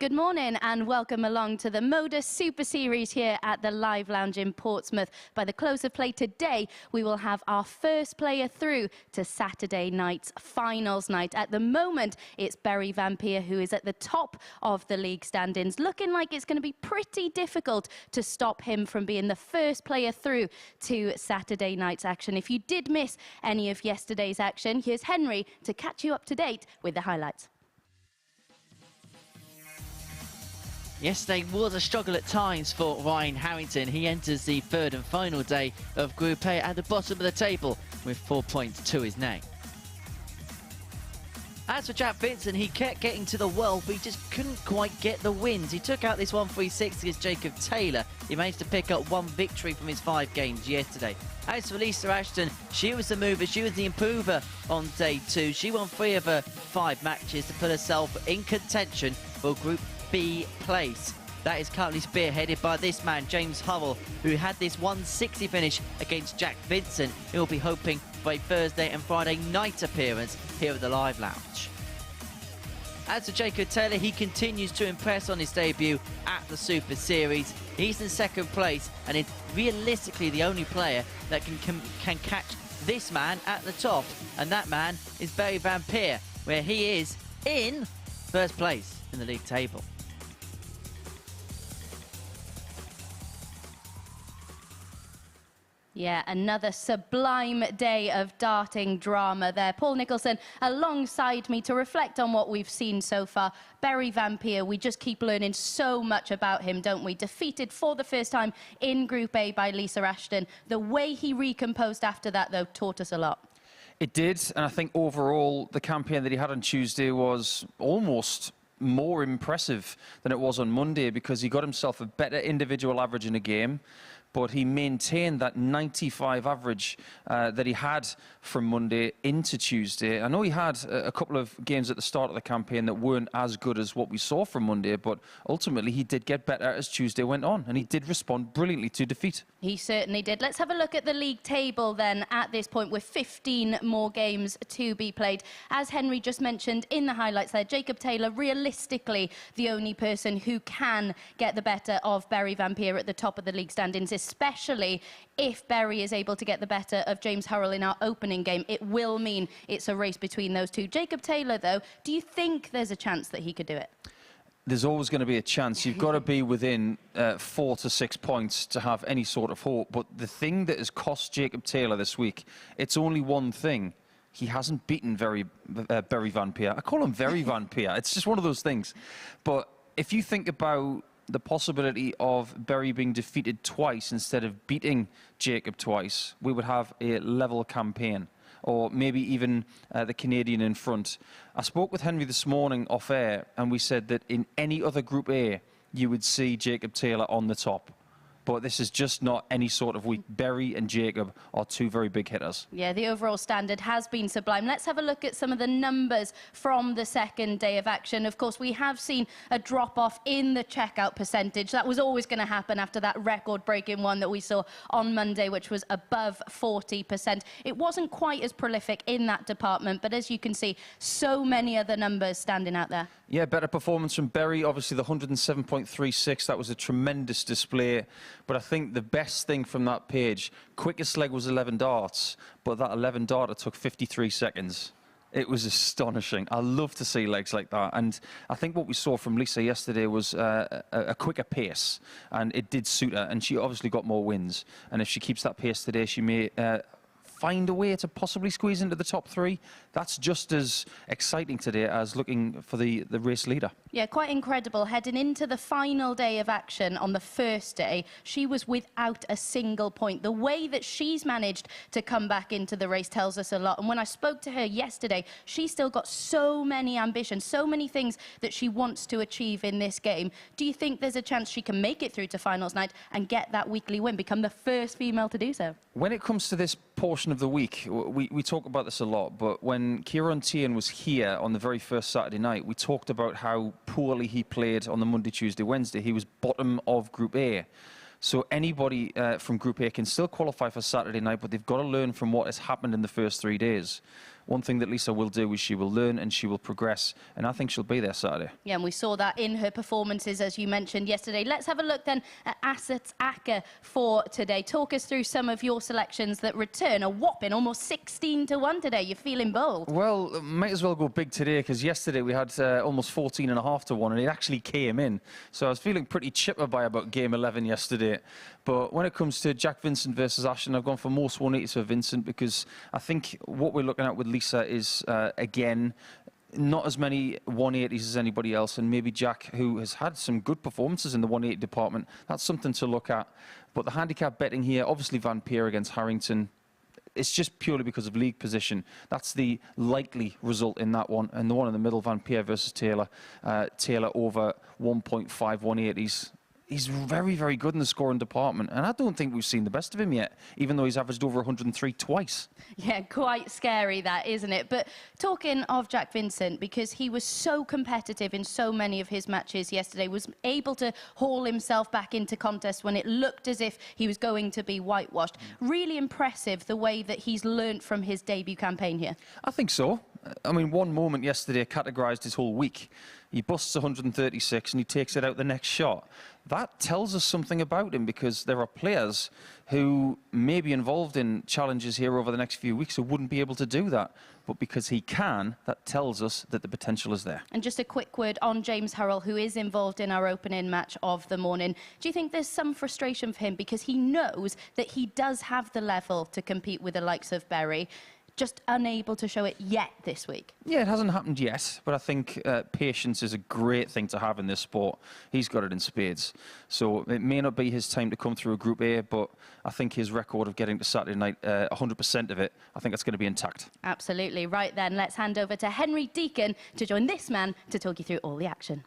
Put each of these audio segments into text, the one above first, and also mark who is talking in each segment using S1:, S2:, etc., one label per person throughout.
S1: Good morning and welcome along to the MODUS Super Series here at the Live Lounge in Portsmouth. By the close of play today, we will have our first player through to Saturday night's finals night. At the moment, it's Berry Vampire who is at the top of the league standings, looking like it's going to be pretty difficult to stop him from being the first player through to Saturday night's action. If you did miss any of yesterday's action, here's Henry to catch you up to date with the highlights.
S2: Yesterday was a struggle at times for Ryan Harrington. He enters the third and final day of Group A at the bottom of the table with 4 points to his name. As for Jack Vincent, he kept getting to the well, but he just couldn't quite get the wins. He took out this 1-3-6 against Jacob Taylor. He managed to pick up one victory from his 5 games yesterday. As for Lisa Ashton, she was the mover, she was the improver on day 2. She won 3 of her 5 matches to put herself in contention for Group B place. That is currently spearheaded by this man, James Hurrell, who had this 160 finish against Jack Vincent. He will be hoping for a Thursday and Friday night appearance here at the Live Lounge. As for Jacob Taylor, he continues to impress on his debut at the Super Series. He's in second place and is realistically the only player that can catch this man at the top. And that man is Berry Vampire, where he is in first place in the league table.
S1: Yeah, another sublime day of darting drama there. Paul Nicholson alongside me to reflect on what we've seen so far. Berry Vampire, we just keep learning so much about him, don't we? Defeated for the first time in Group A by Lisa Ashton. The way he recomposed after that, though, taught us a lot.
S3: It did, and I think overall the campaign that he had on Tuesday was almost more impressive than it was on Monday, because he got himself a better individual average in a game, but he maintained that 95 average that he had from Monday into Tuesday. I know he had a couple of games at the start of the campaign that weren't as good as what we saw from Monday, but ultimately he did get better as Tuesday went on, and he did respond brilliantly to defeat.
S1: He certainly did. Let's have a look at the league table then at this point, with 15 more games to be played. As Henry just mentioned in the highlights there, Jacob Taylor realistically the only person who can get the better of Berry Vampire at the top of the league standings, especially if Berry is able to get the better of James Hurrell in our opening game. It will mean it's a race between those two. Jacob Taylor, though, do you think there's a chance that he could do it?
S3: There's always going to be a chance. You've got to be within 4 to 6 points to have any sort of hope. But the thing that has cost Jacob Taylor this week, it's only one thing. He hasn't beaten Berry Vampire. I call him Berry Vampire. It's just one of those things. But if you think about the possibility of Berry being defeated twice instead of beating Jacob twice, we would have a level campaign, or maybe even the Canadian in front. I spoke with Henry this morning off air, and we said that in any other Group A, you would see Jacob Taylor on the top. But this is just not any sort of week. Berry and Jacob are 2 very big hitters.
S1: Yeah, the overall standard has been sublime. Let's have a look at some of the numbers from the second day of action. Of course, we have seen a drop-off in the checkout percentage. That was always going to happen after that record-breaking one that we saw on Monday, which was above 40%. It wasn't quite as prolific in that department, but as you can see, so many other numbers standing out there.
S3: Yeah, better performance from Berry. Obviously, the 107.36, that was a tremendous display. But I think the best thing from that page, quickest leg was 11 darts, but that 11 darter took 53 seconds. It was astonishing. I love to see legs like that. And I think what we saw from Lisa yesterday was a quicker pace, and it did suit her. And she obviously got more wins. And if she keeps that pace today, she may find a way to possibly squeeze into the top 3. That's just as exciting today as looking for the race leader.
S1: Yeah, quite incredible. Heading into the final day of action on the first day, she was without a single point. The way that she's managed to come back into the race tells us a lot. And when I spoke to her yesterday, she's still got so many ambitions, so many things that she wants to achieve in this game. Do you think there's a chance she can make it through to finals night and get that weekly win, become the first female to do so?
S3: When it comes to this portion of the week, we talk about this a lot, but when Kieran Tian was here on the very first Saturday night, we talked about how poorly he played on the Monday, Tuesday, Wednesday. He was bottom of Group A. So anybody from Group A can still qualify for Saturday night, but they've got to learn from what has happened in the first 3 days. one thing that Lisa will do is she will learn and she will progress, and I think she'll be there Saturday.
S1: Yeah, and we saw that in her performances, as you mentioned yesterday. Let's have a look then at Assets Acker for today. Talk us through some of your selections that return a whopping almost 16 to 1 today. You're feeling bold.
S3: Well, might as well go big today, because yesterday we had almost 14.5 to 1, and it actually came in. So I was feeling pretty chipper by about game 11 yesterday. But when it comes to Jack Vincent versus Ashton, I've gone for most 180s for Vincent, because I think what we're looking at with Lisa is, again, not as many 180s as anybody else, and maybe Jack, who has had some good performances in the 180 department, that's something to look at. But the handicap betting here, obviously Van Peer against Harrington, it's just purely because of league position. That's the likely result in that one. And the one in the middle, Van Peer versus Taylor. Taylor over 1.5 180s. He's very, very good in the scoring department, and I don't think we've seen the best of him yet, even though he's averaged over 103 twice.
S1: Yeah, quite scary that, isn't it? But talking of Jack Vincent, because he was so competitive in so many of his matches yesterday, was able to haul himself back into contests when it looked as if he was going to be whitewashed. Really impressive the way that he's learnt from his debut campaign here.
S3: I think so. I mean, one moment yesterday categorised his whole week. He busts 136 and he takes it out the next shot. That tells us something about him, because there are players who may be involved in challenges here over the next few weeks who wouldn't be able to do that. But because he can, that tells us that the potential is there.
S1: And just a quick word on James Hurrell, who is involved in our opening match of the morning. Do you think there's some frustration for him, because he knows that he does have the level to compete with the likes of Berry, just unable to show it yet this week?
S3: Yeah, it hasn't happened yet, but I think patience is a great thing to have in this sport. He's got it in spades. So it may not be his time to come through a Group A, but I think his record of getting to Saturday night, 100% of it, I think that's going to be intact.
S1: Absolutely. Right then, let's hand over to Henry Deacon to join this man to talk you through all the action.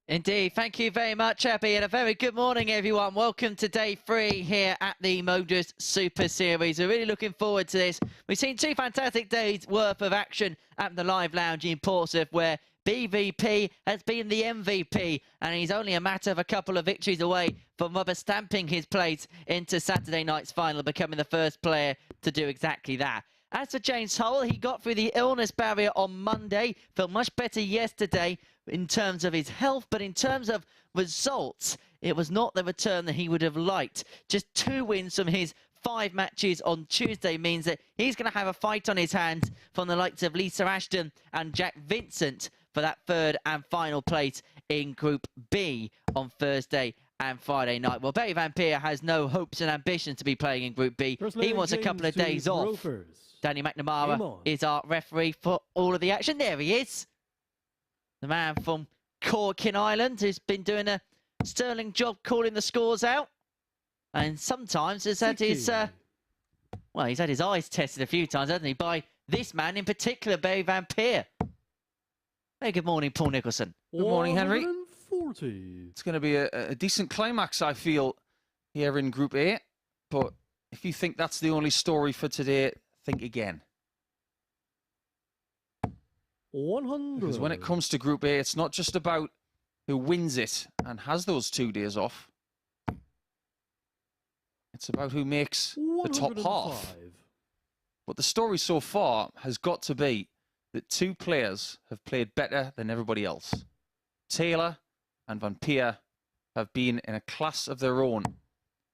S2: Indeed, thank you very much, Abby, and a very good morning, everyone. Welcome to day 3 here at the MODUS Super Series. We're really looking forward to this. We've seen 2 fantastic days worth of action at the Live Lounge in Portsmouth, where BVP has been the MVP, and he's only a matter of a couple of victories away from rubber stamping his place into Saturday night's final, becoming the first player to do exactly that. As for James Hurrell, he got through the illness barrier on Monday, felt much better yesterday in terms of his health, but in terms of results, it was not the return that he would have liked. Just 2 wins from his 5 matches on Tuesday means that he's going to have a fight on his hands from the likes of Lisa Ashton and Jack Vincent for that 3rd and final place in Group B on Thursday and Friday night. Well, Barry Van Peer has no hopes and ambitions to be playing in Group B. He wants a couple of days off. Danny McNamara is our referee for all of the action. There he is. The man from Corkin Island, who's been doing a sterling job calling the scores out. And sometimes has had his, well, he's had his eyes tested a few times, hasn't he? By this man in particular, Barry Van Peer. Very good morning, Paul Nicholson.
S3: Good morning, Henry.
S4: 140.
S3: It's going to be a decent climax, I feel, here in Group A. But if you think that's the only story for today, think again.
S4: 100.
S3: Because when it comes to Group A, it's not just about who wins it and has those 2 days off. It's about who makes the top half. But the story so far has got to be that 2 players have played better than everybody else. Taylor and Van Peer have been in a class of their own.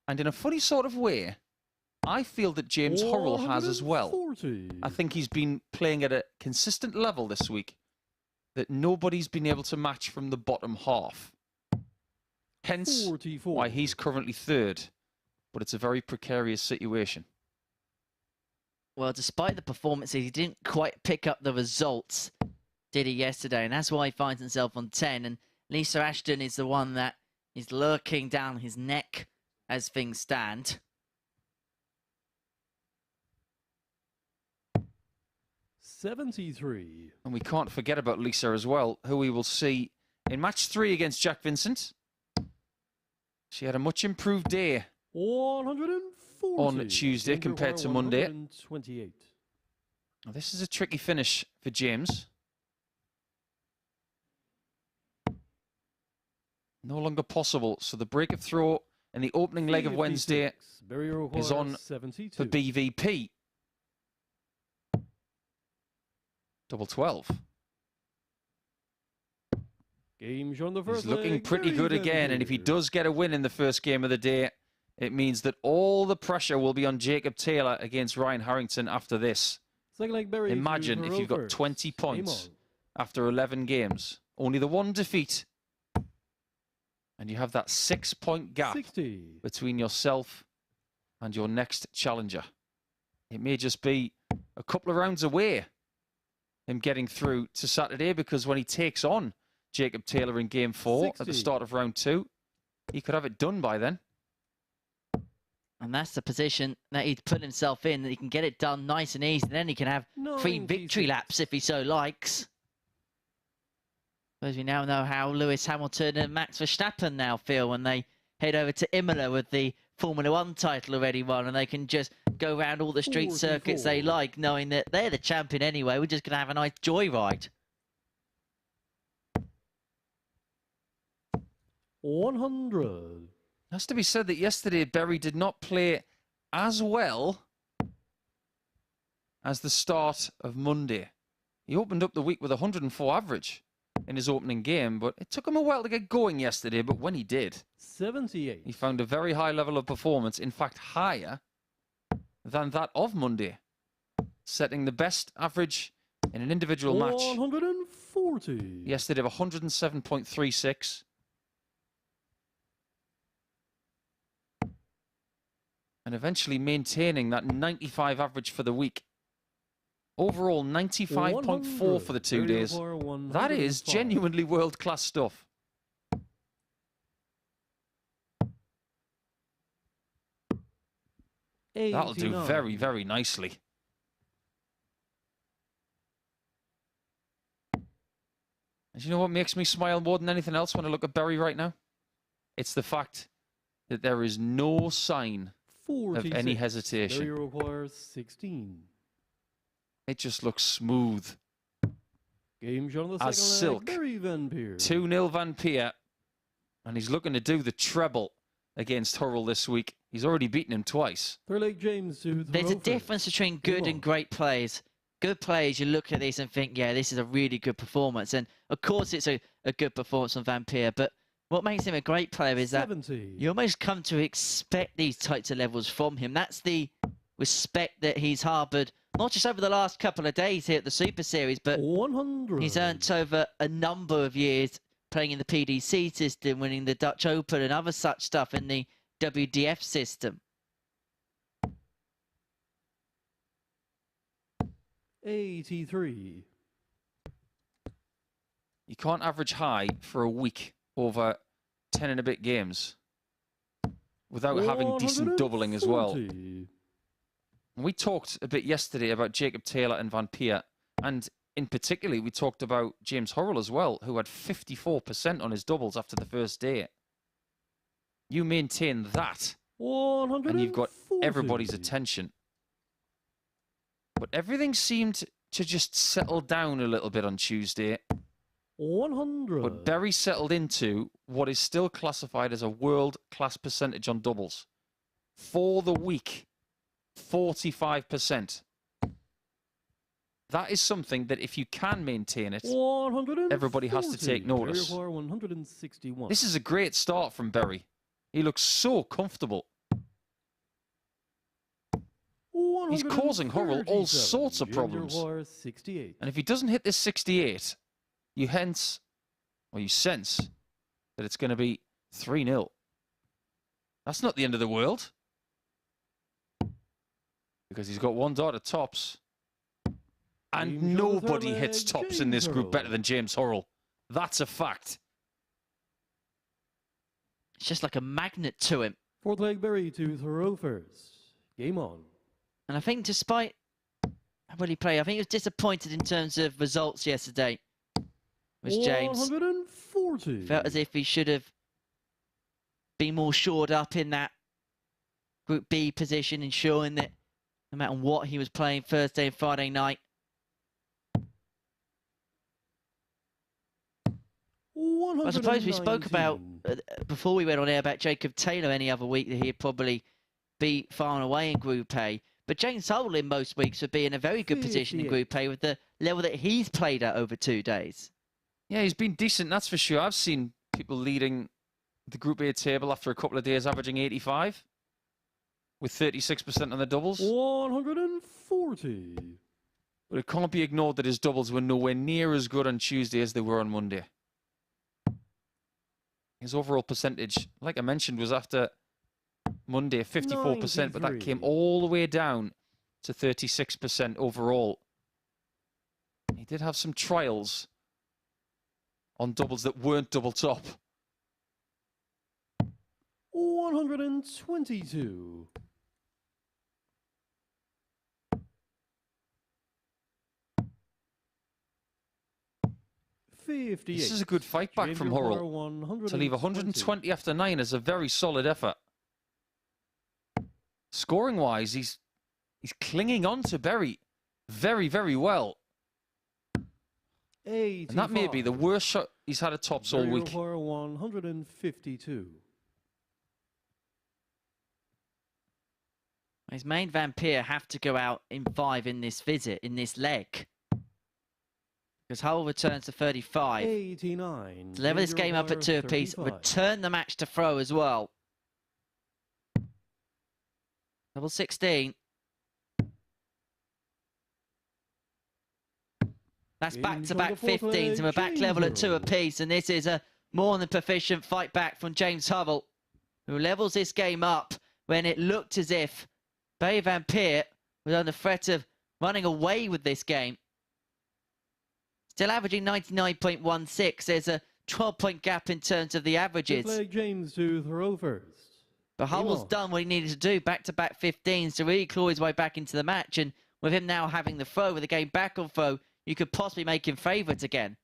S3: And in a funny sort of way, I feel that James Hurrell has as well. I think he's been playing at a consistent level this week that nobody's been able to match from the bottom half. Hence
S4: 44.
S3: why he's currently 3rd. But it's a very precarious situation.
S2: Well, despite the performances, he didn't quite pick up the results, did he, yesterday? And that's why he finds himself on 10. And Lisa Ashton is the one that is lurking down his neck as things stand.
S4: 73.
S3: And we can't forget about Lisa as well, who we will see in match 3 against Jack Vincent. She had a much improved day
S4: 140.
S3: on Tuesday compared to Monday.
S4: 128.
S3: Now, this is a tricky finish for James. No longer possible. So the break of throw in the opening leg of Wednesday is on
S4: 72.
S3: for BVP. Double 12.
S4: Game shown the first
S3: He's looking
S4: leg,
S3: pretty
S4: very
S3: good
S4: even
S3: again, and if he
S4: here.
S3: does get a win in the first game of the day, it means that all the pressure will be on Jacob Taylor against Ryan Harrington after this.
S4: Second leg, Barry to
S3: Imagine if
S4: Hurrell
S3: you've got
S4: first.
S3: 20
S4: Game
S3: points
S4: on.
S3: after 11 games. Only the one defeat. And you have that 6-point gap
S4: 60.
S3: between yourself and your next challenger. It may just be a couple of rounds away, him getting through to Saturday, because when he takes on Jacob Taylor in game 4 at the
S4: 60.
S3: start of round 2, he could have it done by then.
S2: And that's the position that he'd put himself in, that he can get it done nice and easy. And then he can have 3 victory
S4: 96.
S2: laps if he so likes. As we now know how Lewis Hamilton and Max Verstappen now feel when they head over to Imola with the Formula 1 title already won, and they can just go around all the street
S4: 44.
S2: circuits they like, knowing that they're the champion anyway. We're just going to have a nice joyride.
S4: 100.
S3: Has to be said that yesterday Berry did not play as well as the start of Monday. He opened up the week with 104 average in his opening game, but it took him a while to get going yesterday. But when he did,
S4: 78.
S3: he found a very high level of performance, in fact higher than that of Monday, setting the best average in an individual match
S4: 140.
S3: yesterday of 107.36. And eventually maintaining that 95 average for the week. Overall, 95.4 for the 2 days. That is genuinely world-class stuff. That'll do
S4: 89.
S3: very, very nicely. And you know what makes me smile more than anything else when I look at Berry right now? It's the fact that there is no sign of any
S4: 46.
S3: hesitation.
S4: Barry requires 16.
S3: It just looks smooth.
S4: Game shown on the
S3: As
S4: second
S3: silk.
S4: leg, Barry Van Peer.
S3: 2-0 Van Peer. And he's looking to do the treble against Hurrell this week. He's already beaten him twice.
S4: Third leg, James to
S2: There's a
S4: Hurrell
S2: difference
S4: first.
S2: between
S4: Game
S2: good
S4: on.
S2: and great players. Good players, you look at this and think, yeah, this is a really good performance. And of course, it's a good performance from Van Peer. But what makes him a great player is that
S4: 70.
S2: you almost come to expect these types of levels from him. That's the respect that he's harboured, not just over the last couple of days here at the Super Series, but
S4: 100.
S2: he's earned over a number of years playing in the PDC system, winning the Dutch Open and other such stuff in the WDF system.
S4: 83.
S3: You can't average high for a week over 10 and a bit games without having decent doubling as well.
S4: 140.
S3: We talked a bit yesterday about Jacob Taylor and Van Peer, and in particular, we talked about James Hurrell as well, who had 54% on his doubles after the first day. You maintain that,
S4: 140.
S3: and you've got everybody's attention. But everything seemed to just settle down a little bit on Tuesday.
S4: 100.
S3: But Berry settled into what is still classified as a world-class percentage on doubles. For the week, 45%. That is something that if you can maintain it,
S4: 140.
S3: everybody has to take notice.
S4: Barry require 161.
S3: this is a great start from Berry. He looks so comfortable. He's causing Hurrell all
S4: 137.
S3: sorts of
S4: James
S3: problems.
S4: require 68.
S3: And if he doesn't hit this 68, you sense that it's going to be 3-0. That's not the end of the world. Because he's got one dot at tops. And
S4: James on the third
S3: nobody hits
S4: leg,
S3: tops in this
S4: James
S3: group
S4: Hurrell.
S3: better than James Hurrell. That's a fact.
S2: It's just like a magnet to him.
S4: Fourth leg, Barry to Thoreau first. Game on.
S2: And I think despite how well he played, I think he was disappointed in terms of results yesterday. Was James.
S4: 140.
S2: Felt as if he should have been more shored up in that Group B position, ensuring that no matter what he was playing Thursday and Friday night, I suppose we spoke about, before we went on air, about Jacob Taylor any other week that he'd probably be far and away in Group A. But James Hurrell in most weeks would be in a very good position in Group A with the level that he's played at over 2 days.
S3: Yeah, he's been decent, that's for sure. I've seen people leading the Group A table after a couple of days averaging 85 with 36% on the doubles.
S4: 140.
S3: But it can't be ignored that his doubles were nowhere near as good on Tuesday as they were on Monday. His overall percentage, like I mentioned, was after Monday 54%, but that came all the way down to 36% overall. He did have some trials on doubles that weren't double top.
S4: 122.
S3: This is a good fight back from Hurrell. To leave 120 after 9 is a very solid effort. Scoring-wise, he's clinging on to Berry very, very well.
S4: 85.
S3: And that may be the worst shot he's had at tops all week.
S4: 152.
S2: His main Vampire have to go out in 5 in this visit, in this leg. Because Hull returns to 35.
S4: 89.
S2: To level this game up at 2 apiece. Return the match to throw as well. Double 16. That's back-to-back 15s, and we're back level at 2 apiece. And this is a more than proficient fight back from James Hurrell, who levels this game up when it looked as if Bay Vampire was under threat of running away with this game. Still averaging 99.16. There's a 12-point gap in terms of the averages.
S4: James to throw first.
S2: But Hurrell's done what he needed to do, back-to-back 15s to really claw his way back into the match. And with him now having the throw, with the game back on throw, you could possibly make him favourites again.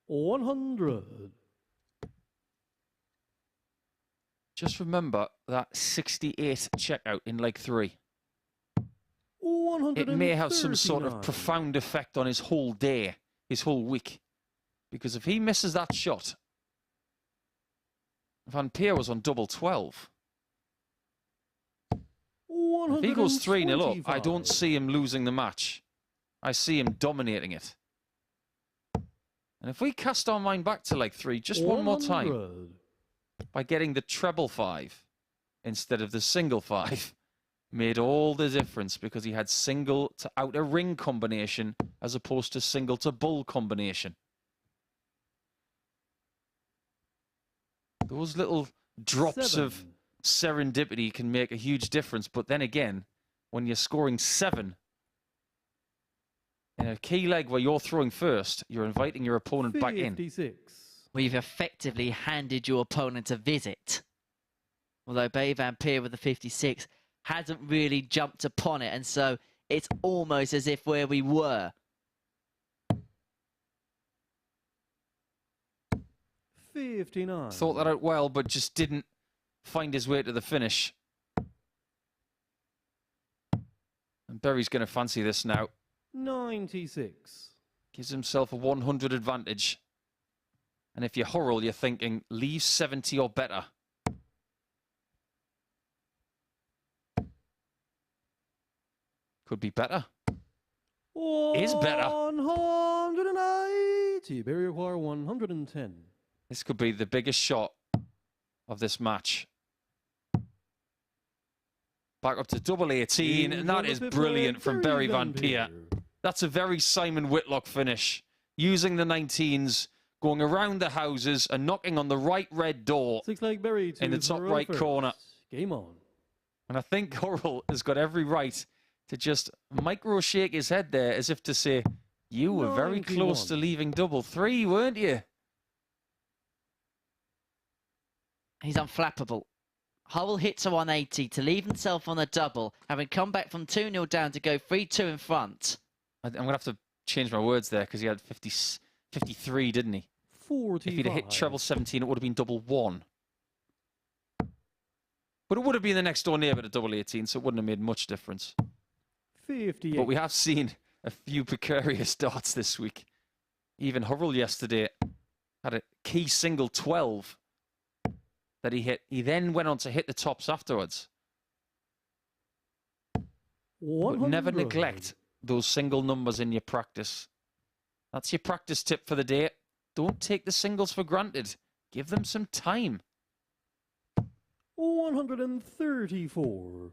S4: 100.
S3: Just remember that 68 checkout in leg 3. It may have some sort of profound effect on his whole day, his whole week. Because if he misses that shot, Van Peer was on double 12. If he goes 3-0 up, I don't see him losing the match. I see him dominating it. And if we cast our mind back to leg 3 just one more time, by getting the treble 5 instead of the single 5, made all the difference because he had single to outer ring combination as opposed to single to bull combination. Those little drops of serendipity can make a huge difference, but then again, when you're scoring 7 in a key leg where you're throwing first, you're inviting your opponent back in.
S4: 56.
S2: We've effectively handed your opponent a visit. Although Bay Vampire with the 56 hasn't really jumped upon it, and so it's almost as if where we were.
S4: 59.
S3: Thought that out well, but just didn't find his way to the finish. And Berry's going to fancy this now.
S4: 96.
S3: Gives himself a 100 advantage. And if you're Hurrell, you're thinking, leave 70 or better. Could be better. Is better.
S4: 180. Barrier require 110.
S3: This could be the biggest shot of this match. Back up to double 18, and that is brilliant from Berry Van Peer. That's a very Simon Whitlock finish. Using the 19s, going around the houses and knocking on the right red door in the top right corner.
S4: Game on.
S3: And I think Hurrell has got every right to just micro shake his head there as if to say, you were very close to leaving double 3, weren't you?
S2: He's unflappable. Hurrell hits a 180 to leave himself on a double, having come back from 2-0 down to go 3-2 in front.
S3: I'm going to have to change my words there because he had 53, didn't he?
S4: 45.
S3: If he'd have hit treble 17, it would have been double 1. But it would have been the next door neighbour to double 18, so it wouldn't have made much difference.
S4: 58.
S3: But we have seen a few precarious starts this week. Even Hurrell yesterday had a key single 12 that he hit. He then went on to hit the tops afterwards. But never
S4: 100.
S3: neglect those single numbers in your practice. That's your practice tip for the day. Don't take the singles for granted. Give them some time.
S4: 134.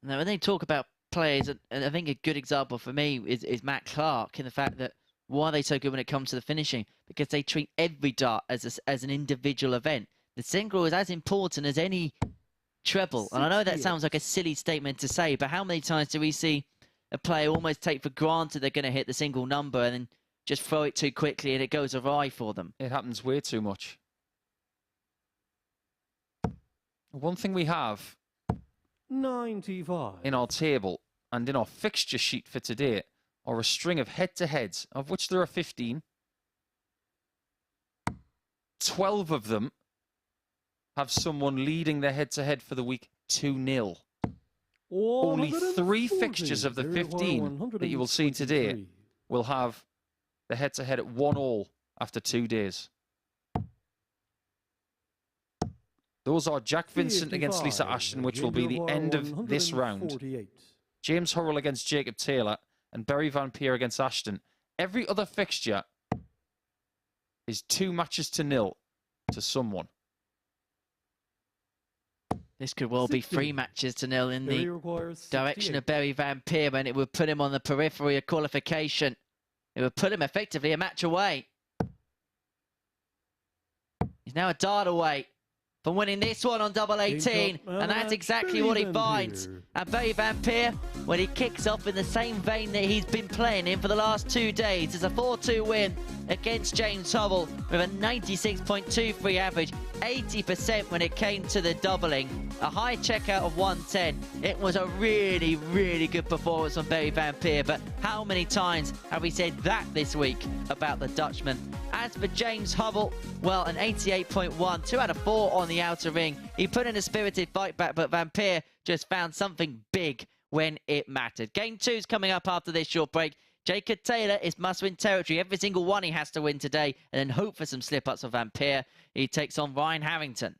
S2: Now, when they talk about players, and I think a good example for me is Matt Clark, in the fact that why are they so good when it comes to the finishing? Because they treat every dart as an individual event. The single is as important as any treble. And I know that sounds like a silly statement to say, but how many times do we see a player almost take for granted they're going to hit the single number and then just throw it too quickly and it goes awry for them?
S3: It happens way too much. One thing we have
S4: 95.
S3: in our table and in our fixture sheet for today are a string of head-to-heads, of which there are 15. 12 of them have someone leading their head-to-head for the week 2-0. Only 3 fixtures of the 15 that you will see today will have the head-to-head at 1-1 after 2 days. Those are Jack Vincent against Lisa Ashton, which will be the end of this round. James Hurrell against Jacob Taylor, and Berry Van Peer against Ashton. Every other fixture is 2 matches to 0 to someone.
S2: This could well be 3 matches to 0 in the direction of Berry Van Peer, and it would put him on the periphery of qualification. It would put him effectively a match away. He's now a dart away from winning this one on double 18, and that's exactly what he finds. And Berry Van Peer, when he kicks off in the same vein that he's been playing in for the last 2 days, it's a 4-2 win against James Hurrell with a 96.23 average, 80% when it came to the doubling, a high checkout of 110. It was a really, really good performance from Berry Van Peer, but how many times have we said that this week about the Dutchman? As for James Hurrell, well, an 88.1, 2 out of 4 on the outer ring. He put in a spirited fight back, but Van Peer just found something big when it mattered. Game 2 is coming up after this short break. Jacob Taylor is must-win territory. Every single one he has to win today, and then hope for some slip-ups for Van Peer. He takes on Ryan Harrington.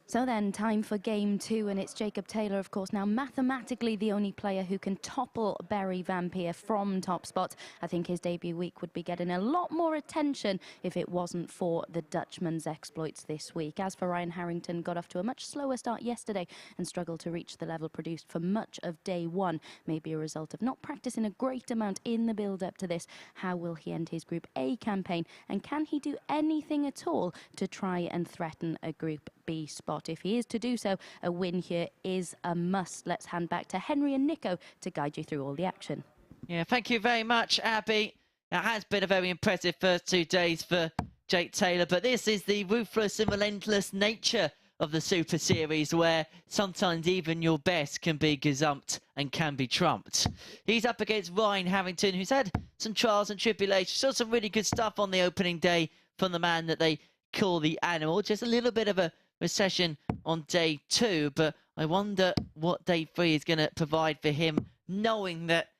S1: So then, time for game 2, and it's Jacob Taylor, of course, now mathematically the only player who can topple Barry Van Peer from top spot. I think his debut week would be getting a lot more attention if it wasn't for the Dutchman's exploits this week. As for Ryan Harrington, got off to a much slower start yesterday and struggled to reach the level produced for much of day 1. Maybe a result of not practicing a great amount in the build-up to this. How will he end his Group A campaign, and can he do anything at all to try and threaten a Group B spot? If he is to do so, a win here is a must. Let's hand back to Henry and Nico to guide you through all the action.
S2: Yeah, thank you very much, Abby. It has been a very impressive first 2 days for Jake Taylor, but this is the ruthless and relentless nature of the Super Series, where sometimes even your best can be gazumped and can be trumped. He's up against Ryan Harrington, who's had some trials and tribulations. Saw some really good stuff on the opening day from the man that they call the Animal. Just a little bit of a recession on day 2, but I wonder what day 3 is going to provide for him, knowing that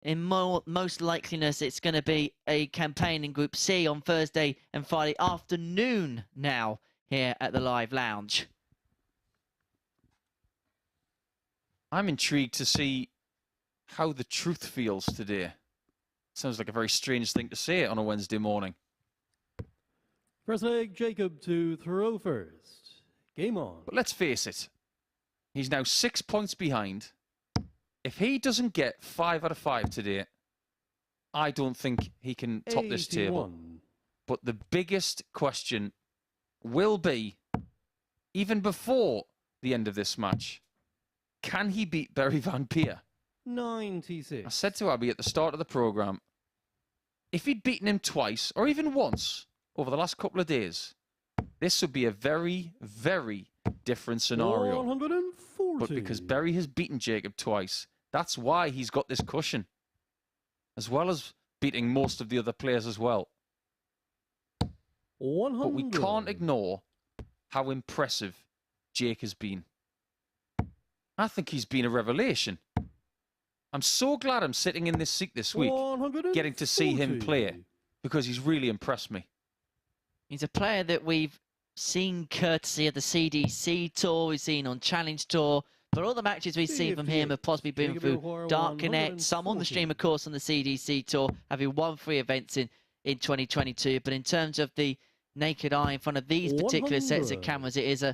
S2: in most likeliness it's going to be a campaign in Group C on Thursday and Friday afternoon now here at the Live Lounge.
S3: I'm intrigued to see how the truth feels today. Sounds like a very strange thing to say on a Wednesday morning.
S4: First leg, Jacob to throw first. Game on.
S3: But let's face it, he's now 6 points behind. If he doesn't get 5 out of 5 today, I don't think he can top this table. But the biggest question will be, even before the end of this match, can he beat Barry Van Peer?
S4: 96.
S3: I said to Abby at the start of the programme, if he'd beaten him twice, or even once, over the last couple of days, this would be a very, very different scenario.
S4: 140.
S3: But because Barry has beaten Jacob twice, that's why he's got this cushion, as well as beating most of the other players as well.
S4: 100.
S3: But we can't ignore how impressive Jake has been. I think he's been a revelation. I'm so glad I'm sitting in this seat this week, getting to see him play, because he's really impressed me.
S2: He's a player that we've seen courtesy of the CDC Tour, we've seen on Challenge Tour, but all the matches we've seen from him have possibly been through Dark Connect, some on the stream, of course, on the CDC Tour, having won 3 events in 2022. But in terms of the naked eye in front of these particular sets of cameras, it is a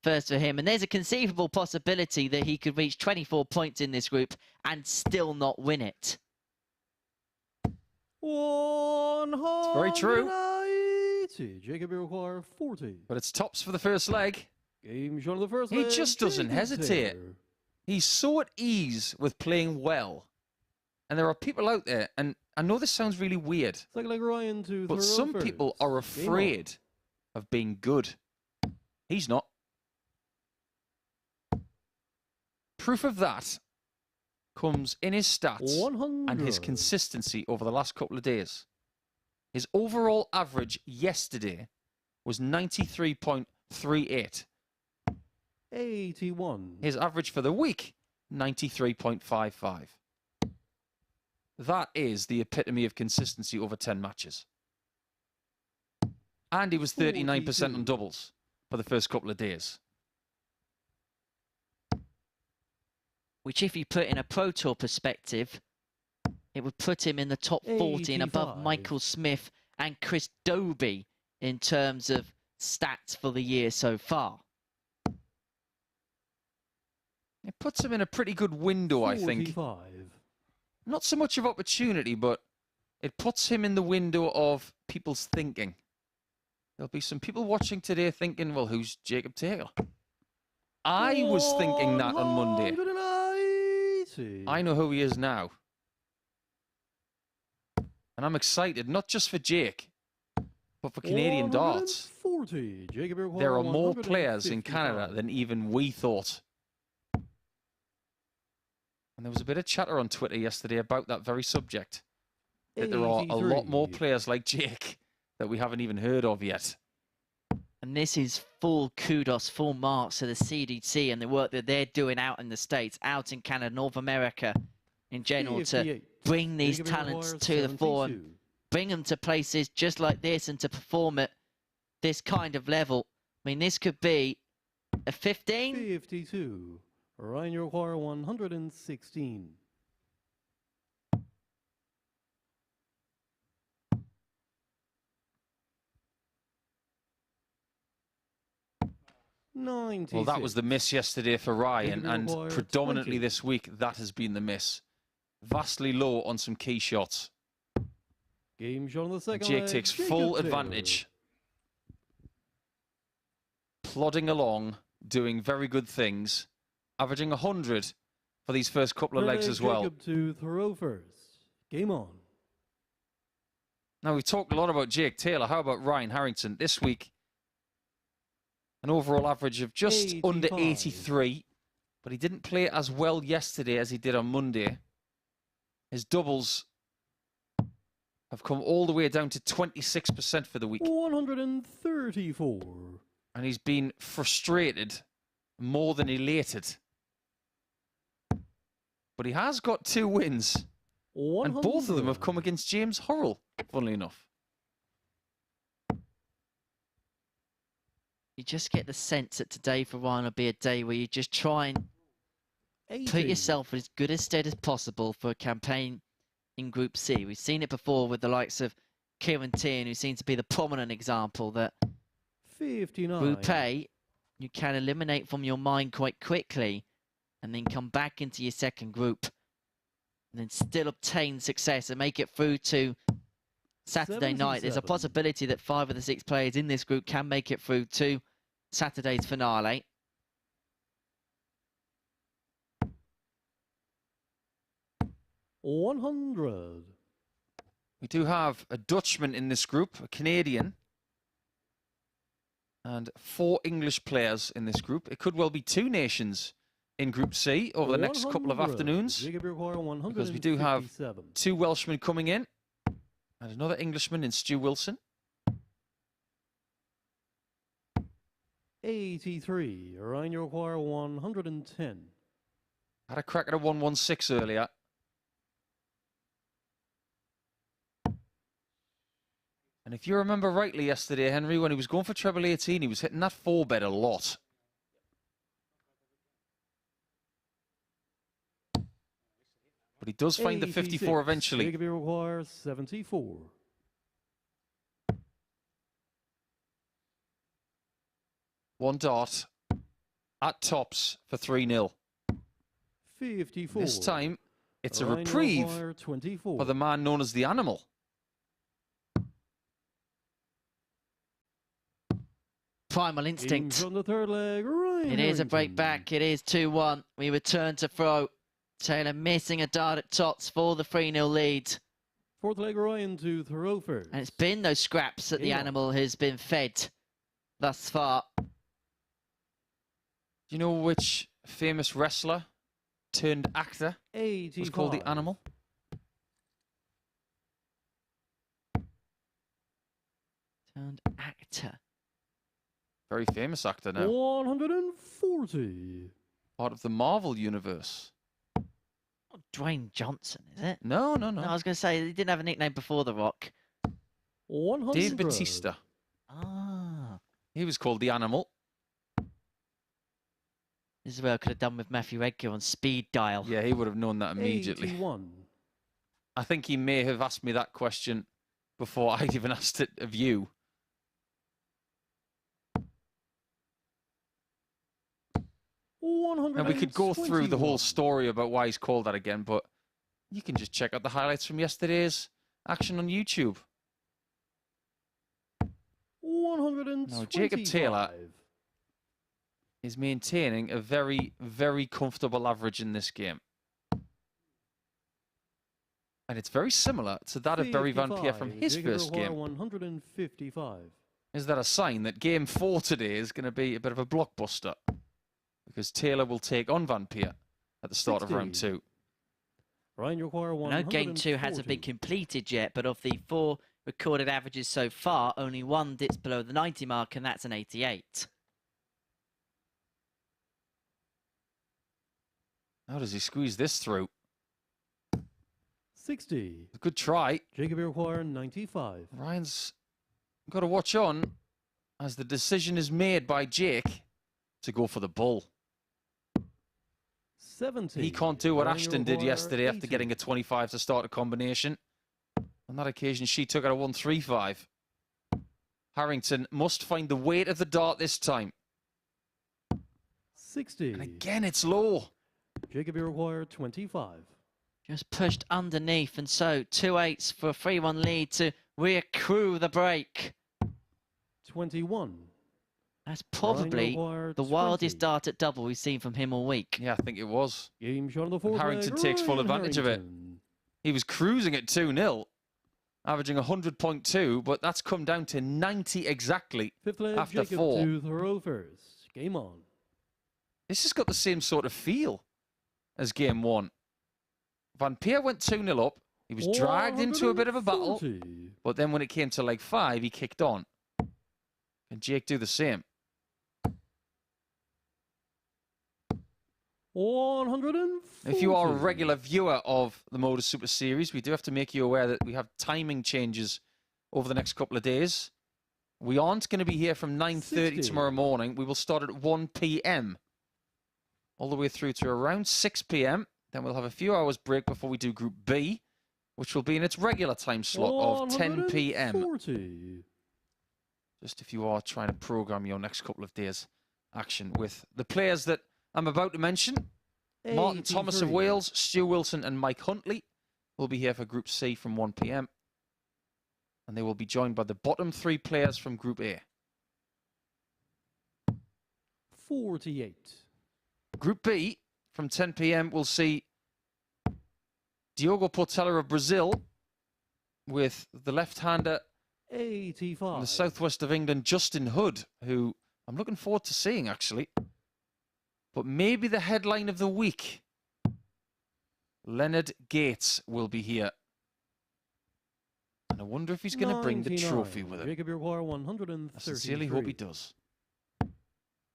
S2: first for him. And there's a conceivable possibility that he could reach 24 points in this group and still not win it.
S3: It's very true.
S4: Jacob require 40.
S3: But it's tops for the first leg.
S4: Game shot of the first
S3: He
S4: leg.
S3: just doesn't hesitate. He's so at ease with playing well. And there are people out there, and I know this sounds really weird,
S4: Second leg, Ryan to
S3: but some people are afraid of being good. He's not. Proof of that comes in his stats
S4: 100.
S3: and his consistency over the last couple of days. His overall average yesterday was 93.38.
S4: 81.
S3: His average for the week, 93.55. That is the epitome of consistency over 10 matches. And he was 39% on doubles for the first couple of days.
S2: Which, if you put in a Pro Tour perspective, it would put him in the top 40 and above
S4: 85.
S2: Michael Smith and Chris Dobie in terms of stats for the year so far.
S3: It puts him in a pretty good window, I think.
S4: 45.
S3: Not so much of opportunity, but it puts him in the window of people's thinking. There'll be some people watching today thinking, well, who's Jacob Taylor? I was thinking that on Monday.
S4: 180.
S3: I know who he is now. And I'm excited, not just for Jake, but for Canadian darts.
S4: 140. Jacob
S3: There are more players in Canada than even we thought. And there was a bit of chatter on Twitter yesterday about that very subject. That there are a lot more players like Jake that we haven't even heard of yet.
S2: And this is full kudos, full marks to the CDC and the work that they're doing out in the States, out in Canada, North America in general, to bring these talents to the fore and bring them to places just like this and to perform at this kind of level. I mean, this could be A 15?
S4: 52. Ryan, you require 116.
S3: Well, that was the miss yesterday for Ryan, and predominantly this week, that has been the miss. Vastly low on some key shots.
S4: Game shot on the second
S3: Jake
S4: leg,
S3: takes
S4: Jacob
S3: full
S4: Taylor.
S3: advantage. Plodding along, doing very good things. Averaging 100 for these first couple of
S4: Third
S3: legs
S4: leg,
S3: as well.
S4: Jacob to throw first. Game on.
S3: Now, we've talked a lot about Jake Taylor. How about Ryan Harrington? This week, an overall average of just
S4: 85.
S3: under 83. But he didn't play as well yesterday as he did on Monday. His doubles have come all the way down to 26% for the week.
S4: 134.
S3: And he's been frustrated more than elated. But he has got 2 wins.
S4: 100.
S3: And both of them have come against James Hurrell, funnily enough.
S2: You just get the sense that today for Ryan will be a day where you just try and
S4: 80.
S2: put yourself in as good a stead as possible for a campaign in Group C. We've seen it before with the likes of Kieran Tierney, who seems to be the prominent example that
S4: 59.
S2: Group A, you can eliminate from your mind quite quickly and then come back into your second group and then still obtain success and make it through to Saturday night. There's a
S4: 77.
S2: possibility that 5 of the 6 players in this group can make it through to Saturday's finale.
S4: $100.
S3: We do have a Dutchman in this group, a Canadian, and 4 English players in this group. It could well be 2 nations in Group C over the next couple of
S4: 100.
S3: afternoons,
S4: Jacob, you require
S3: because we do have
S4: 157.
S3: 2 Welshmen coming in, and another Englishman in Stu Wilson.
S4: 83. Ryan, you require 110.
S3: Had a crack at a 116 earlier. And if you remember rightly yesterday, Henry, when he was going for treble 18, he was hitting that 4-bet a lot. But he does find the 54 eventually.
S4: Jacob, you require 74.
S3: One dot at tops for 3-0.
S4: 54.
S3: This time, it's a
S4: Ryan, you
S3: reprieve
S4: require 24.
S3: for the man known as the Animal.
S2: Primal
S4: Game
S2: instinct.
S4: from the third leg, Ryan
S2: It is a break
S4: Harrington.
S2: back. It is 2-1. We return to throw. Taylor missing a dart at tots for the 3-0 lead.
S4: Fourth leg, Ryan to throw first.
S2: And it's been those scraps that the
S4: Game on.
S2: animal has been fed thus far.
S3: Do you know which famous wrestler turned actor
S4: 85.
S3: was called the Animal?
S2: Turned actor.
S3: Very famous actor now.
S4: 140.
S3: Part of the Marvel universe.
S2: Not Dwayne Johnson, is it?
S3: No, no,
S2: No, I
S3: no.
S2: was going to say, he didn't have a nickname before The Rock.
S4: 100.
S3: Dave Bautista.
S2: Ah.
S3: He was called the Animal.
S2: This is where I could have done with Matthew Edgar on Speed Dial.
S3: Yeah, he would have known that immediately.
S4: 81.
S3: I think he may have asked me that question before I'd even asked it of you. And we could go through the whole story about why he's called that again, but you can just check out the highlights from yesterday's action on YouTube.
S4: 125.
S3: Now, Jacob Taylor is maintaining a very, very comfortable average in this game. And it's very similar to that of Barry Van Peer from his
S4: Jacob
S3: first
S4: Taylor,
S3: game.
S4: 155.
S3: Is that a sign that game 4 today is going to be a bit of a blockbuster? Because Taylor will take on Van Peer at the start of round 2.
S4: Ryan, you require
S2: I
S4: 140.
S2: know game 2 hasn't been completed yet, but of the 4 recorded averages so far, only 1 dips below the 90 mark, and that's an 88.
S3: How does he squeeze this through?
S4: 60.
S3: A good try.
S4: Jacob, you require 95.
S3: Ryan's got to watch on as the decision is made by Jake. to go for the bull.
S4: 70.
S3: He can't do what
S4: Running
S3: Ashton did
S4: require
S3: yesterday after
S4: 80.
S3: getting a 25 to start a combination. On that occasion, she took out a 135. Harrington must find the weight of the dart this time.
S4: 60.
S3: And again, it's low.
S4: Jacob, you require 25.
S2: Just pushed underneath, and so 2-8s for a 3-1 lead to reaccrue the break.
S4: 21.
S2: That's probably
S4: require
S2: the
S4: 20.
S2: wildest dart at double we've seen from him all week.
S3: Yeah, I think it was.
S4: Game shot on the fourth
S3: Harrington
S4: leg,
S3: takes full
S4: Ryan
S3: advantage of it.
S4: Harrington.
S3: He was cruising at 2-0, averaging 100.2, but that's come down to 90 exactly
S4: Fifth leg,
S3: after
S4: Jacob
S3: 4.
S4: to Hurrell first. Game on.
S3: This has got the same sort of feel as game 1. Van Peer went 2-0 up. He was dragged into a bit of a battle,
S4: 140.
S3: but then when it came to leg 5, he kicked on. Can Jake do the same?
S4: 140.
S3: If you are a regular viewer of the MODUS Super Series, we do have to make you aware that we have timing changes over the next couple of days. We aren't going to be here from 9:30
S4: 60.
S3: tomorrow morning. We will start at 1 p.m. all the way through to around 6 p.m. Then we'll have a few hours break before we do Group B, which will be in its regular time slot of 10 p.m.
S4: 140.
S3: Just if you are trying to program your next couple of days action with the players that I'm about to mention. Martin Thomas of
S4: 83.
S3: Wales, Stu Wilson and Mike Huntley will be here for Group C from 1 p.m. And they will be joined by the bottom 3 players from Group A.
S4: 48.
S3: Group B from 10 p.m. we'll see Diogo Portela of Brazil with the left-hander
S4: 85.
S3: from the southwest of England, Justin Hood, who I'm looking forward to seeing, actually. But maybe the headline of the week, Leonard Gates will be here. And I wonder if he's going to bring the
S4: 99.
S3: trophy with him.
S4: Jacob, you require
S3: I
S4: 133.
S3: sincerely hope he does.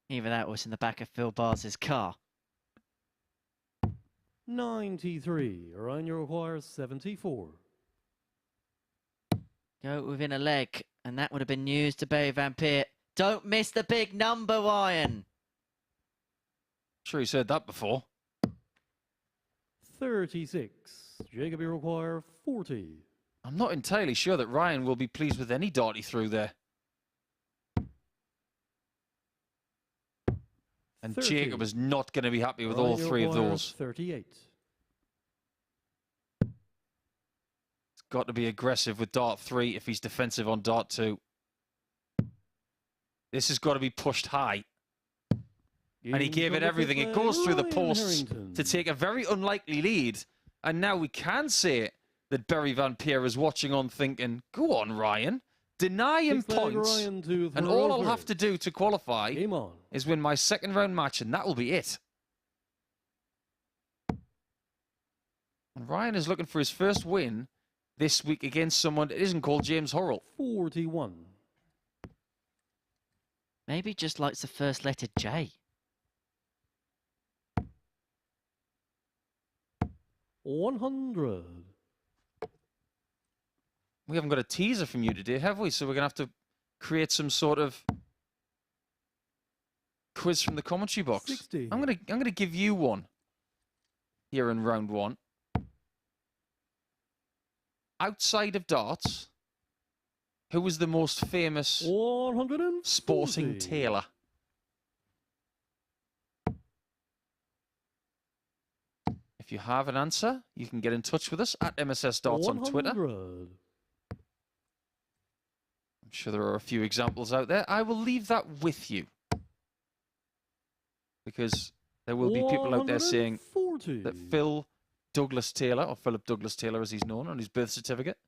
S2: Either that was in the back of Phil Bars's car.
S4: 93. Ryan, you require 74.
S2: Go within a leg, and that would have been news to Barry Van Peer. Don't miss the big number, Ryan.
S3: Sure he's heard that before.
S4: 36. Jacob, you require 40.
S3: I'm not entirely sure that Ryan will be pleased with any dart he threw there. And
S4: 30.
S3: Jacob is not going to be happy with
S4: Ryan,
S3: all
S4: you
S3: 3 of
S4: require
S3: those.
S4: 38.
S3: It's got to be aggressive with dart 3 if he's defensive on dart 2. This has got to be pushed high. And he gave it everything. It goes through the posts to take a very unlikely lead. And now we can say that Barry Van Peer is watching on thinking, go on, Ryan. Deny him points. And all I'll have to do to qualify is win my second round match, and that will be it. And Ryan is looking for his first win this week against someone that isn't called James Hurrell.
S4: 41.
S2: Maybe just likes the first letter J.
S4: 100.
S3: We haven't got a teaser from you today, have we? So we're going to have to create some sort of quiz from the commentary box.
S4: 60.
S3: I'm going to give you one here in round 1. Outside of darts, who was the most famous
S4: 140.
S3: sporting tailor? If you have an answer, you can get in touch with us at MSS Darts on Twitter.
S4: 100.
S3: I'm sure there are a few examples out there. I will leave that with you, because there will be people out there saying
S4: 140.
S3: that Phil Douglas Taylor, or Philip Douglas Taylor as he's known on his birth certificate,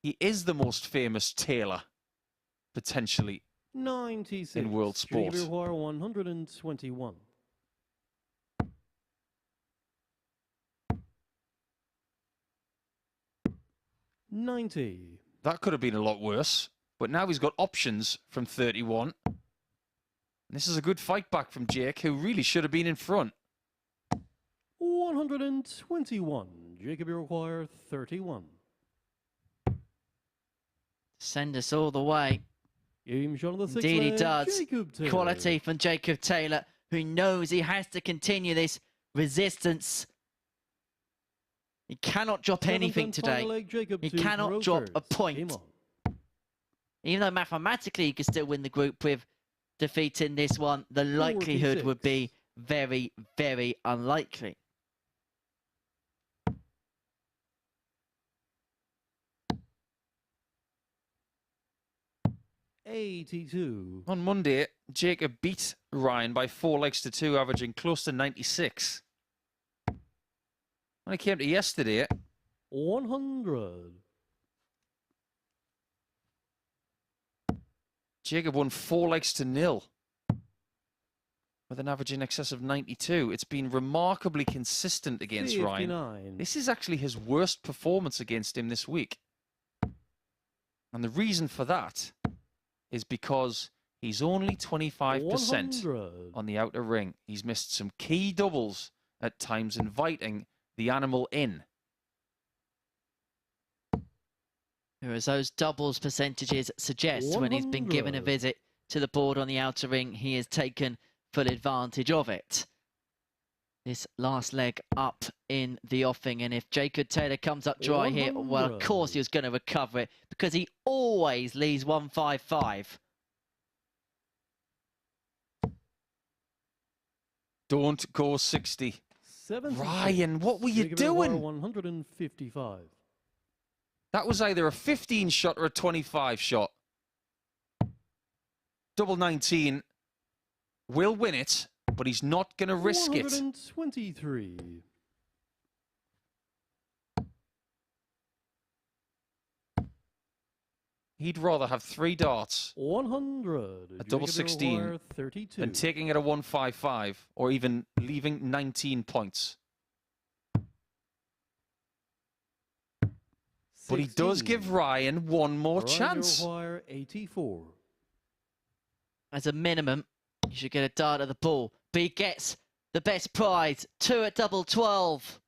S3: he is the most famous tailor, potentially,
S4: 96.
S3: in world sport.
S4: Jacob, you require 121. 90.
S3: That could have been a lot worse, but now he's got options from 31. And this is a good fight back from Jake, who really should have been in front.
S4: 121. Jacob, you require 31.
S2: Send us all the way.
S4: Game shot on the sixth
S2: Indeed he
S4: leg,
S2: does.
S4: Jacob Taylor.
S2: Quality from Jacob Taylor, who knows he has to continue this resistance. He cannot drop anything today. He cannot drop a point. Even though mathematically he could still win the group with defeating this one, the likelihood would be very, very unlikely.
S3: On Monday, Jacob beat Ryan by 4 legs to 2, averaging close to 96. When it came to yesterday,
S4: 100.
S3: Jacob won 4 legs to 0 with an average in excess of 92. It's been remarkably consistent against
S4: 59.
S3: Ryan. This is actually his worst performance against him this week. And the reason for that is because he's only 25%
S4: 100.
S3: on the outer ring. He's missed some key doubles at times, inviting the animal in.
S2: Whereas those doubles percentages suggest when he's been given a visit to the board on the outer ring, he has taken full advantage of it. This last leg up in the offing, and if Jacob Taylor comes up dry here, well, of course he was going to recover it because he always leaves 155.
S3: Don't go 60.
S4: 76.
S3: Ryan, what were you doing?
S4: 155.
S3: That was either a 15 shot or a 25 shot. Double 19 will win it, but he's not going to risk it.
S4: 123.
S3: He'd rather have 3 darts,
S4: 100.
S3: a double 16,
S4: 32.
S3: than taking it a 155 or even leaving 19 points. But he does give Ryan one more chance.
S4: 84.
S2: As a minimum, you should get a dart at the ball. But he gets the best prize, 2 at double 12.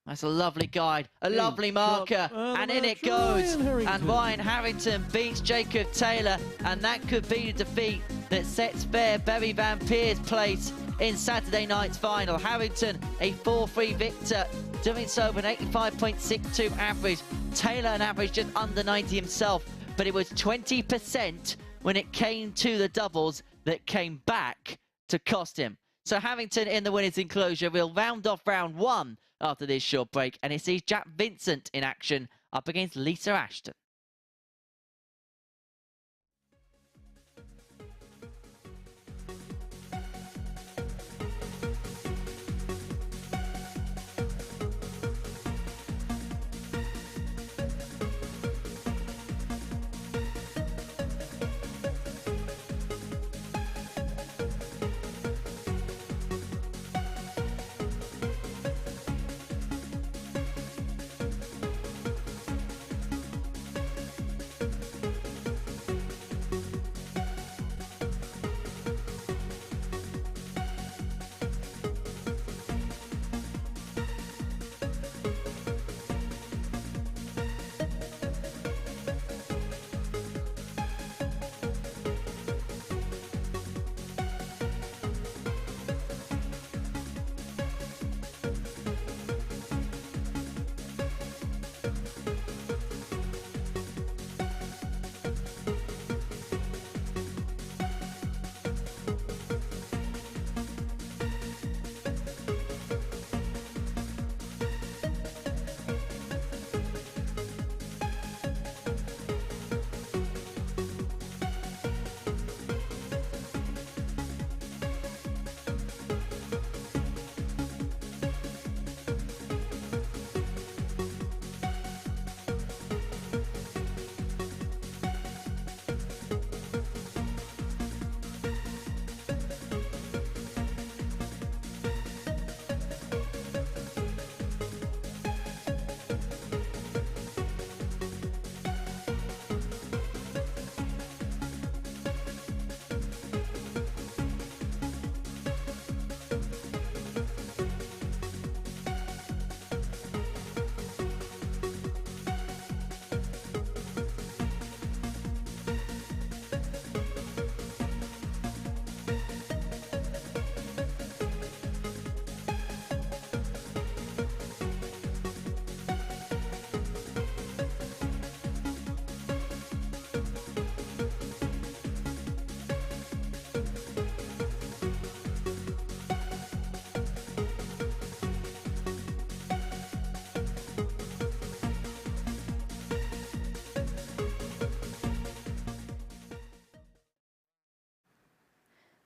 S2: That's a lovely guide, a lovely marker, and in it goes. And Ryan Harrington beats Jacob Taylor, and that could be the defeat that sets fair Barry Van Peer's place in Saturday night's final. Harrington, a 4-3 victor, doing so with an 85.62 average. Taylor an average just under 90 himself, but it was 20% when it came to the doubles that came back to cost him. So Harrington in the winner's enclosure will round off round 1 after this short break, and it sees Jack Vincent in action up against Lisa Ashton.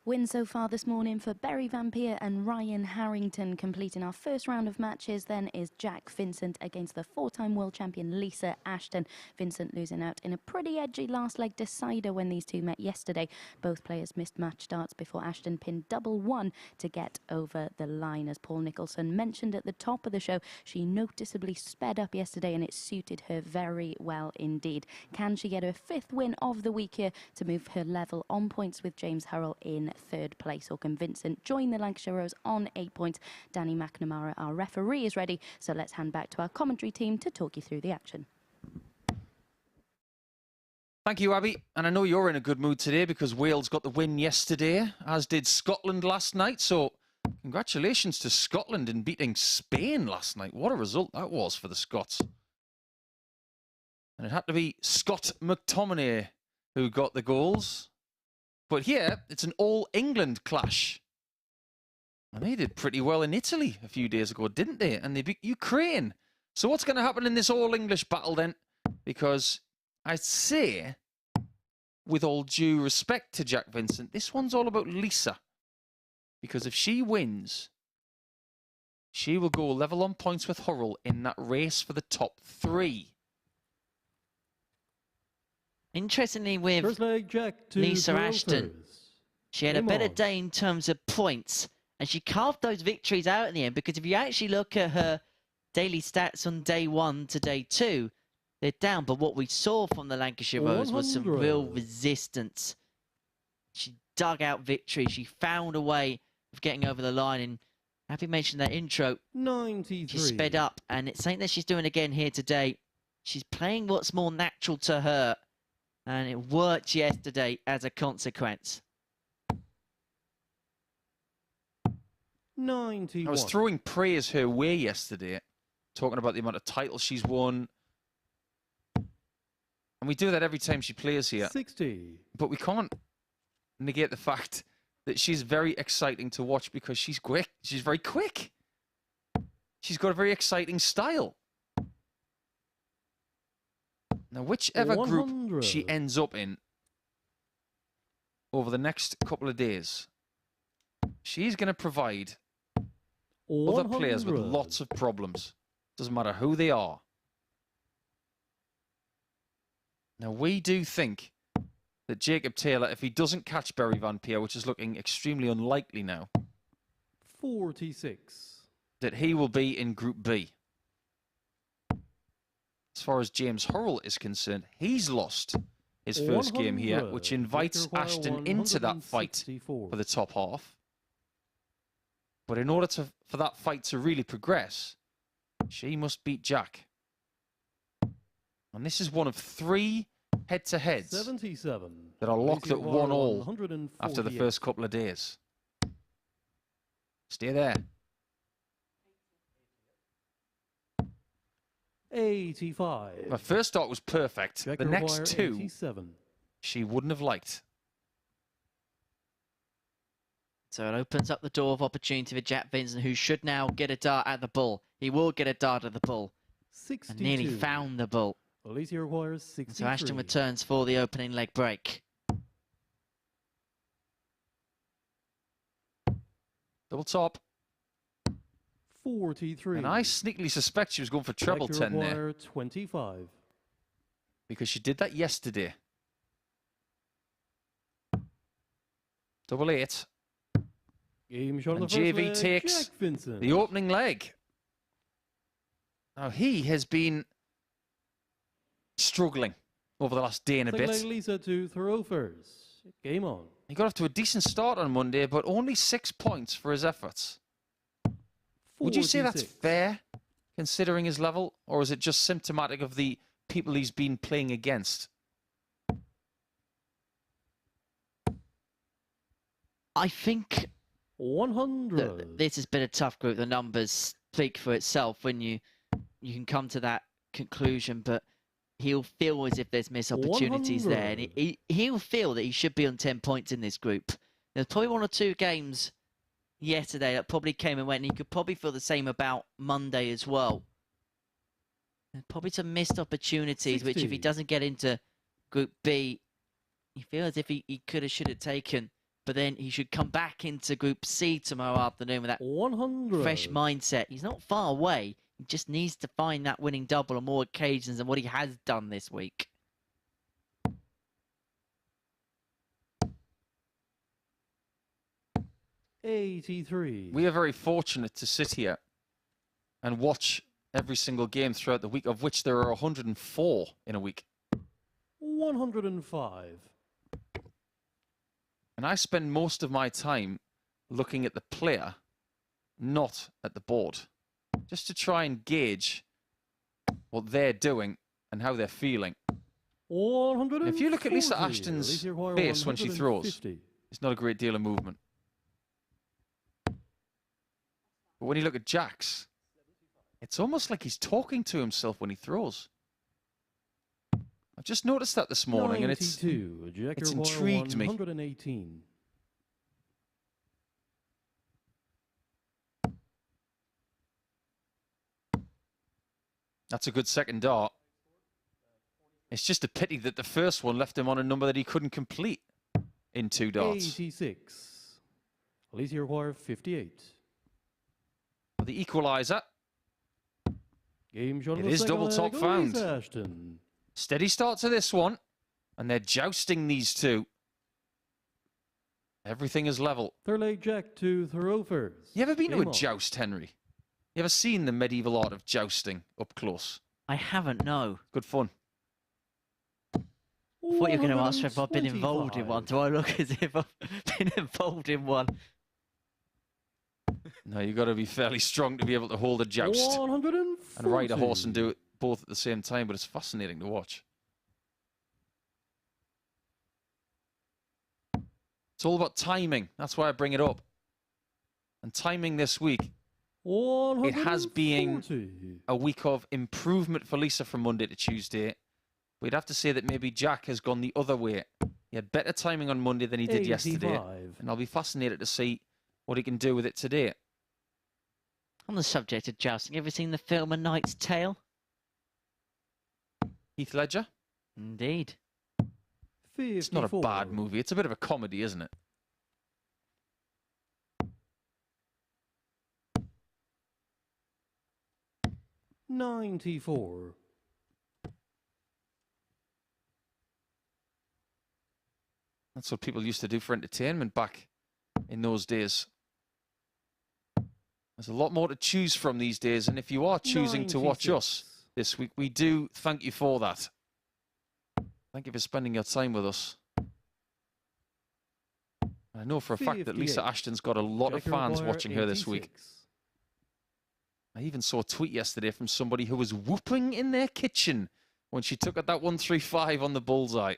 S1: Win so far this morning for Berry Van Peer and Ryan Harrington. Completing our first round of matches then is Jack Vincent against the four-time world champion Lisa Ashton. Vincent losing out in a pretty edgy last leg decider when these two met yesterday. Both players missed match starts before Ashton pinned double one to get over the line. As Paul Nicholson mentioned at the top of the show, she noticeably sped up yesterday and it suited her very well indeed. Can she get her fifth win of the week here to move her level on points with James Hurrell in third place, or can Vincent join the Lancashire Rose on 8 points? Danny McNamara, our referee, is ready, so let's hand back to our commentary team to talk you through the action.
S3: Thank you, Abby. And I know you're in a good mood today because Wales got the win yesterday, as did Scotland last night. So congratulations to Scotland in beating Spain last night. What a result that was for the Scots. And it had to be Scott McTominay who got the goals. But here, it's an all-England clash. And they did pretty well in Italy a few days ago, didn't they? And they beat Ukraine. So what's going to happen in this all-English battle then? Because I'd say, with all due respect to Jack Vincent, this one's all about Lisa. Because if she wins, she will go level on points with Hurrell in that race for the top 3.
S2: Interestingly, with
S4: First leg, Jack to
S2: Lisa
S4: throw
S2: Ashton,
S4: first.
S2: she had a
S4: Game
S2: better
S4: on.
S2: day in terms of points, and she carved those victories out in the end, because if you actually look at her daily stats on day 1 to day 2, they're down. But what we saw from the Lancashire Rose was some
S4: 100.
S2: real resistance. She dug out victory. She found a way of getting over the line, and Abby mentioned that intro.
S4: 93.
S2: She sped up, and it's something that she's doing again here today. She's playing what's more natural to her, and it worked yesterday as a consequence.
S4: 91.
S3: I was throwing praise her way yesterday, talking about the amount of titles she's won. And we do that every time she plays here.
S4: 60.
S3: But we can't negate the fact that she's very exciting to watch because she's quick. She's very quick. She's got a very exciting style. Now, whichever group
S4: 100.
S3: she ends up in over the next couple of days, she's going to provide other players with
S4: 100.
S3: lots of problems. Doesn't matter who they are. Now, we do think that Jacob Taylor, if he doesn't catch Berry Van Peer, which is looking extremely unlikely now,
S4: 46.
S3: that he will be in Group B. As far as James Hurrell is concerned, he's lost his first game here,
S4: 100.
S3: which invites
S4: Victor Wire
S3: Ashton into that fight
S4: 164.
S3: for the top half. But in order for that fight to really progress, she must beat Jack. And this is one of 3 head-to-heads
S4: 77.
S3: that are locked at 1-all
S4: 148.
S3: after the first couple of days. Stay there.
S4: 85.
S3: My first start was perfect.
S4: Jack
S3: The next
S4: Wire
S3: 2,
S4: 87.
S3: she wouldn't have liked.
S2: So it opens up the door of opportunity for Jack Vincent, who should now get a dart at the ball. He will get a dart at the ball.
S4: 62.
S2: And nearly found the ball.
S4: Alicia requires 63.
S2: So Ashton returns for the opening leg break.
S3: Double top.
S4: 43.
S3: And I sneakily suspect she was going for treble
S4: Jack
S3: 10 there.
S4: require 25.
S3: Because she did that yesterday. Double 8.
S4: Game shot on the
S3: And
S4: first
S3: JV
S4: leg,
S3: takes
S4: Jack Vincent.
S3: the opening leg. Now, he has been struggling over the last day and a
S4: Second
S3: bit.
S4: leg, Lisa to throw first. Game on.
S3: He got off to a decent start on Monday, but only 6 points for his efforts. Would you say that's
S4: 46.
S3: fair, considering his level, or is it just symptomatic of the people he's been playing against?
S2: I think
S4: 100.
S2: this has been a tough group. The numbers speak for itself when you can come to that conclusion, but he'll feel as if there's missed opportunities there, and
S4: 100.
S2: he'll feel that he should be on 10 points in this group. There's probably 1 or 2 games yesterday that probably came and went, and he could probably feel the same about Monday as well. There's probably some missed opportunities, which if he
S4: 60.
S2: doesn't get into Group B, you feel as if he could have, should have taken. but then he should come back into Group C tomorrow afternoon with that
S4: 100.
S2: fresh mindset. He's not far away. He just needs to find that winning double on more occasions than what he has done this week.
S4: $83.
S3: We are very fortunate to sit here and watch every single game throughout the week, of which there are 104 in a week.
S4: 105.
S3: And I spend most of my time looking at the player, not at the board, just to try and gauge what they're doing and how they're feeling.
S4: 140.
S3: If you look at Lisa Ashton's face when she throws, it's not a great deal of movement. But when you look at Jack's, it's almost like he's talking to himself when he throws. I've just noticed that this morning, and it's intrigued me.
S4: 118.
S3: That's a good second dart. It's just a pity that the first one left him on a number that he couldn't complete in 2 darts.
S4: 86. Alicia require 58.
S3: The equaliser.
S4: Game shot.
S3: It is double top found.
S4: Ashton.
S3: Steady start to this one, and they're jousting these two. Everything is level.
S4: Third leg Jack to Hurrell first.
S3: You ever been to
S4: Game
S3: a
S4: on.
S3: joust, Henry? You ever seen the medieval art of jousting up close?
S2: I haven't, no.
S3: Good fun.
S2: I thought you were going to ask if I've been involved in
S4: 125.
S2: one. Do I look as if I've been involved in one?
S3: No, you've got to be fairly strong to be able to hold a joust
S4: 140.
S3: and ride a horse and do it both at the same time, but it's fascinating to watch. It's all about timing. That's why I bring it up. And timing this week, it has been a week of improvement for Lisa from Monday to Tuesday. We'd have to say that maybe Jack has gone the other way. He had better timing on Monday than he did yesterday.
S4: 85.
S3: And I'll be fascinated to see what he can do with it today.
S2: On the subject of jousting, have you seen the film A Knight's Tale?
S3: Heath Ledger?
S2: Indeed.
S4: 54.
S3: It's not a bad movie. It's a bit of a comedy, isn't it?
S4: $94.
S3: That's what people used to do for entertainment back in those days. There's a lot more to choose from these days, and if you are choosing to watch
S4: 96.
S3: us this week, we do thank you for that. Thank you for spending your time with us. I know for a fact that Lisa
S4: 58.
S3: Ashton's got a lot of
S4: Jack
S3: fans
S4: require
S3: watching her this week.
S4: 86.
S3: I even saw a tweet yesterday from somebody who was whooping in their kitchen when she took at that 135 on the bullseye.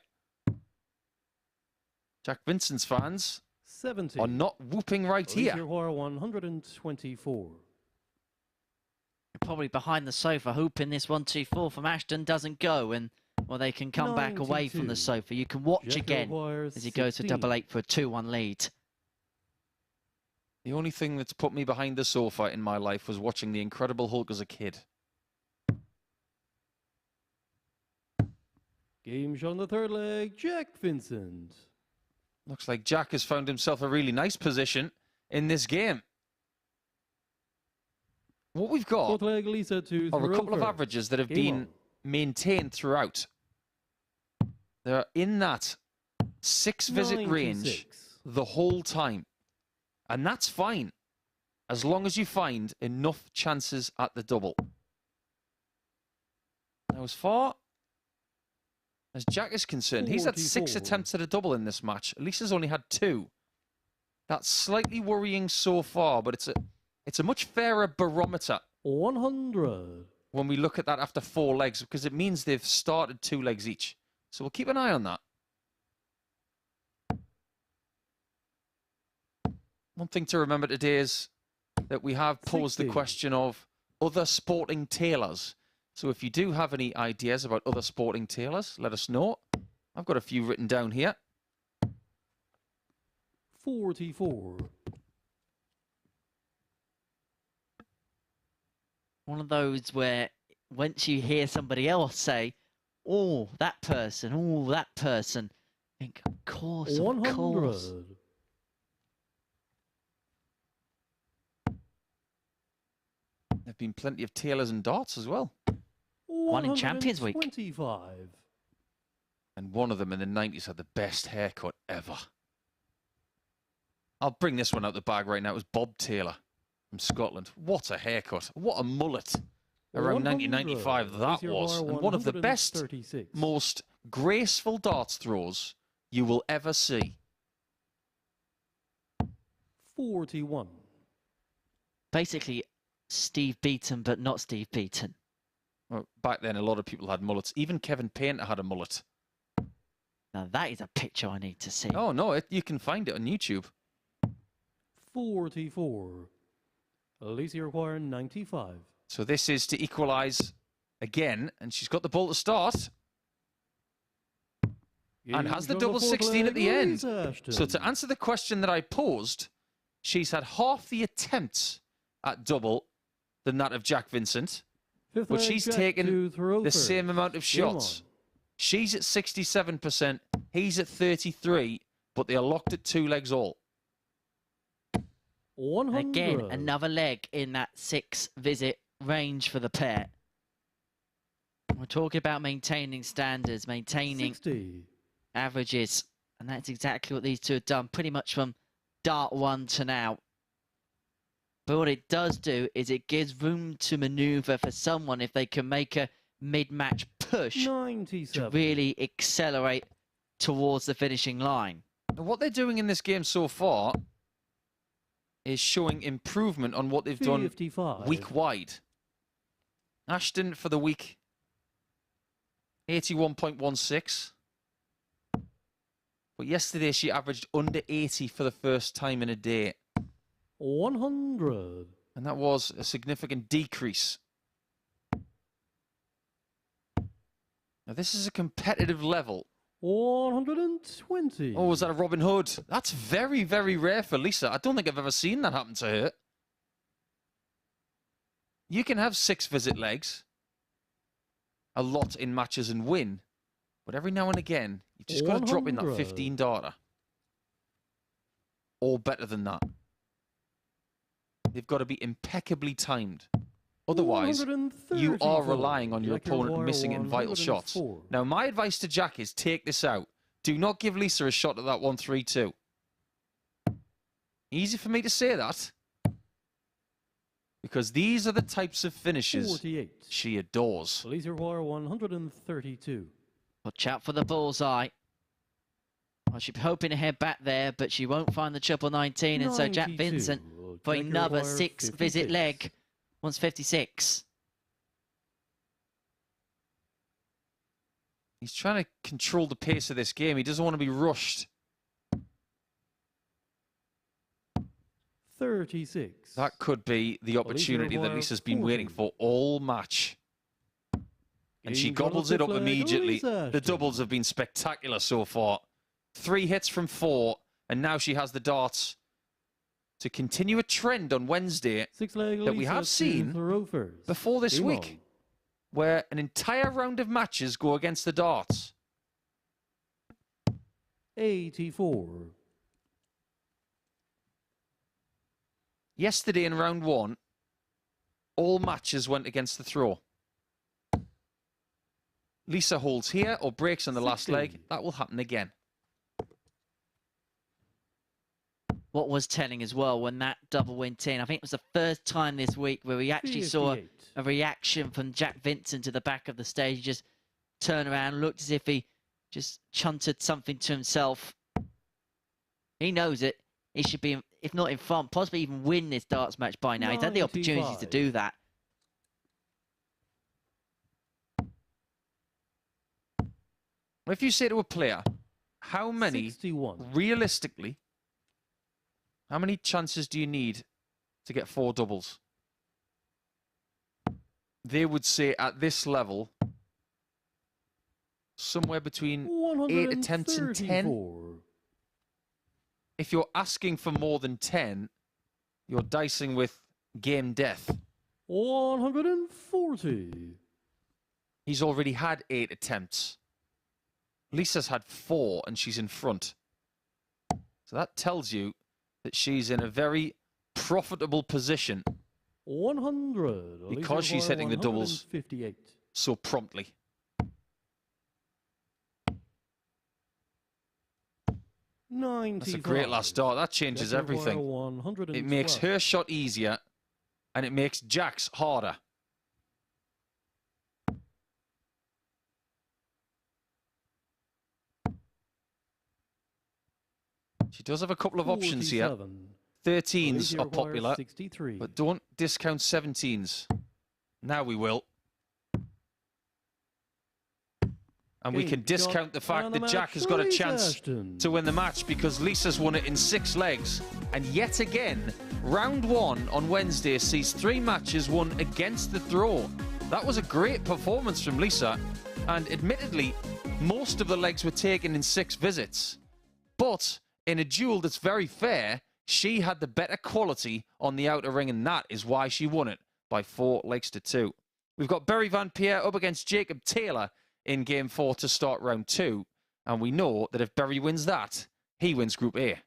S3: Jack Vincent's fans
S4: 70.
S3: are not whooping right
S4: Alicia
S3: here.
S4: require 124.
S2: You're probably behind the sofa hoping this 1-2-4 from Ashton doesn't go and, well, they can come back away from the
S4: 92.
S2: sofa. You can watch
S4: Jack
S2: again
S4: requires
S2: as he goes to
S4: 16.
S2: double 8 for a 2-1 lead.
S3: The only thing that's put me behind the sofa in my life was watching The Incredible Hulk as a kid.
S4: Game shot on the third leg, Jack Vincent.
S3: Looks like Jack has found himself a really nice position in this game. What we've got
S4: Fourth leg, Lisa to
S3: are a
S4: Hurrell
S3: couple of
S4: first.
S3: averages that have
S4: Game
S3: been
S4: on.
S3: maintained throughout. They're in that 6-visit range
S4: 96.
S3: the whole time. And that's fine, as long as you find enough chances at the double. Now, as far as Jack is concerned, he's had 6
S4: 44.
S3: attempts at a double in this match. Lisa's only had 2. That's slightly worrying so far, but it's a much fairer barometer
S4: 100.
S3: when we look at that after 4 legs, because it means they've started 2 legs each. So we'll keep an eye on that. One thing to remember today is that we have posed
S4: 60.
S3: the question of other sporting tailors. So if you do have any ideas about other sporting tailors, let us know. I've got a few written down here.
S4: 44.
S2: One of those where once you hear somebody else say, oh, that person, think, of course, of course.
S4: 100.
S3: There've been plenty of tailors and darts as well.
S2: One in Champions Week.
S4: 25.
S3: And one of them in the 90s had the best haircut ever. I'll bring this one out the bag right now. It was Bob Taylor from Scotland. What a haircut. What a mullet. Around 1995, that was. And one of the best, most graceful darts throws you will ever see.
S4: 41.
S2: Basically, Steve Beaton, but not Steve Beaton.
S3: Well, back then, a lot of people had mullets. Even Kevin Painter had a mullet.
S2: Now, that is a picture I need to see.
S3: Oh, no, you can find it on YouTube.
S4: 44. Lisa, you require 95.
S3: So this is to equalise again, and she's got the ball to start. And has the double 16 at the end. So to answer the question that I posed, she's had half the attempts at double than that of Jack Vincent. But she's taken the same amount of shots. She's at 67%, he's at 33%, but they are locked at 2 legs all.
S4: 100.
S2: Again, another leg in that 6-visit range for the pair. We're talking about maintaining standards, maintaining
S4: 60.
S2: averages, and that's exactly what these two have done, pretty much from dart 1 to now. But what it does do is it gives room to manoeuvre for someone if they can make a mid-match push
S4: 97.
S2: to really accelerate towards the finishing line.
S3: And what they're doing in this game so far is showing improvement on what they've
S4: 55.
S3: done week-wide. Ashton for the week, 81.16. But yesterday she averaged under 80 for the first time in a day.
S4: 100.
S3: And that was a significant decrease. Now this is a competitive level.
S4: 120.
S3: Oh, was that a Robin Hood? That's very, very rare for Lisa. I don't think I've ever seen that happen to her. You can have 6-visit legs, a lot in matches and win, but every now and again, you've just got to drop in that 15-darter. Or better than that. They've got to be impeccably timed. Otherwise, you are relying on your opponent missing it in vital shots. Now, my advice to Jack is take this out. Do not give Lisa a shot at that 1-3-2. Easy for me to say that. Because these are the types of finishes
S4: 48.
S3: she adores.
S4: Lisa require 132.
S2: Watch out for the bullseye. Well, she's hoping to head back there, but she won't find the triple 19, and so Jack Vincent for another 6-visit leg wants 56.
S3: He's trying to control the pace of this game. He doesn't want to be rushed.
S4: 36.
S3: That could be the opportunity that Lisa's been waiting for all match. And she gobbles it up immediately. The doubles have been spectacular so far. 3 hits from 4, and now she has the darts to continue a trend on Wednesday that we have seen before this week, where an entire round of matches go against the darts.
S4: 84.
S3: Yesterday in round 1, all matches went against the throw. Lisa holds here or breaks on the last leg. That will happen again.
S2: What was telling as well when that double went in, I think it was the first time this week where we actually saw a reaction from Jack Vincent to the back of the stage. He just turned around, looked as if he just chunted something to himself. He knows it. He should be, if not in front, possibly even win this darts match by now. He's had the opportunity to do that.
S3: If you say to a player, how many,
S4: 61.
S3: realistically, how many chances do you need to get 4 doubles? They would say at this level, somewhere between 8 attempts and 10. If you're asking for more than 10, you're dicing with game death.
S4: 140.
S3: He's already had 8 attempts. Lisa's had 4 and she's in front. So that tells you that she's in a very profitable position
S4: 100.
S3: Because she's hitting the doubles
S4: 158.
S3: so promptly.
S4: 95.
S3: That's a great last start. That changes everything. It makes her shot easier, and it makes Jack's harder. She does have a couple of options here. 13s are popular,
S4: 63.
S3: but don't discount 17s. Now we will. And we can discount the fact that Jack has got a chance to win the match because Lisa's won it in 6 legs. And yet again, round 1 on Wednesday sees 3 matches won against the throw. That was a great performance from Lisa. And admittedly, most of the legs were taken in 6 visits. But in a duel that's very fair, she had the better quality on the outer ring, and that is why she won it by 4 legs to 2. We've got Berry Van Peer up against Jacob Taylor in Game 4 to start round 2. And we know that if Berry wins that, he wins Group A.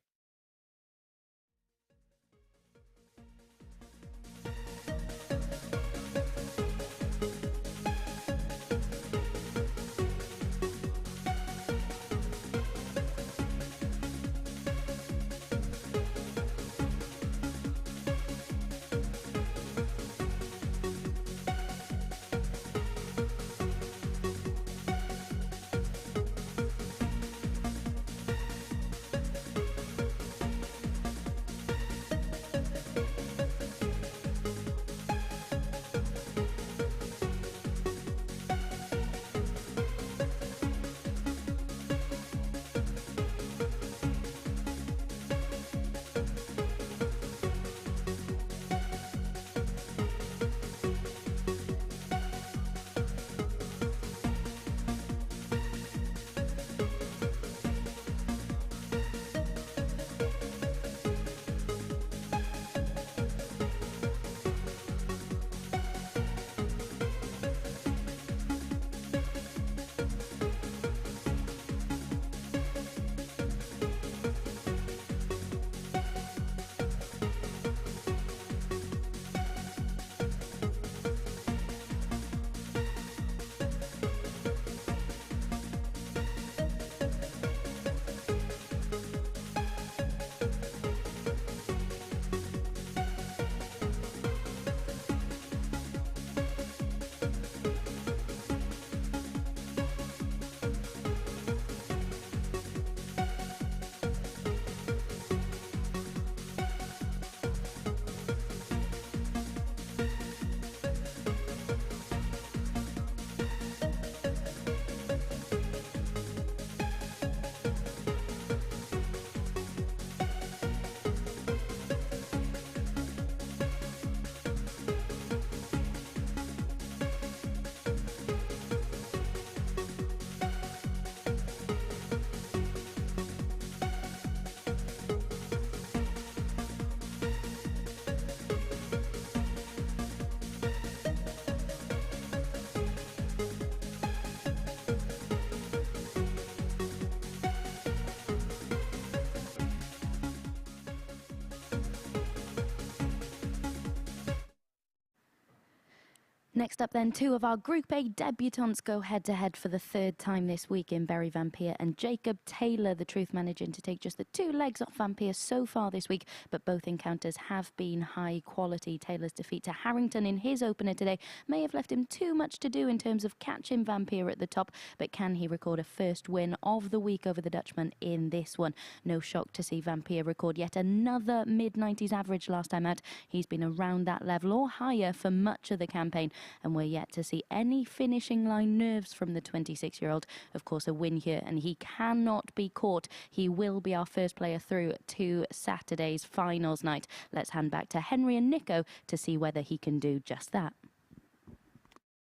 S1: Next up then, 2 of our Group A debutantes go head-to-head for the 3rd time this week in Berry Van Peer and Jacob Taylor, the truth managing to take just the 2 legs off Van Peer so far this week, but both encounters have been high quality. Taylor's defeat to Harrington in his opener today may have left him too much to do in terms of catching Van Peer at the top, but can he record a first win of the week over the Dutchman in this one? No shock to see Van Peer record yet another mid-90s average last time out. He's been around that level or higher for much of the campaign, and we're yet to see any finishing line nerves from the 26-year-old. Of course, a win here, and he cannot be caught. He will be our first player through to Saturday's finals night. Let's hand back to Henry and Nico to see whether he can do just that.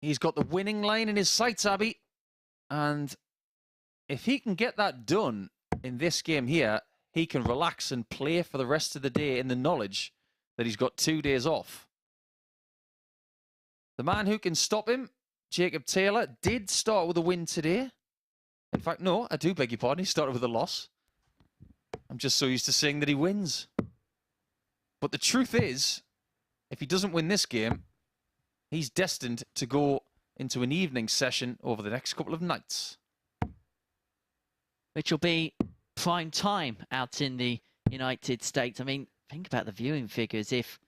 S3: He's got the winning line in his sights, Abby. And if he can get that done in this game here, he can relax and play for the rest of the day in the knowledge that he's got 2 days off. The man who can stop him, Jacob Taylor, did start with a win today. In fact, no, I do beg your pardon. He started with a loss. I'm just so used to saying that he wins. But the truth is, If he doesn't win this game, he's destined to go into an evening session over the next couple of nights.
S2: Which will be prime time out in the United States. I mean, think about the viewing figures if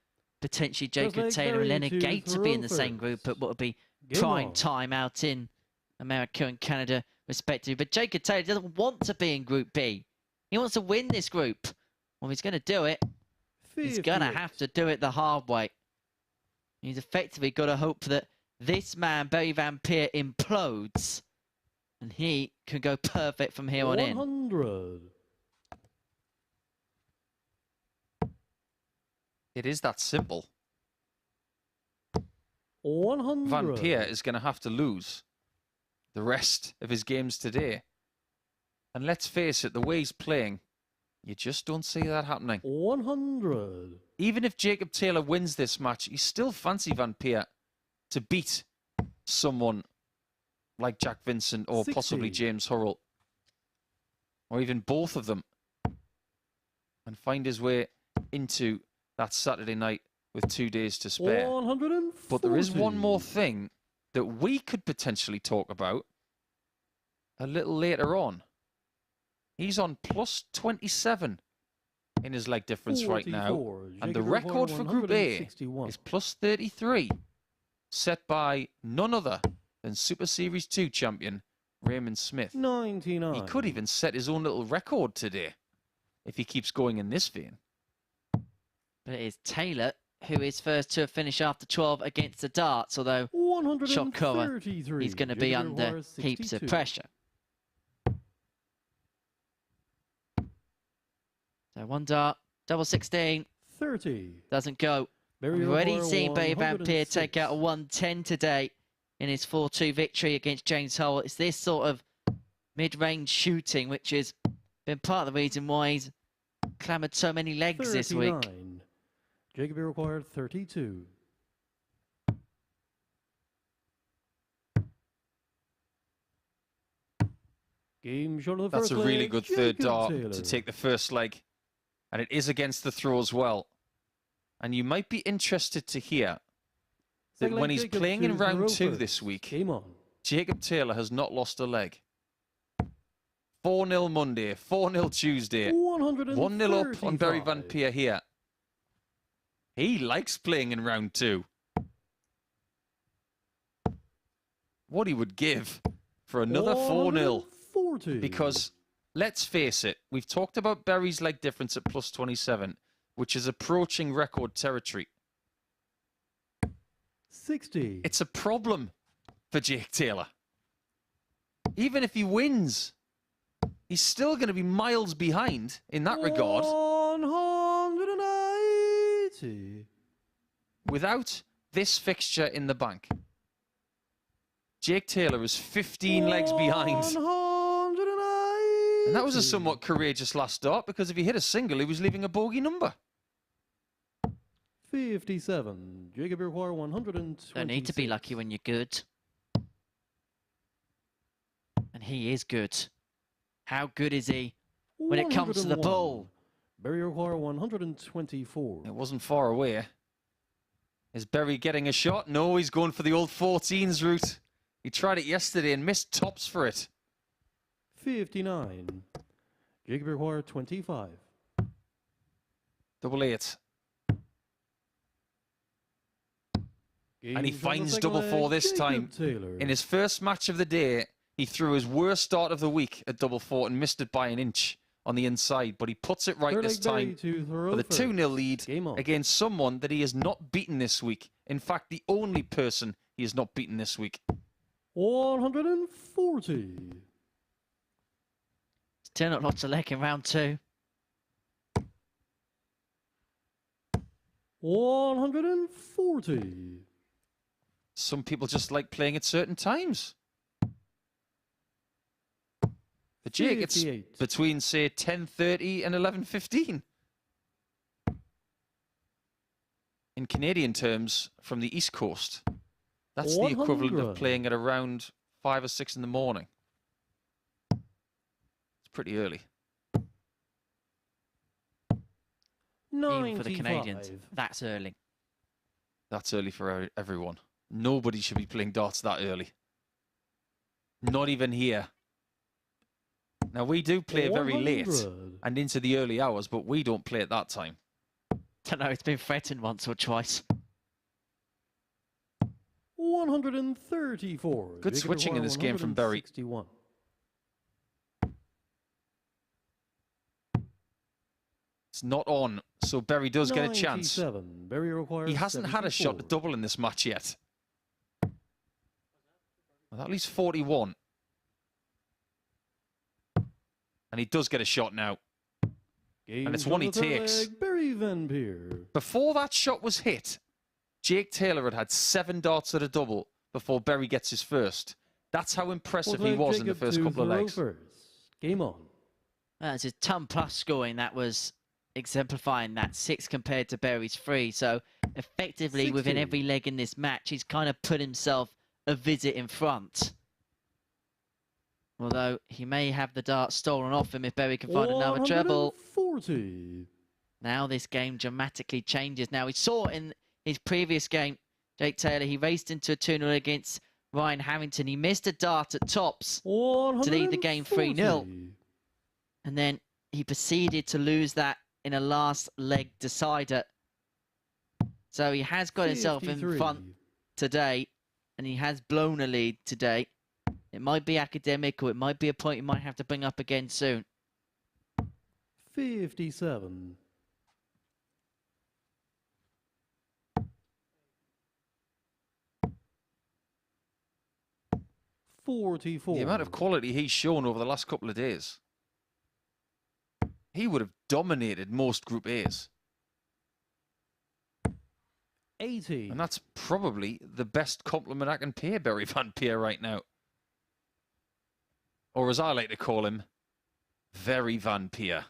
S2: potentially Jacob Taylor and Leonard Gates would be in the same group at what would be prime time out in America and Canada, respectively. But Jacob Taylor doesn't want to be in Group B. He wants to win this group. Well, he's going to do it. He's going to have to do it the hard way. He's effectively got to hope that this man, Barry Van Peer, implodes and he can go perfect from here on in.
S4: 100.
S3: It is that simple.
S4: 100.
S3: Van Peer is going to have to lose the rest of his games today. And let's face it, the way he's playing, you just don't see that happening.
S4: 100.
S3: Even if Jacob Taylor wins this match, you still fancy Van Peer to beat someone like Jack Vincent or
S4: 60.
S3: possibly James Hurrell. Or even both of them. And find his way into that Saturday night with 2 days to spare.
S4: 140.
S3: But there is one more thing that we could potentially talk about a little later on. He's on plus 27 in his leg difference right now. And the record for Group A is plus 33, set by none other than Super Series 2 champion Raymond Smith.
S4: 99.
S3: He could even set his own little record today if he keeps going in this vein.
S2: But it is Taylor who is first to finish after 12 against the darts, although shot cover, he's going to be under heaps of pressure. So one dart, double 16.
S4: 30.
S2: Doesn't go. We've already seen Barry Van Peer take out a 110 today in his 4-2 victory against James Hurrell. It's this sort of mid-range shooting which has been part of the reason why he's clamoured so many legs
S4: 39.
S2: this week.
S4: Jacob required 32. Game shot of the
S3: That's
S4: first
S3: a really
S4: leg,
S3: good third
S4: Jacob
S3: dart
S4: Taylor.
S3: to take the first leg. And it is against the throw as well. And you might be interested to hear that
S4: Second
S3: when
S4: leg,
S3: he's
S4: Jacob
S3: playing
S4: to
S3: in round
S4: Hurrell
S3: 2
S4: first.
S3: this week,
S4: Game on.
S3: Jacob Taylor has not lost a leg. 4-0 Monday, 4-0 Tuesday, 1-0 up on Barry Van Peer here. He likes playing in round 2. What he would give for another 4-0. Because, let's face it, we've talked about Barry's leg difference at plus 27, which is approaching record territory.
S4: 60.
S3: It's a problem for Jake Taylor. Even if he wins, he's still going to be miles behind in that regard.
S4: 180.
S3: Without this fixture in the bank, Jake Taylor is 15 legs behind.
S4: 180.
S3: And that was a somewhat courageous last start, because if he hit a single, he was leaving a bogey number.
S4: 57. Jacob require 120.
S2: Don't need to be lucky when you're good. And he is good. How good is he when it comes to the ball?
S4: Barry require 124.
S3: It wasn't far away. Is Berry getting a shot? No, he's going for the old 14s route. He tried it yesterday and missed tops for it.
S4: 59. Jacob require 25.
S3: Double 8. And he finds double 4 this time. In his first match of the day, he threw his worst start of the week at double 4 and missed it by an inch on the inside. But he puts it right this time for the 2-0 lead against someone that he has not beaten this week. In fact, the only person he has not beaten this week.
S4: 140.
S2: Still not lots of leg in round 2.
S4: 140.
S3: Some people just like playing at certain times. For Jake, it's between, say, 10:30 and 11:15. In Canadian terms, from the East Coast, that's the equivalent of playing at around 5 or 6 in the morning. It's pretty early.
S2: Even for the Canadians, that's early.
S3: That's early for everyone. Nobody should be playing darts that early. Not even here. Now, we do play very late and into the early hours, but we don't play at that time.
S2: Don't know, it's been threatened once or twice.
S4: 134.
S3: Good switching in this game from Berry.
S4: 161.
S3: It's not on, so Berry does get a chance.
S4: 97. Berry requires
S3: He hasn't had a shot to
S4: 74.
S3: double in this match yet. Well, at least 41. And he does get a shot now. And it's one he takes.
S4: Barry Van Peer.
S3: Before that shot was hit, Jake Taylor had 7 darts at a double before Berry gets his first. That's how impressive he was in the first couple of legs.
S4: Game on.
S2: That's a ton plus scoring. That was exemplifying that 6 compared to Berry's 3. So effectively,
S4: 60.
S2: within every leg in this match, he's kind of put himself a visit in front. Although he may have the dart stolen off him if Berry can find another treble.
S4: 140.
S2: Now this game dramatically changes. Now we saw in his previous game, Jake Taylor, he raced into a 2-0 against Ryan Harrington. He missed a dart at tops to lead the game 3-0. And then he proceeded to lose that in a last leg decider. So he has got himself in
S4: 53.
S2: front today, and he has blown a lead today. It might be academic, or it might be a point he might have to bring up again soon.
S4: 57. 44.
S3: The amount of quality he's shown over the last couple of days. He would have dominated most Group A's.
S4: 80.
S3: And that's probably the best compliment I can pay Berry Van Peer right now. Or as I like to call him, Very Van Peer.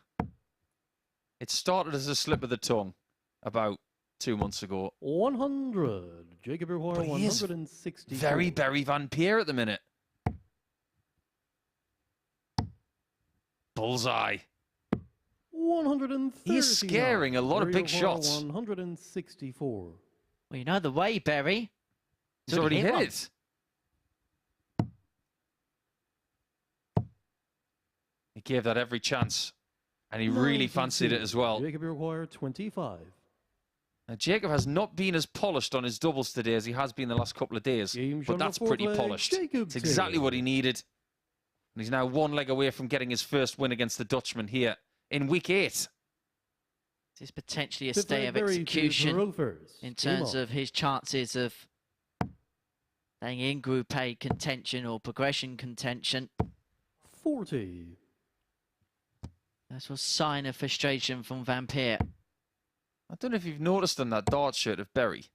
S3: It started as a slip of the tongue about 2 months ago.
S4: 100. Jacob Require
S3: But he is
S4: 160.
S3: very Berry Van Peer at the minute. Bullseye.
S4: 130.
S3: He is scaring a lot of big shots.
S4: 164.
S2: Well, you know the way, Berry.
S3: He's already hit
S2: one.
S3: it. He gave that every chance. And he really fancied it as well.
S4: Jacob Require 25.
S3: Now, Jacob has not been as polished on his doubles today as he has been the last couple of days.
S4: Game
S3: But that's pretty polished. It's exactly what he needed. And he's now 1 leg away from getting his first win against the Dutchman here in week 8.
S2: This is potentially a stay of execution in terms of his chances of staying in Group A contention or progression contention.
S4: 40.
S2: That's a sign of frustration from Van Peer.
S3: I don't know if you've noticed on that dart shirt of Berry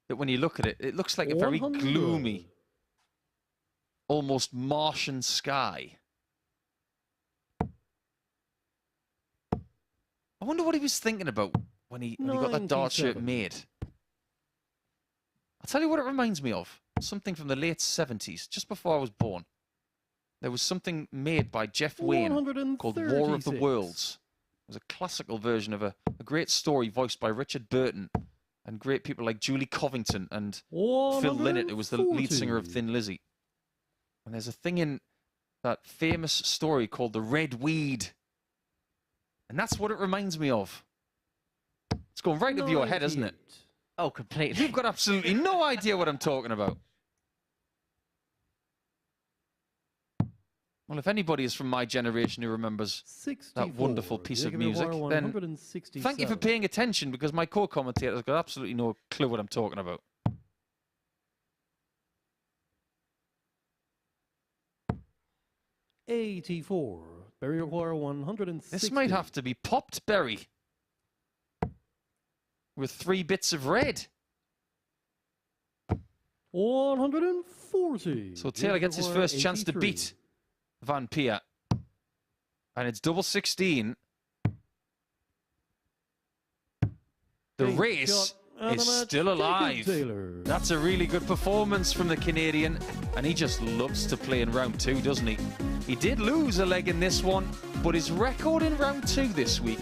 S3: that when you look at it, it looks like a very
S4: 100.
S3: gloomy, almost Martian sky. I wonder what he was thinking about when he got that dart shirt
S4: 97.
S3: made. I'll tell you what it reminds me of. Something from the late 70s, just before I was born. There was something made by Jeff Wayne called War of the
S4: 136.
S3: Worlds. It was a classical version of a great story voiced by Richard Burton and great people like Julie Covington and Phil Lynott, who was the lead singer of
S4: 140.
S3: Thin Lizzy. And there's a thing in that famous story called The Red Weed. And that's what it reminds me of. It's going right over your head, isn't it?
S4: 98.
S2: Oh, completely.
S3: You've got absolutely no idea what I'm talking about. Well, if anybody is from my generation who remembers
S4: 64.
S3: that wonderful piece of
S4: Jacob
S3: music,
S4: Require
S3: then
S4: 167.
S3: thank you for paying attention, because my co-commentator's got absolutely no clue what I'm talking about.
S4: $84. Berry Require 160.
S3: This might have to be popped, Berry. With 3 bits of red.
S4: 140.
S3: So Taylor gets his
S4: Jacob
S3: first
S4: Require
S3: chance to
S4: 83.
S3: beat Van Peer. And it's double 16. The
S4: Big
S3: race
S4: shot out of
S3: is
S4: the match,
S3: still
S4: Jacob
S3: alive.
S4: Taylor.
S3: That's a really good performance from the Canadian, and he just loves to play in round 2, doesn't he? He did lose a leg in this one, but his record in round 2 this week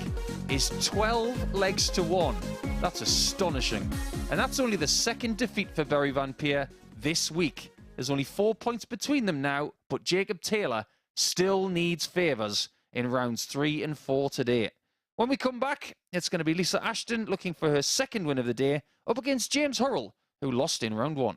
S3: is 12 legs to 1. That's astonishing. And that's only the second defeat for Berry Van Peer this week. There's only 4 points between them now, but Jacob Taylor still needs favours in rounds 3 and 4 today. When we come back, it's going to be Lisa Ashton looking for her second win of the day up against James Hurrell, who lost in round 1.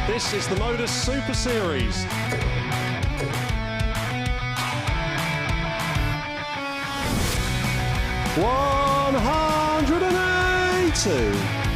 S5: This is the MODUS Super Series. $182.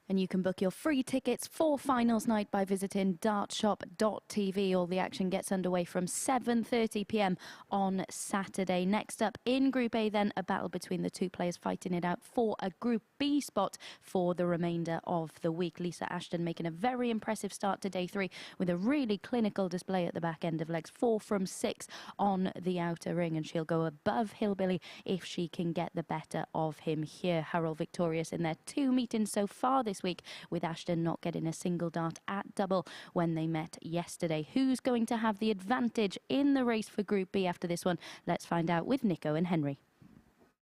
S1: And you can book your free tickets for finals night by visiting dartshop.tv. All the action gets underway from 7:30 p.m. on Saturday. Next up in Group A then, a battle between the two players fighting it out for a Group B spot for the remainder of the week. Lisa Ashton making a very impressive start to day 3 with a really clinical display at the back end of legs. 4 from 6 on the outer ring, and she'll go above Hillbilly if she can get the better of him here. Hurrell victorious in their 2 meetings so far this week, with Ashton not getting a single dart at double when they met yesterday. Who's going to have the advantage in the race for Group B after this one? Let's find out with Nico and Henry.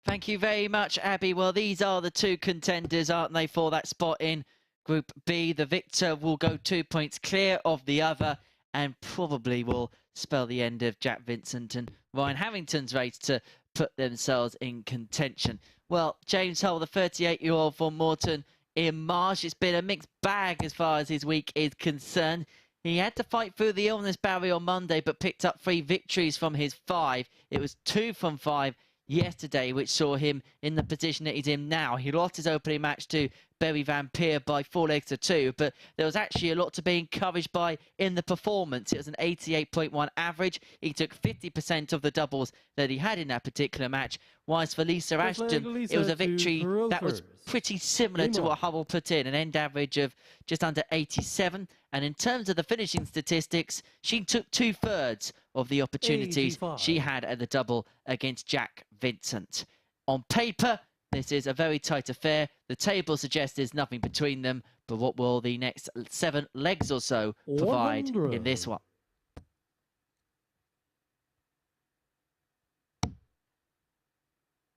S2: Thank you very much, Abby. Well, these are the two contenders, aren't they, for that spot in Group B. The victor will go 2 points clear of the other and probably will spell the end of Jack Vincent and Ryan Harrington's race to put themselves in contention. Well, James Hull, the 38-year-old from Morton in Marsh, it's been a mixed bag as far as his week is concerned. He had to fight through the illness barrier on Monday, but picked up 3 victories from his 5. It was 2 from 5 yesterday, which saw him in the position that he's in now. He lost his opening match to bury Van Peer by 4 legs to 2, but there was actually a lot to be encouraged by in the performance. It was an 88.1 average. He took 50% of the doubles that he had in that particular match, whilst for Lisa Ashton, it was a victory that was pretty similar to what Hurrell put in, an end average of just under 87. And in terms of the finishing statistics, she took 2/3 of the opportunities she had at the double against Jack Vincent. On paper, this is a very tight affair. The table suggests there's nothing between them, but what will the next 7 legs or so provide in this one?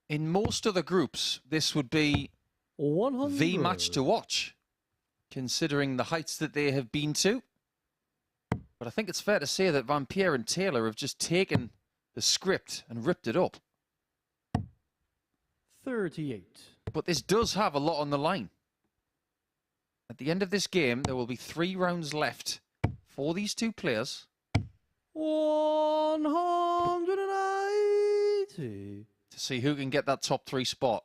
S3: In most other groups, this would be
S4: 100.
S3: the match to watch, considering the heights that they have been to. But I think it's fair to say that Van Peer and Taylor have just taken the script and ripped it up.
S4: 38.
S3: But this does have a lot on the line. At the end of this game, there will be 3 rounds left for these two players.
S4: 180.
S3: To see who can get that top 3 spot.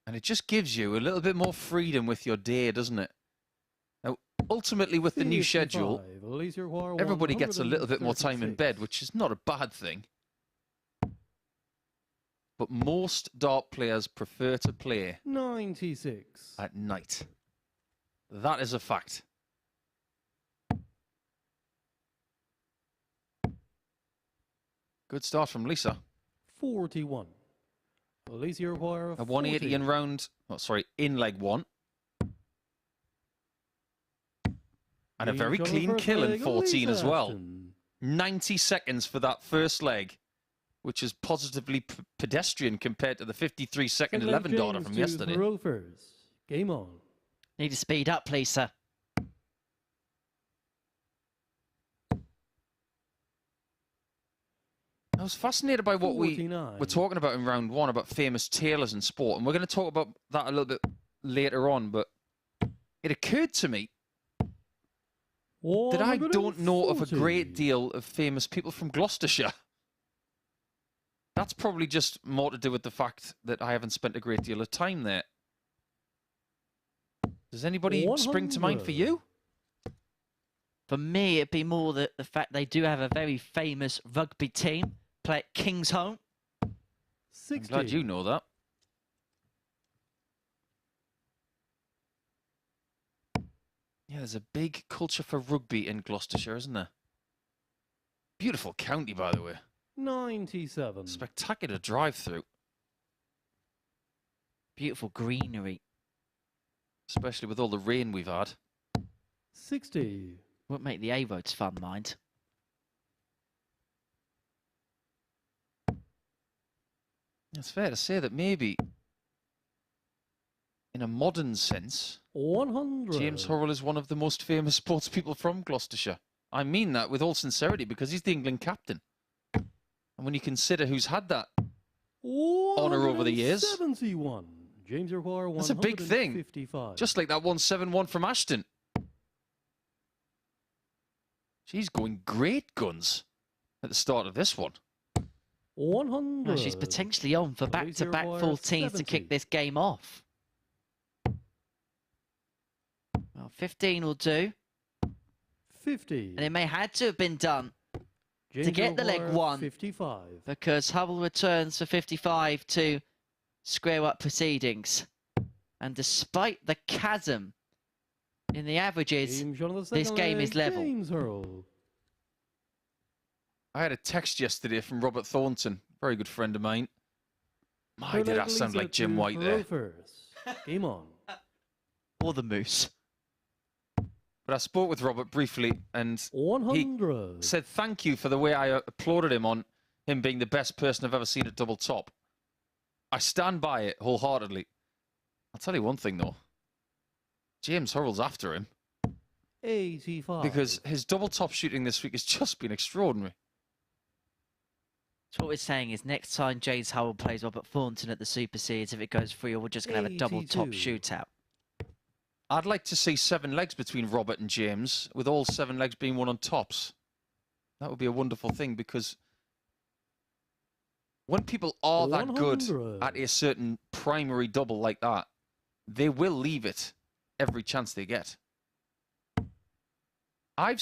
S3: And it just gives you a little bit more freedom with your day, doesn't it? Now, ultimately, with the new schedule, everybody gets a little bit more time in bed, which is not a bad thing. But most dart players prefer to play
S4: 96
S3: at night. That is a fact. Good start from Lisa.
S4: 41. Lisa require
S3: A 180 in round, in leg 1. And a very clean kill in 14 as well. 90 seconds for that first leg, which is positively pedestrian compared to the 53-second 11 darter from yesterday.
S4: Game on.
S2: Need to speed up, Lisa.
S3: I was fascinated by what we were talking about in round 1 about famous tailors in sport, and we're going to talk about that a little bit later on, but it occurred to me that I don't know of a great deal of famous people from Gloucestershire. That's probably just more to do with the fact that I haven't spent a great deal of time there. Does anybody spring to mind for you?
S2: For me, it'd be more the fact they do have a very famous rugby team, play at Kingsholm.
S4: 60.
S3: I'm glad you know that. Yeah, there's a big culture for rugby in Gloucestershire, isn't there? Beautiful county, by the way.
S4: 97.
S3: Spectacular drive-through.
S2: Beautiful greenery.
S3: Especially with all the rain we've had.
S4: 60.
S2: Won't make the A-roads fun, mind.
S3: It's fair to say that maybe, in a modern sense,
S4: 100.
S3: James Hurrell is one of the most famous sports people from Gloucestershire. I mean that with all sincerity because he's the England captain. And when you consider who's had that honour over the years,
S4: 71. James require
S3: that's a big thing. Just like that 171 from Ashton. She's going great guns at the start of this one.
S4: 100.
S2: Well, she's potentially on for back-to-back 14s to kick this game off. Well, 15 will do.
S4: 50.
S2: And it may had to have been done to get the leg 1.
S4: 55.
S2: Because Hurrell returns for 55 to square up proceedings. And despite the chasm in the averages, this game is level.
S4: James Hurrell.
S3: I had a text yesterday from Robert Thornton, very good friend of mine. My, did that sound like Jim White there.
S4: Game on.
S2: Or the Moose.
S3: But I spoke with Robert briefly, and
S4: 100.
S3: he said thank you for the way I applauded him on him being the best person I've ever seen at double top. I stand by it wholeheartedly. I'll tell you one thing, though. James Hurrell's after him.
S4: 85.
S3: Because his double top shooting this week has just been extraordinary.
S2: So what we're saying is next time James Hurrell plays Robert Thornton at the Super Series, if it goes through, we're just going to have a double top shootout.
S3: I'd like to see 7 legs between Robert and James, with all 7 legs being won on tops. That would be a wonderful thing, because when people are that good at a certain primary double like that, they will leave it every chance they get. I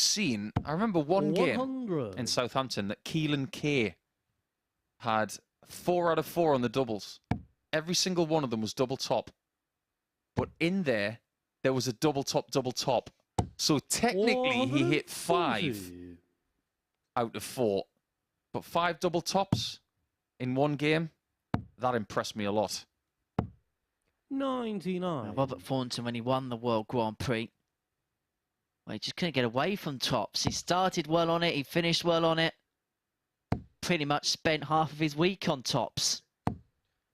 S3: remember one game
S4: 100.
S3: in Southampton that Keelan Kay had 4 out of 4 on the doubles. Every single one of them was double top. But in there was a double top. So technically he hit 5 out of 4. But 5 double tops in one game, that impressed me a lot.
S4: 99.
S2: Robert Thornton, when he won the World Grand Prix, well, he just couldn't get away from tops. He started well on it, he finished well on it. Pretty much spent half of his week on tops.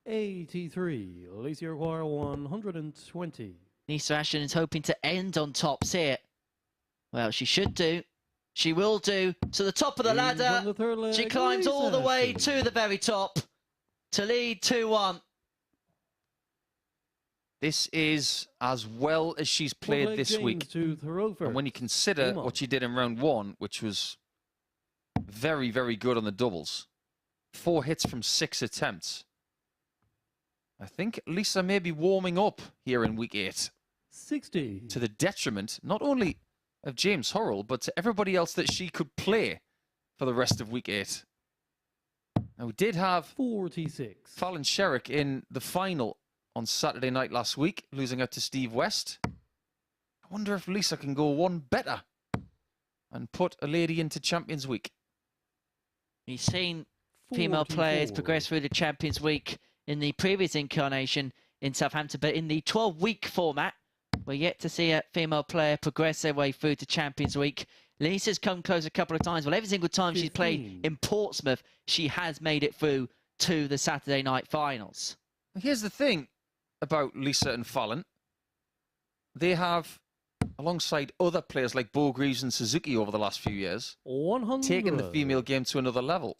S4: 83. Alicia Aguirre 120.
S2: Lisa Ashton is hoping to end on tops here. Well, she should do. She will do. To the top of the ladder. She climbs all the way to the very top to lead 2-1.
S3: This is as well as she's played this week. And when you consider what she did in round 1, which was very, very good on the doubles, 4 hits from 6 attempts. I think Lisa may be warming up here in week 8.
S4: 60.
S3: To the detriment, not only of James Hurrell, but to everybody else that she could play for the rest of week 8. Now, we did have
S4: 46.
S3: Fallon Sherrick in the final on Saturday night last week, losing out to Steve West. I wonder if Lisa can go one better and put a lady into Champions Week.
S2: We've seen female players progress through the Champions Week in the previous incarnation in Southampton, but in the 12-week format, we're yet to see a female player progress their way through to Champions Week. Lisa's come close a couple of times. Well, every single time she's played in Portsmouth, she has made it through to the Saturday night finals.
S3: Here's the thing about Lisa and Fallon. They have, alongside other players like Bo Greaves and Suzuki over the last few years,
S4: 100.
S3: taken the female game to another level.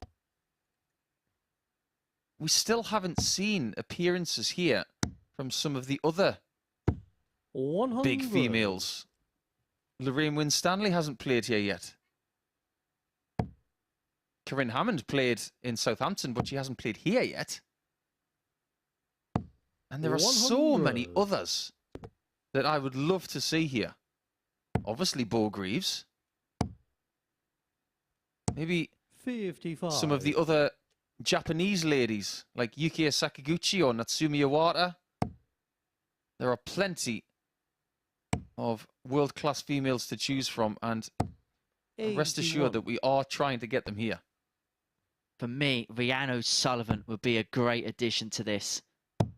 S3: We still haven't seen appearances here from some of the other
S4: 100.
S3: big females. Lorraine Winstanley hasn't played here yet. Corinne Hammond played in Southampton, but she hasn't played here yet. And there are so many others that I would love to see here. Obviously, Bo Greaves. Maybe
S4: 55.
S3: some of the other Japanese ladies, like Yuki Sakaguchi or Natsumi Iwata. There are plenty of world-class females to choose from, and rest assured that we are trying to get them here.
S2: For me, Rhiannon O'Sullivan would be a great addition to this.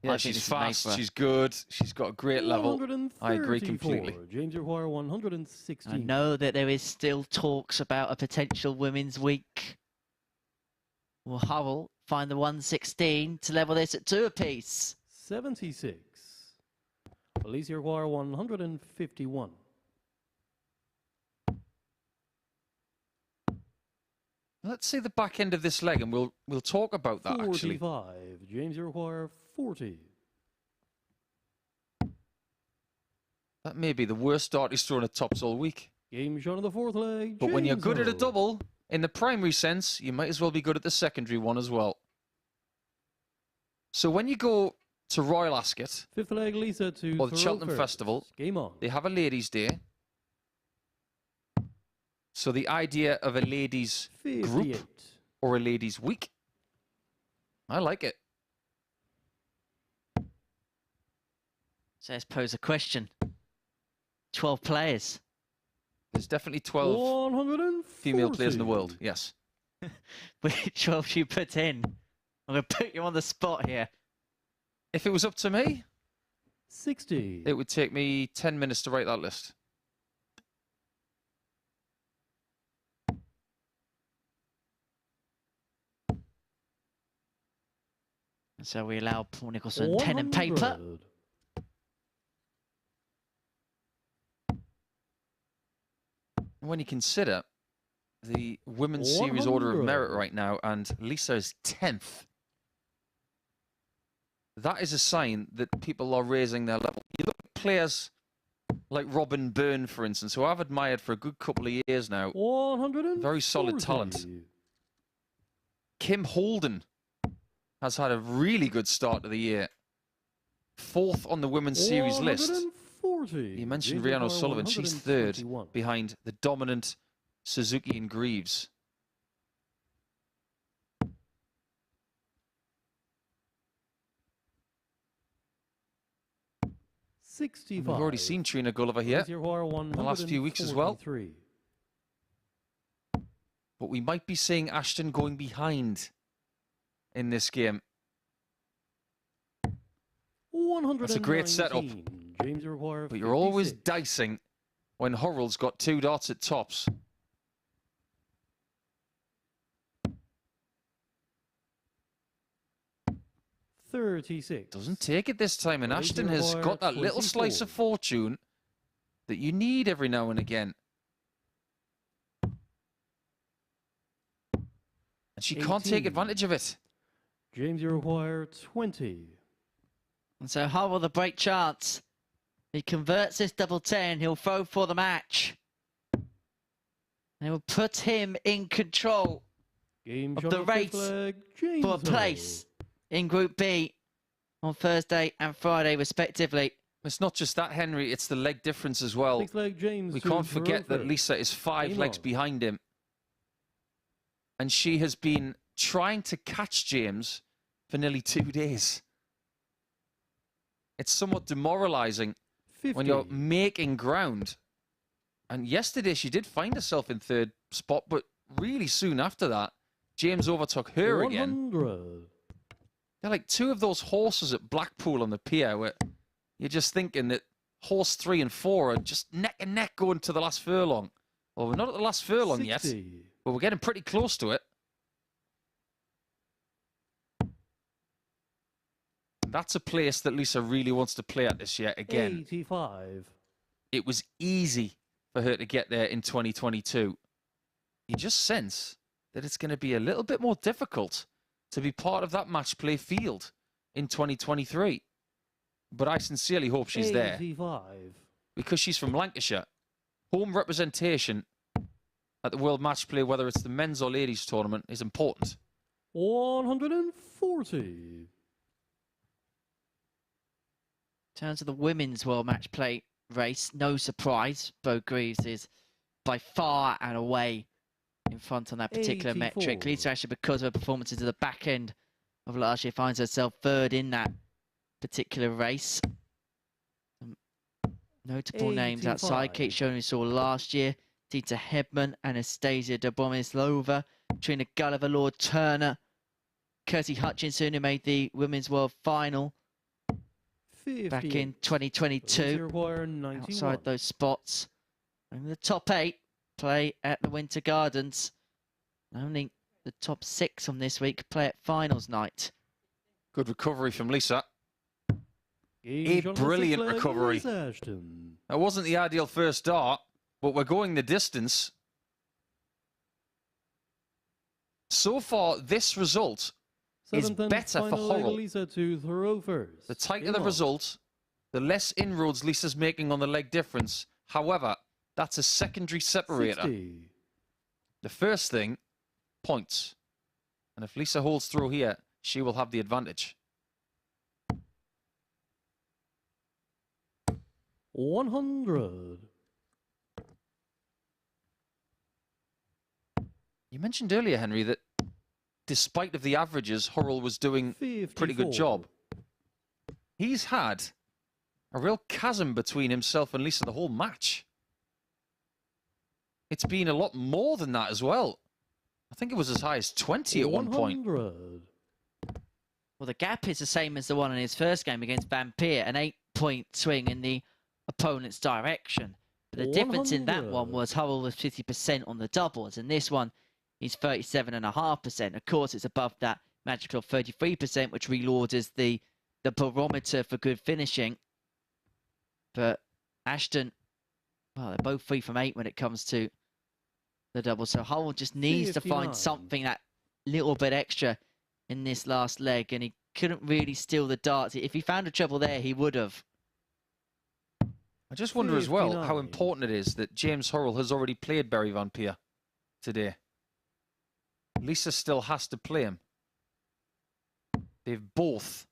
S3: Yeah, she's fast, she's good, she's got a great level. I agree completely.
S4: James Aguirre 160.
S2: I know that there is still talks about a potential Women's Week. Will Hurrell find the 116 to level this at 2 apiece?
S4: 76. Alicia Aguirre 151.
S3: Let's see the back end of this leg, and we'll talk about that
S4: 45.
S3: actually.
S4: James Aguirre 40.
S3: That may be the worst start he's thrown at tops all week.
S4: Game shot on the 4th leg.
S3: But when you're
S4: James
S3: good at a
S4: Hurrell.
S3: double, in the primary sense, you might as well be good at the secondary one as well. So when you go to Royal Ascot,
S4: 5th leg Lisa to
S3: or the Cheltenham
S4: Thurl
S3: Festival,
S4: Game on.
S3: they have a ladies' day. So the idea of a ladies'
S4: 58.
S3: group or a ladies' week, I like it.
S2: So let's pose a question. 12 players.
S3: There's definitely 12
S4: 140.
S3: female players in the world, yes.
S2: Which 12 you put in? I'm going to put you on the spot here.
S3: If it was up to me,
S4: 60.
S3: it would take me 10 minutes to write that list.
S2: So we allow Paul Nicholson pen and paper.
S4: 100.
S3: When you consider the Women's Series Order of
S4: 100.
S3: Merit right now, and Lisa is 10th, that is a sign that people are raising their level. You look at players like Robin Byrne, for instance, who I've admired for a good couple of years now.
S4: 140.
S3: Very solid talent. Kim Holden has had a really good start to the year. 4th on the women's series list.
S4: 140.
S3: You mentioned
S4: James
S3: Rhiannon
S4: O'Hara,
S3: O'Sullivan. She's 3rd
S4: 121.
S3: behind the dominant Suzuki and Greaves.
S4: 65.
S3: We've already seen Trina Gulliver here
S4: in
S3: the last few weeks as well. But we might be seeing Ashton going behind in this game. That's a great setup.
S4: James require
S3: But you're always
S4: 56.
S3: dicing when Hurrell's got 2 darts at tops. Doesn't take it this time, and Ashton has got that little slice of fortune that you need every now and again. And she can't take
S4: 18.
S3: advantage of it.
S4: James, you require 20.
S2: And so Hurrell the break chance. He converts this double 10. He'll throw for the match. And it will put him in control
S4: Game
S2: of the race for a place in Group B on Thursday and Friday, respectively.
S3: It's not just that, Henry. It's the leg difference as well.
S4: James
S3: We can't forget that Lisa is 5 legs behind him. And she has been trying to catch James for nearly 2 days. It's somewhat demoralising
S4: 50.
S3: when you're making ground. And yesterday she did find herself in 3rd spot, but really soon after that, James overtook her
S4: 100.
S3: again. They're like 2 of those horses at Blackpool on the pier where you're just thinking that horse 3 and 4 are just neck and neck going to the last furlong. Well, we're not at the last furlong
S4: 60.
S3: yet, but we're getting pretty close to it. That's a place that Lisa really wants to play at this year again.
S4: 85.
S3: It was easy for her to get there in 2022. You just sense that it's going to be a little bit more difficult to be part of that match play field in 2023. But I sincerely hope she's there.
S4: 85.
S3: Because she's from Lancashire. Home representation at the World Match Play, whether it's the men's or ladies tournament, is important.
S4: 140.
S2: In terms of the women's World Match Play race, no surprise, Bo Greaves is by far and away in front on that particular
S4: 84.
S2: metric. Lisa Ashton, because of her performances at the back end of last year, finds herself 3rd in that particular race. Some notable names
S4: 85.
S2: outside. Kate Shonen, we saw last year. Dita Hebman, Anastasia Dobromislova, Trina Gulliver, Lord Turner, Kirsty Hutchinson, who made the Women's World Final
S4: 50.
S2: back in 2022. Outside those spots. And the top 8 play at the Winter Gardens. Only the top 6 on this week play at finals night.
S3: Good recovery from Lisa.
S4: A
S3: brilliant recovery. That wasn't the ideal first dart, but we're going the distance. So far, this result is better for Hurrell. The tighter the result, the inroads inroads Lisa's making on the leg difference. However, that's a secondary separator.
S4: 60.
S3: The first thing, points. And if Lisa holds through here, she will have the advantage.
S4: 100.
S3: You mentioned earlier, Henry, that despite of the averages, Hurrell was doing a pretty good
S4: 54.
S3: job. He's had a real chasm between himself and Lisa the whole match. It's been a lot more than that as well. I think it was as high as 20 at one point.
S4: 100.
S2: Well, the gap is the same as the one in his first game against Vampire, an 8-point swing in the opponent's direction. But the difference in that one was Hurrell was 50% on the doubles, and this one he's 37.5%. Of course, it's above that magical 33%, which reorders the barometer for good finishing. But Ashton, well, they're both 3 from 8 when it comes to the double. So Hurrell just needs to
S4: 59.
S2: find something that little bit extra in this last leg, and he couldn't really steal the darts. If he found a treble there, he would have.
S3: I just wonder as well how
S4: 59.
S3: important it is that James Hurrell has already played Barry Van Peer today. Lisa still has to play him. They've both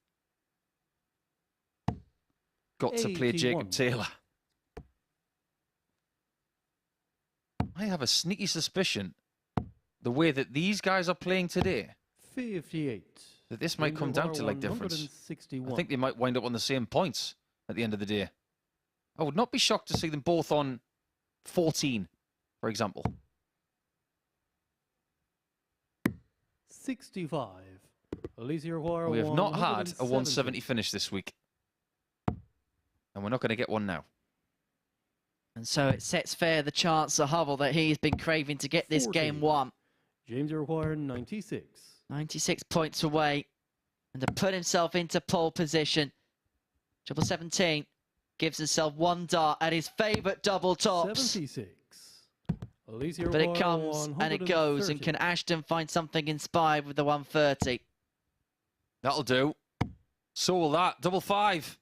S3: got to play
S4: 81.
S3: Jacob Taylor. I have a sneaky suspicion, the way that these guys are playing today,
S4: 58.
S3: that this might come down to like difference.
S4: 161.
S3: I think they might wind up on the same points at the end of the day. I would not be shocked to see them both on 14, for example.
S4: 65. Alicia Roy,
S3: We have not had a
S4: 170.
S3: 170 finish this week. And we're not going to get one now.
S2: And so it sets fair the chance of Hurrell that he's been craving to get this
S4: 40.
S2: game won.
S4: James required 96.
S2: 96 points away. And to put himself into pole position, 17 gives himself one dart at his favourite double tops.
S4: 76. Alicia
S2: But it
S4: Roy,
S2: comes and it goes. And
S4: 130.
S2: can Ashton find something inspired with the 130?
S3: That'll do. So will that. Double five.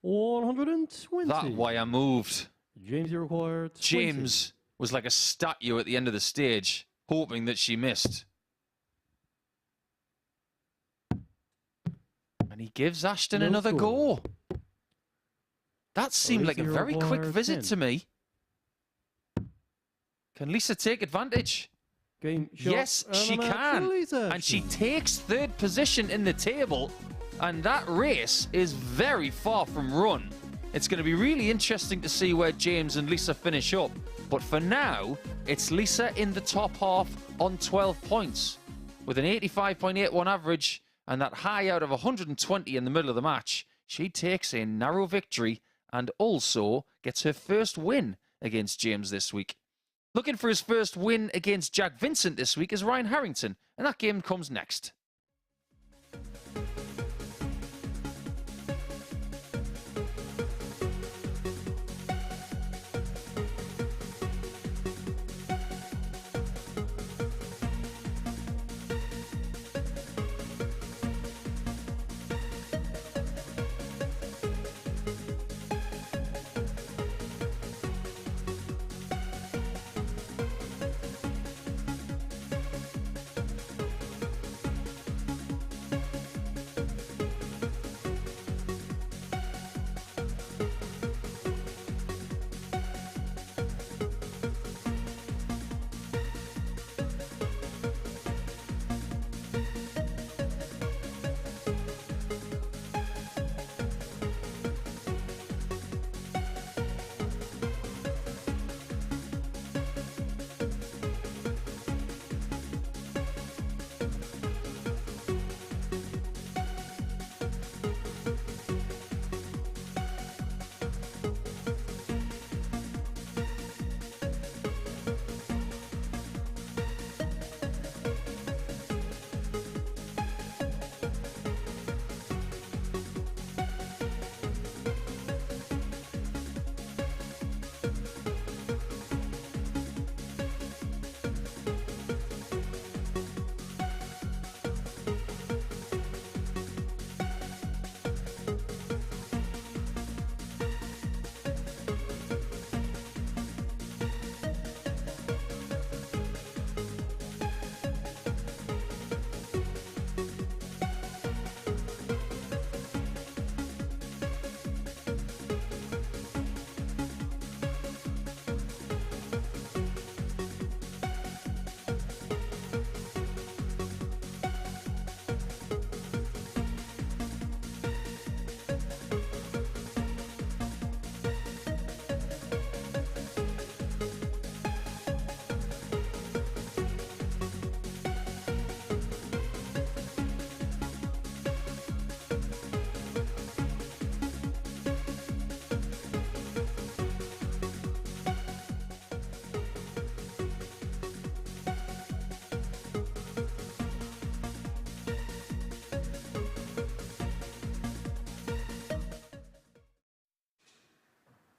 S4: 120.
S3: That wire moved.
S4: James required 20.
S3: James was like a statue at the end of the stage, hoping that she missed. And he gives Ashton
S4: No
S3: another
S4: score.
S3: go. That seemed like a very quick visit
S4: 10.
S3: to me. Can Lisa take advantage?
S4: Game shot
S3: Yes,
S4: and
S3: she
S4: a match
S3: can.
S4: for Lisa
S3: And she
S4: Ashton.
S3: takes third position in the table. And that race is very far from run. It's going to be really interesting to see where James and Lisa finish up. But for now, it's Lisa in the top half on 12 points. With an 85.81 average and that high out of 120 in the middle of the match, she takes a narrow victory and also gets her first win against James this week. Looking for his first win against Jack Vincent this week is Ryan Harrington, and that game comes next.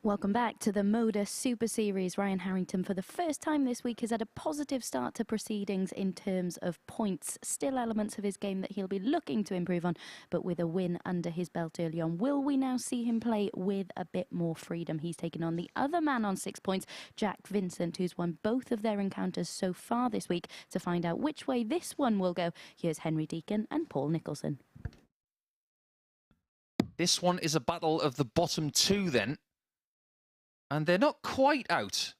S1: Welcome back to the MODUS Super Series. Ryan Harrington, for the first time this week, has had a positive start to proceedings in terms of points. Still elements of his game that he'll be looking to improve on, but with a win under his belt early on. Will we now see him play with a bit more freedom? He's taken on the other man on 6 points, Jack Vincent, who's won both of their encounters so far this week. To find out which way this one will go, here's Henry Deacon and Paul Nicholson.
S3: This one is a battle of the bottom two then. And they're not quite out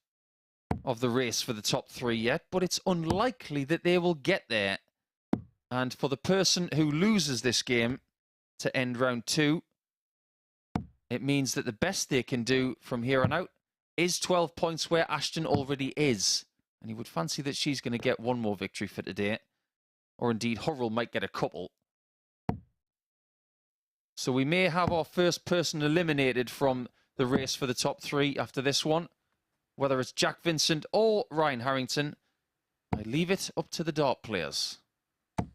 S3: of the race for the top three yet, but it's unlikely that they will get there. And for the person who loses this game to end round two, it means that the best they can do from here on out is 12 points where Ashton already is. And you would fancy that she's going to get one more victory for today. Or indeed, Hurrell might get a couple. So we may have our first person eliminated from the race for the top three after this one. Whether it's Jack Vincent or Ryan Harrington, I leave it up to the dart players.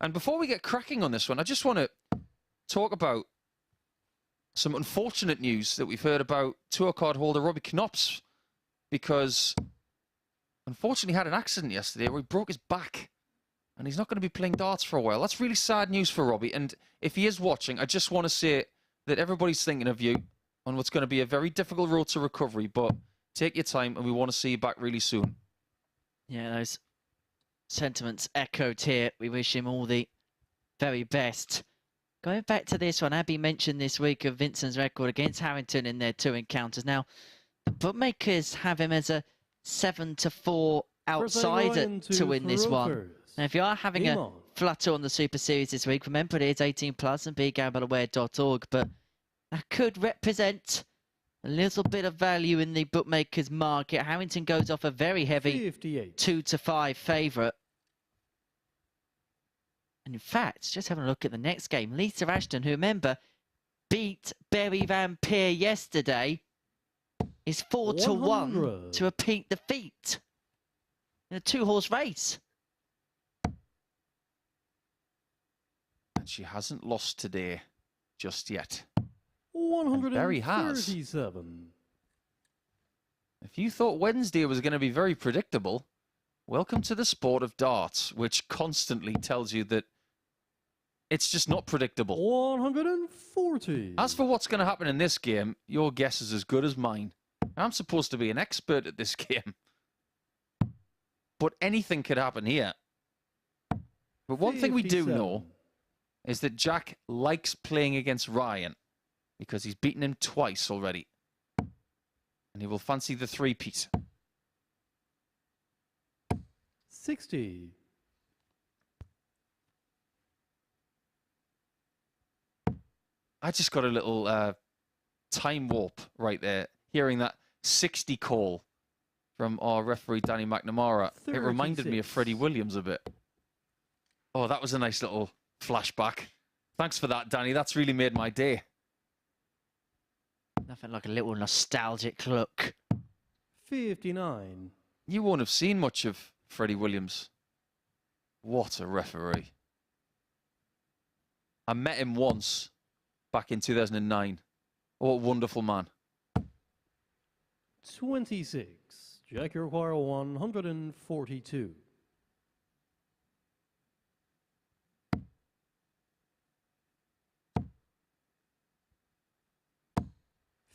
S3: And before we get cracking on this one, I just want to talk about some unfortunate news that we've heard about tour card holder Robbie Knops, because unfortunately he had an accident yesterday where he broke his back and he's not going to be playing darts for a while. That's really sad news for Robbie, and if he is watching, I just want to say that everybody's thinking of you on what's going to be a very difficult road to recovery, but take your time and we want to see you back really soon.
S2: Yeah, those sentiments echoed here. We wish him all the very best. Going back to this one, Abby mentioned this week of Vincent's record against Harrington in their two encounters. Now, the bookmakers have him as a 7-4 outsider to win this one. Now, if you are having a flutter on the Super Series this week, remember it is 18 plus and begambleaware.org, but that could represent a little bit of value in the bookmakers market. Harrington goes off a very heavy 2-5 favourite. And in fact, just having a look at the next game, Lisa Ashton, who, remember, beat Berry Vampire yesterday, is 4-1 to repeat the feat in a two-horse race.
S3: And she hasn't lost today just yet.
S4: 137.
S3: If you thought Wednesday was going to be very predictable, welcome to the sport of darts, which constantly tells you that it's just not predictable.
S4: 140.
S3: As for what's going to happen in this game, your guess is as good as mine. I'm supposed to be an expert at this game. But anything could happen here. But one thing we do know is that Jack likes playing against Ryan, because he's beaten him twice already. And he will fancy the three-peat.
S4: 60.
S3: I just got a little time warp right there, hearing that 60 call from our referee, Danny McNamara.
S4: 36.
S3: It reminded me of Freddie Williams a bit. Oh, that was a nice little flashback. Thanks for that, Danny. That's really made my day.
S2: Nothing like a little nostalgic look.
S4: 59.
S3: You won't have seen much of Freddie Williams. What a referee. I met him once back in 2009. What a wonderful man.
S4: 26. Jack, you require 142.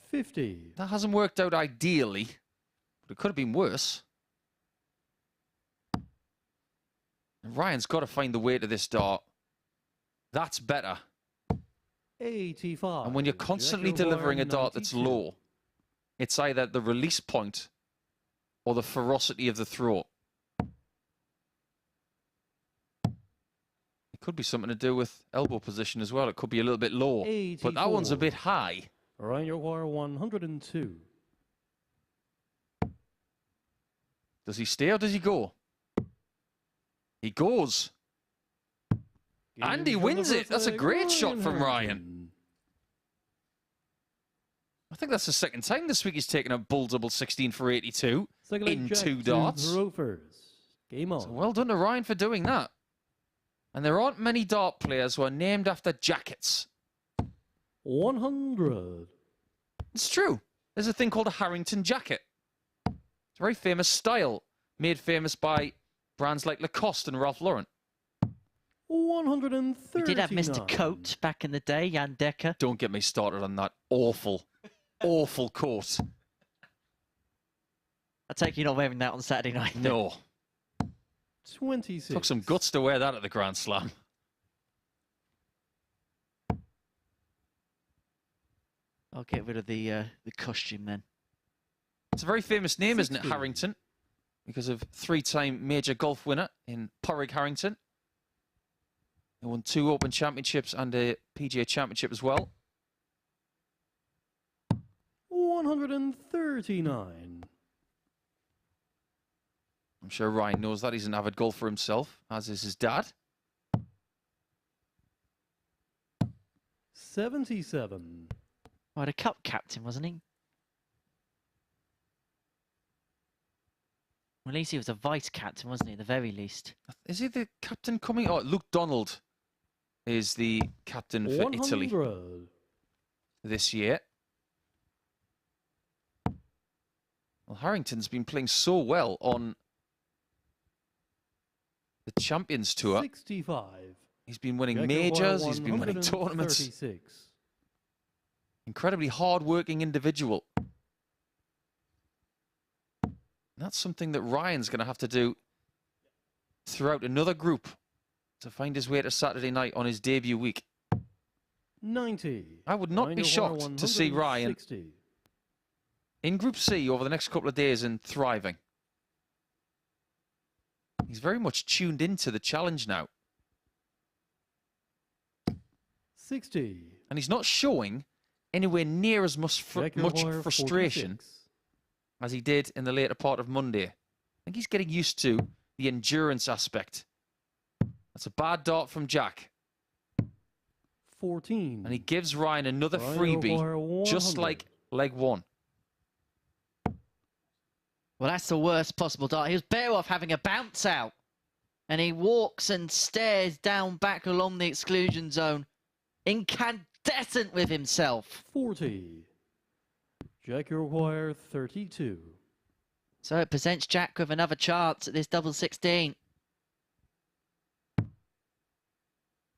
S4: 50.
S3: That hasn't worked out ideally, but it could have been worse. And Ryan's got to find the way to this dart. That's better.
S4: 85.
S3: And when you're constantly delivering a dart that's low, it's either the release point or the ferocity of the throw. It could be something to do with elbow position as well. It could be a little bit low.
S4: 84.
S3: But that one's a bit high.
S4: Ryan, you require 102.
S3: Does he stay or does he go? He goes. And he wins it. That's a great shot from Ryan. I think that's the second time this week he's taken a bull double 16 for 82 in two darts.
S4: Game on.
S3: So well done to Ryan for doing that. And there aren't many dart players who are named after jackets.
S4: 100.
S3: It's true. There's a thing called a Harrington jacket. It's a very famous style, made famous by brands like Lacoste and Ralph Lauren.
S4: 130.
S2: We did have Mr. Coat back in the day, Jan Decker.
S3: Don't get me started on that awful, awful coat.
S2: I take you not wearing that on Saturday night.
S3: No.
S4: 26.
S3: Took some guts to wear that at the Grand Slam.
S2: I'll get rid of the costume then.
S3: It's a very famous name, isn't it,
S4: 60.
S3: Harrington? Because of three-time major golf winner in Porrig Harrington. He won 2 Open Championships and a PGA Championship as well.
S4: 139.
S3: I'm sure Ryan knows that. He's an avid golfer himself, as is his dad.
S4: 77.
S2: Well, the cup captain, wasn't he? Well, at least he was a vice captain, wasn't he, at the very least?
S3: Is he the captain coming? Oh, Luke Donald is the captain for
S4: 100.
S3: Italy this year. Well, Harrington's been playing so well on the Champions Tour.
S4: 65.
S3: He's been winning
S4: Jack
S3: majors,
S4: O'Hara,
S3: he's been winning tournaments.
S4: 136.
S3: Incredibly hard-working individual. And that's something that Ryan's going to have to do throughout another group to find his way to Saturday night on his debut week.
S4: 90.
S3: I would not be
S4: Ryan O'Hara,
S3: shocked to see Ryan
S4: 160.
S3: in Group C over the next couple of days and thriving. He's very much tuned into the challenge now.
S4: 60.
S3: And he's not showing anywhere near as much,
S4: Jack
S3: much
S4: O'Hara,
S3: frustration
S4: 46.
S3: as he did in the later part of Monday. I think he's getting used to the endurance aspect. That's a bad dart from Jack.
S4: 14.
S3: And he gives Ryan another
S4: Ryan
S3: freebie,
S4: O'Hara,
S3: just
S4: 100.
S3: like leg 1.
S2: Well, that's the worst possible dart. He was better off having a bounce out. And he walks and stares down back along the exclusion zone, incandescent with himself.
S4: 40. Jack O'Hara, 32.
S2: So it presents Jack with another chance at this double 16.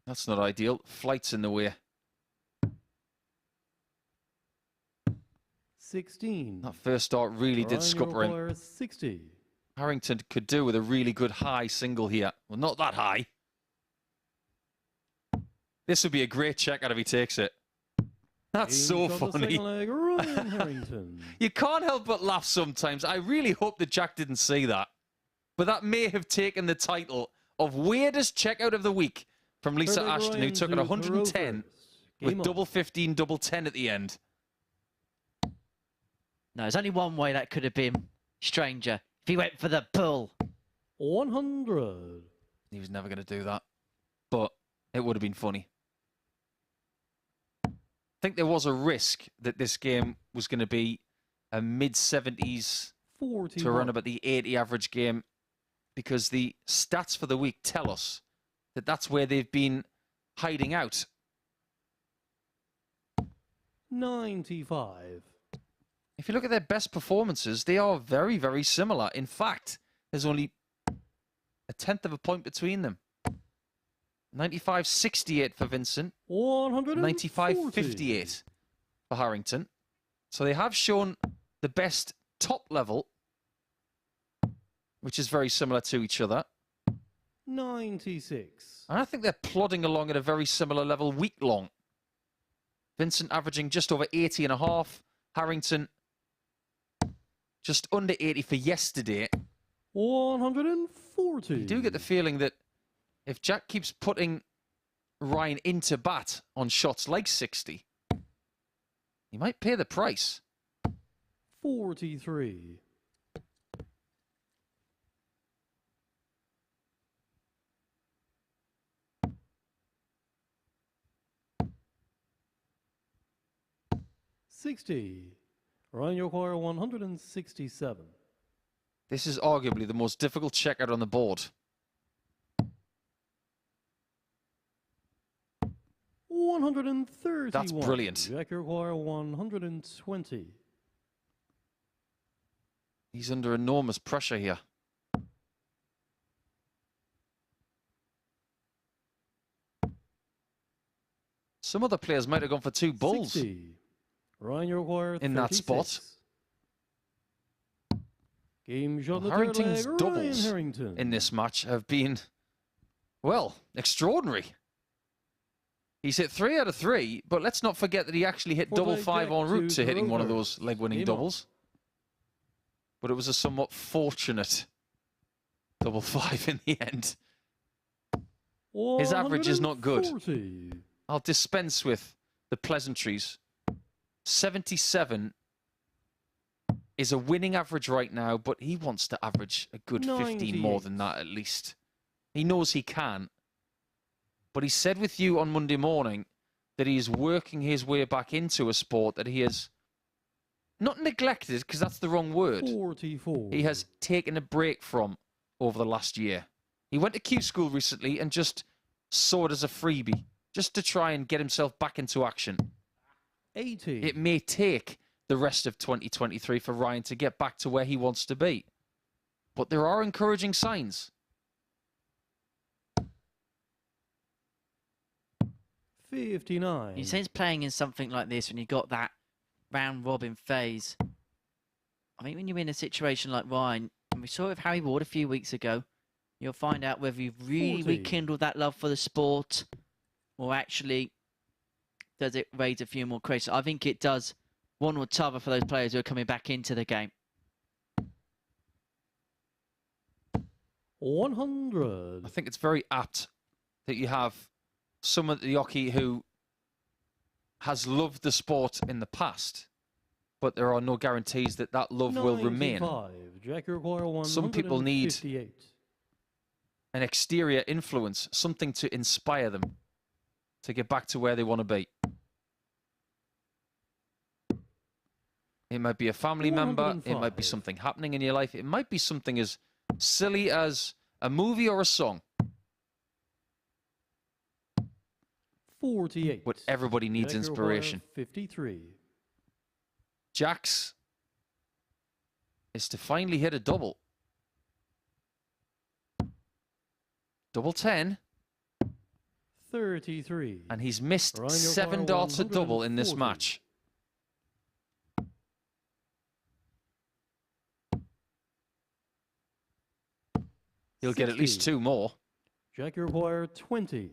S3: That's not ideal. Flight's in the way.
S4: 16.
S3: That first start really did
S4: Ryan
S3: scupper him.
S4: O'Hara, 60.
S3: Harrington could do with a really good high single here. Well, not that high. This would be a great checkout if he takes it. That's so
S4: Games on the
S3: funny.
S4: second leg, Ryan Harrington.
S3: You can't help but laugh sometimes. I really hope that Jack didn't see that. But that may have taken the title of weirdest checkout of the week from Lisa
S4: Third leg,
S3: Ashton, who
S4: Ryan
S3: took it
S4: to
S3: 110
S4: Hurrell
S3: with
S4: Game on.
S3: double 15, double 10 at the end.
S2: No, there's only one way that could have been stranger. If he went for the pull.
S4: 100.
S3: He was never going to do that. But it would have been funny. I think there was a risk that this game was going to be a mid-70s
S4: 41.
S3: to around about the 80 average game, because the stats for the week tell us that that's where they've been hiding out.
S4: 95.
S3: If you look at their best performances, they are very, very similar. In fact, there's only a tenth of a point between them. 95.68 for Vincent,
S4: 140.
S3: 95.58 for Harrington. So they have shown the best top level, which is very similar to each other.
S4: 96.
S3: And I think they're plodding along at a very similar level week long. Vincent averaging just over 80.5. Harrington just under 80 for yesterday.
S4: 140.
S3: You do get the feeling that if Jack keeps putting Ryan into bat on shots like 60, he might pay the price.
S4: 43. $60. Ryan O'Hara, 167.
S3: This is arguably the most difficult checkout on the board.
S4: 131.
S3: That's brilliant.
S4: Jack O'Hara, 120.
S3: He's under enormous pressure here. Some other players might have gone for 2 bulls
S4: 60. Ryan O'Hara,
S3: in that
S4: 36.
S3: spot.
S4: Game shot
S3: Well,
S4: the third
S3: Harrington's
S4: leg,
S3: doubles
S4: Ryan Harrington.
S3: in this match have been, well, extraordinary. He's hit 3 out of 3, but let's not forget that he actually hit double 5 en route to hitting one of those leg-winning doubles. But it was a somewhat fortunate double 5 in the end. His average is not good. I'll dispense with the pleasantries. 77 is a winning average right now, but he wants to average a good 15 more than that at least. He knows he can. But he said with you on Monday morning that he is working his way back into a sport that he has not neglected, because that's the wrong word.
S4: 44.
S3: He has taken a break from over the last year. He went to Q school recently and just saw it as a freebie, just to try and get himself back into action.
S4: 80.
S3: It may take the rest of 2023 for Ryan to get back to where he wants to be. But there are encouraging signs.
S4: 59.
S2: You sense playing in something like this when you've got that round-robin phase. I think when you're in a situation like Ryan, and we saw it with Harry Ward a few weeks ago, you'll find out whether you've really
S4: 40.
S2: rekindled that love for the sport, or actually does it raise a few more crates. I think it does one or t'other for those players who are coming back into the game.
S4: 100.
S3: I think it's very apt that you have someone at the Yoki who has loved the sport in the past, but there are no guarantees that that love will remain.
S4: Jack, you require 158.
S3: Some people need an exterior influence, something to inspire them to get back to where they want to be. It might be a family member, it might be something happening in your life, it might be something as silly as a movie or a song.
S4: 48.
S3: But everybody needs
S4: Jack, you require
S3: inspiration.
S4: 53.
S3: Jack's is to finally hit a double. Double 10.
S4: 33.
S3: And he's missed
S4: Ryan,
S3: 7 darts at double in this
S4: 140.
S3: match. He'll get at least
S4: 60.
S3: 2 more.
S4: Jack, you require 20.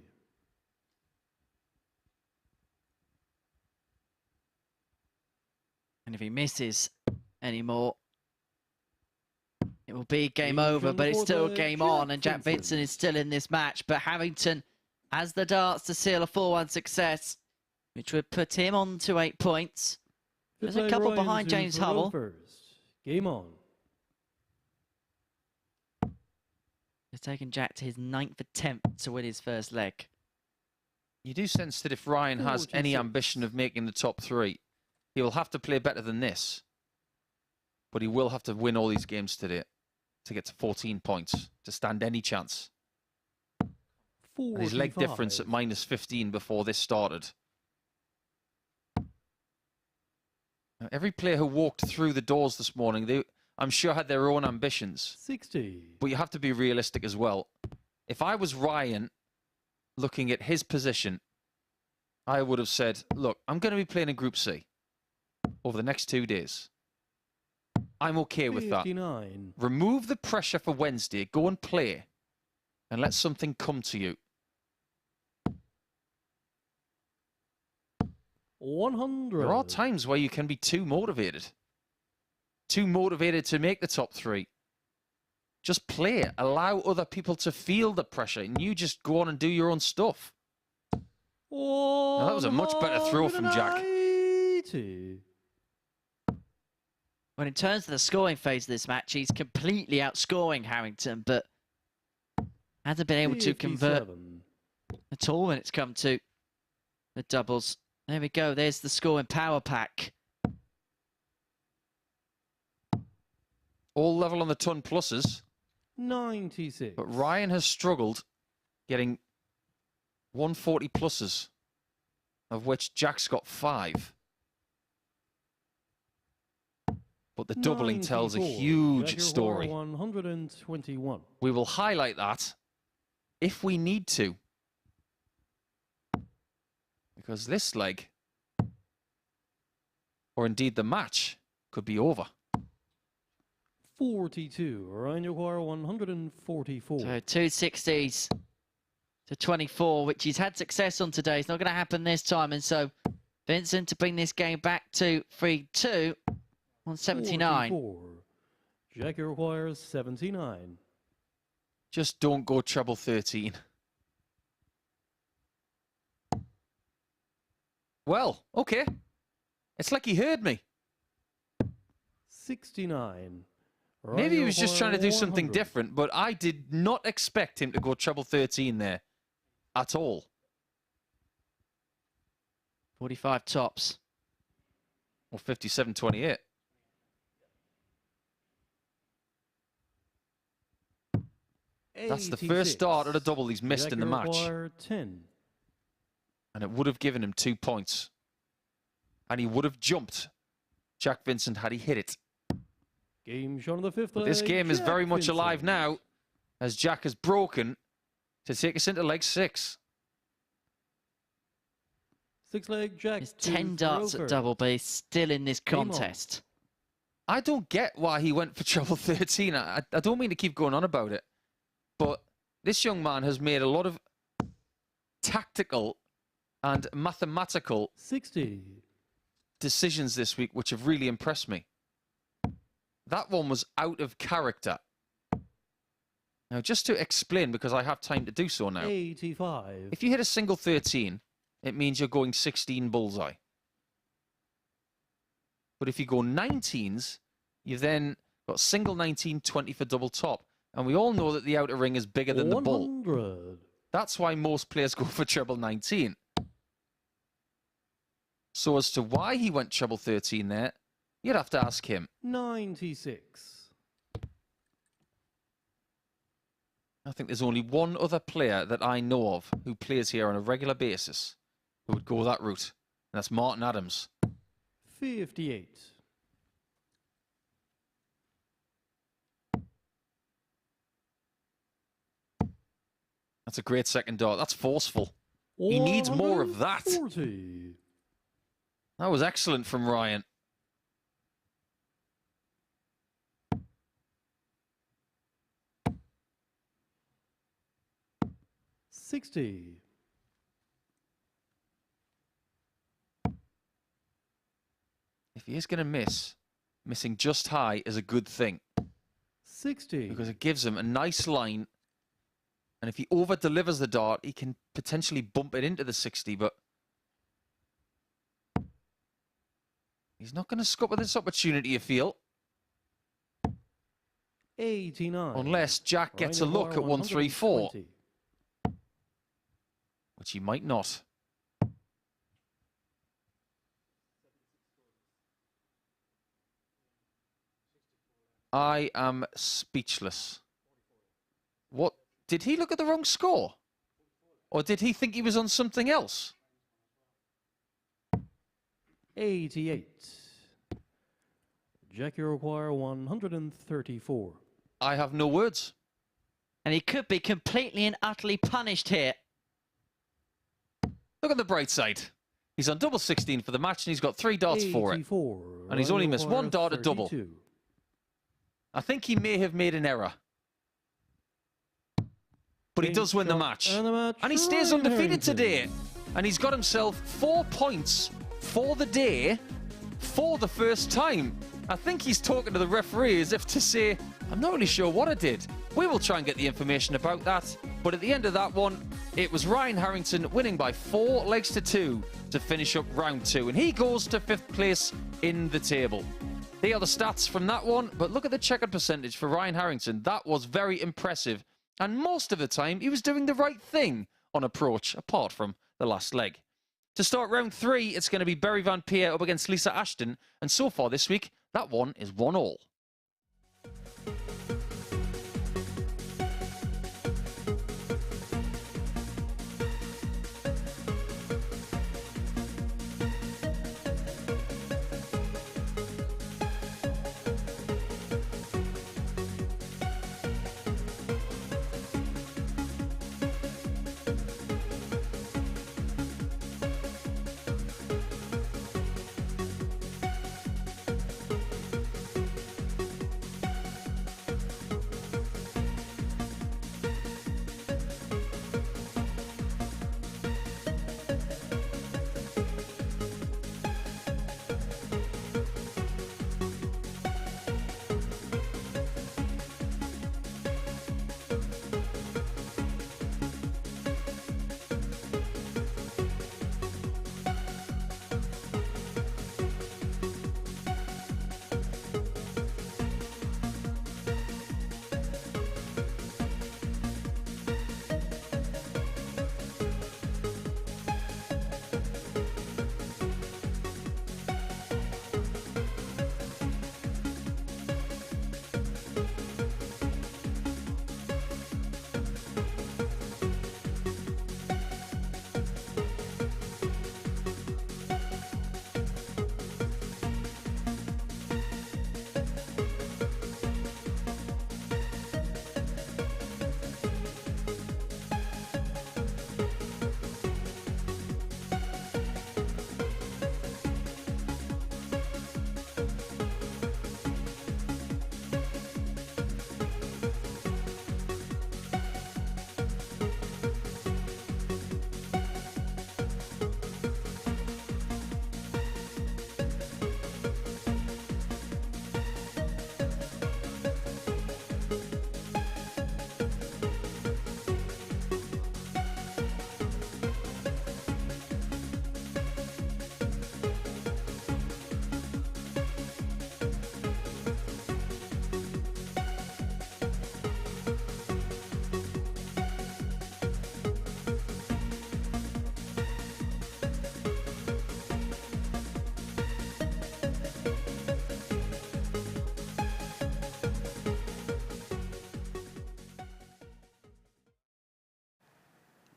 S2: And if he misses any more, it will be game
S4: Huge
S2: over,
S4: on
S2: but
S4: the
S2: it's
S4: board
S2: still
S4: there,
S2: game
S4: Jack
S2: on, and Jack
S4: Vincent.
S2: Vincent is still in this match. But Harrington has the darts to seal a 4-1 success, which would put him on to 8 points. There's a couple behind James Hurrell.
S4: First. Game on.
S2: It's taken Jack to his 9th attempt to win his first leg.
S3: You do sense that if Ryan has any
S4: 46.
S3: ambition of making the top 3, he will have to play better than this. But he will have to win all these games today to get to 14 points, to stand any chance. And his leg difference at minus 15 before this started. Now, every player who walked through the doors this morning, I'm sure had their own ambitions.
S4: 60.
S3: But you have to be realistic as well. If I was Ryan looking at his position, I would have said, look, I'm going to be playing in Group C over the next 2 days. I'm okay with that.
S4: 59.
S3: Remove the pressure for Wednesday, go and play, and let something come to you.
S4: 100.
S3: There are times where you can be too motivated. Too motivated to make the top 3. Just play. Allow other people to feel the pressure, and you just go on and do your own stuff. Now, that was a much better throw from Jack.
S4: 180.
S2: When in terms of the scoring phase of this match, he's completely outscoring Harrington, but hasn't been able to convert
S4: 57.
S2: at all when it's come to the doubles. There we go. There's the scoring power pack.
S3: All level on the ton pluses.
S4: 96.
S3: But Ryan has struggled getting 140 pluses, of which Jack's got 5. But the doubling tells a
S4: 94.
S3: huge
S4: Jack,
S3: story.
S4: 121.
S3: We will highlight that if we need to. Because this leg, or indeed the match, could be over.
S4: 42. Ryan Yoquara 144.
S2: So 260s to 24, which he's had success on today. It's not going to happen this time. And so Vincent to bring this game back to 3-2 on 79.
S4: 44. Jackie requires 79.
S3: Just don't go treble 13. Well, okay. It's like he heard me.
S4: 69.
S3: Maybe he was just trying to do something
S4: 100.
S3: different, but I did not expect him to go treble 13 there at all.
S2: 45 tops.
S3: Or 57-28. That's the first start at a double he's missed in the match.
S4: 10.
S3: And it would have given him 2 points. And he would have jumped Jack Vincent had he hit it.
S4: Game shown on the fifth
S3: But
S4: leg.
S3: this game is
S4: Jack
S3: very much
S4: Vincent.
S3: alive now, as Jack has broken to take us into leg 6.
S4: Six leg Jack.
S2: There's
S4: to
S2: 10 darts
S4: throw
S2: at
S4: first.
S2: double, but he's still in this
S4: Game on.
S2: contest.
S3: I don't get why he went for treble 13. I don't mean to keep going on about it, but this young man has made a lot of tactical and mathematical
S4: 60.
S3: decisions this week which have really impressed me. That one was out of character. Now, just to explain, because I have time to do so now.
S4: 85.
S3: If you hit a single 13, it means you're going 16 bullseye. But if you go 19s, you've then got single 19, 20 for double top. And we all know that the outer ring is bigger than the bull.
S4: 100.
S3: That's why most players go for treble 19. So as to why he went treble 13 there, you'd have to ask him.
S4: 96.
S3: I think there's only one other player that I know of who plays here on a regular basis who would go that route. And that's Martin Adams.
S4: 58.
S3: That's a great second dart. That's forceful. He needs more of that.
S4: 140.
S3: That was excellent from Ryan.
S4: $60.
S3: If he is going to miss, missing just high is a good thing.
S4: 60.
S3: Because it gives him a nice line. And if he over-delivers the dart, he can potentially bump it into the 60, but he's not going to scupper this opportunity, you feel.
S4: 89.
S3: Unless Jack gets a
S4: Ryan
S3: look at 134,
S4: 120.
S3: which he might not. I am speechless. What? Did he look at the wrong score? Or did he think he was on something else?
S4: 88. Jackie require 134.
S3: I have no words.
S2: And he could be completely and utterly punished here.
S3: Look at the bright side. He's on double 16 for the match and he's got 3 darts for it.
S4: 84.
S3: And he's
S4: Ryan
S3: only missed
S4: require
S3: 1 dart at double.
S4: 32.
S3: I think he may have made an error. But he does win the match. And he stays
S4: Ryan
S3: undefeated
S4: Harrington.
S3: today. And he's got himself 4 points for the day for the first time. I think he's talking to the referee as if to say, I'm not really sure what I did. We will try and get the information about that. But at the end of that one, it was Ryan Harrington winning by 4 legs to 2 to finish up round 2. And he goes to 5th place in the table. They are the stats from that one. But look at the checkered percentage for Ryan Harrington. That was very impressive. And most of the time, he was doing the right thing on approach, apart from the last leg. To start round 3, it's going to be Berry Van Peer up against Lisa Ashton. And so far this week, that one is 1-1.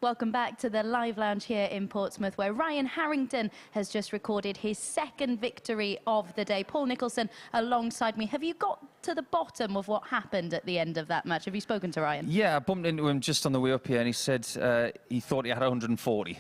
S1: Welcome back to the live lounge here in Portsmouth, where Ryan Harrington has just recorded his second victory of the day. Paul Nicholson alongside me. Have you got to the bottom of what happened at the end of that match? Have you spoken to Ryan?
S3: Yeah, I bumped into him just on the way up here, and he said he thought he had 140.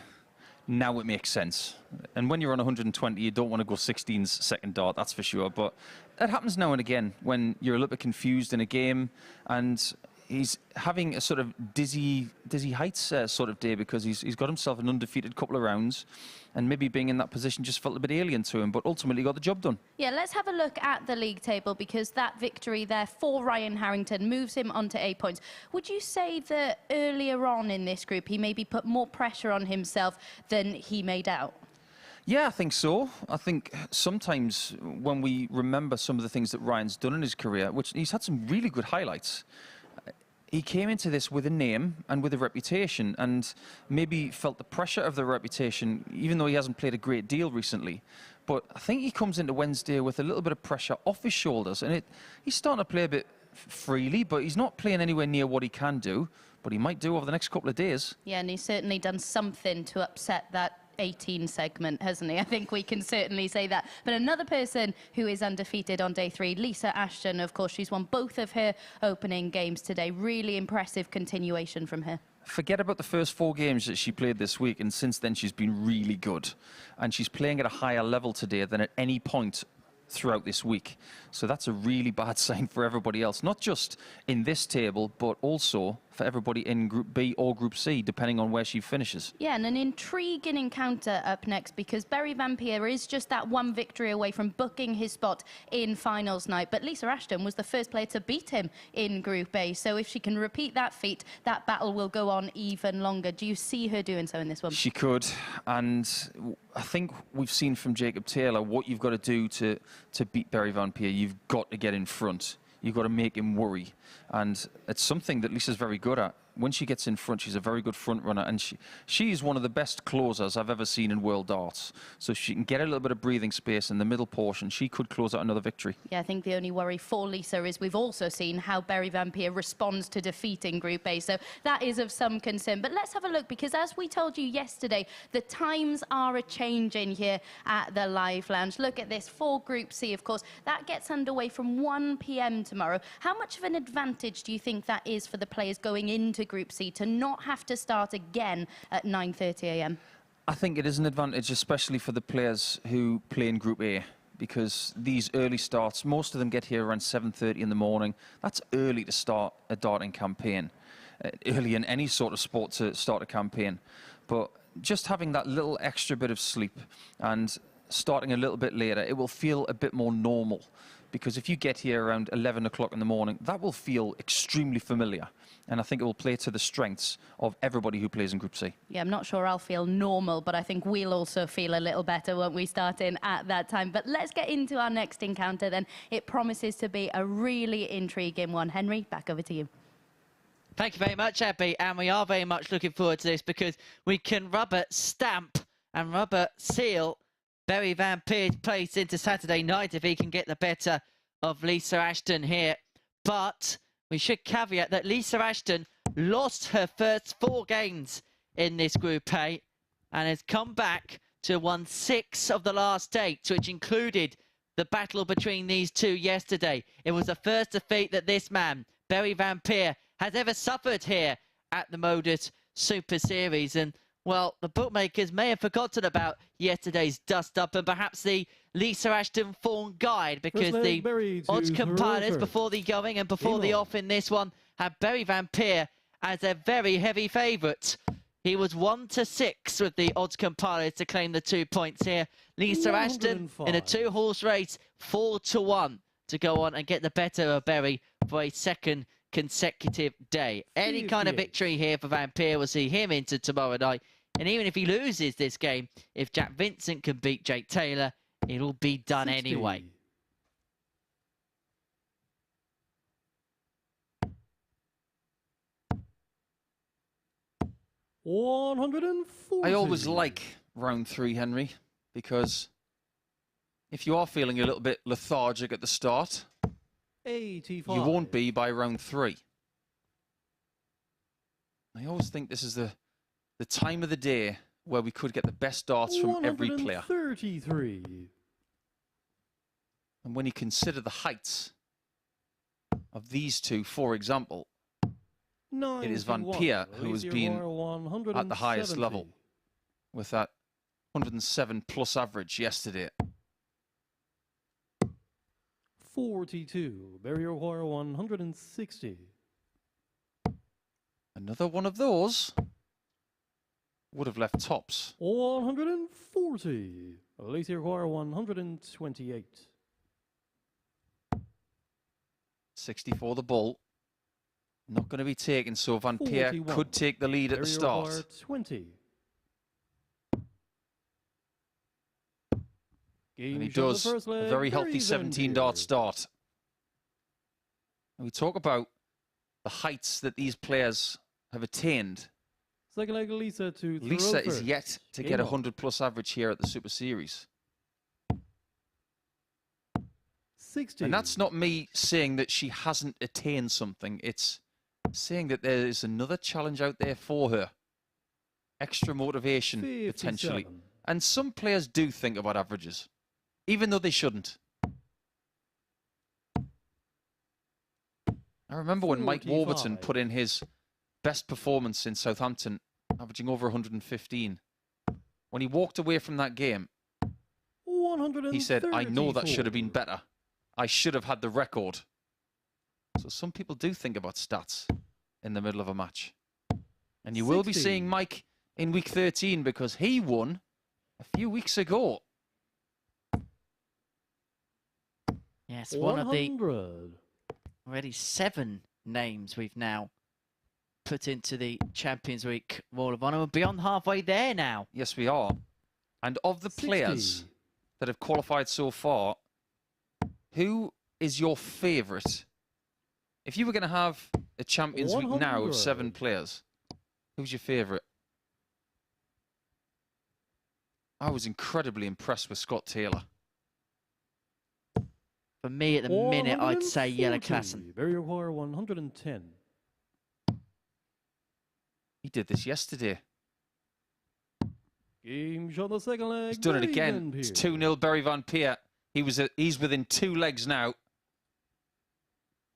S3: Now it makes sense. And when you're on 120, you don't want to go 16's second dart, that's for sure. But that happens now and again when you're a little bit confused in a game, and he's having a sort of dizzy heights sort of day because he's got himself an undefeated couple of rounds, and maybe being in that position just felt a bit alien to him, but ultimately got the job done. Yeah,
S1: let's have a look at the league table, because that victory there for Ryan Harrington moves him onto 8 points. Would you say that earlier on in this group he maybe put more pressure on himself than he made out?
S3: Yeah, I think so. I think sometimes when we remember some of the things that Ryan's done in his career, which he's had some really good highlights, he came into this with a name and with a reputation, and maybe felt the pressure of the reputation, even though he hasn't played a great deal recently. But I think he comes into Wednesday with a little bit of pressure off his shoulders, and he's starting to play a bit freely, but he's not playing anywhere near what he can do, but he might do over the next couple of days.
S1: Yeah, and he's certainly done something to upset that 18 segment, hasn't he? I think we can certainly say that. But another person who is undefeated on day 3, Lisa Ashton, of course, she's won both of her opening games today. Really impressive continuation from her.
S3: Forget about the first 4 games that she played this week, and since then she's been really good. And she's playing at a higher level today than at any point throughout this week. So that's a really bad sign for everybody else, not just in this table, but also for everybody in Group B or Group C, depending on where she finishes.
S1: Yeah, and an intriguing encounter up next, because Berry Vampire is just that one victory away from booking his spot in finals night. But Lisa Ashton was the first player to beat him in Group A. So if she can repeat that feat, that battle will go on even longer. Do you see her doing so in this one?
S3: She could, and I think we've seen from Jacob Taylor what you've got to do to beat Berry Vampire. You've got to get in front. You've got to make him worry. And it's something that Lisa's very good at. When she gets in front, she's a very good front runner, and she is one of the best closers I've ever seen in World Darts. So she can get a little bit of breathing space in the middle portion. She could close out another victory.
S1: Yeah, I think the only worry for Lisa is we've also seen how Berry Vampire responds to defeating Group A. So that is of some concern. But let's have a look, because as we told you yesterday, the times are a-changing here at the Live Lounge. Look at this, for Group C, of course. That gets underway from 1 p.m. tomorrow. How much of an advantage do you think that is for the players going into Group C to not have to start again at 9:30 a.m?
S3: I think it is an advantage, especially for the players who play in Group A, because these early starts, most of them get here around 7:30 in the morning. That's early to start a darting campaign, early in any sort of sport to start a campaign. But just having that little extra bit of sleep and starting a little bit later, it will feel a bit more normal. Because if you get here around 11 o'clock in the morning, that will feel extremely familiar. And I think it will play to the strengths of everybody who plays in Group C. Yeah,
S1: I'm not sure I'll feel normal, but I think we'll also feel a little better, won't we, starting at that time. But let's get into our next encounter then. It promises to be a really intriguing one. Henry, back over to you.
S2: Thank you very much, Abby. And we are very much looking forward to this, because we can rubber stamp and rubber seal Berry Vampire's place into Saturday night if he can get the better of Lisa Ashton here. But we should caveat that Lisa Ashton lost her first 4 games in this Group A and has come back to won 6 of the last 8, which included the battle between these two yesterday. It was the first defeat that this man, Berry Vampire, has ever suffered here at the MODUS Super Series. And well, the bookmakers may have forgotten about yesterday's dust-up and perhaps the Lisa Ashton form guide, because the odds compilers before the going and before the off in this one have Berry Vampire as a very heavy favourite. He was 1-6 with the odds compilers to claim the 2 points here. Lisa Ashton in a 2-horse race, 4-1 to go on and get the better of Berry for a second consecutive day. Any kind of victory here for Vampire will see him into tomorrow night. And even if he loses this game, if Jack Vincent can beat Jake Taylor, it'll be done anyway.
S4: 140.
S3: I always like round 3, Henry, because if you are feeling a little bit lethargic at the start,
S4: 85.
S3: you won't be by round 3. I always think this is the the time of the day where we could get the best darts from every player.
S4: 133.
S3: And when you consider the heights of these two, for example, it is Van
S4: 91.
S3: Peer who has
S4: Alicia
S3: been
S4: Royal,
S3: at the highest
S4: 170.
S3: level with that 107 plus average yesterday.
S4: 42. Barrier wire 160.
S3: Another one of those would have left tops.
S4: 140. Alicia wire 128.
S3: 60 for the ball. Not going to be taken, so Van Peer
S4: 41.
S3: could take the lead at the
S4: Barrier
S3: start.
S4: wire 20.
S3: And he
S4: Game shot the
S3: does
S4: first
S3: a
S4: leg,
S3: very
S4: Barry
S3: healthy
S4: Van
S3: 17
S4: Peer.
S3: dart start. And we talk about the heights that these players have attained.
S4: Second leg, Lisa to
S3: Lisa
S4: throw
S3: is
S4: first.
S3: yet to
S4: Game
S3: get a
S4: on.
S3: 100 plus average here at the Super Series.
S4: 60.
S3: And that's not me saying that she hasn't attained something. It's saying that there is another challenge out there for her. Extra motivation, potentially.
S4: 57.
S3: And some players do think about averages, even though they shouldn't. I remember when Mike
S4: 45.
S3: Warburton put in his best performance in Southampton, averaging over 115. When he walked away from that game,
S4: 134.
S3: he said, I know that should have been better. I should have had the record. So some people do think about stats in the middle of a match. And you will be
S4: 60.
S3: seeing Mike in week 13 because he won a few weeks ago.
S2: Yes, one of the
S4: 100.
S2: already 7 names we've now put into the Champions Week Wall of Honor. We're beyond halfway there now.
S3: Yes, we are. And of the
S4: 60.
S3: players that have qualified so far, who is your favourite? If you were going to have a Champions Week now of 7
S4: 100.
S3: players, who's your favourite? I was incredibly impressed with Scott Taylor.
S2: For me, at the minute, I'd say Yellow
S4: 140.
S2: Klassen.
S4: Barrier wire 110.
S3: He did this yesterday.
S4: Game shot the second leg.
S3: He's done it
S4: Barry
S3: again.
S4: Van
S3: It's
S4: Peer.
S3: 2-0 Barry Van Peer. He's within 2 legs now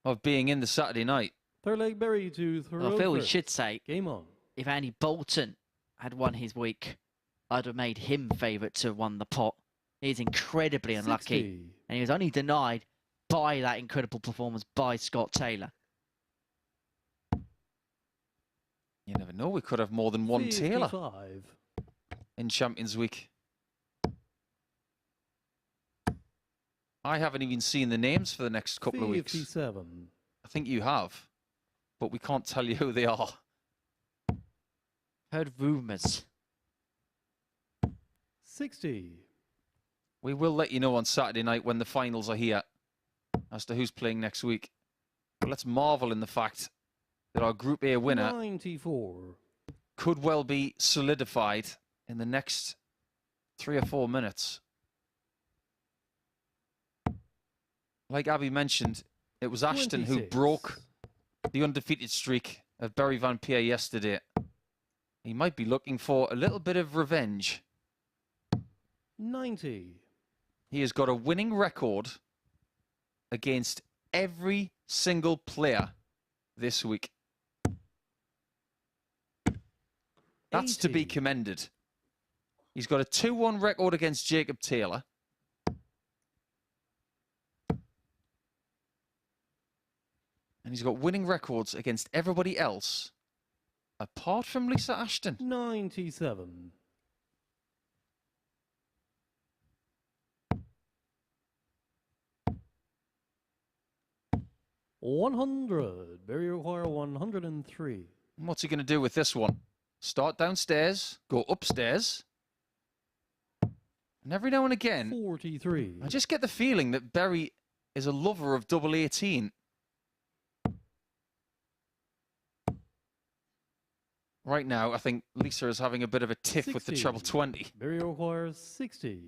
S3: of being in the Saturday night.
S4: Third leg, Barry to throw
S2: Well, I feel we
S4: first.
S2: should say,
S4: Game on.
S2: if Andy Bolton had won his week, I'd have made him favourite to have won the pot. He's incredibly unlucky.
S4: 60.
S2: And he was only denied by that incredible performance by Scott Taylor.
S3: You never know. We could have more than one Taylor
S4: 55.
S3: in Champions Week. I haven't even seen the names for the next couple of weeks.
S4: 57.
S3: I think you have, but we can't tell you who they are.
S2: Heard rumours.
S4: 60.
S3: We will let you know on Saturday night when the finals are here as to who's playing next week. But let's marvel in the fact that our Group A winner
S4: 94.
S3: could well be solidified in the next 3 or 4 minutes. Like Abby mentioned, it was Ashton who
S4: 26.
S3: broke the undefeated streak of Barry Van Peer yesterday. He might be looking for a little bit of revenge.
S4: 90.
S3: He has got a winning record against every single player this week. That's to be
S4: 80.
S3: commended. He's got a 2-1 record against Jacob Taylor. And he's got winning records against everybody else, apart from Lisa Ashton.
S4: 97. $100. Barrier wire 103.
S3: And what's he going to do with this one? Start downstairs, go upstairs. And every now and again,
S4: 43.
S3: I just get the feeling that Berry is a lover of double 18. Right now, I think Lisa is having a bit of a tiff with the
S4: 60.
S3: treble 20.
S4: Barrier wire 60.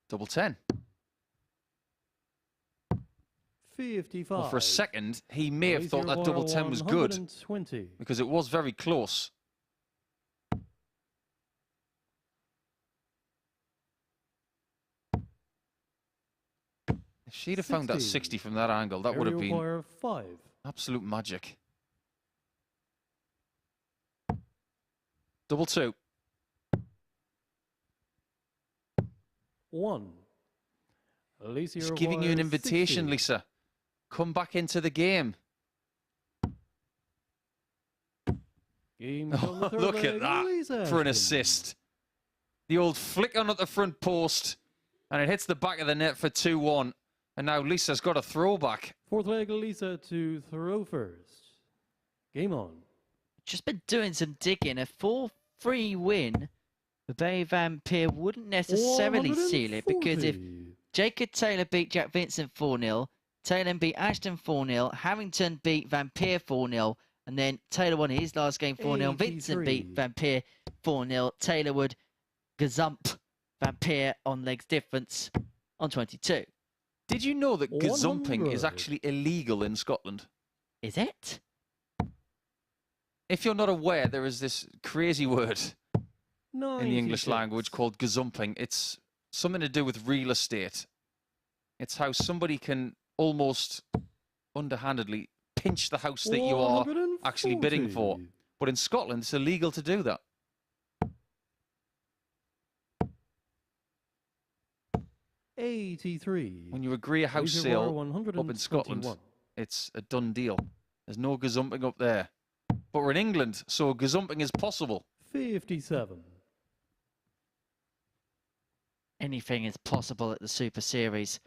S3: Double 10.
S4: 55.
S3: Well, for a second, he may have thought that double 10 was good
S4: 120.
S3: because it was very close. If she'd have found that 60 from that angle, that would have been
S4: 5.
S3: absolute magic. Double 2.
S4: 1. Alicia
S3: She's giving you an invitation,
S4: 60.
S3: Lisa. Come back into the game.
S4: Game from the third
S3: Look
S4: leg,
S3: at that
S4: Lisa
S3: for an
S4: Ashton.
S3: assist. The old flick on at the front post, and it hits the back of the net for 2-1. And now Lisa's got a throwback.
S4: Fourth leg, Lisa to throw first. Game on.
S2: Just been doing some digging. A 4-3 win for Bay Vampire wouldn't necessarily seal it, because if
S4: 140.
S2: Jacob Taylor beat Jack Vincent 4-0, Taylor beat Ashton 4-0, Harrington beat Vampire 4-0, and then Taylor won his last game 4-0, Vincent beat
S4: 83.
S2: Vampire 4-0, Taylor would gazump Vampire on legs difference on 22.
S3: Did you know that gazumping
S4: 100.
S3: is actually illegal in Scotland?
S2: Is it?
S3: If you're not aware, there is this crazy word in the English
S4: 96.
S3: language called gazumping. It's something to do with real estate. It's how somebody can almost underhandedly pinch the house that you are actually bidding for.
S4: 140.
S3: But in Scotland, it's illegal to do that.
S4: 83.
S3: When you agree a house
S4: Laser
S3: sale
S4: War
S3: up in Scotland,
S4: 121.
S3: it's a done deal. There's no gazumping up there. But we're in England, so gazumping is possible.
S4: 57.
S2: Anything is possible at the Super Series.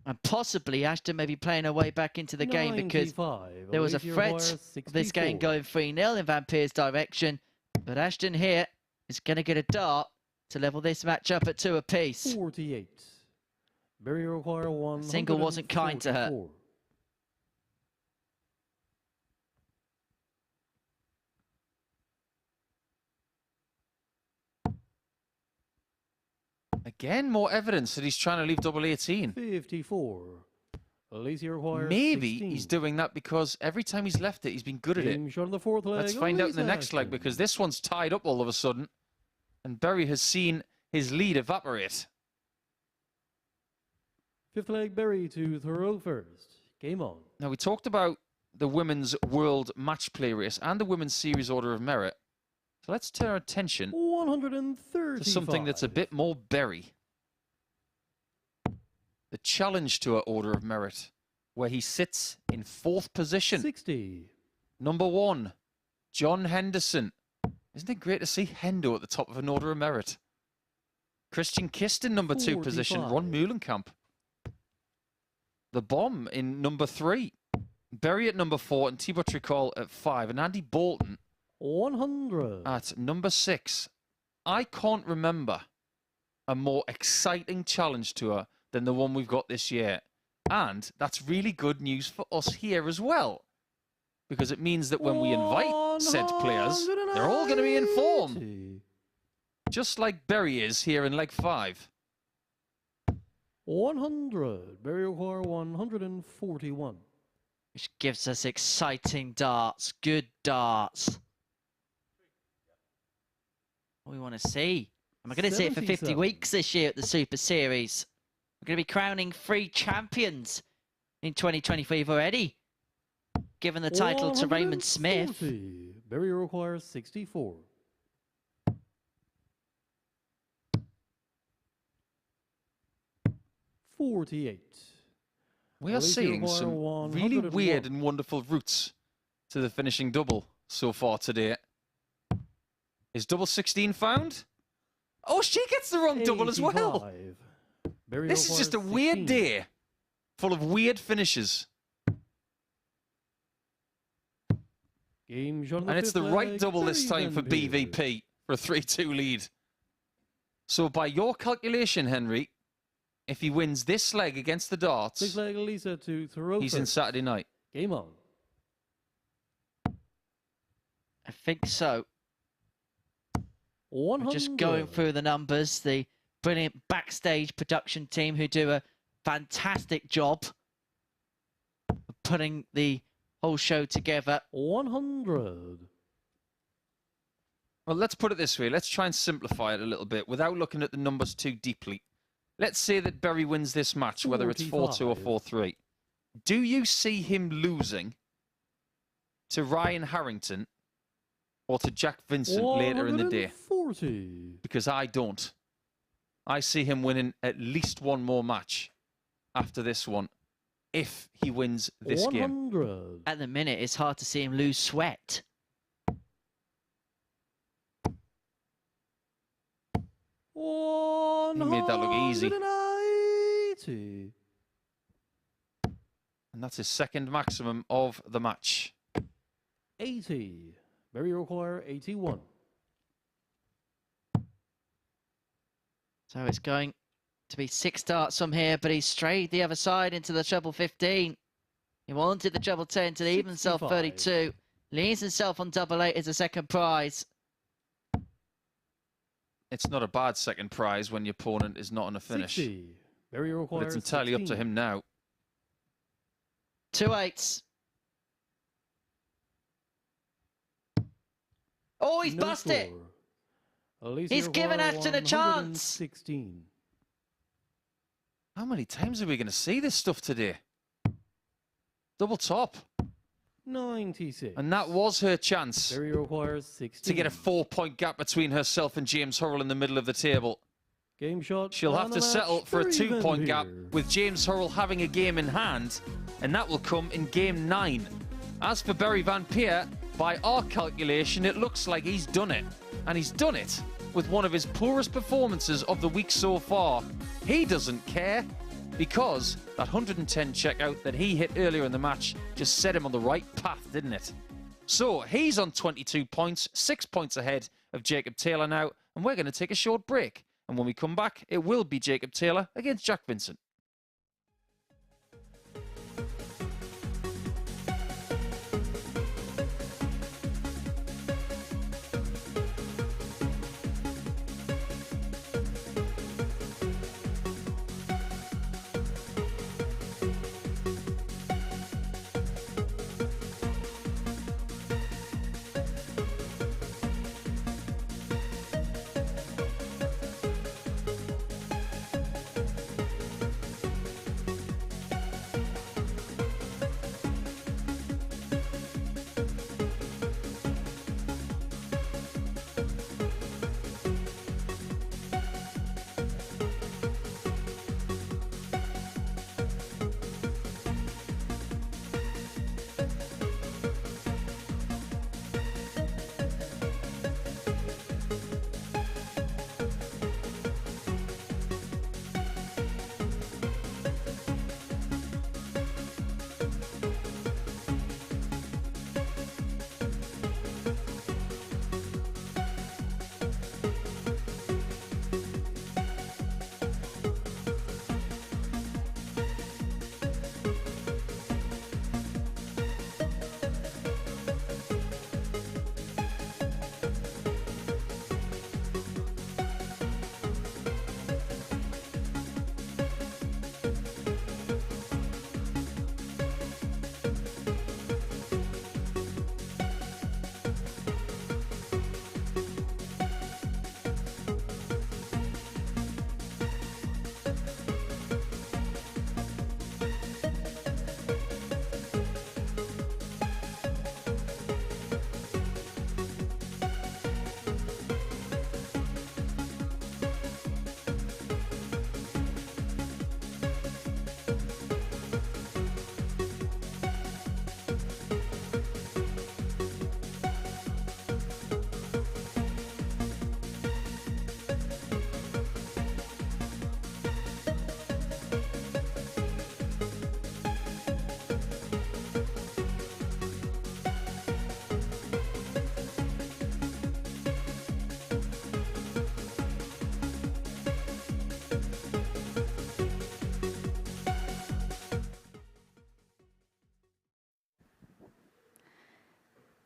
S2: And possibly Ashton may be playing her way back into the game, because
S4: 95.
S2: there was a
S4: Alicia
S2: threat
S4: Wire,
S2: of this game
S4: 64.
S2: going 3-0 in Vampire's direction. But Ashton here is going to get a dart to level this match up at 2 apiece.
S4: 48. Barrier require 1.
S2: Single wasn't kind to her.
S3: Again, more evidence that he's trying to leave double 18.
S4: 54. Alicia requires
S3: Maybe
S4: 16.
S3: he's doing that because every time he's left it, he's been good at it.
S4: Game shot on the fourth leg.
S3: Let's find out in the
S4: Alicia
S3: next leg,
S4: Ashton.
S3: because this one's tied up all of a sudden. And Berry has seen his lead evaporate.
S4: Fifth leg, Berry to throw first. Game on.
S3: Now, we talked about the Women's World Match Play Race and the Women's Series Order of Merit. So let's turn our attention
S4: 135.
S3: to something that's a bit more Berry. The Challenge Tour Order of Merit, where he sits in 4th position.
S4: 60.
S3: Number 1, John Henderson. Isn't it great to see Hendo at the top of an Order of Merit? Christian Kist in number 2 position, Ron
S4: 45.
S3: Muhlenkamp. The Bomb in number 3. Berry at number 4 and Thibaut Tricol at 5. And Andy Bolton
S4: 100.
S3: at number 6. I can't remember a more exciting challenge tour than the one we've got this year. And that's really good news for us here as well. Because it means that when we invite said players, they're all going to be in form.
S4: 190.
S3: Just like Berry is here in leg 5.
S4: 100. Barrier require 141.
S2: Which gives us exciting darts. Good darts. What we want to see. And we're going to see it for 50
S4: 77.
S2: weeks this year at the Super Series. We're going to be crowning 3 champions in 2023 already. Given the title to Raymond Smith.
S4: 140. Barrier requires 64. $48.
S3: We are
S4: Alicia
S3: seeing
S4: Wire
S3: some
S4: 101.
S3: really weird and wonderful routes to the finishing double so far today. Is double 16 found? Oh, she gets the wrong double as well.
S4: 85. Barrier
S3: This is just a
S4: requires
S3: weird
S4: 16.
S3: day full of weird finishes.
S4: Game shot on
S3: And it's the
S4: fifth
S3: right
S4: leg,
S3: double this
S4: Berry
S3: time for
S4: Van Beer.
S3: BVP for a 3-2 lead. So by your calculation, Henry, if he wins this leg against the darts,
S4: Six leg Lisa to throw
S3: he's in
S4: first.
S3: Saturday night.
S4: Game on.
S2: I think so.
S4: 100.
S2: We're just going through the numbers. The brilliant backstage production team who do a fantastic job putting the whole show together.
S4: 100.
S3: Well, let's put it this way. Let's try and simplify it a little bit without looking at the numbers too deeply. Let's say that Berry wins this match, whether it's 4-2 or 4-3. Do you see him losing to Ryan Harrington or to Jack Vincent later in the day?
S4: 140.
S3: Because I don't. I see him winning at least one more match after this one if he wins this game.
S4: 100.
S2: At the minute, it's hard to see him lose sweat.
S3: He made that look easy.
S4: 180.
S3: And that's his second maximum of the match.
S4: 80. Berry require 81.
S2: So it's going to be 6 darts from here, but he's strayed the other side into the treble 15. He wanted the treble 10 to leave himself 32. Leaves himself on double 8 as a second prize.
S3: It's not a bad second prize when your opponent is not on a finish.
S4: 60. Berry
S3: But
S4: require
S3: it's entirely up to
S4: 16.
S3: him now.
S2: 2 8s. Oh, he's
S4: No
S2: bust it.
S4: score. Alicia
S2: He's given
S4: require
S2: Ashton a chance.
S4: 116.
S3: How many times are we going to see this stuff today? Double top.
S4: 96.
S3: And that was her chance
S4: Berry requires 16.
S3: to get a 4-point gap between herself and James Hurrell in the middle of the table.
S4: Game shot.
S3: She'll have
S4: and
S3: to
S4: the
S3: settle
S4: match
S3: for a
S4: even
S3: 2-point gap
S4: here.
S3: with James Hurrell having a game in hand, and that will come in game 9. As for Berry Van Peer, by our calculation, it looks like he's done it. And he's done it with one of his poorest performances of the week so far. He doesn't care because that 110 checkout that he hit earlier in the match just set him on the right path, didn't it? So he's on 22 points, 6 points ahead of Jacob Taylor now, and we're going to take a short break. And when we come back, it will be Jacob Taylor against Jack Vincent.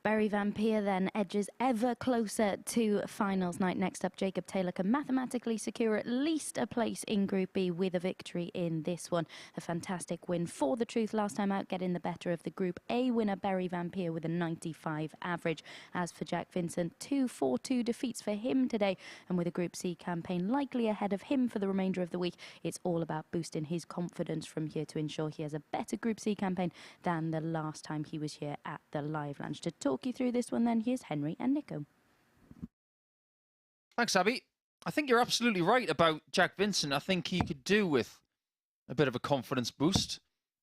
S1: Barry Vampire then edges ever closer to finals night. Next up, Jacob Taylor can mathematically secure at least a place in Group B with a victory in this one. A fantastic win for the Truth last time out, getting the better of the Group A winner, Barry Vampire, with a 95 average. As for Jack Vincent, 2-4-2 defeats for him today, and with a Group C campaign likely ahead of him for the remainder of the week, it's all about boosting his confidence from here to ensure he has a better Group C campaign than the last time he was here at the Live Lounge. To talk you through this one then, here's Henry and Nico.
S3: Thanks, Abby. I think you're absolutely right about Jack Vincent. I think he could do with a bit of a confidence boost.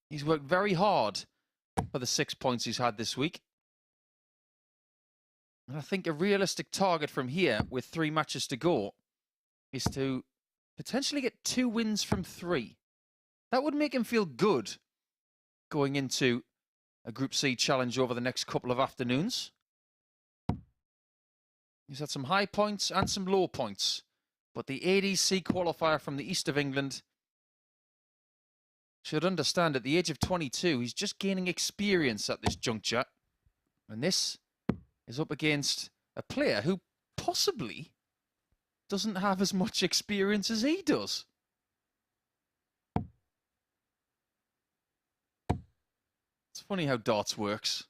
S3: He's worked very hard for the 6 points he's had this week. And I think a realistic target from here, with 3 matches to go, is to potentially get 2 wins from 3. That would make him feel good going into a Group C challenge over the next couple of afternoons. He's had some high points and some low points, but the ADC qualifier from the east of England should understand at the age of 22, he's just gaining experience at this juncture. And this is up against a player who possibly doesn't have as much experience as he does. It's funny how darts works.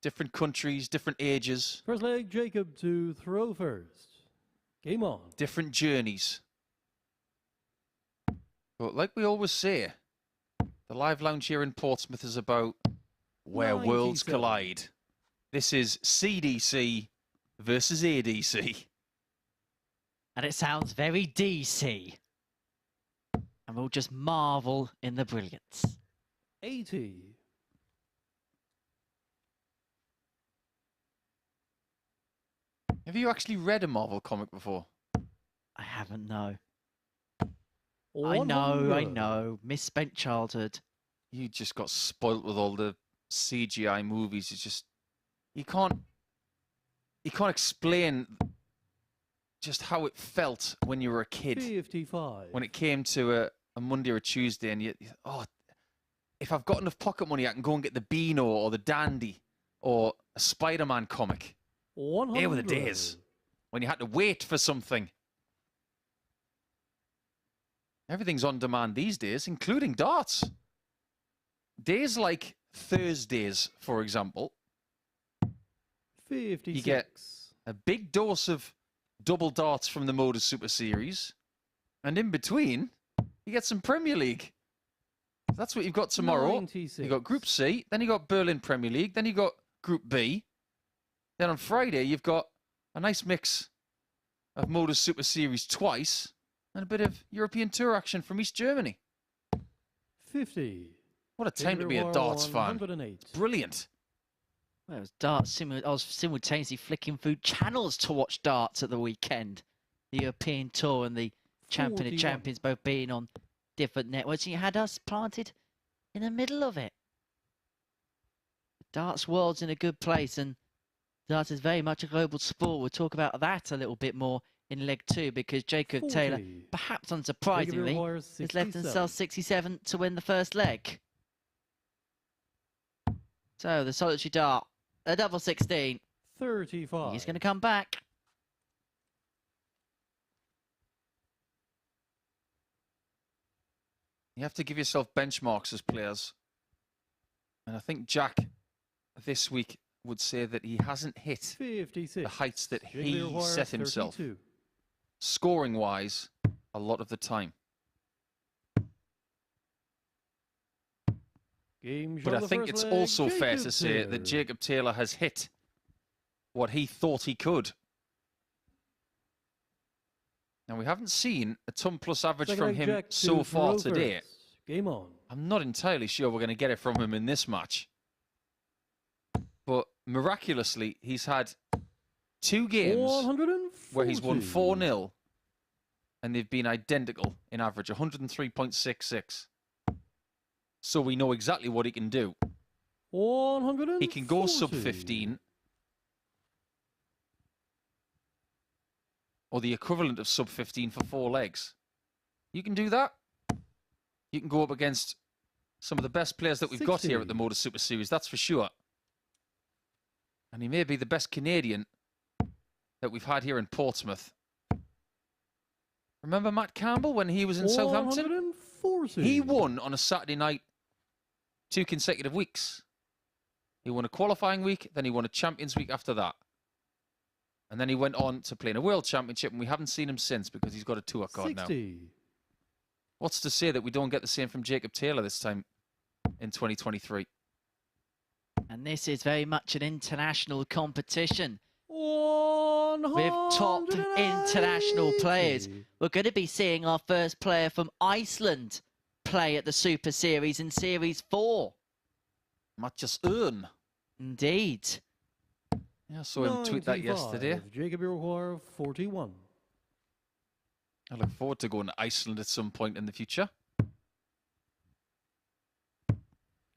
S3: Different countries, different ages.
S4: First leg, Jacob to throw first. Game on.
S3: Different journeys. But like we always say, the Live Lounge here in Portsmouth is about where worlds collide. This is CDC versus ADC.
S2: And it sounds very DC. And we'll just marvel in the brilliance.
S4: 80.
S3: Have you actually read a Marvel comic before?
S2: I haven't, no.
S4: 100.
S2: I know. Misspent childhood.
S3: You just got spoilt with all the CGI movies. It's just you can't explain just how it felt when you were a kid.
S4: 55.
S3: When it came to a Monday or a Tuesday, and if I've got enough pocket money, I can go and get the Beano or the Dandy or a Spider-Man comic.
S4: 100.
S3: There were the days when you had to wait for something. Everything's on demand these days, including darts. Days like Thursdays, for example,
S4: 56.
S3: you get a big dose of double darts from the MODUS Super Series, and in between, you get some Premier League. That's what you've got tomorrow.
S4: 96.
S3: You've got Group C, then you've got Berlin Premier League, then you've got Group B. Then on Friday, you've got a nice mix of MODUS Super Series twice, and a bit of European Tour action from East Germany.
S4: 50.
S3: What a time to be a darts fan.
S4: 108.
S3: Brilliant.
S2: Well, it was darts. I was simultaneously flicking through channels to watch darts at the weekend. The European Tour and the Champion
S4: 41.
S2: of Champions both being on different networks. And you had us planted in the middle of it. The darts world's in a good place, and darts is very much a global sport. We'll talk about that a little bit more in leg 2, because Jacob
S4: 40.
S2: Taylor, perhaps unsurprisingly, has left himself 67 to win the first leg. So the solitary dart, a double 16.
S4: 35.
S2: He's going to come back.
S3: You have to give yourself benchmarks as players. And I think Jack this week would say that he hasn't hit
S4: 56.
S3: the heights that
S4: Jiggly
S3: he
S4: requires
S3: set himself,
S4: 32.
S3: scoring-wise, a lot of the time.
S4: Game
S3: But
S4: show
S3: I
S4: the
S3: think
S4: first
S3: it's
S4: leg,
S3: also fair
S4: Jacob
S3: to say
S4: Taylor.
S3: that Jacob Taylor has hit what he thought he could. Now, we haven't seen a ton-plus average
S4: Second
S3: from
S4: leg,
S3: him
S4: Jack
S3: so
S4: to
S3: far
S4: throw
S3: today.
S4: first. Game on.
S3: I'm not entirely sure we're going to get it from him in this match. But miraculously, he's had 2 games
S4: 140.
S3: where he's won 4-0, and they've been identical in average, 103.66. So we know exactly what he can do.
S4: 140.
S3: He can go sub-15, or the equivalent of sub-15 for 4 legs. You can do that. You can go up against some of the best players that we've got here at the
S4: 60.
S3: MODUS Super Series, that's for sure. And he may be the best Canadian that we've had here in Portsmouth. Remember Matt Campbell when he was in Southampton?
S4: 140.
S3: He won on a Saturday night 2 consecutive weeks. He won a qualifying week, then he won a Champions Week after that. And then he went on to play in a World Championship, and we haven't seen him since because he's got a tour card
S4: 60.
S3: now. What's to say that we don't get the same from Jacob Taylor this time in 2023?
S2: And this is very much an international competition.
S4: 180.
S2: With top international players. We're going to be seeing our first player from Iceland play at the Super Series in Series 4.
S3: Matjas Örn.
S2: Indeed.
S3: Yeah, I saw him tweet that yesterday.
S4: Jacob Iroquois, 41.
S3: I look forward to going to Iceland at some point in the future.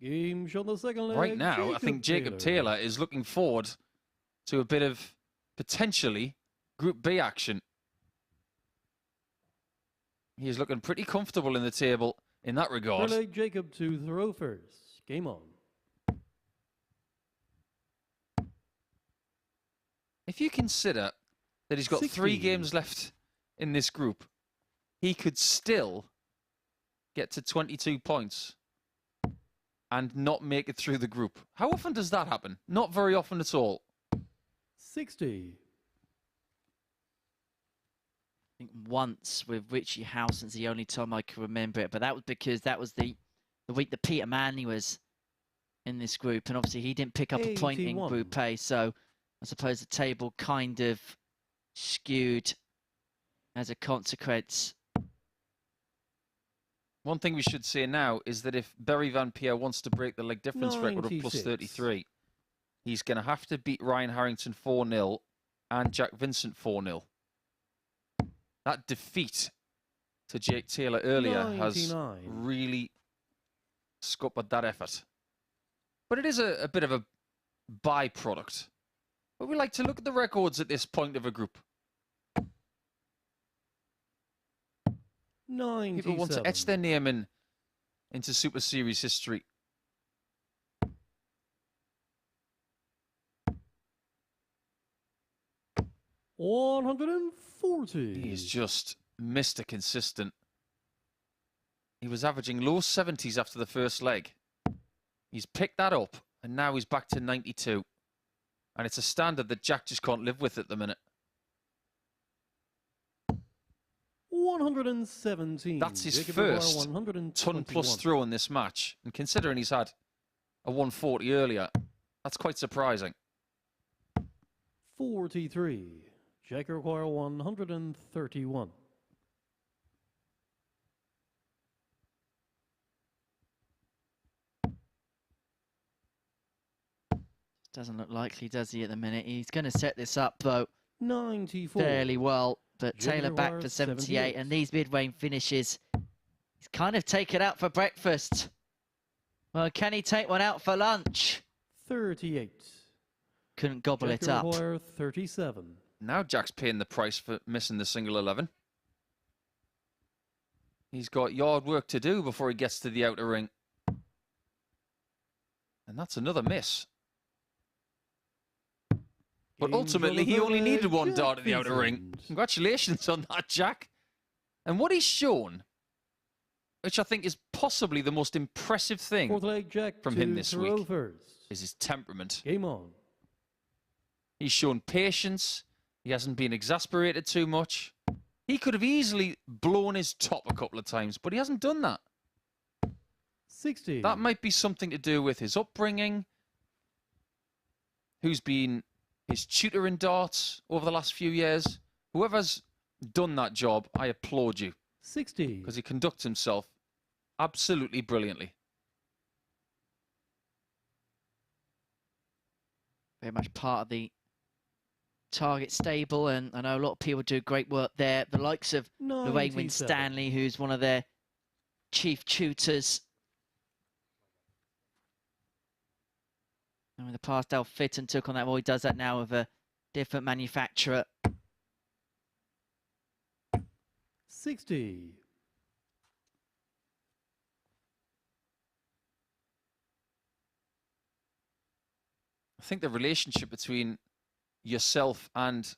S4: Game shot the second leg.
S3: Right now, I think Jacob Taylor is looking forward to a bit of potentially Group B action. He is looking pretty comfortable in the table in that regard.
S4: Hurrell, Jacob to throw first. Game on.
S3: If you consider that he's got
S4: 60.
S3: 3 games left in this group, he could still get to 22 points and not make it through the group. How often does that happen? Not very often at all.
S4: 60.
S2: I think once with Richie Howson's the only time I can remember it, but that was because that was the week that Peter Manley was in this group, and obviously he didn't pick up a point in Group A, so I suppose the table kind of skewed as a consequence.
S3: One thing we should say now is that if Berry Van Peer wants to break the leg difference record of
S4: 96.
S3: plus 33, he's going to have to beat Ryan Harrington 4-0 and Jack Vincent 4-0. That defeat to Jake Taylor earlier
S4: 99.
S3: has really scuppered that effort. But it is a bit of a byproduct. But we like to look at the records at this point of a group.
S4: 97.
S3: People want to etch their name into Super Series history.
S4: $140.
S3: He's just Mr. Consistent. He was averaging low 70s after the first leg. He's picked that up, and now he's back to 92. And it's a standard that Jack just can't live with at the minute.
S4: 117.
S3: That's his
S4: Jacob
S3: first
S4: Iroquois,
S3: ton-plus throw in this match. And considering he's had a 140 earlier, that's quite surprising.
S4: 43. Jacob Iroquois, 131.
S2: Doesn't look likely, does he, at the minute? He's going to set this up, though,
S4: 94.
S2: fairly well. But
S4: Junior
S2: Taylor back
S4: Wire,
S2: for 78,
S4: 78.
S2: and these mid-range finishes, he's kind of taken out for breakfast. Well, can he take one out for lunch?
S4: 38.
S2: Couldn't gobble
S4: Jacob
S2: it up.
S4: Iroquois, 37.
S3: Now Jack's paying the price for missing the single 11. He's got yard work to do before he gets to the outer ring. And that's another miss. But ultimately, he only needed one dart at the outer ring. Congratulations on that, Jack. And what he's shown, which I think is possibly the most impressive thing
S4: Fourth leg, Jack
S3: from
S4: to
S3: him this
S4: throw
S3: week,
S4: first.
S3: is his temperament.
S4: Game on.
S3: He's shown patience. He hasn't been exasperated too much. He could have easily blown his top a couple of times, but he hasn't done that.
S4: 60.
S3: That might be something to do with his upbringing, who's been his tutor in darts over the last few years. Whoever's done that job, I applaud you,
S4: 60.
S3: because he conducts himself absolutely brilliantly.
S2: Very much part of the target stable, and I know a lot of people do great work there. The likes of Lorraine
S4: 97.
S2: Winstanley, who's one of their chief tutors. And in the past, Al Fitton took on that. Well, he does that now with a different manufacturer.
S4: 60.
S3: think the relationship between yourself and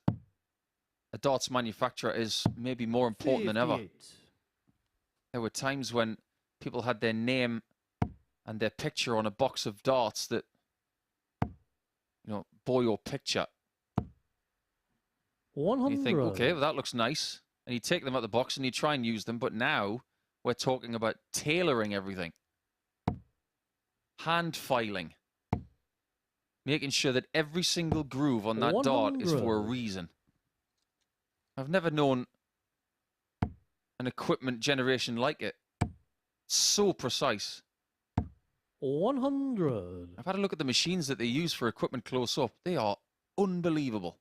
S3: a darts manufacturer is maybe more important than ever.
S4: 58.
S3: There were times when people had their name and their picture on a box of darts that, bore your picture.
S4: 100.
S3: And you think, okay, well, that looks nice. And you take them out the box and you try and use them. But now we're talking about tailoring everything. Hand filing. Making sure that every single groove on that dart is for a reason. I've never known an equipment generation like it. So precise.
S4: 100.
S3: I've had a look at the machines that they use for equipment close up. They are unbelievable.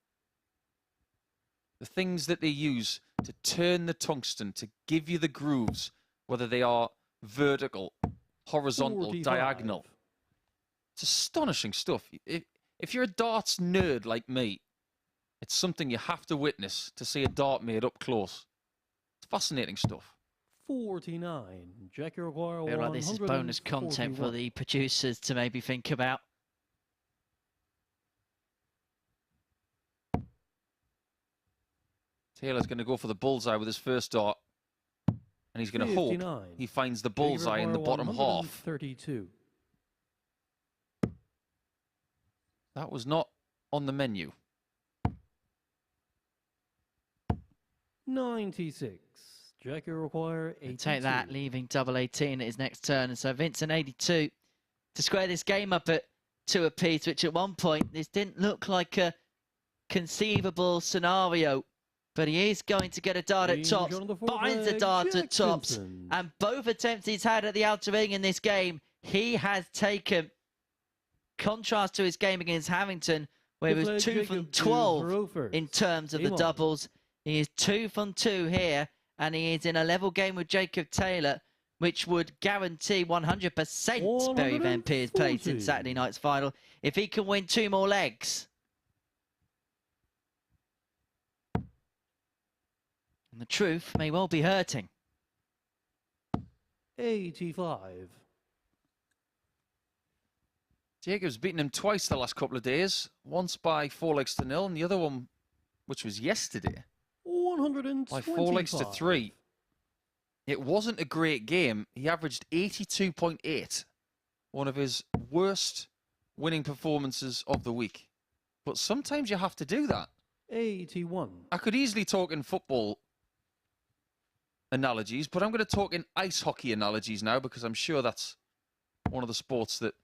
S3: The things that they use to turn the tungsten, to give you the grooves, whether they are vertical, horizontal,
S4: 45.
S3: diagonal. It's astonishing stuff. If you're a darts nerd like me, it's something you have to witness to see a dart made up close. It's fascinating stuff.
S4: 49. Jack, you require
S2: I feel like this is bonus content for the producers to maybe think about.
S3: Taylor's going to go for the bullseye with his first dart. And he's going to hope he finds the bullseye in the bottom half.
S4: 32.
S3: That was not on the menu.
S4: 96. Jack, you require 82.
S2: Take that, leaving double 18 at his next turn. And so Vincent 82 to square this game up at 2 apiece, which at one point this didn't look like a conceivable scenario. But he is going to get a dart at tops, finds a dart at tops, and both attempts he's had at the outer ring in this game, he has taken. Contrast to his game against Harrington, where he was 2 from 12 in terms of the doubles. He is 2 from 2 here, and he is in a level game with Jacob Taylor, which would guarantee 100% Barry Van Peer's place in Saturday night's final if he can win 2 more legs. And the truth may well be hurting.
S4: 85.
S3: Jacob's beaten him twice the last couple of days. Once by 4 legs to 0, and the other one, which was yesterday,
S4: 125.
S3: by 4 legs to 3. It wasn't a great game. He averaged 82.8. One of his worst winning performances of the week. But sometimes you have to do that.
S4: 81.
S3: I could easily talk in football analogies, but I'm going to talk in ice hockey analogies now, because I'm sure that's one of the sports that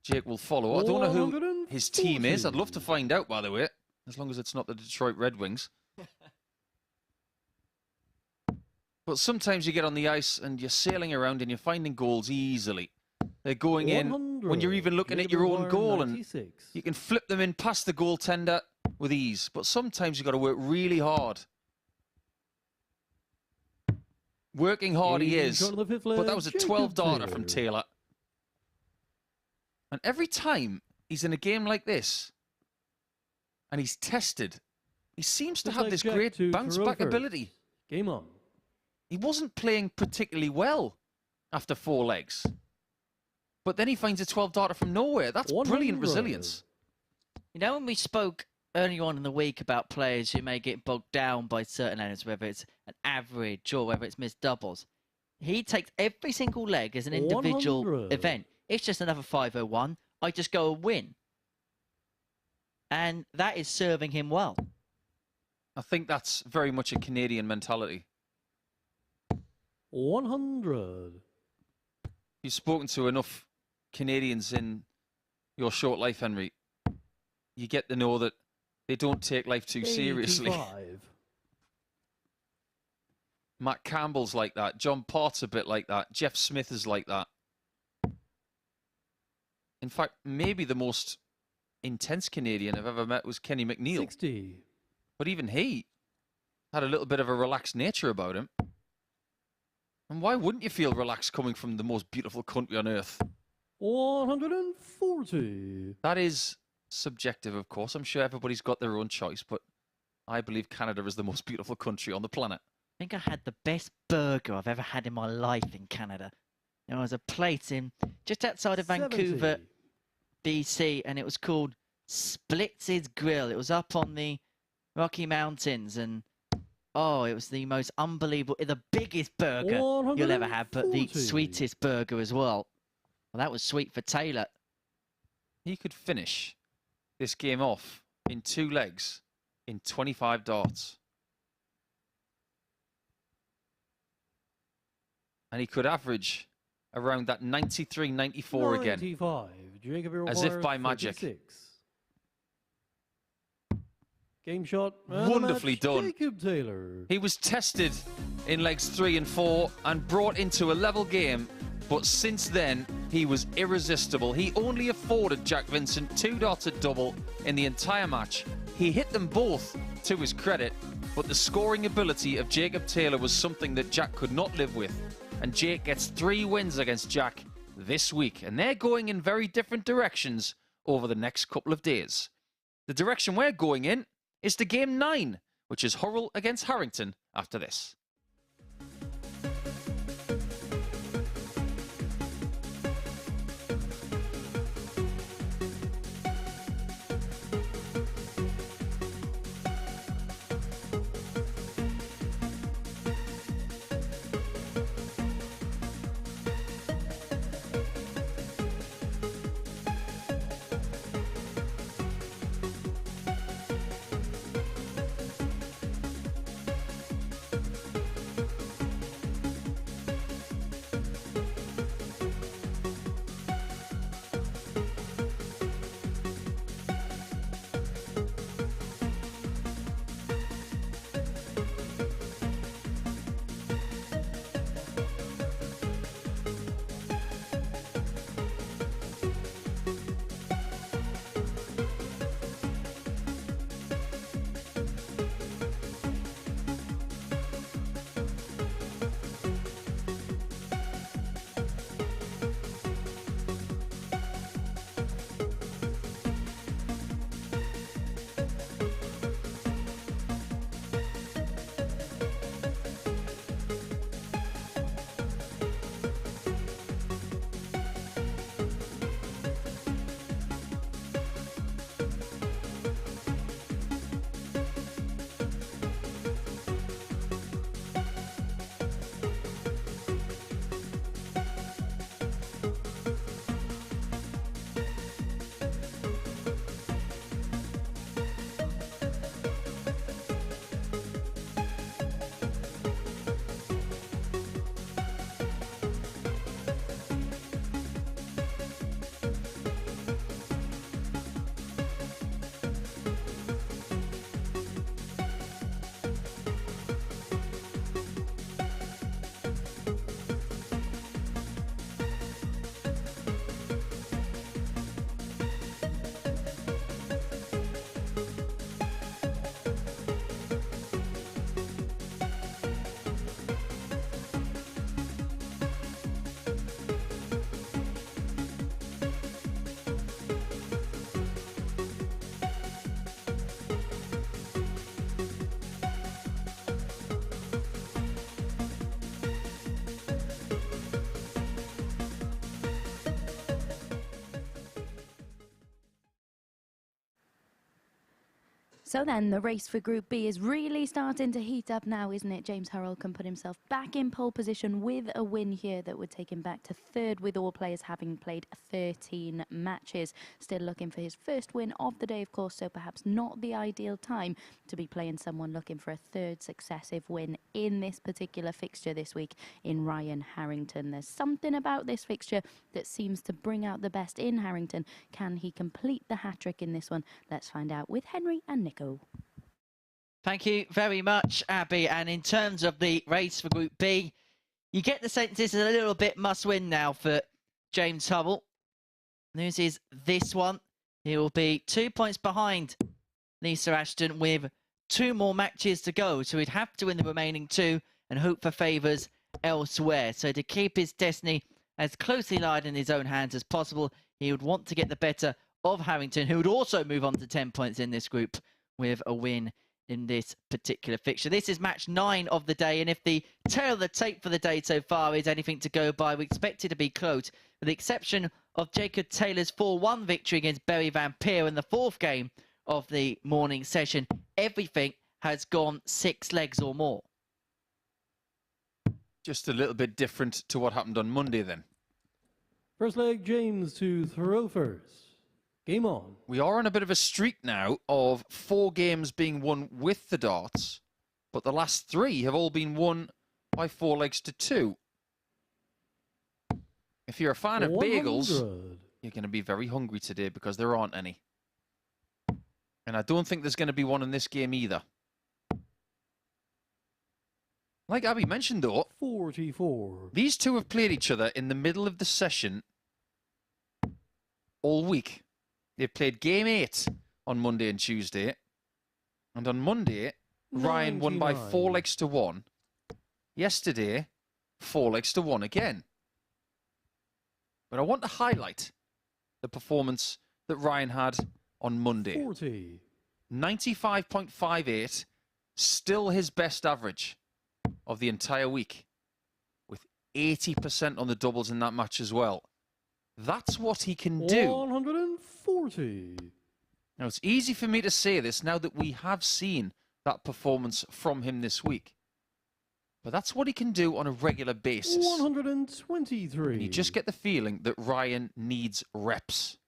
S3: Jake will follow. I don't know who his team is. I'd love to find out, by the way, as long as it's not the Detroit Red Wings. But sometimes you get on the ice and you're sailing around and you're finding goals easily. They're going in when you're even looking at your own goal, and you can flip them in past the goaltender with ease. But sometimes you've got to work really hard. Working hard he is, but that was a 12-darter from Taylor. And every time he's in a game like this, and he's tested, he seems to have this great bounce-back ability.
S4: Game on.
S3: He wasn't playing particularly well after 4 legs. But then he finds a 12-darter from nowhere. That's brilliant resilience.
S2: You know, when we spoke earlier on in the week about players who may get bogged down by certain elements, whether it's an average or whether it's missed doubles, he takes every single leg as an individual event. It's just another 501. I just go and win. And that is serving him well.
S3: I think that's very much a Canadian mentality.
S4: 100.
S3: You've spoken to enough Canadians in your short life, Henry. You get to know that they don't take life too seriously.
S4: 85.
S3: Matt Campbell's like that. John Part's a bit like that. Jeff Smith is like that. In fact, maybe the most intense Canadian I've ever met was Kenny McNeil.
S4: 60.
S3: But even he had a little bit of a relaxed nature about him. And why wouldn't you feel relaxed coming from the most beautiful country on earth?
S4: 140.
S3: That is subjective, of course. I'm sure everybody's got their own choice, but I believe Canada is the most beautiful country on the planet.
S2: I think I had the best burger I've ever had in my life in Canada. There was a place in just outside of Vancouver, BC, and it was called Splitz's Grill. It was up on the Rocky Mountains, and oh, it was the most unbelievable, the biggest burger you'll ever have, but the sweetest burger as well. Well, that was sweet for Taylor.
S3: He could finish this game off in 2 legs in 25 darts. And he could average around that 93, 94 again.
S4: 95. Jacob,
S3: as if by magic.
S4: 36. Game shot.
S3: Wonderfully done.
S4: Jacob Taylor.
S3: He was tested in legs 3 and 4 and brought into a level game, but since then he was irresistible. He only afforded Jack Vincent 2 darts at double in the entire match. He hit them both to his credit, but the scoring ability of Jacob Taylor was something that Jack could not live with. And Jake gets 3 wins against Jack this week, and they're going in very different directions over the next couple of days. The direction we're going in is to game 9, which is Hurrell against Harrington after this.
S1: So then, the race for Group B is really starting to heat up now, isn't it? James Hurrell can put himself back in pole position with a win here that would take him back to 3rd, with all players having played 13 matches. Still looking for his first win of the day, of course, so perhaps not the ideal time to be playing someone looking for a 3rd successive win in this particular fixture this week in Ryan Harrington. There's something about this fixture that seems to bring out the best in Harrington. Can he complete the hat-trick in this one? Let's find out with Henry and Nico.
S2: Thank you very much, Abby. And in terms of the race for Group B, you get the sense this is a little bit must-win now for James Hurrell. News is this one. He will be 2 points behind Lisa Ashton with 2 more matches to go. So he'd have to win the remaining 2 and hope for favours elsewhere. So to keep his destiny as closely lied in his own hands as possible, he would want to get the better of Harrington, who would also move on to 10 points in this group with a win in this particular fixture. This is match 9 of the day, and if the tail of the tape for the day so far is anything to go by, we expect it to be close, with the exception of Jacob Taylor's 4-1 victory against Berry Van Peer in the 4th game of the morning session, everything has gone 6 legs or more.
S3: Just a little bit different to what happened on Monday then.
S4: First leg, James to throw first. Game on.
S3: We are on a bit of a streak now of 4 games being won with the darts, but the last 3 have all been won by 4 legs to 2. If you're a fan of bagels,
S4: 100.
S3: you're going to be very hungry today because there aren't any. And I don't think there's going to be one in this game either. Like Abby mentioned though,
S4: 44.
S3: these two have played each other in the middle of the session all week. They played game 8 on Monday and Tuesday. And on Monday, Ryan won by 4
S4: 99.
S3: legs to 1. Yesterday, 4 legs to 1 again. But I want to highlight the performance that Ryan had on Monday.
S4: 40.
S3: 95.58, still his best average of the entire week, with 80% on the doubles in that match as well. That's what he can do.
S4: 140.
S3: Now, it's easy for me to say this now that we have seen that performance from him this week. But that's what he can do on a regular basis.
S4: 123.
S3: And you just get the feeling that Ryan needs reps.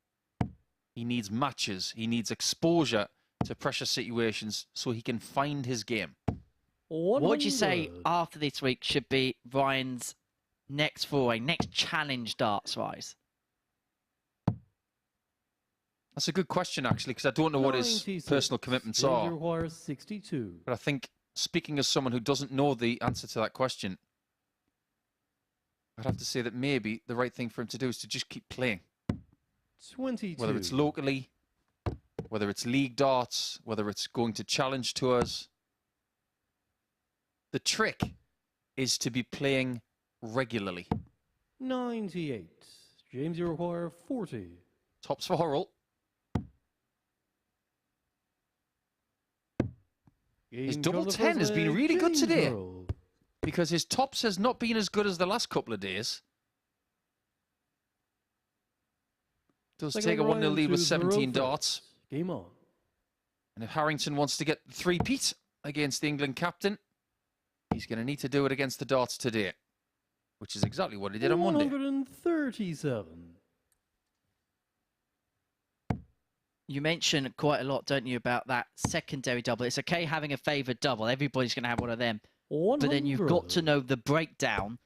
S3: He needs matches. He needs exposure to pressure situations so he can find his game.
S4: 100.
S2: What would you say after this week should be Ryan's next foray, next challenge darts-wise?
S3: That's a good question, actually, because I don't know what his
S4: 96.
S3: personal commitments
S4: James
S3: are.
S4: requires 62.
S3: But I think, speaking as someone who doesn't know the answer to that question, I'd have to say that maybe the right thing for him to do is to just keep playing.
S4: 22.
S3: Whether it's locally, whether it's league darts, whether it's going to challenge tours. The trick is to be playing regularly.
S4: 98. James, you require 40.
S3: Tops for Hurrell. His
S4: Game
S3: double
S4: comes
S3: 10
S4: the
S3: has
S4: first
S3: been
S4: leg,
S3: really good
S4: James
S3: today.
S4: Hurrell.
S3: Because his tops has not been as good as the last couple of days. Does
S4: Second
S3: take a 1-0
S4: Ryan
S3: lead with
S4: to
S3: 17
S4: throw
S3: darts.
S4: first. Game on.
S3: And if Harrington wants to get 3-peat against the England captain, he's going to need to do it against the darts today, which is exactly what he did on Monday.
S4: 137.
S2: You mention quite a lot, don't you, about that secondary double. It's okay having a favoured double. Everybody's going to have one of them.
S4: 100.
S2: But then you've got to know the breakdown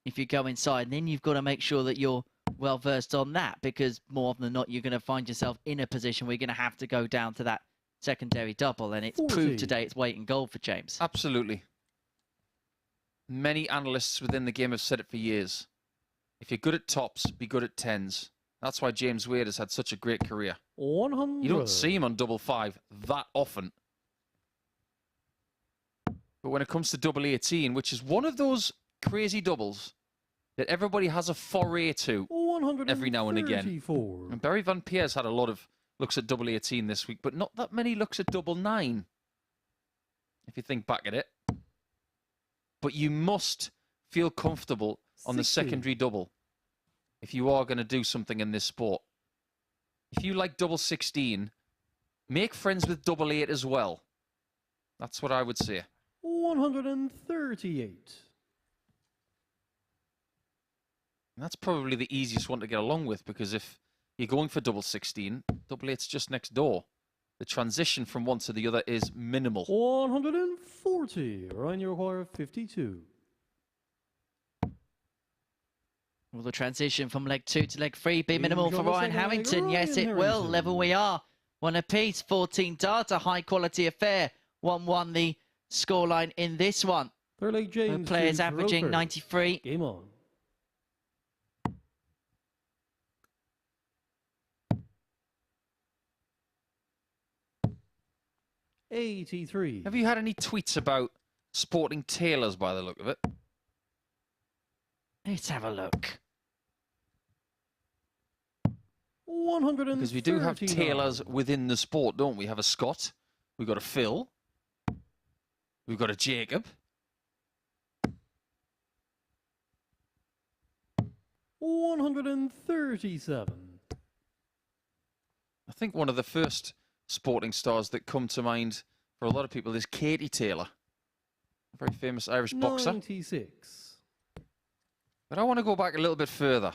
S2: if you go inside. And then you've got to make sure that you're well versed on that, because more often than not, you're going to find yourself in a position where you're going to have to go down to that secondary double. And it's
S4: 40.
S2: proved today it's weight and gold for James.
S3: Absolutely. Many analysts within the game have said it for years. If you're good at tops, be good at tens. That's why James Wade has had such a great career.
S4: 100.
S3: You don't see him on double 5 that often. But when it comes to double 18, which is one of those crazy doubles that everybody has a foray to every now and again.
S4: 134.
S3: And Berry Van Peer's had a lot of looks at double 18 this week, but not that many looks at double 9, if you think back at it. But you must feel comfortable on the
S4: 60.
S3: secondary double if you are going to do something in this sport. If you like double 16, make friends with double 8 as well. That's what I would say.
S4: 138.
S3: And that's probably the easiest one to get along with, because if you're going for double 16, double 8's just next door. The transition from one to the other is minimal.
S4: 140. Ryan, you require 52.
S2: Will the transition from leg 2 to leg 3 be
S4: Game
S2: minimal for
S4: on the
S2: Ryan
S4: second leg,
S2: Harrington? Yes,
S4: Ryan
S2: it will.
S4: Harrington.
S2: Level we are. One apiece, 14 darts, a high-quality affair. 1-1 the scoreline in this one.
S4: Third leg, James.
S2: Both players
S4: to throw
S2: averaging
S4: first.
S2: 93.
S4: Game on. 83.
S3: Have you had any tweets about sporting tailors by the look of it?
S2: Let's have a look.
S4: 139.
S3: Because we do have tailors within the sport, don't we? We have a Scott, we've got a Phil, we've got a Jacob.
S4: 137.
S3: I think one of the first sporting stars that come to mind for a lot of people is Katie Taylor, a very famous Irish boxer.
S4: 96.
S3: But I want to go back a little bit further.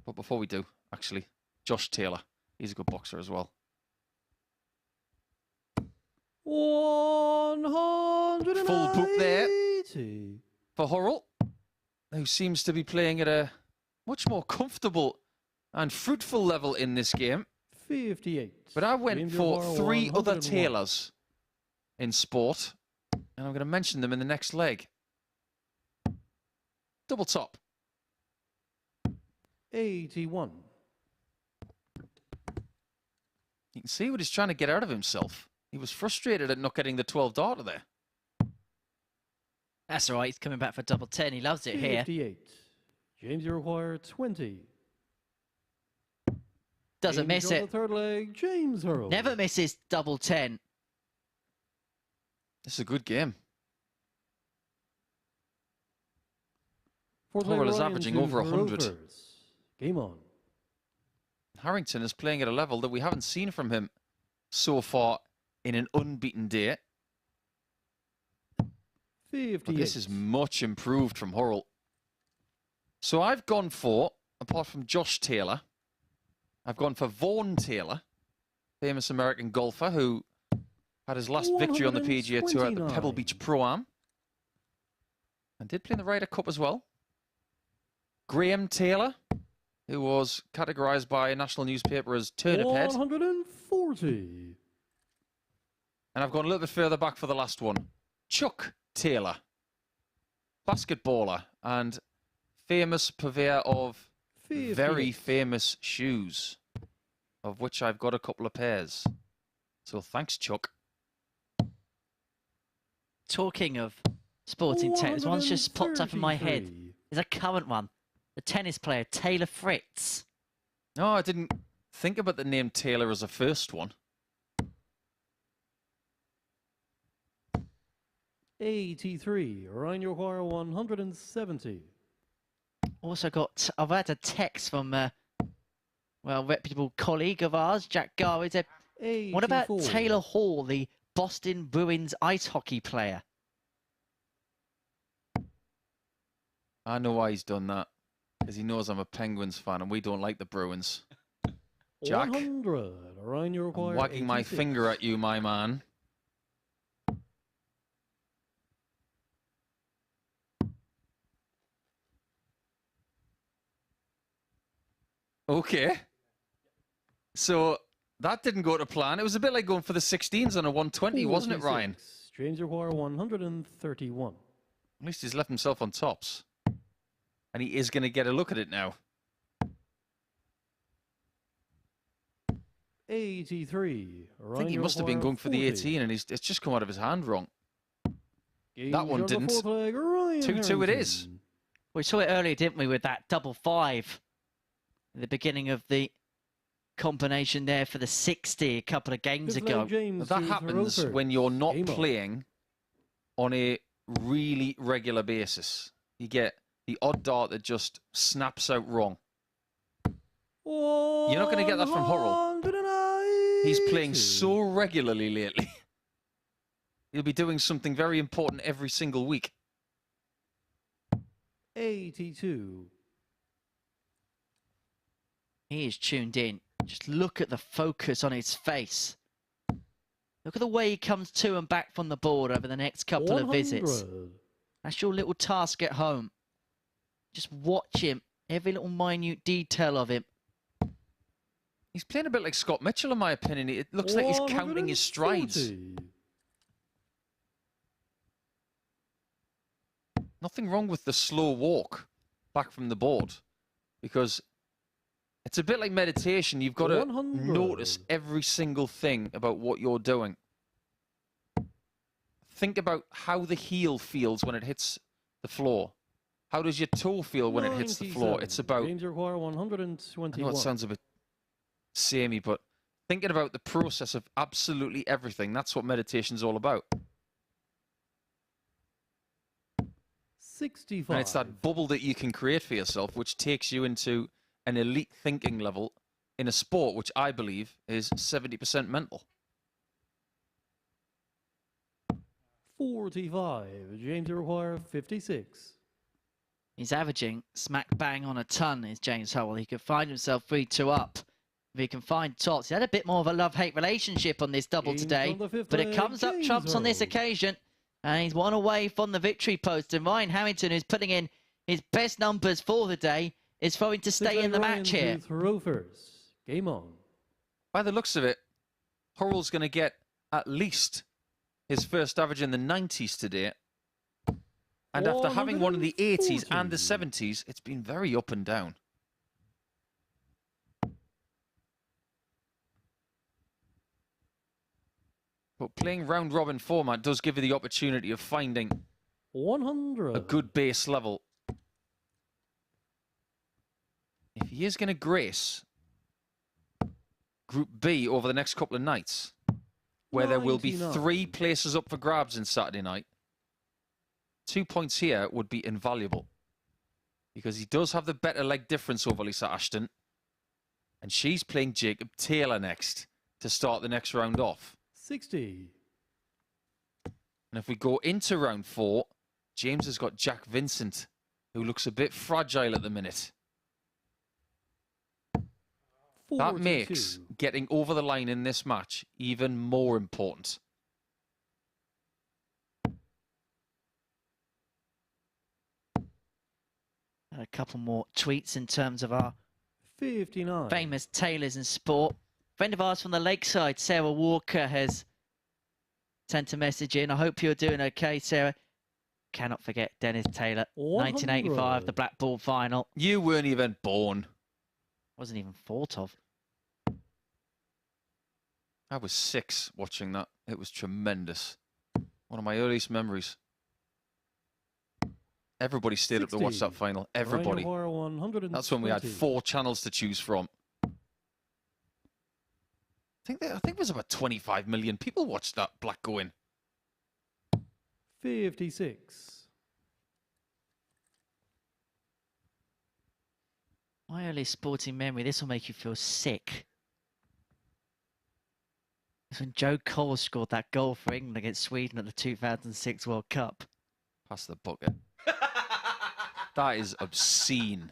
S3: But before we do, actually, Josh Taylor. He's a good boxer as well.
S4: 180.
S3: Full book there for Hurrell, who seems to be playing at a much more comfortable and fruitful level in this game.
S4: 58.
S3: But I went
S4: James
S3: for
S4: O'Barr,
S3: 3 other
S4: 101.
S3: Taylors in sport, and I'm going to mention them in the next leg. Double top.
S4: 81.
S3: You can see what he's trying to get out of himself. He was frustrated at not getting the 12 darter there.
S2: That's all right. He's coming back for double 10. He loves it here.
S4: 58. James, you require 20.
S2: Doesn't miss
S4: on the
S2: it.
S4: third leg, James Hurrell.
S2: Never misses double 10.
S3: This is a good game.
S4: Fourth leg,
S3: Hurrell is
S4: Ryan
S3: averaging
S4: to
S3: over 100.
S4: Rovers. Game on.
S3: Harrington is playing at a level that we haven't seen from him so far in an unbeaten day.
S4: 58.
S3: But this is much improved from Hurrell. So I've gone for, apart from Josh Taylor, I've gone for Vaughan Taylor, famous American golfer who had his last victory on the PGA Tour at the Pebble Beach Pro-Am. And did play in the Ryder Cup as well. Graham Taylor, who was categorized by a national newspaper as turnip-head.
S4: 140.
S3: And I've gone a little bit further back for the last one. Chuck Taylor, basketballer and famous purveyor of
S4: 58.
S3: very famous shoes, of which I've got a couple of pairs. So thanks, Chuck.
S2: Talking of sporting tennis, one's just popped up in my head.
S4: 133.
S2: There's a current one. The tennis player, Taylor Fritz.
S3: No, I didn't think about the name Taylor as a first one.
S4: 83. Ryan, you require 170.
S2: Also got, I've had a text from, reputable colleague of ours, Jack Garwood. Said, what about
S4: 84.
S2: Taylor Hall, the Boston Bruins ice hockey player?
S3: I know why he's done that. Because he knows I'm a Penguins fan and we don't like the Bruins. Jack,
S4: 100. Ryan, you require
S3: I'm wagging my
S4: 86.
S3: finger at you, my man. Okay. So that didn't go to plan. It was a bit like going for the 16s on a 120, wasn't it, Ryan?
S4: 46. James, you require 131.
S3: At least he's left himself on tops. And he is going to get a look at it now.
S4: 83.
S3: I think he must have been going for the 18 and it's just come out of his hand wrong. That one didn't. 2-2 it is.
S2: We saw it earlier, didn't we, with that double 5 at the beginning of the combination there for the 60 a couple of games ago.
S3: That happens when you're not playing on a really regular basis. You get the odd dart that just snaps out wrong. You're not going to get that from Hurrell. He's playing so regularly lately. He'll be doing something very important every single week.
S4: 82.
S2: He is tuned in. Just look at the focus on his face. Look at the way he comes to and back from the board over the next couple of visits. That's your little task at home. Just watch him. Every little minute detail of him.
S3: He's playing a bit like Scott Mitchell, in my opinion. It looks like he's counting his strides. Nothing wrong with the slow walk back from the board, because it's a bit like meditation. You've got to notice every single thing about what you're doing. Think about how the heel feels when it hits the floor. How does your toe feel when it hits the floor? It's about...
S4: James require 121.
S3: I know it sounds a bit samey, but thinking about the process of absolutely everything, that's what meditation's all about.
S4: 65.
S3: And it's that bubble that you can create for yourself, which takes you into an elite thinking level in a sport, which I believe is 70% mental.
S4: 45. James require 56.
S2: He's averaging smack bang on a ton, is James Hurrell. He could find himself 3-2 up if he can find tops. He had a bit more of a love-hate relationship on this double
S4: James
S2: today,
S4: on the fifth
S2: but it
S4: leg,
S2: comes up
S4: James
S2: trumps on this
S4: Hurrell.
S2: occasion. And he's one away from the victory post. And Ryan Harrington, who's putting in his best numbers for the day, is throwing to stay in the match here.
S4: Throw first. Game on.
S3: By the looks of it, Hurrell's going to get at least his first average in the 90s today. And after having one in the 80s and the 70s, it's been very up and down. But playing round-robin format does give you the opportunity of finding
S4: 100.
S3: a good base level. If he is going to grace Group B over the next couple of nights, where there will be 3 places up for grabs in Saturday night, 2 points here would be invaluable. Because he does have the better leg difference over Lisa Ashton. And she's playing Jacob Taylor next to start the next round off.
S4: 60.
S3: And if we go into round 4, James has got Jack Vincent, who looks a bit fragile at the minute.
S4: 42.
S3: That makes getting over the line in this match even more important.
S2: And a couple more tweets in terms of our
S4: 59.
S2: famous tailors in sport. Friend of ours from the Lakeside, Sarah Walker, has sent a message in. I hope you're doing okay, Sarah. Cannot forget Dennis Taylor, 1985, the Black Ball final.
S3: You weren't even born.
S2: Wasn't even thought of.
S3: I was 6 watching that. It was tremendous. One of my earliest memories. Everybody stayed up to watch that final. Everybody. That's when we had 4 channels to choose from. I think it was about 25 million people watched that black going.
S4: 56.
S2: My earliest sporting memory, this will make you feel sick. It's when Joe Cole scored that goal for England against Sweden at the 2006 World Cup.
S3: Pass the bucket. That is obscene.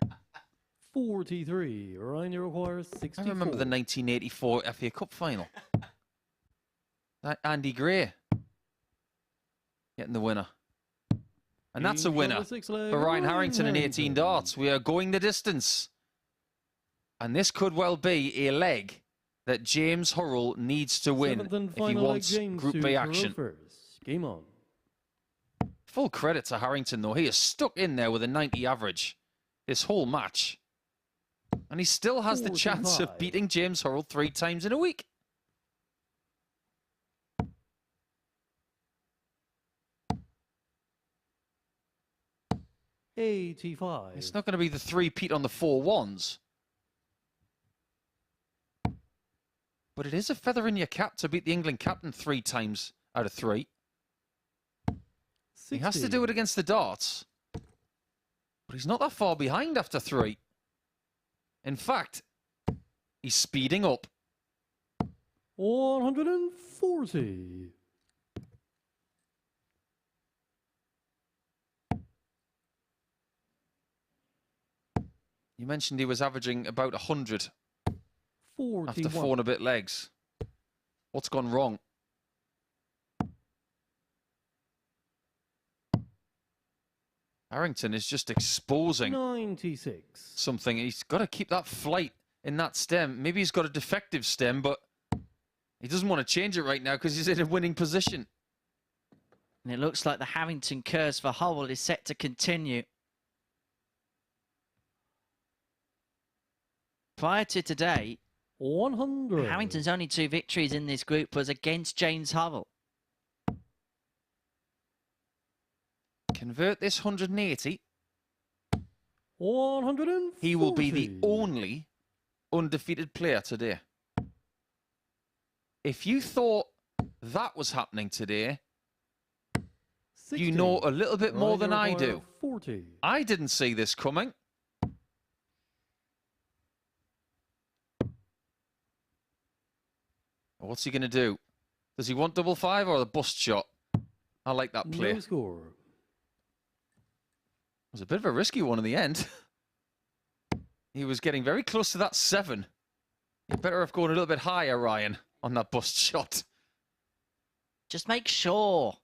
S4: 43. Ryan requires 64.
S3: I remember the 1984 FA Cup final. That Andy Gray getting the winner. And that's a winner for Ryan Harrington in 18 darts. We are going the distance. And this could well be a leg that James Hurrell needs to win if he wants Group B action.
S4: Game on.
S3: Full credit to Harrington, though. He is stuck in there with a 90 average this whole match. And he still has the chance of beating James Hurrell 3 times in a week.
S4: $85.
S3: It's not going to be the 3-peat on the 4-1s. But it is a feather in your cap to beat the England captain 3 times out of 3.
S4: 60.
S3: He has to do it against the darts. But he's not that far behind after 3. In fact, he's speeding up.
S4: 140.
S3: You mentioned he was averaging about 100 after 4 and a bit legs. What's gone wrong? Harrington is just exposing
S4: 96.
S3: something. He's got to keep that flight in that stem. Maybe he's got a defective stem, but he doesn't want to change it right now because he's in a winning position.
S2: And it looks like the Harrington curse for Hurrell is set to continue. Prior to today,
S4: 100.
S2: Harrington's only 2 victories in this group was against James Hurrell.
S3: Convert this 180.
S4: 140.
S3: He will be the only undefeated player today. If you thought that was happening today, You know a little bit more than I do.
S4: 40.
S3: I didn't see this coming. What's he going to do? Does he want double five or the bust shot? I like that play.
S4: No score.
S3: It was a bit of a risky one in the end. He was getting very close to that 7. You better have gone a little bit higher, Ryan, on that bust shot.
S2: Just make sure.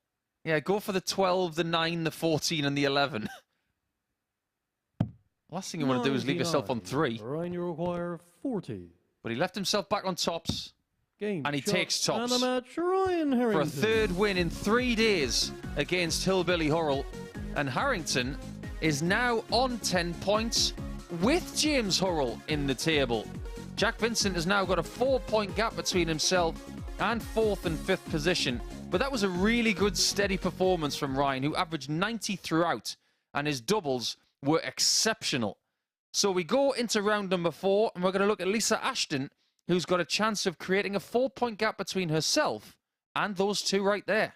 S3: Yeah, go for the 12, the 9, the 14, and the 11. Last thing you want to do is leave yourself on 3.
S4: Ryan, you require 40.
S3: But he left himself back on tops.
S4: Game,
S3: And he
S4: shot,
S3: takes tops.
S4: And a match, Ryan Harrington.
S3: For a 3rd win in 3 days against Hillbilly Hurrell. And Harrington is now on 10 points with James Hurrell in the table. Jack Vincent has now got a 4-point gap between himself and 4th and 5th position. But that was a really good, steady performance from Ryan, who averaged 90 throughout, and his doubles were exceptional. So we go into round number 4, and we're going to look at Lisa Ashton, who's got a chance of creating a 4-point gap between herself and those two right there.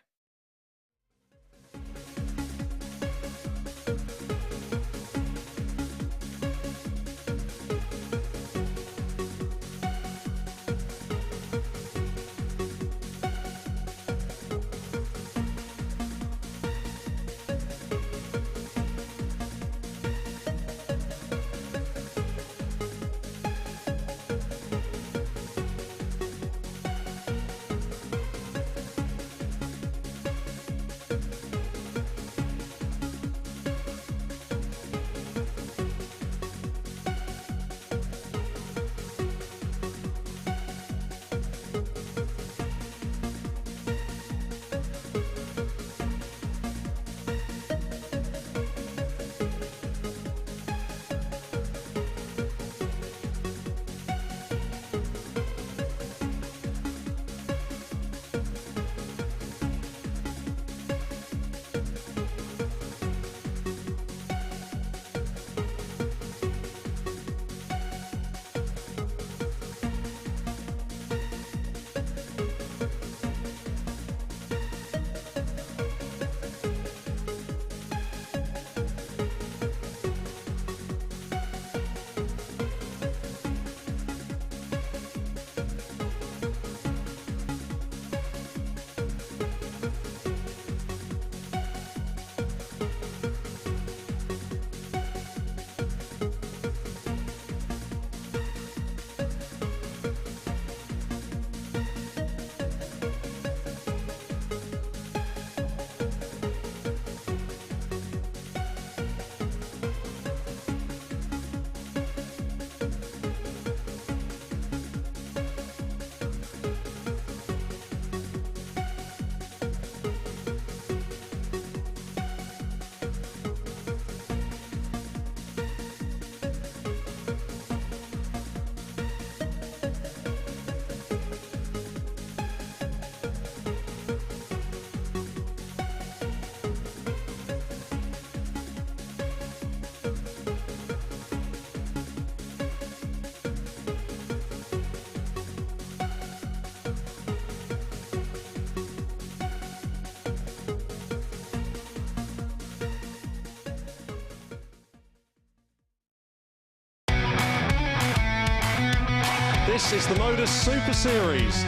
S5: This is the MODUS Super Series.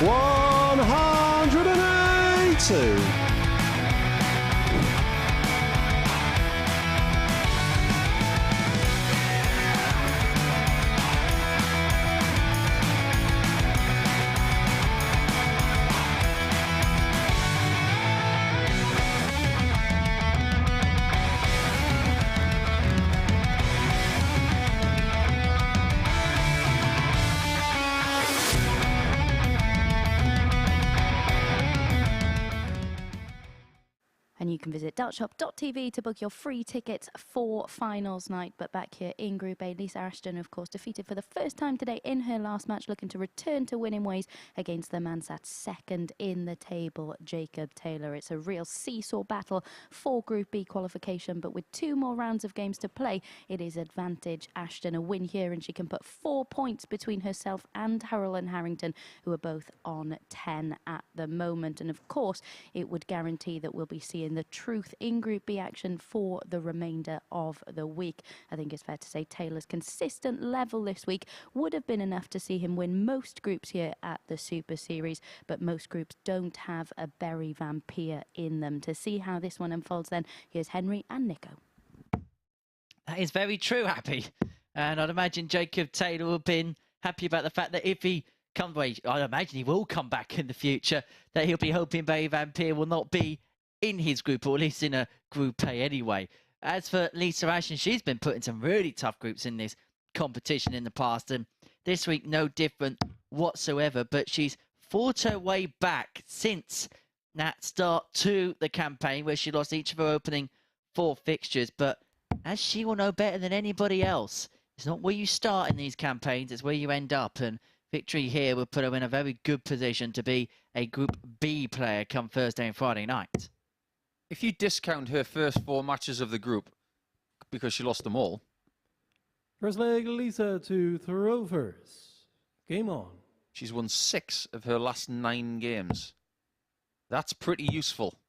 S5: $182.
S1: you can visit dartshop.tv to book your free tickets for finals night. But back here in Group A, Lisa Ashton, of course, defeated for the first time today in her last match, looking to return to winning ways against the man sat second in the table, Jacob Taylor. It's a real seesaw battle for Group B qualification, but with 2 more rounds of games to play, it is advantage Ashton. A win here and she can put 4 points between herself and Hurrell and Harrington, who are both on 10 at the moment. And of course, it would guarantee that we'll be seeing the truth in Group B action for the remainder of the week. I think it's fair to say Taylor's consistent level this week would have been enough to see him win most groups here at the Super Series, but most groups don't have a Berry Vampire in them. To see how this one unfolds then, here's Henry and Nico.
S2: That is very true, Happy. And I'd imagine Jacob Taylor will have been happy about the fact that if he comes away, I'd imagine he will come back in the future, that he'll be hoping Berry Vampire will not be in his group, or at least in a Group A anyway. As for Lisa Ashton, she's been put in some really tough groups in this competition in the past, and this week no different whatsoever, but she's fought her way back since that start to the campaign where she lost each of her opening 4 fixtures. But as she will know better than anybody else, it's not where you start in these campaigns, it's where you end up, and victory here will put her in a very good position to be a Group B player come Thursday and Friday night.
S3: If you discount her first 4 matches of the group because she lost them all.
S4: First leg, Lisa to throw first. Game on.
S3: She's won 6 of her last 9 games. That's pretty useful.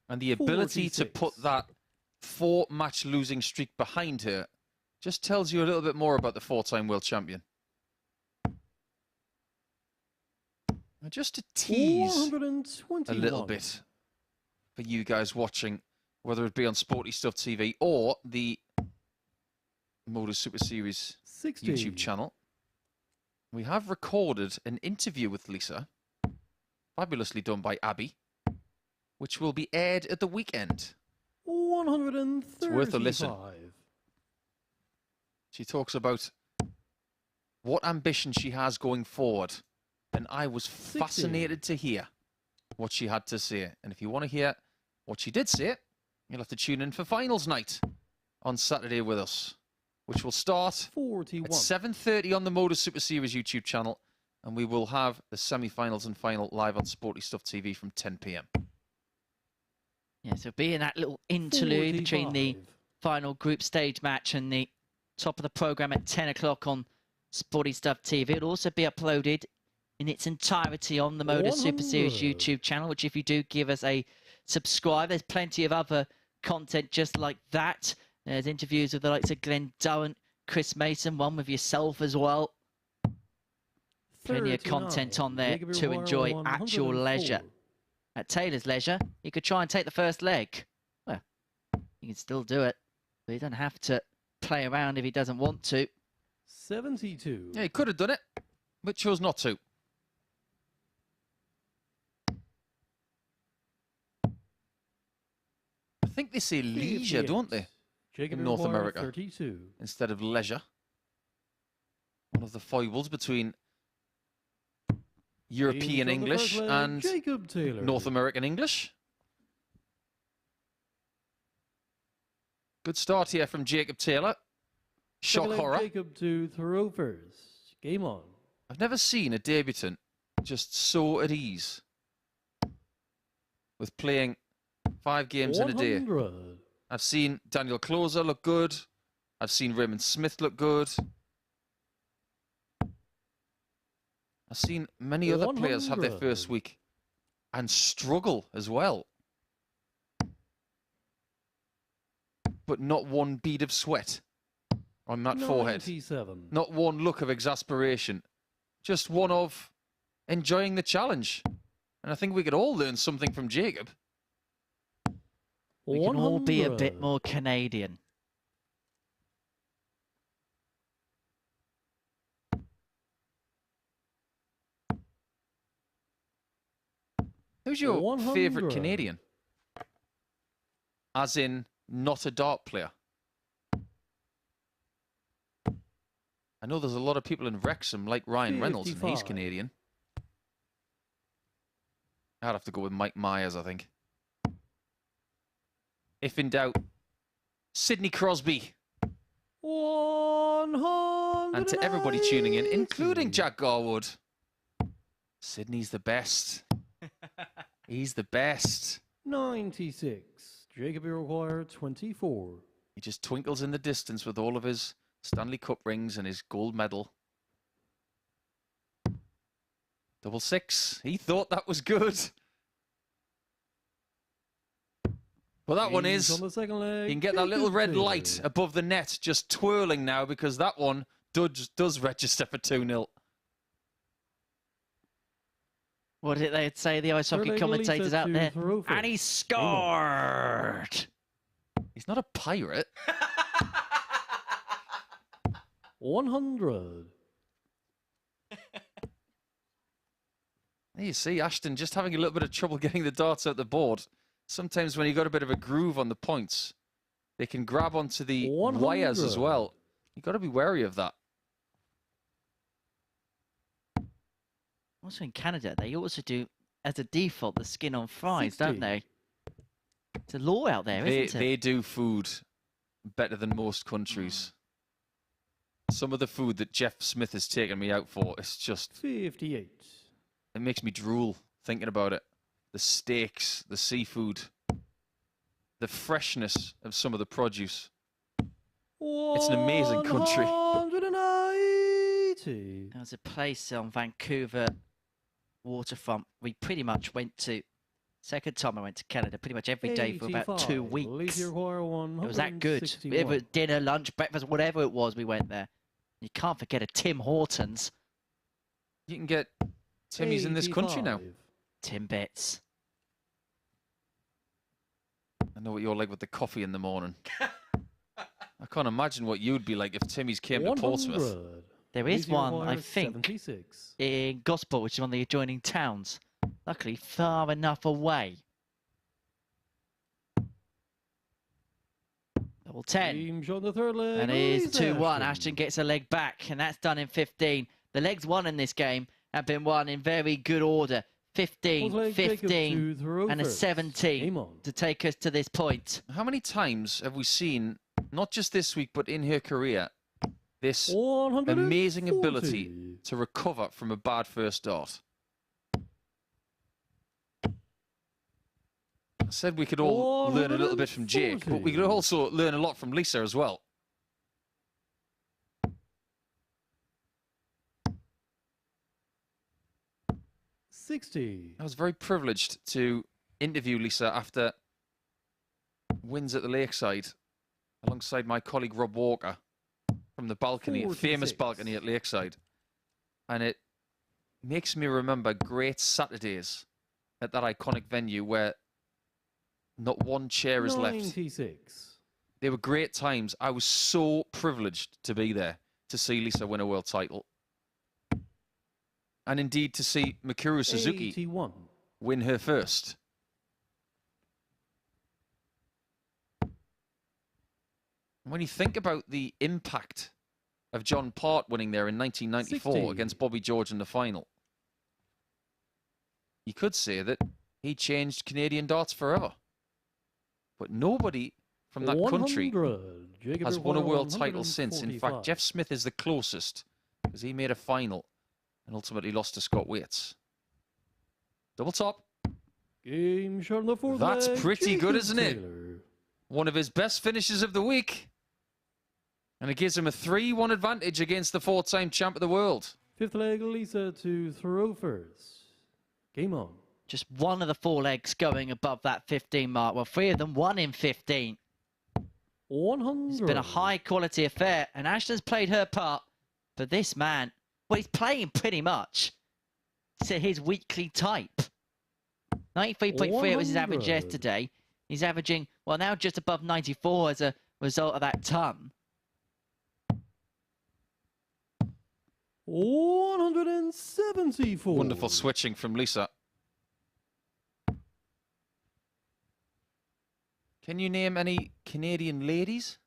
S3: And the ability
S4: 46.
S3: to put that 4-match losing streak behind her just tells you a little bit more about the 4-time world champion. Now, just to tease a little bit for you guys watching, whether it be on Sporty Stuff TV or the MODUS Super Series
S4: 60.
S3: YouTube channel, we have recorded an interview with Lisa, fabulously done by Abby, which will be aired at the weekend.
S4: 135.
S3: It's worth a listen. She talks about what ambition she has going forward, and I was fascinated to hear what she had to say. And if you want to hear what she did say, you'll have to tune in for finals night on Saturday with us, which will start
S4: 41.
S3: at 7:30 on the MODUS Super Series YouTube channel, and we will have the semi-finals and final live on Sporty Stuff TV from 10 p.m.
S2: Yeah, so being that little interlude between the final group stage match and the top of the programme at 10 o'clock on Sporty Stuff TV. It'll also be uploaded in its entirety on the MODUS Super Series YouTube channel, which if you do give us a subscribe, there's plenty of other content just like that. There's interviews with the likes of Glenn Durrant, Chris Mason, one with yourself as well. Plenty of content on there to enjoy at your leisure. At Taylor's leisure, you could try and take the first leg. Well, you can still do it, but you don't have to play around if he doesn't want to.
S4: 72.
S3: Yeah, he could have done it, but chose not to. I think they say leisure, don't they? In North America,
S4: 32.
S3: Instead of leisure. One of the foibles between European English and
S4: Jacob Taylor.
S3: North American English. Good start here from Jacob Taylor. Shock horror.
S4: Jacob to throw first. Game on.
S3: I've never seen a debutant just so at ease with playing 5 games in a day.
S4: 100.
S3: I've seen Daniel Closer look good. I've seen Raymond Smith look good. I've seen many other players have their first week and struggle as well. But not one bead of sweat on that forehead.
S4: 97.
S3: Not one look of exasperation. Just one of enjoying the challenge. And I think we could all learn something from Jacob.
S2: We can all be a bit more Canadian.
S3: Who's your favourite Canadian? As in, not a dart player. I know there's a lot of people in Wrexham like Ryan Reynolds, and he's Canadian. I'd have to go with Mike Myers, I think. If in doubt, Sidney Crosby.
S4: 100.
S3: And to everybody tuning in, including Jack Garwood, Sidney's the best. He's the best.
S4: 96. Jacob, you require 24.
S3: He just twinkles in the distance with all of his Stanley Cup rings and his gold medal. 66. He thought that was good. Well, that one is.
S4: On the second leg,
S3: You can get that little red
S4: Taylor.
S3: light above the net just twirling now because that one does register for 2-0.
S2: What did they say, the ice hockey
S4: Hurrell
S2: commentators
S4: Lisa
S2: out
S4: to
S2: there?
S4: throw
S2: And he
S4: first.
S2: scored!
S3: He's not a pirate.
S4: 100.
S3: There you see, Ashton just having a little bit of trouble getting the darts out the board. Sometimes when you've got a bit of a groove on the points, they can grab onto the
S4: 100.
S3: wires as well. You've got to be wary of that.
S2: Also in Canada, they also do, as a default, the skin on fries,
S4: 60.
S2: don't they? It's a law out there, isn't it?
S3: They do food better than most countries. Some of the food that Jeff Smith has taken me out for, it's just,
S4: 58.
S3: it makes me drool thinking about it. The steaks, the seafood, the freshness of some of the produce. It's an amazing country.
S4: 180.
S2: There's a place on Vancouver waterfront we pretty much went to. Second time I went to Canada, pretty much every day for about 2 weeks.
S4: Lisa require
S2: It was that good.
S4: 161.
S2: It was dinner, lunch, breakfast, whatever it was, we went there. You can't forget a Tim Hortons.
S3: You can get Timmy's in this country now.
S4: 85.
S2: Timbits.
S3: I know what you're like with the coffee in the morning. I can't imagine what you'd be like if Timmy's came to Portsmouth.
S4: 100.
S2: There is
S4: Lisa
S2: one, I
S4: requires
S2: think,
S4: 76.
S2: in Gosport, which is one of the adjoining towns. Luckily, far enough away. Double 10.
S4: Team shot in the third leg.
S2: And it is
S4: Lisa
S2: 2-1. Ashton gets a leg back, and that's done in 15. The legs won in this game have been won in very good order. 15,
S4: Fourth leg, Jacob
S2: 15,
S4: to throw
S2: and a
S4: first.
S2: 17
S4: Game on.
S2: to take us to this point.
S3: How many times have we seen, not just this week, but in her career, this
S4: 140.
S3: amazing ability to recover from a bad first start? I said we could all learn a little bit from Jake, but we could also learn a lot from Lisa as well.
S4: $60.
S3: I was very privileged to interview Lisa after wins at the Lakeside alongside my colleague Rob Walker from the balcony, famous
S4: 46.
S3: balcony at Lakeside. And it makes me remember great Saturdays at that iconic venue where not one chair is left.
S4: 96.
S3: They were great times. I was so privileged to be there to see Lisa win a world title. And indeed to see Mikuru Suzuki
S4: 81.
S3: win her first. When you think about the impact of John Part winning there in 1994
S4: 60.
S3: against Bobby George in the final, you could say that he changed Canadian darts forever. But nobody from that country
S4: 100. Jacob
S3: has won a
S4: require
S3: world title since. In
S4: 145.
S3: fact, Jeff Smith is the closest because he made a final and ultimately lost to Scott Waits. Double top.
S4: Game shot in the fourth
S3: That's
S4: leg,
S3: pretty good,
S4: Jacob
S3: isn't it?
S4: Taylor.
S3: One of his best finishes of the week. And it gives him a 3-1 advantage against the 4-time champ of the world.
S4: Fifth leg, Lisa to throw first. Game on.
S2: Just one of the 4 legs going above that 15 mark. Well, 3 of them won in 15.
S4: 100.
S2: It's been a high-quality affair, and Ashton's played her part. But this man, well, he's playing pretty much to his weekly type. 93.3 was his average
S4: 100.
S2: yesterday. He's averaging, well, now just above 94 as a result of that ton.
S4: 174.
S3: Wonderful switching from Lisa. Can you name any Canadian ladies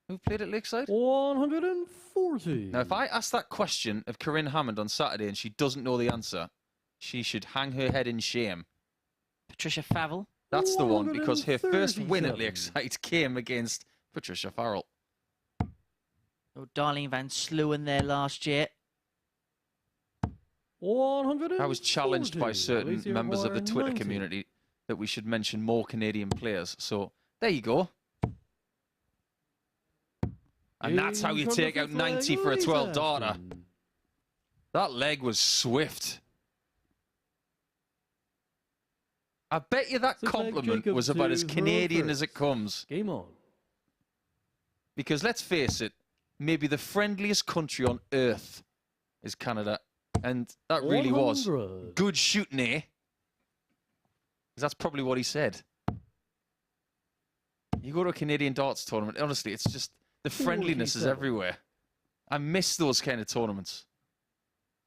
S3: who've played at Lakeside?
S4: 140.
S3: Now, if I ask that question of Corinne Hammond on Saturday and she doesn't know the answer, she should hang her head in shame.
S2: Patricia Favell,
S3: That's the one, because her first win at
S4: 137.
S3: Lakeside came against Patricia Farrell.
S2: Oh, Darlene Van Sluwen there last year.
S4: 140.
S3: I was challenged by certain
S4: Alicia
S3: members of the
S4: Maguire,
S3: Twitter
S4: 90.
S3: community that we should mention more Canadian players. So there you go. And that's how you
S4: In
S3: take
S4: front
S3: out
S4: of the
S3: 90 for a
S4: flag,
S3: 12 darter.
S4: Ashton.
S3: That leg was swift. I bet you that
S4: Six leg
S3: compliment
S4: Jacob
S3: was about as
S4: to
S3: Canadian
S4: Hurrell
S3: as it comes.
S4: Game on.
S3: Because let's face it, maybe the friendliest country on earth is Canada. And that really was
S4: 100.
S3: good shooting, eh? 'Cause that's probably what he said. You go to a Canadian darts tournament, honestly, it's just the friendliness is
S4: 47.
S3: everywhere. I miss those kind of tournaments.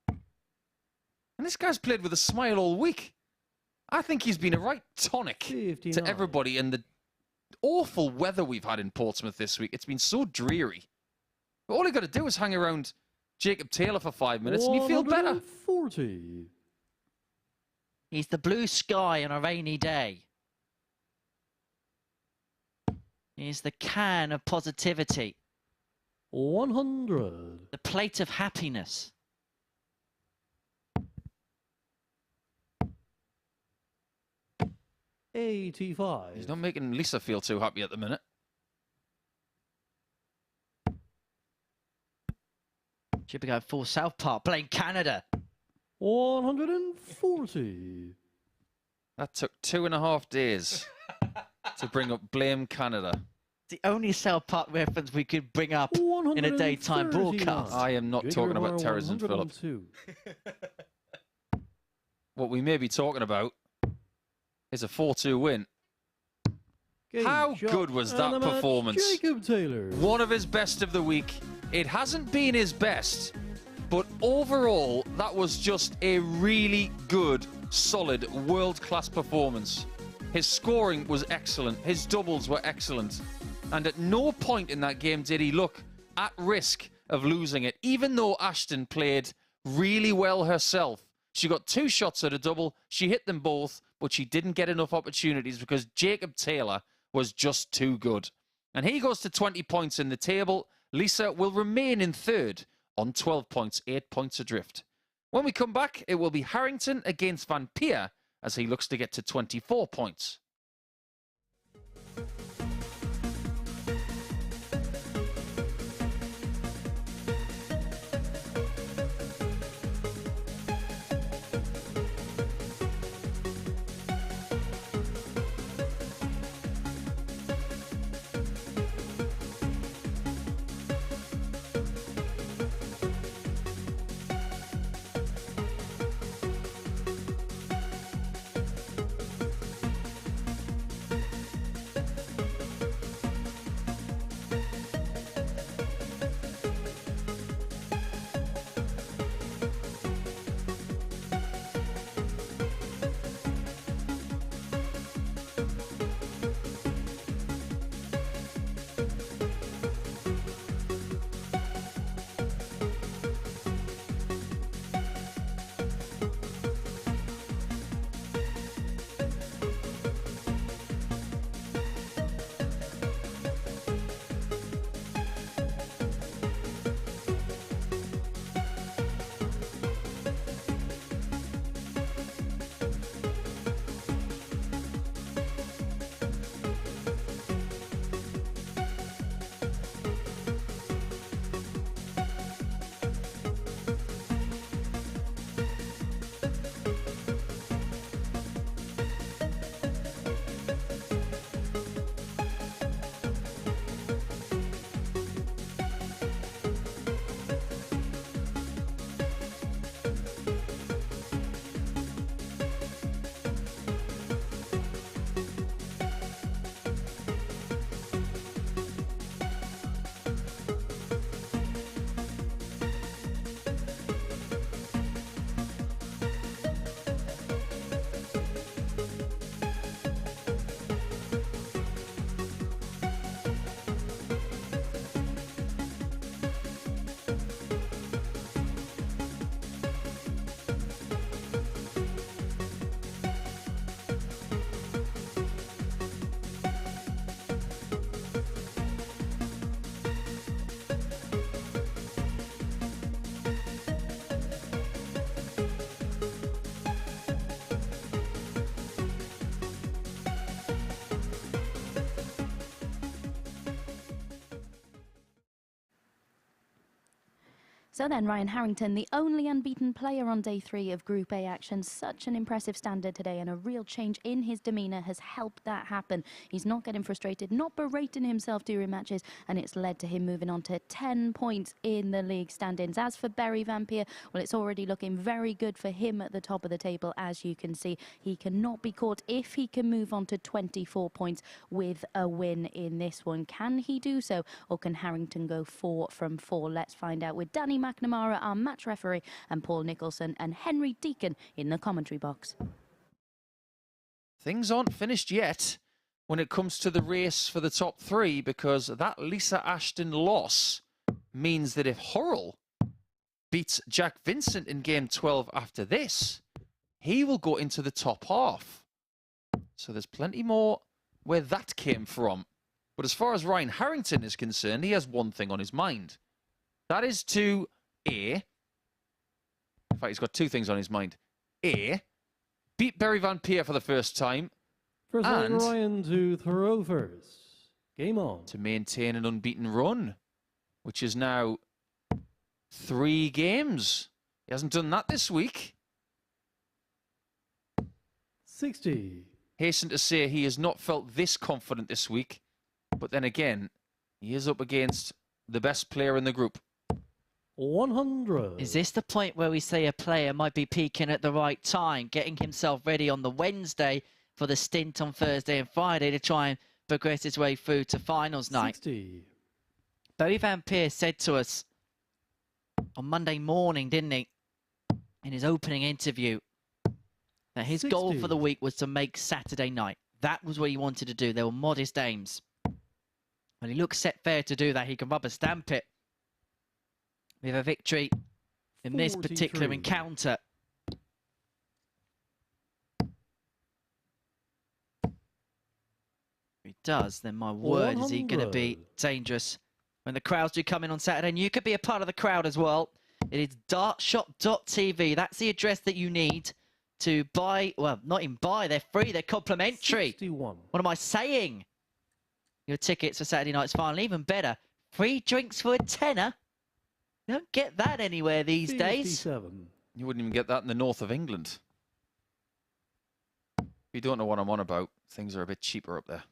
S3: And this guy's played with a smile all week. I think he's been a right tonic
S4: 59.
S3: to everybody in the awful weather we've had in Portsmouth this week. It's been so dreary. But all you got to do is hang around Jacob Taylor for 5 minutes and you feel better.
S4: 140.
S2: He's the blue sky on a rainy day. He's the can of positivity,
S4: 100.
S2: the plate of happiness.
S3: He's
S4: 85.
S3: not making Lisa feel too happy at the minute.
S2: Should be going full South Park, playing Canada.
S4: 140.
S3: That took 2.5 days to bring up Blame Canada.
S2: The only South Park reference we could bring up in a daytime
S4: 139.
S2: broadcast.
S3: I am not talking about terrorism, Philip.
S4: 102.
S3: What we may be talking about is a 4-2 win.
S4: Game
S3: How
S4: shot
S3: good was
S4: and
S3: that
S4: the match,
S3: performance?
S4: Jacob Taylor.
S3: One of his best of the week. It hasn't been his best, but overall, that was just a really good, solid, world-class performance. His scoring was excellent. His doubles were excellent. And at no point in that game did he look at risk of losing it, even though Ashton played really well herself. She got 2 shots at a double. She hit them both, but she didn't get enough opportunities because Jacob Taylor was just too good. And he goes to 20 points in the table. Lisa will remain in third on 12 points, 8 points adrift. When we come back, it will be Harrington against Van Peer as he looks to get to 24 points.
S1: So then, Ryan Harrington, the only unbeaten player on day 3 of Group A action. Such an impressive standard today, and a real change in his demeanour has helped that happen. He's not getting frustrated, not berating himself during matches, and it's led to him moving on to 10 points in the league standings. As for Barry Van Peer, well, it's already looking very good for him at the top of the table. As you can see, he cannot be caught if he can move on to 24 points with a win in this one. Can he do so, or can Harrington go 4 from 4? Let's find out with Danny McNamara, our match referee, and Paul Nicholson and Henry Deacon in the commentary box.
S3: Things aren't finished yet when it comes to the race for the top 3, because that Lisa Ashton loss means that if Hurrell beats Jack Vincent in game 12 after this, he will go into the top half. So there's plenty more where that came from. But as far as Ryan Harrington is concerned, he has one thing on his mind. That is to in fact, he's got 2 things on his mind. Beat Barry Van Peer for the first time.
S4: First
S3: and
S4: Ryan to throw first. Game on.
S3: To maintain an unbeaten run, which is now 3 games. He hasn't done that this week.
S4: 60.
S3: Hasten to say he has not felt this confident this week. But then again, he is up against the best player in the group.
S4: 100.
S2: Is this the point where we say a player might be peaking at the right time, getting himself ready on the Wednesday for the stint on Thursday and Friday to try and progress his way through to finals night?
S4: 60.
S2: Barry Van Peer said to us on Monday morning, didn't he, in his opening interview, that his
S4: 60.
S2: goal for the week was to make Saturday night. That was what he wanted to do. There were modest aims. When he looks set fair to do that, he can rubber stamp it with a victory in this particular
S4: 43.
S2: encounter. If he does, then my word, is he going to be
S4: 100.
S2: dangerous when the crowds do come in on Saturday. And you could be a part of the crowd as well. It is dartshop.tv. That's the address that you need to buy. Well, not even buy, they're free, they're complimentary.
S4: 61.
S2: What am I saying? Your tickets for Saturday night's final. Even better, free drinks for a tenner. You don't get that anywhere these days.
S4: 57.
S3: You wouldn't even get that in the north of England. If you don't know what I'm on about, things are a bit cheaper up there.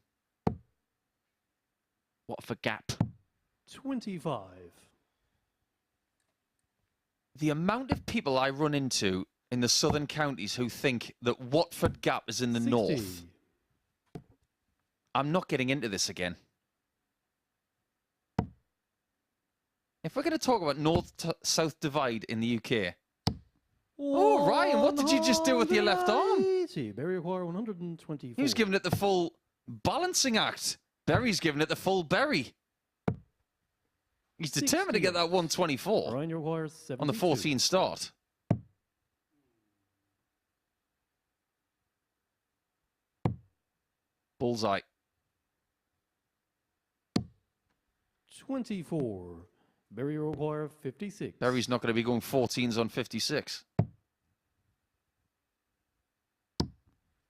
S2: Watford Gap.
S4: 25.
S3: The amount of people I run into in the southern counties who think that Watford Gap is in the
S4: 60.
S3: north. I'm not getting into this again. If we're going to talk about north-south divide in the UK... Oh, Ryan, what did you just do with your left arm?
S4: 180. Barry acquire 124.
S3: He was giving it the full balancing act. Berry's giving it the full Berry. He's determined to get that 124
S4: Ryan requires 72.
S3: on the 14 start. Bullseye.
S4: 24. Barry require 56.
S3: Berry's not going to be going 14s on 56.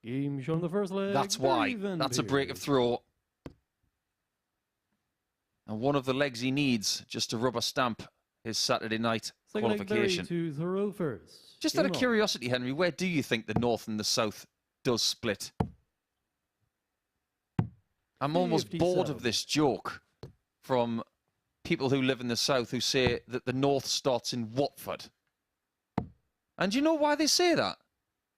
S4: Game shown the first leg.
S3: That's
S4: Barry
S3: why.
S4: Van
S3: That's a
S4: Peer.
S3: break of throw. And one of the legs he needs just to rubber stamp his Saturday night
S4: Second leg,
S3: qualification.
S4: Barry to throw first.
S3: Just
S4: Game
S3: out of
S4: on.
S3: curiosity, Henry, where do you think the north and the south does split? I'm almost bored
S4: 57.
S3: of this joke from people who live in the south who say that the north starts in Watford. And do you know why they say that?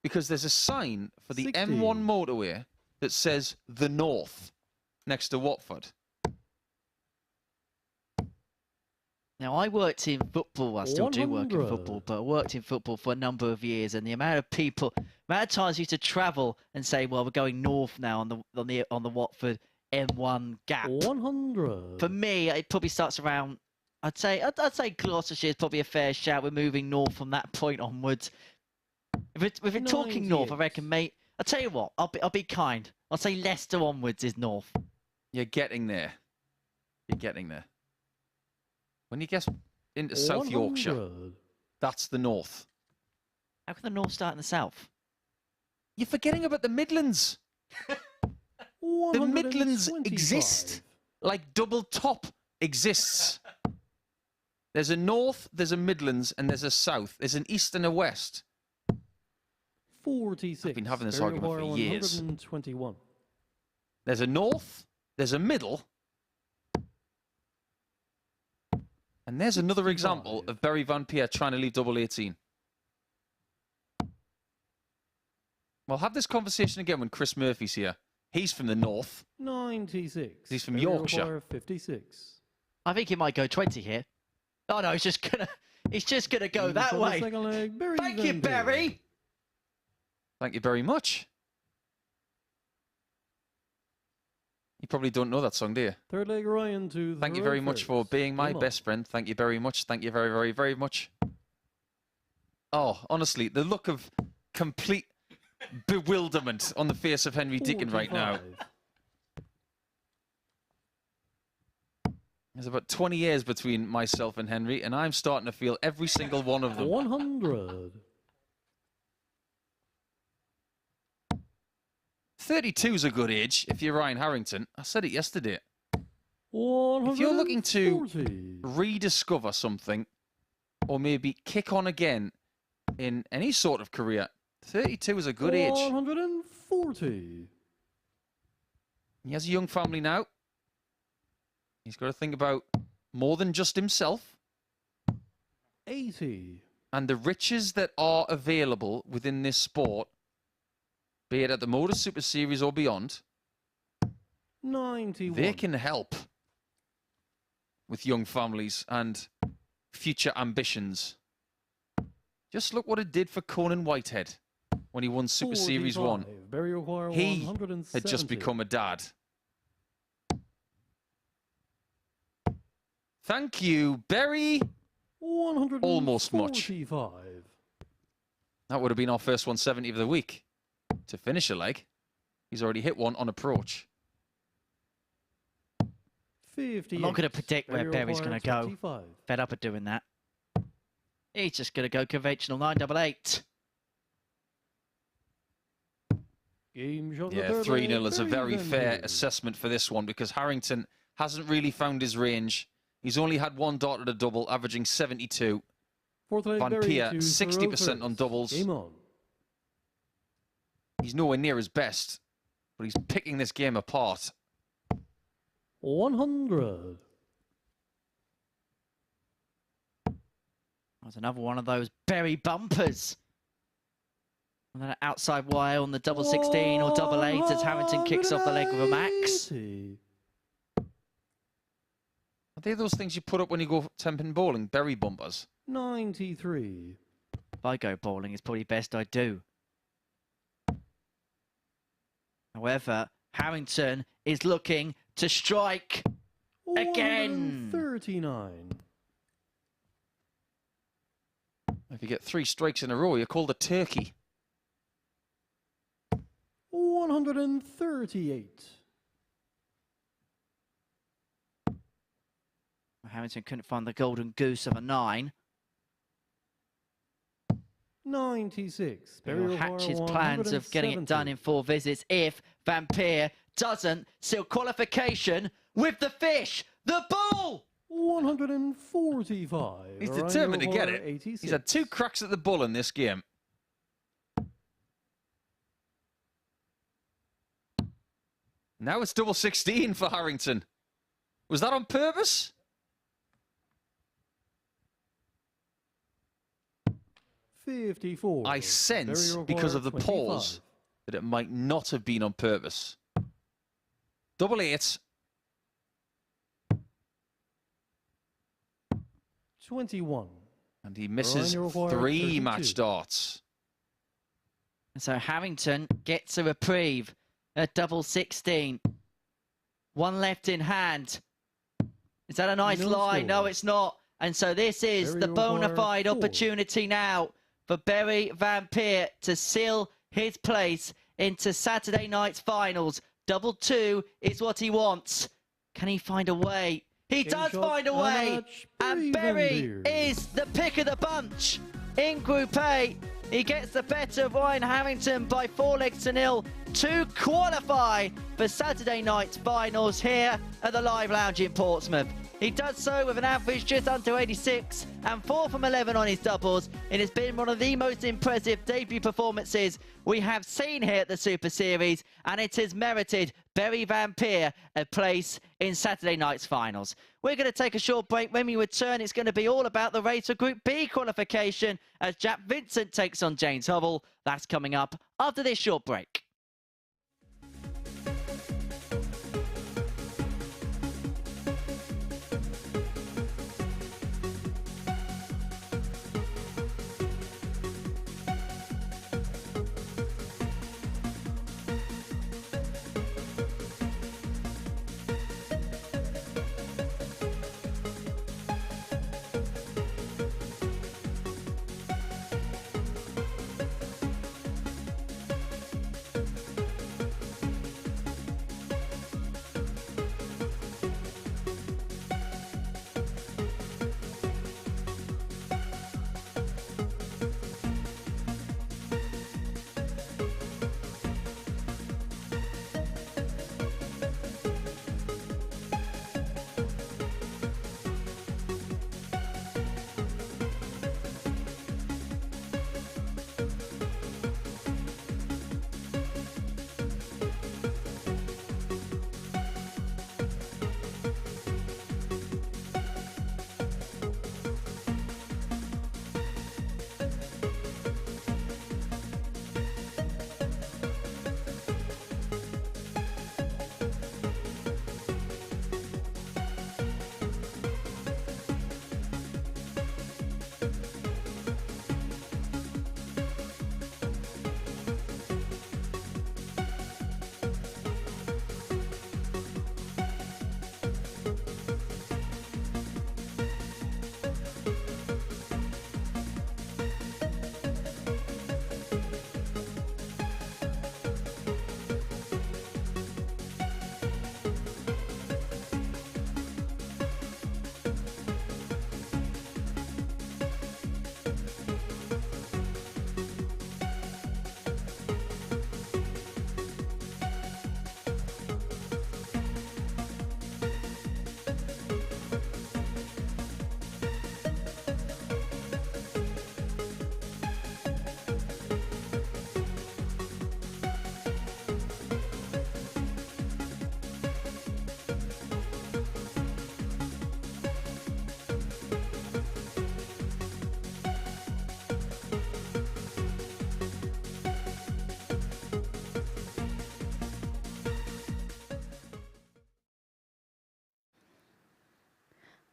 S3: Because there's a sign for the
S4: 60.
S3: M1 motorway that says the north next to Watford.
S2: Now, I worked in football. I still do work in
S4: 100.
S2: football, but I worked in football for a number of years, and the amount of people, amount of times you used to travel and say, "Well, we're going north now on the Watford M1 gap."
S4: 100.
S2: For me, it probably starts around. I'd say Gloucestershire is probably a fair shout. We're moving north from that point onwards. If we're talking north, I
S4: 98.
S2: reckon, mate. I'll tell you what. I'll be kind. I'll say Leicester onwards is north.
S3: You're getting there. You're getting there. When you get into South Yorkshire,
S4: 100.
S3: that's the north.
S2: How can the north start in the south?
S3: You're forgetting about the Midlands. The Midlands
S4: 125.
S3: exist like double top exists. There's a north, there's a Midlands, and there's a south. There's an east and a west.
S4: 46.
S3: I've been having this
S4: Burial
S3: argument for
S4: wire
S3: years.
S4: 121.
S3: There's a north, there's a middle, and there's another example of Barry Van Peer trying to leave double 18. We'll have this conversation again when Chris Murphy's here. He's from the north.
S4: 96.
S3: He's from
S4: Burial
S3: Yorkshire.
S4: wire 56.
S2: I think he might go 20 here. Oh no, he's just gonna go that
S4: From the
S2: way.
S4: second leg, Barry
S2: Thank you,
S4: Van Peer.
S2: Barry.
S3: Thank you very much. You probably don't know that song, do you?
S4: Third leg, Ryan to
S3: Thank you very much for being my best friend. Thank you very much. Thank you very, very, very much. Oh, honestly, the look of complete bewilderment on the face of Henry Deacon right now.
S4: 45.
S3: There's about 20 years between myself and Henry, and I'm starting to feel every single one of them.
S4: 100.
S3: 32 is a good age if you're Ryan Harrington. I said it yesterday.
S4: 140.
S3: If you're looking to rediscover something, or maybe kick on again in any sort of career, 32 is a good age.
S4: 140.
S3: He has a young family now. He's got to think about more than just himself.
S4: 80.
S3: And the riches that are available within this sport, be it at the MODUS Super Series or beyond,
S4: 91.
S3: they can help with young families and future ambitions. Just look what it did for Conan Whitehead when he won Super Series 1.
S4: 45. Burial wire
S3: He
S4: 170.
S3: had just become a dad. Thank you, Berry.
S4: 145.
S3: Almost much. That would have been our first 170 of the week. To finish a leg, he's already hit one on approach.
S4: 58.
S2: I'm not going to predict where
S4: Burial
S2: Barry's
S4: wire
S2: going to go.
S4: 25.
S2: Fed up of doing that. He's just going to go conventional 988.
S4: Game shot.
S3: Yeah, 3-0 is a very fair assessment for this one because Harrington hasn't really found his range. He's only had one dart at a double, averaging 72. Van Peer, 60% on doubles.
S4: Game on.
S3: He's nowhere near his best, but he's picking this game apart.
S4: 100.
S2: That's another one of those Berry bumpers. And then an outside wire on the double 16 or double 8 as Harrington kicks off the leg with a max.
S4: 180.
S3: Are they those things you put up when you go 10-pin bowling? Berry bumpers?
S4: 93.
S2: If I go bowling, it's probably best I do. However, Harrington is looking to strike again.
S4: 139.
S3: If you get 3 strikes in a row, you're called a turkey.
S4: 138.
S2: Harrington couldn't find the golden goose of a 9.
S4: 96.
S2: He'll
S4: Burial
S2: hatch
S4: wire
S2: his plans of getting it done in 4 visits if Van Peer doesn't seal qualification with the fish, the bull.
S4: 145.
S3: He's determined to get it.
S4: 86.
S3: He's had 2 cracks at the bull in this game. Now it's double 16 for Harrington. Was that on purpose?
S4: 54.
S3: I sense,
S4: Burial
S3: because
S4: wire
S3: of the
S4: 25.
S3: pause, that it might not have been on purpose. Double 8.
S4: 21.
S3: And he misses
S4: Ryan, you're
S3: 3
S4: 32.
S3: match darts.
S2: And so Harrington gets a reprieve at double 16. 1 left in hand. Is that a nice
S4: No
S2: lie?
S4: score.
S2: No, it's not. And so this is
S4: Berry
S2: the
S4: will
S2: bona
S4: require
S2: fide
S4: 4.
S2: opportunity now for Berry Van Peer to seal his place into Saturday night's finals. Double 2 is what he wants. Can he find a way? He
S4: Game
S2: does
S4: shot,
S2: find a way.
S4: match,
S2: And
S4: Berry
S2: Berry
S4: Van Peer.
S2: is the pick of the bunch in Group A. He gets the better of Ryan Harrington by 4 legs to 0 to qualify for Saturday night's finals here at the Live Lounge in Portsmouth. He does so with an average just under 86 and 4 from 11 on his doubles. It has been one of the most impressive debut performances we have seen here at the Super Series, and it has merited Barry Van Peer a place in Saturday night's finals. We're going to take a short break. When we return, it's going to be all about the race for Group B qualification as Jack Vincent takes on James Hurrell. That's coming up after this short break.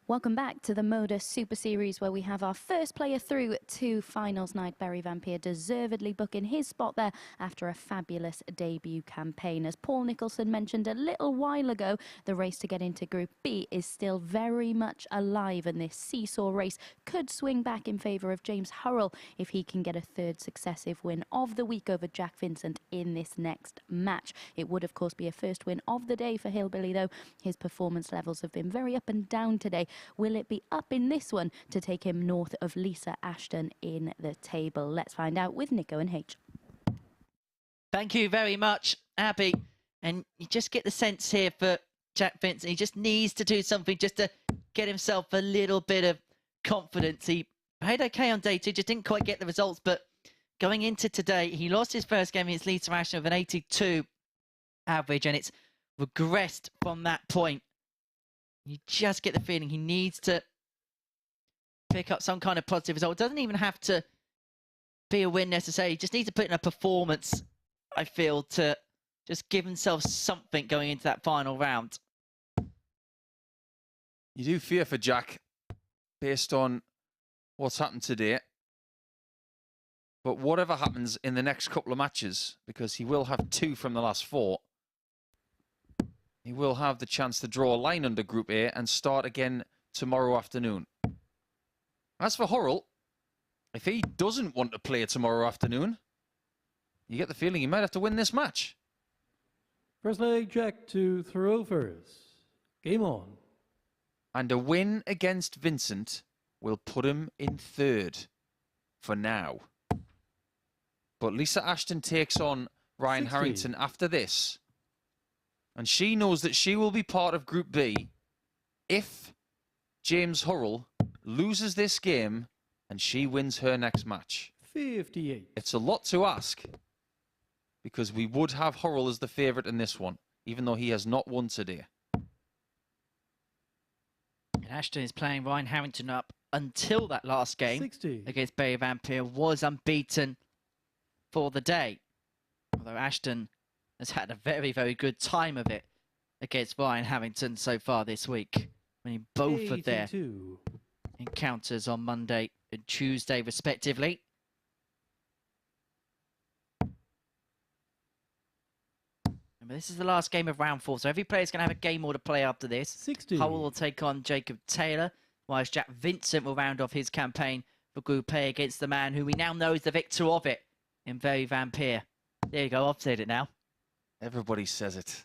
S1: Welcome back to the MODUS Super Series, where we have our first player through to finals night. Barry Van Peer deservedly booking his spot there after a fabulous debut campaign. As Paul Nicholson mentioned a little while ago, the race to get into Group B is still very much alive, and this seesaw race could swing back in favour of James Hurrell if he can get a third successive win of the week over Jack Vincent in this next match. It would, of course, be a first win of the day for Hillbilly, though his performance levels have been very up and down today. Will it be up in this one to take him north of Lisa Ashton in the table? Let's find out with Nico and H.
S2: Thank you very much, Abby. And you just get the sense here for Jack Vincent. He just needs to do something just to get himself a little bit of confidence. He played okay on day two, just didn't quite get the results. But going into today, he lost his first game against Lisa Ashton with an 82 average, and it's regressed from that point. You just get the feeling he needs to pick up some kind of positive result. It doesn't even have to be a win necessarily. He just needs to put in a performance, I feel, to just give himself something going into that final round.
S3: You do fear for Jack based on what's happened today. But whatever happens in the next couple of matches, because he will have 2 from the last 4, he will have the chance to draw a line under Group A and start again tomorrow afternoon. As for Hurrell, if he doesn't want to play tomorrow afternoon, you get the feeling he might have to win this match.
S4: First leg, Jack to throw first. Game on.
S3: And a win against Vincent will put him in 3rd for now. But Lisa Ashton takes on Ryan
S4: 60.
S3: Harrington after this. And she knows that she will be part of Group B if James Hurrell loses this game and she wins her next match.
S4: 58.
S3: It's a lot to ask because we would have Hurrell as the favourite in this one, even though he has not won today.
S2: And Ashton is playing Ryan Harrington up until that last game
S4: 60.
S2: against Barry Vampire, was unbeaten for the day. Although Ashton has had a very, very good time of it against Ryan Harrington so far this week, winning both of their
S4: 82.
S2: encounters on Monday and Tuesday respectively. Remember, this is the last game of round 4, so every player's going to have a game more to play after this.
S4: 60.
S2: Hurrell will take on Jacob Taylor, whilst Jack Vincent will round off his campaign for Group A against the man who we now know is the victor of it in Very Vampire. There you go, I've said it now.
S3: Everybody says it.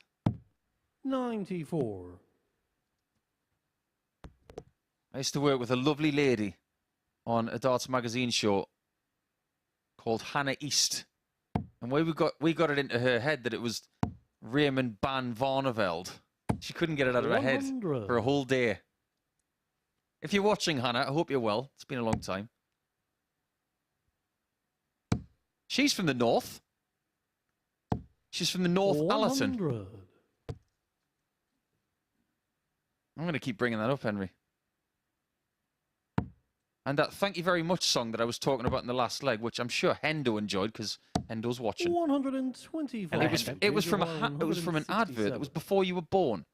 S4: 94.
S3: I used to work with a lovely lady on a darts magazine show called Hannah East. And we got it into her head that it was Raymond van Varneveld. She couldn't get it out of her head
S4: 100.
S3: for a whole day. If you're watching, Hannah, I hope you're well. It's been a long time. She's from the north. She's from the North Allerton.
S4: 100.
S3: I'm going to keep bringing that up, Henry. And that "Thank You Very Much" song that I was talking about in the last leg, which I'm sure Hendo enjoyed because Hendo's watching.
S4: 125.
S3: And it was from an advert that was before you were born.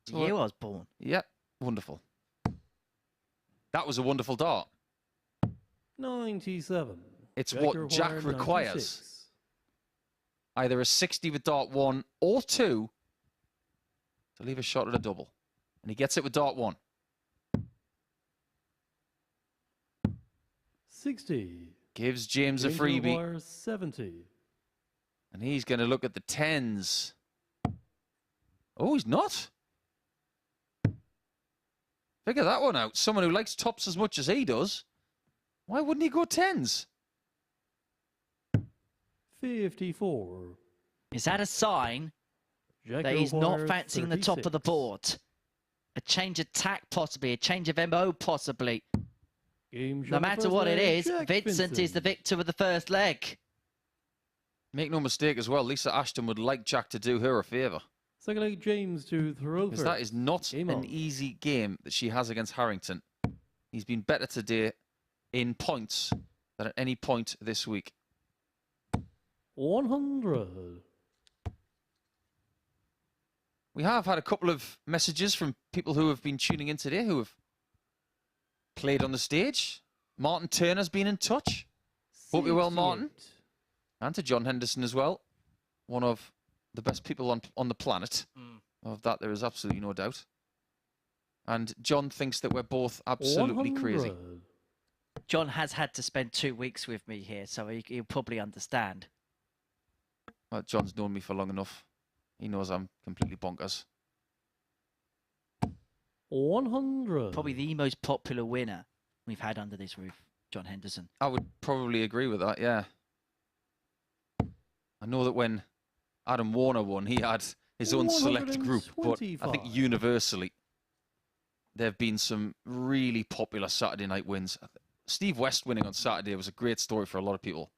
S2: The year I was born.
S3: Yep, wonderful. That was a wonderful dart.
S4: 97.
S3: It's
S4: Jack
S3: what Jack requires.
S4: 96.
S3: Either a 60 with dart 1 or 2 to leave a shot at a double. And he gets it with dart 1.
S4: 60.
S3: Gives James a freebie.
S4: Requires 70.
S3: And he's going to look at the 10s. Oh, he's not. Figure that one out. Someone who likes tops as much as he does. Why wouldn't he go 10s?
S4: 54.
S2: Is that a sign
S4: Jack
S2: that he's not
S4: requires
S2: fancying the top of the
S4: 36.
S2: board? A change of tack possibly, a change of MO possibly.
S4: Game shot
S2: No
S4: the
S2: matter
S4: first
S2: what it
S4: leg,
S2: is,
S4: Jack
S2: Vincent is the victor of the first leg.
S3: Make no mistake as well, Lisa Ashton would like Jack to do her a favour.
S4: Second leg, James to throw
S3: Because
S4: first.
S3: that is not
S4: Game
S3: an
S4: on.
S3: easy game that she has against Harrington. He's been better today in points than at any point this week.
S4: 100.
S3: We have had a couple of messages from people who have been tuning in today who have played on the stage. Martin Turner's been in touch. Hope you're well, Martin.
S4: 68.
S3: And to John Henderson as well. One of the best people on the planet. Of that, there is absolutely no doubt. And John thinks that we're both absolutely crazy.
S4: 100.
S2: John has had to spend 2 weeks with me here, so he'll probably understand.
S3: Well, John's known me for long enough. He knows I'm completely bonkers.
S4: 100.
S2: Probably the most popular winner we've had under this roof, John Henderson.
S3: I would probably agree with that, yeah. I know that when Adam Warner won, he had his own select group, but I think
S4: 125.
S3: universally there have been some really popular Saturday night wins. Steve West winning on Saturday was a great story for a lot of people.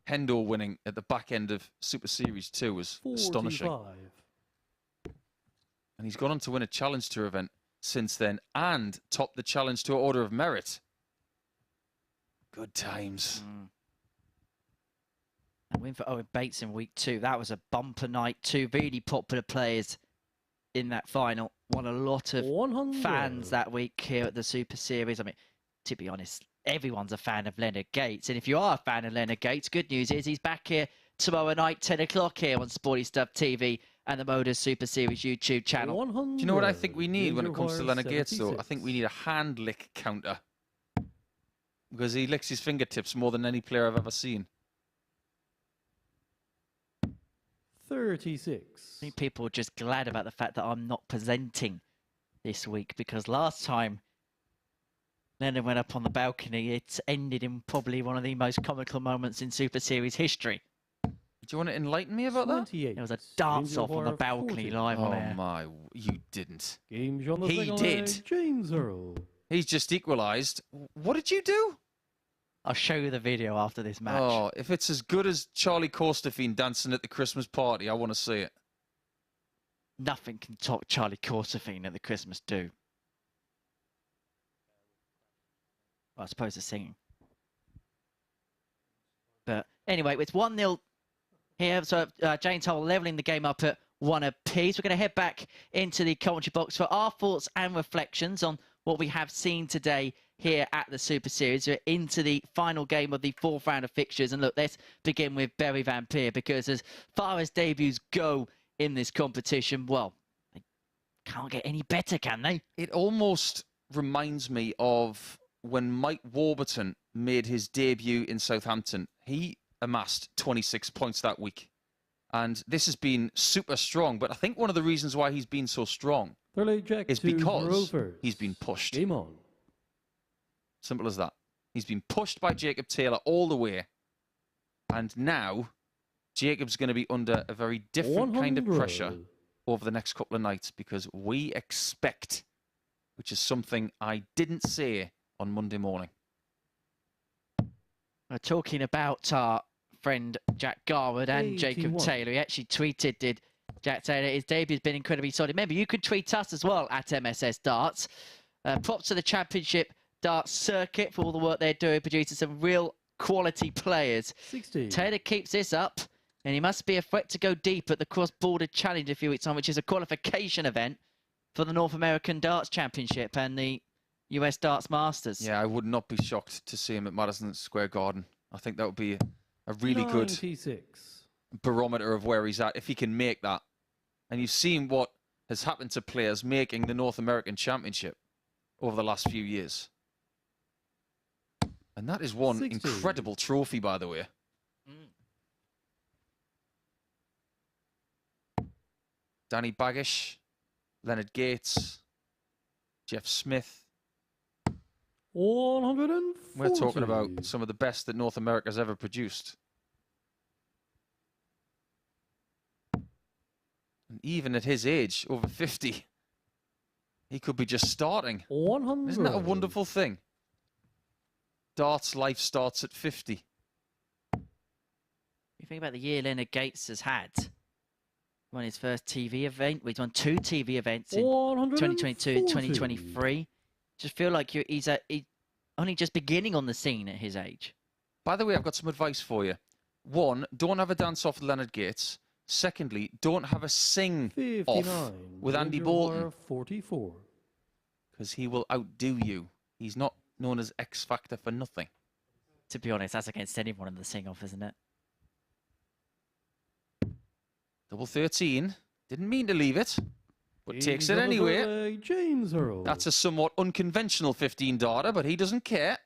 S3: Hendo winning at the back end of Super Series 2 was astonishing.
S4: 45.
S3: And he's gone on to win a Challenge Tour event since then and top the Challenge Tour Order of Merit. Good times.
S2: And win for Owen Bates in week 2. That was a bumper night. 2 really popular players in that final. Won a lot of
S4: 100.
S2: fans that week here at the Super Series. I mean, to be honest, everyone's a fan of Leonard Gates. And if you are a fan of Leonard Gates, good news is he's back here tomorrow night, 10 o'clock here on Sporty Stuff TV and the MODUS Super Series YouTube channel.
S4: 100.
S3: Do you know what I think we need when it comes to
S4: Requires
S3: Leonard Gates, though? I
S4: 76.
S3: think we need a hand lick counter. Because he licks his fingertips more than any player I've ever seen.
S4: 36.
S2: I think people are just glad about the fact that I'm not presenting this week, because last time Leonard went up on the balcony, it ended in probably one of the most comical moments in Super Series history.
S3: Do you want to enlighten me about that?
S4: 28.
S2: There was a dance-off on the
S4: Angel
S2: balcony
S4: 40.
S2: live on
S3: Oh
S2: air.
S3: my, you didn't.
S4: Games on the
S3: He
S4: second
S3: did.
S4: leg, James Hurrell.
S3: He's just equalised. What did you do?
S2: I'll show you the video after this match.
S3: Oh, if it's as good as Charlie Costerfine dancing at the Christmas party, I want to see it.
S2: Nothing can top Charlie Corsafine at the Christmas do. Well, I suppose the singing. But anyway, it's 1-0 here. So James Hull levelling the game up at 1 apiece. We're going to head back into the commentary box for our thoughts and reflections on what we have seen today here at the Super Series. We're into the final game of the fourth round of fixtures. And look, let's begin with Barry Van Peer, because as far as debuts go in this competition, well, they can't get any better, can they?
S3: It almost reminds me of when Mike Warburton made his debut in Southampton. He amassed 26 points that week. And this has been super strong. But I think one of the reasons why he's been so strong
S4: Third leg Jack
S3: is
S4: to
S3: because
S4: Rovers.
S3: he's been pushed.
S4: Game on.
S3: Simple as that. He's been pushed by Jacob Taylor all the way. And now Jacob's going to be under a very different kind of
S4: 100.
S3: pressure over the next couple of nights, because we expect, which is something I didn't say on Monday morning.
S2: We're talking about our friend Jack Garwood and Jacob
S4: 81.
S2: Taylor. He actually tweeted, did Jack Taylor, his debut has been incredibly solid. Remember, you could tweet us as well at MSS Darts. Props to the Championship Darts circuit for all the work they're doing, producing some real quality players.
S4: 60.
S2: Taylor keeps this up, and he must be a threat to go deep at the Cross-Border Challenge a few weeks on, which is a qualification event for the North American Darts Championship and the US Darts Masters.
S3: Yeah, I would not be shocked to see him at Madison Square Garden. I think that would be a really good
S4: 96.
S3: barometer of where he's at, if he can make that. And you've seen what has happened to players making the North American Championship over the last few years. And that is one
S4: 60.
S3: incredible trophy, by the way. Danny Baggish, Leonard Gates, Jeff Smith.
S4: 140.
S3: We're talking about some of the best that North America's ever produced. And even at his age, over 50, he could be just starting.
S4: 100.
S3: Isn't that a wonderful thing? Darts life starts at 50.
S2: You think about the year Leonard Gates has had. Won his first TV event. He's won 2 TV events in 2022 and 2023. Just feel like he's only just beginning on the scene at his age.
S3: By the way, I've got some advice for you. 1, don't have a dance-off with Leonard Gates. Secondly, don't have a sing-off with Andy Bolton,
S4: 44.
S3: because he will outdo you. He's not known as X Factor for nothing.
S2: To be honest, that's against anyone in the sing-off, isn't it?
S3: Double 13. Didn't mean to leave it, but takes it anyway.
S4: James Hurrell.
S3: That's a somewhat unconventional 15 darter, but he doesn't care.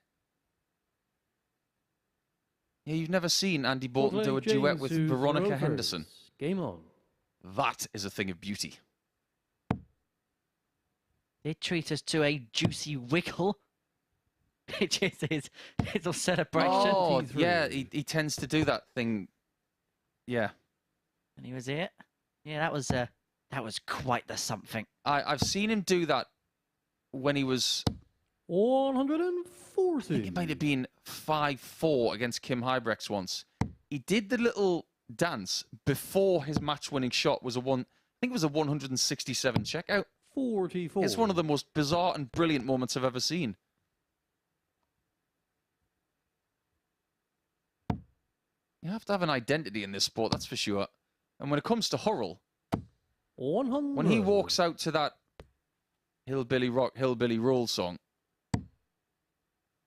S3: Yeah, you've never seen Andy Bolton do a duet with Veronica Henderson.
S4: Game on.
S3: That is a thing of beauty.
S2: They treat us to a juicy wiggle, which is his little celebration.
S3: Oh,
S4: 23.
S3: yeah, he tends to do that thing. Yeah.
S2: And he was here. Yeah, that was quite the something.
S3: I've seen him do that when he was,
S4: 140.
S3: I think it might have been 5-4 against Kim Hybrex once. He did the little dance before his match-winning shot was I think it was a 167 checkout.
S4: 44.
S3: It's one of the most bizarre and brilliant moments I've ever seen. You have to have an identity in this sport, that's for sure. And when it comes to Hurrell,
S4: 100.
S3: when he walks out to that Hillbilly Rock, Hillbilly Roll song,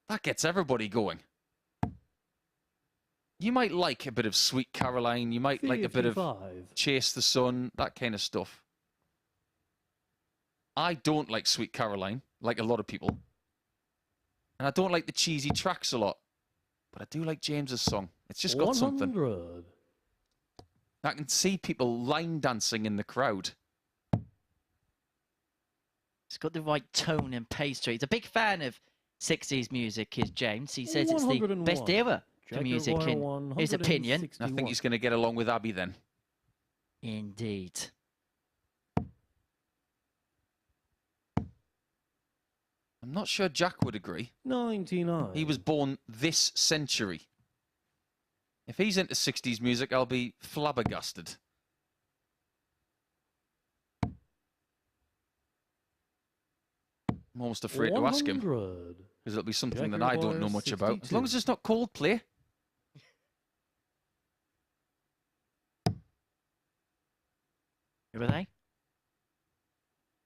S3: that gets everybody going. You might like a bit of Sweet Caroline, you might like a bit of
S4: 55.
S3: Chase the Sun, that kind of stuff. I don't like Sweet Caroline, like a lot of people. And I don't like the cheesy tracks a lot. But I do like James's song. It's just got
S4: 100.
S3: something. I can see people line dancing in the crowd.
S2: It's got the right tone and pace to it. He's a big fan of 60s music, is James. He says it's the best
S4: 101.
S2: era to
S4: Jack
S2: music
S4: Hurrell,
S2: in his opinion.
S3: I think he's going to get along with Abby then.
S2: Indeed.
S3: I'm not sure Jack would agree.
S4: 99.
S3: He was born this century. If he's into 60s music, I'll be flabbergasted. I'm almost afraid to ask him,
S4: 100.
S3: because it'll be something
S4: Jack
S3: that I don't know
S4: Hurrell,
S3: much about. As long
S4: 62.
S3: as it's not Coldplay.
S2: Who are they?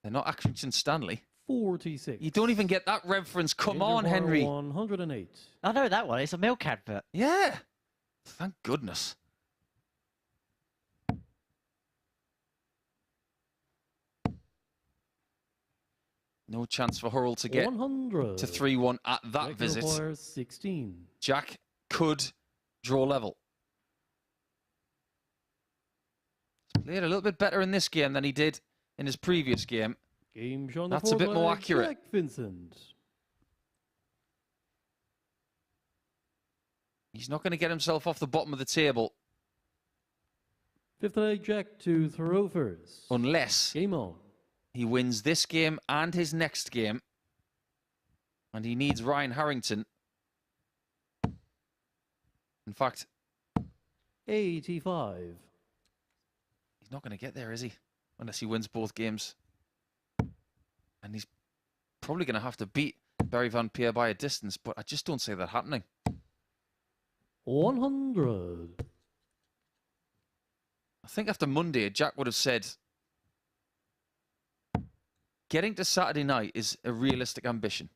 S3: They're not Accrington Stanley.
S4: 46.
S3: You don't even get that reference. Come on, Henry.
S4: 108.
S2: I know that one. It's a milk advert.
S3: Yeah. Thank goodness. No chance for Hurrell to get
S4: 100.
S3: to 3-1 at that
S4: Jack
S3: visit.
S4: requires 16.
S3: Jack could draw level. He's played a little bit better in this game than he did in his previous game.
S4: Game shown
S3: That's a bit more accurate.
S4: Jack Vincent.
S3: He's not going to get himself off the bottom of the table
S4: Fifth leg Jack to throw first.
S3: unless
S4: Game on.
S3: he wins this game and his next game. And he needs Ryan Harrington. In fact,
S4: 85.
S3: he's not going to get there, is he? Unless he wins both games. And he's probably going to have to beat Barry Van Peer by a distance, but I just don't see that happening.
S4: 100.
S3: I think after Monday, Jack would have said, getting to Saturday night is a realistic ambition.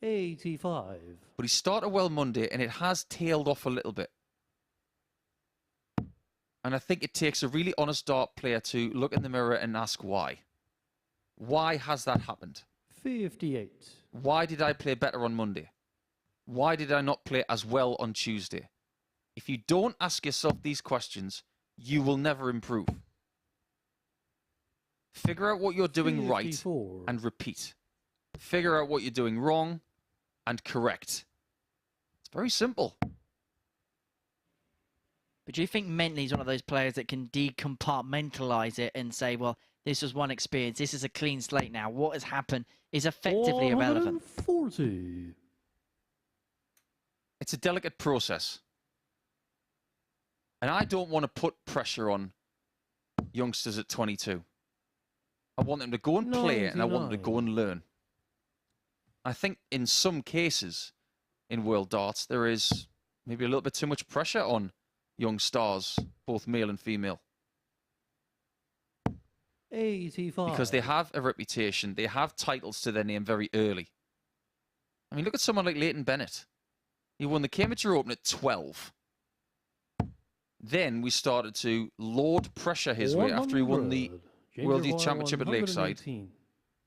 S4: 85.
S3: But he started well Monday, and it has tailed off a little bit. And I think it takes a really honest dart player to look in the mirror and ask why. Why has that happened?
S4: 58.
S3: Why did I play better on Monday? Why did I not play as well on Tuesday? If you don't ask yourself these questions, you will never improve. Figure out what you're doing right
S4: 54.
S3: and repeat. Figure out what you're doing wrong and correct. It's very simple.
S2: But do you think mentally he's one of those players that can decompartmentalize it and say, well, this was one experience, this is a clean slate now, what has happened is effectively irrelevant?
S4: 140.
S3: It's a delicate process. And I don't want to put pressure on youngsters at 22. I want them to go and play and I want them to go and learn. I think in some cases in World Darts, there is maybe a little bit too much pressure on young stars, both male and female.
S4: 85.
S3: Because they have a reputation, they have titles to their name very early. I mean, look at someone like Leighton Bennett. He won the Cambridgeshire Open at 12. Then we started to load pressure his way after he won the World Youth Championship at Lakeside.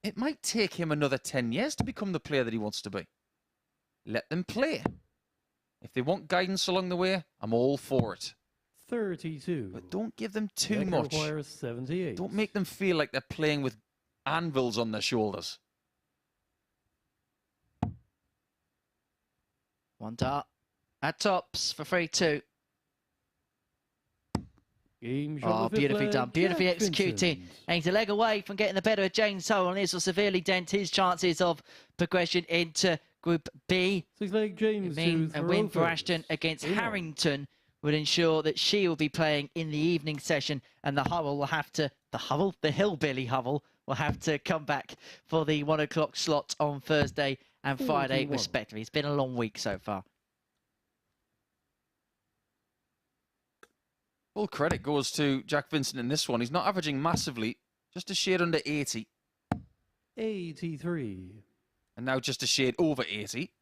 S3: It might take him another 10 years to become the player that he wants to be. Let them play. If they want guidance along the way, I'm all for it.
S4: 32.
S3: But don't give them too
S4: Jack
S3: much.
S4: requires 78.
S3: Don't make them feel like they're playing with anvils on their shoulders.
S2: One dart. At tops for 3-2.
S4: Game shot
S2: Oh,
S4: the fifth
S2: beautifully
S4: leg,
S2: done. Beautifully
S4: Jack
S2: executed.
S4: Vincent.
S2: And he's a leg away from getting the better of James Hurrell, and this will severely dent his chances of progression into Group B.
S4: Six leg James to
S2: A win for
S4: throw
S2: Ashton
S4: first.
S2: against
S4: Game on.
S2: Harrington would ensure that she will be playing in the evening session, and the Hurrell will have to, the Hillbilly Hurrell will have to come back for the 1 o'clock slot on Thursday and Friday
S4: 41.
S2: respectively. It's been a long week so far.
S3: Full credit goes to Jack Vincent in this one. He's not averaging massively, just a shade under 80.
S4: 83.
S3: And now just a shade over 80.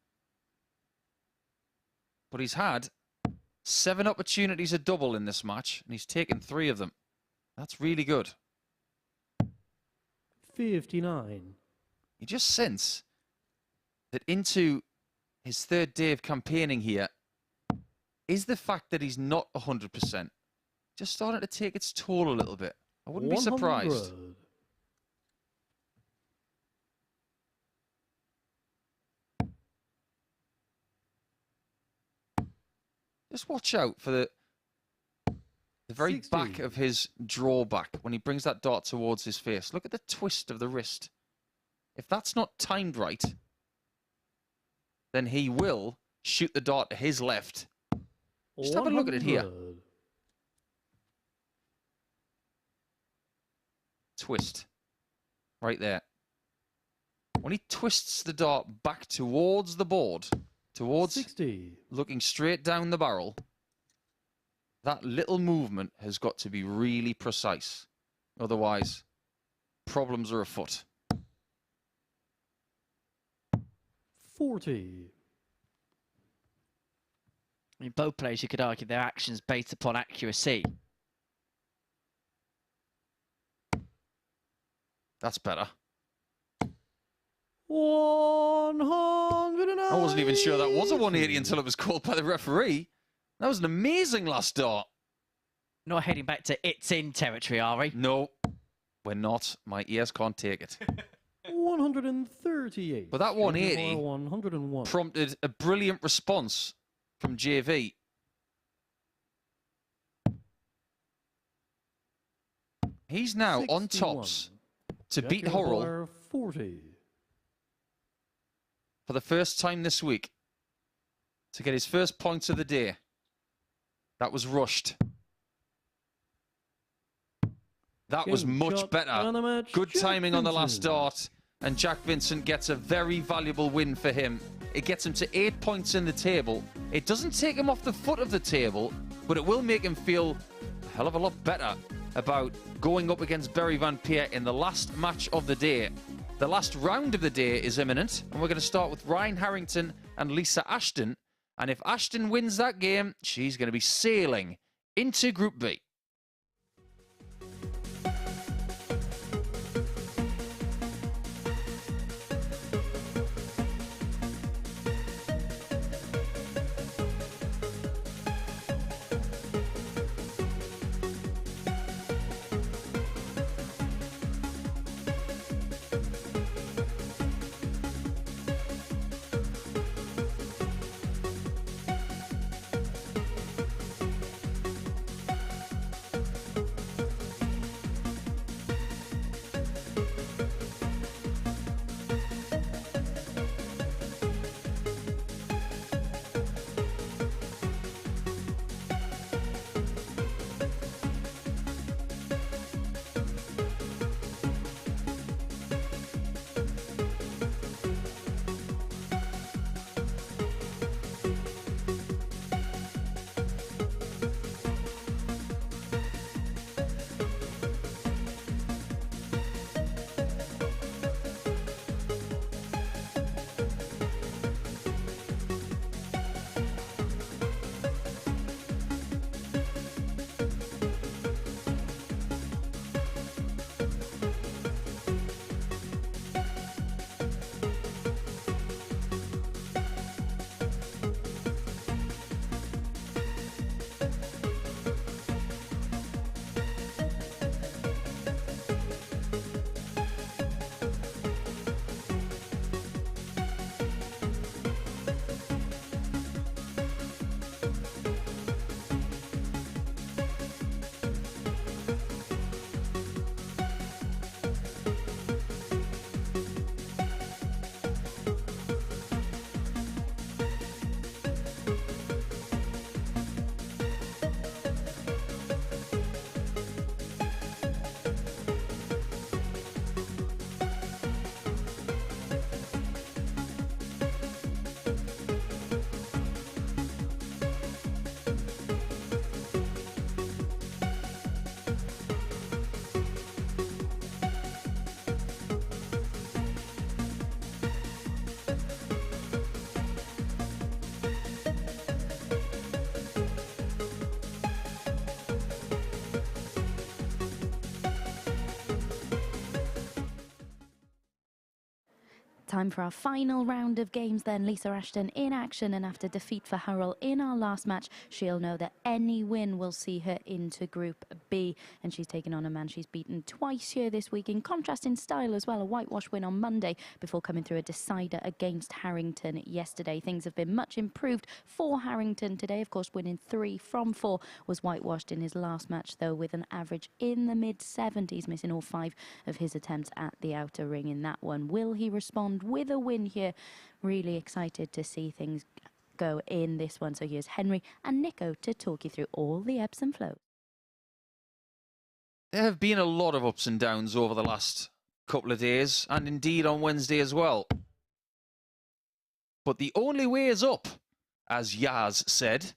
S3: But he's had 7 opportunities at double in this match, and he's taken 3 of them. That's really good.
S4: 59.
S3: You just sense that into his 3rd day of campaigning here is the fact that he's not 100%. Just starting to take its toll a little bit. I wouldn't be surprised.
S4: 100.
S3: Just watch out for the very
S4: 60.
S3: back of his drawback when he brings that dart towards his face. Look at the twist of the wrist. If that's not timed right, then he will shoot the dart to his left. Just have a look at it here.
S4: 100.
S3: Twist. Right there. When he twists the dart back towards the board, towards
S4: 60.
S3: looking straight down the barrel, that little movement has got to be really precise. Otherwise, problems are afoot.
S4: 40.
S2: I mean, both players, you could argue, their actions based upon accuracy.
S3: That's better.
S4: 109.
S3: I wasn't even sure that was a 180 until it was called by the referee. That was an amazing last dart.
S2: Not heading back to it's in territory, are we?
S3: No, we're not. My ears can't take it.
S4: 138.
S3: But that 180
S4: 101.
S3: prompted a brilliant response from JV. He's now on
S4: 61.
S3: tops to beat
S4: Jack
S3: Hurrell
S4: Bar 40.
S3: for the first time this week, to get his first points of the day. That was rushed. That was
S4: Game
S3: much
S4: shot
S3: better.
S4: and a match,
S3: Good
S4: Jack
S3: timing on the last
S4: Vincent.
S3: dart, and Jack Vincent gets a very valuable win for him. It gets him to 8 points in the table. It doesn't take him off the foot of the table, but it will make him feel a hell of a lot better about going up against Barry Van Peer in the last match of the day. The last round of the day is imminent, and we're going to start with Ryan Harrington and Lisa Ashton. And if Ashton wins that game, she's going to be sailing into Group B.
S1: Time for our final round of games then. Lisa Ashton in action, and after defeat for Hurrell in our last match, she'll know that any win will see her into Group B, and she's taken on a man she's beaten twice here this week, in contrast in style as well. A whitewash win on Monday before coming through a decider against Harrington yesterday. Things have been much improved for Harrington today. Of course, winning 3 from 4, was whitewashed in his last match though, with an average in the mid-70s, missing all 5 of his attempts at the outer ring in that one. Will he respond with a win here? Really excited to see things go in this one. So here's Henry and Nico to talk you through all the ebbs and flows.
S3: There have been a lot of ups and downs over the last couple of days, and indeed on Wednesday as well. But the only way is up, as Yaz said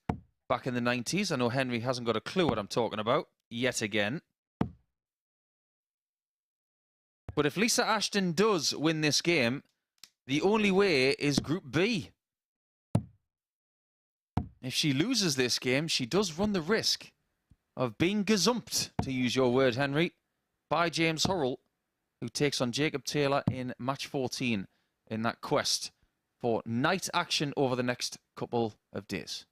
S3: back in the 90s. I know Henry hasn't got a clue what I'm talking about yet again. But if Lisa Ashton does win this game, the only way is Group B. If she loses this game, she does run the risk of being gazumped, to use your word, Henry, by James Hurrell, who takes on Jacob Taylor in match 14 in that quest for night action over the next couple of days.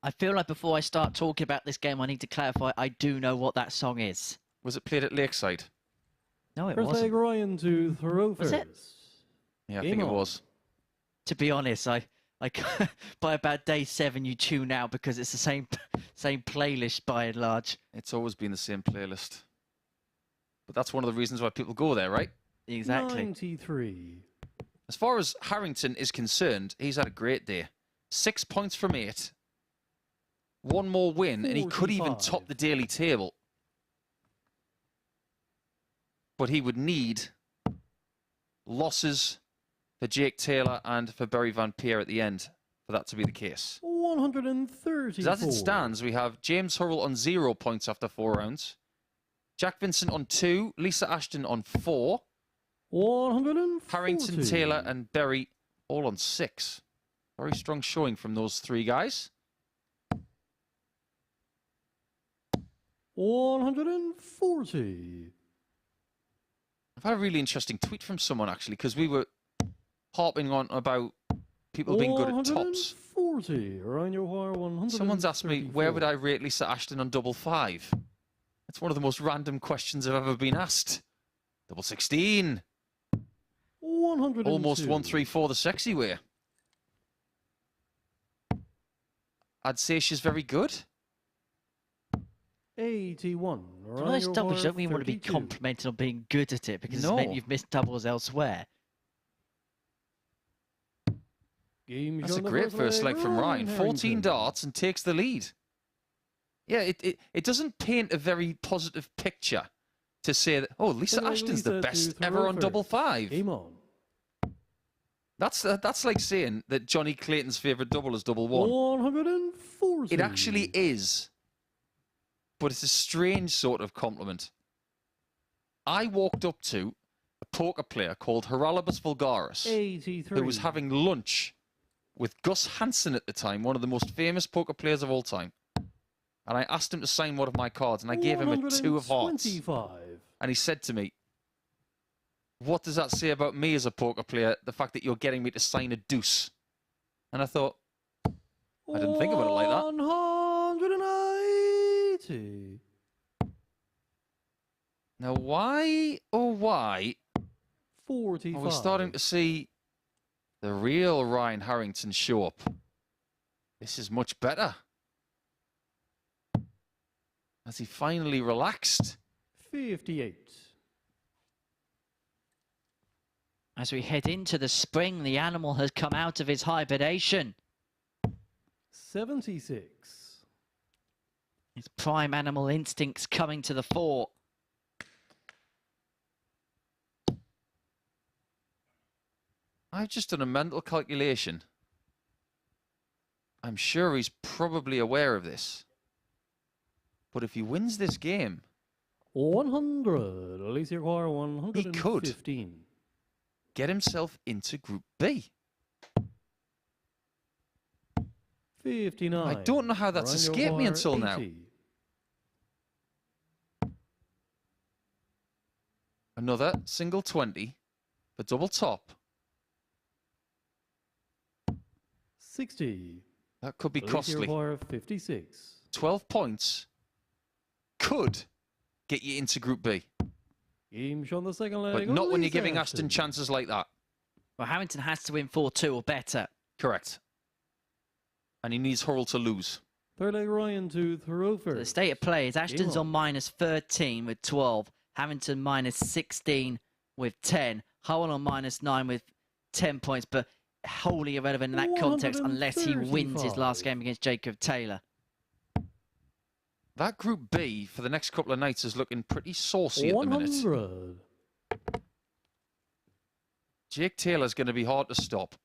S2: I feel like before I start talking about this game, I need to clarify I do know what that song is.
S3: Was it played at Lakeside?
S2: No, it
S4: First leg,
S2: wasn't.
S4: Ryan to throw
S2: Was
S4: first.
S2: it?
S3: Yeah, I
S4: Game
S3: think it
S4: on.
S3: was.
S2: To be honest, I by about day 7 you tune out because it's the same playlist by and large.
S3: It's always been the same playlist. But that's one of the reasons why people go there, right?
S2: Exactly.
S4: 93.
S3: As far as Harrington is concerned, he's had a great day. 6 points from 8. 1 more win, and he could even
S4: 45.
S3: top the daily table. But he would need losses for Jake Taylor and for Berry Van Peer at the end for that to be the case.
S4: 134.
S3: As it stands, we have James Hurrell on 0 points after 4 rounds. Jack Vincent on 2. Lisa Ashton on 4.
S4: 140.
S3: Harrington, Taylor and Berry all on 6. Very strong showing from those 3 guys.
S4: 140.
S3: I've had a really interesting tweet from someone, actually, because we were harping on about people being good at tops.
S4: 140. Around your wire, 100.
S3: Someone's asked me, where would I rate Lisa Ashton on double 5? That's one of the most random questions I've ever been asked. Double 16.
S4: 102.
S3: Almost 134 the sexy way. I'd say she's very good.
S4: 81.
S2: For those doubles, you don't really want to be complimented on being good at it because it's meant you've missed doubles elsewhere.
S3: That's a great first leg from Ryan. 14 darts and takes the lead. Yeah, it doesn't paint a very positive picture to say that, oh, Lisa Ashton's the best ever on double 5.
S4: Game on.
S3: That's like saying that Johnny Clayton's favourite double is double 1.
S4: 140.
S3: It actually is. But it's a strange sort of compliment. I walked up to a poker player called Hurrell Vulgaris,
S4: 83.
S3: who was having lunch with Gus Hansen at the time, one of the most famous poker players of all time. And I asked him to sign one of my cards, and I gave him a 2 of hearts.
S4: 125.
S3: And he said to me, what does that say about me as a poker player, the fact that you're getting me to sign a deuce? And I thought, I didn't think about it like that.
S4: 180.
S3: Now, why, oh why,
S4: 45.
S3: are we starting to see the real Ryan Harrington show up? This is much better. Has he finally relaxed?
S4: 58.
S2: As we head into the spring, the animal has come out of his hibernation.
S4: 76.
S2: His prime animal instincts coming to the fore.
S3: I've just done a mental calculation. I'm sure he's probably aware of this. But if he wins this game,
S4: 100. Alicia Acquire 115.
S3: get himself into Group B.
S4: 59.
S3: I don't know how that's escaped me until now.
S4: 80.
S3: Another single 20 for double top.
S4: 60.
S3: That could be
S4: Alicia
S3: costly.
S4: Require 56.
S3: 12 points could get you into Group B.
S4: Game shot on the second leg.
S3: But not when you're
S4: Elise
S3: giving Ashton chances like that.
S2: Well, Harrington has to win 4-2 or better.
S3: Correct. And he needs Hurrell to lose.
S4: Third leg Ryan to throw
S2: So
S4: first.
S2: the state of play is Ashton's
S4: Game
S2: on -13 with 12. Harrington -16 with 10. Hurrell on -9 with 10 points, but wholly irrelevant in that context unless he wins his last game against Jacob Taylor.
S3: That Group B for the next couple of nights is looking pretty saucy at the minute.
S4: 100.
S3: Jake Taylor's going to be hard to stop.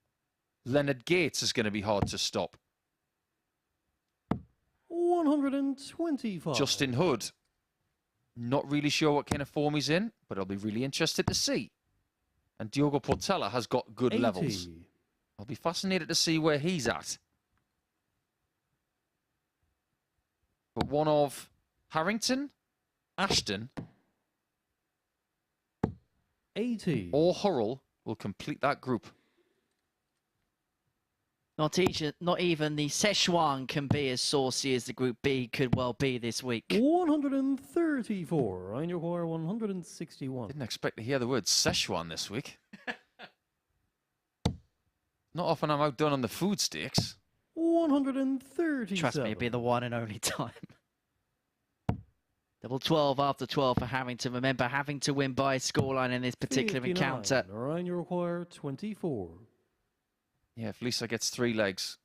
S3: Leonard Gates is going to be hard to stop.
S4: 125.
S3: Justin Hood, not really sure what kind of form he's in, but I'll be really interested to see. And Diogo Portela has got good
S4: 80.
S3: levels. I'll be fascinated to see where he's at. But one of Harrington, Ashton,
S4: 80.
S3: or Hurrell will complete that group.
S2: Not even the Szechuan can be as saucy as the Group B could well be this week.
S4: 134. Ryan Require 161.
S3: Didn't expect to hear the word Szechuan this week. Not often I'm outdone on the food stakes.
S4: 137.
S2: Trust me, it'd be the one and only time. Double 12 after 12 for Harrington. Remember, having to win by a scoreline in this particular
S4: 59.
S2: encounter.
S4: Ryan Require 24.
S3: Yeah, if Lisa gets 3 legs,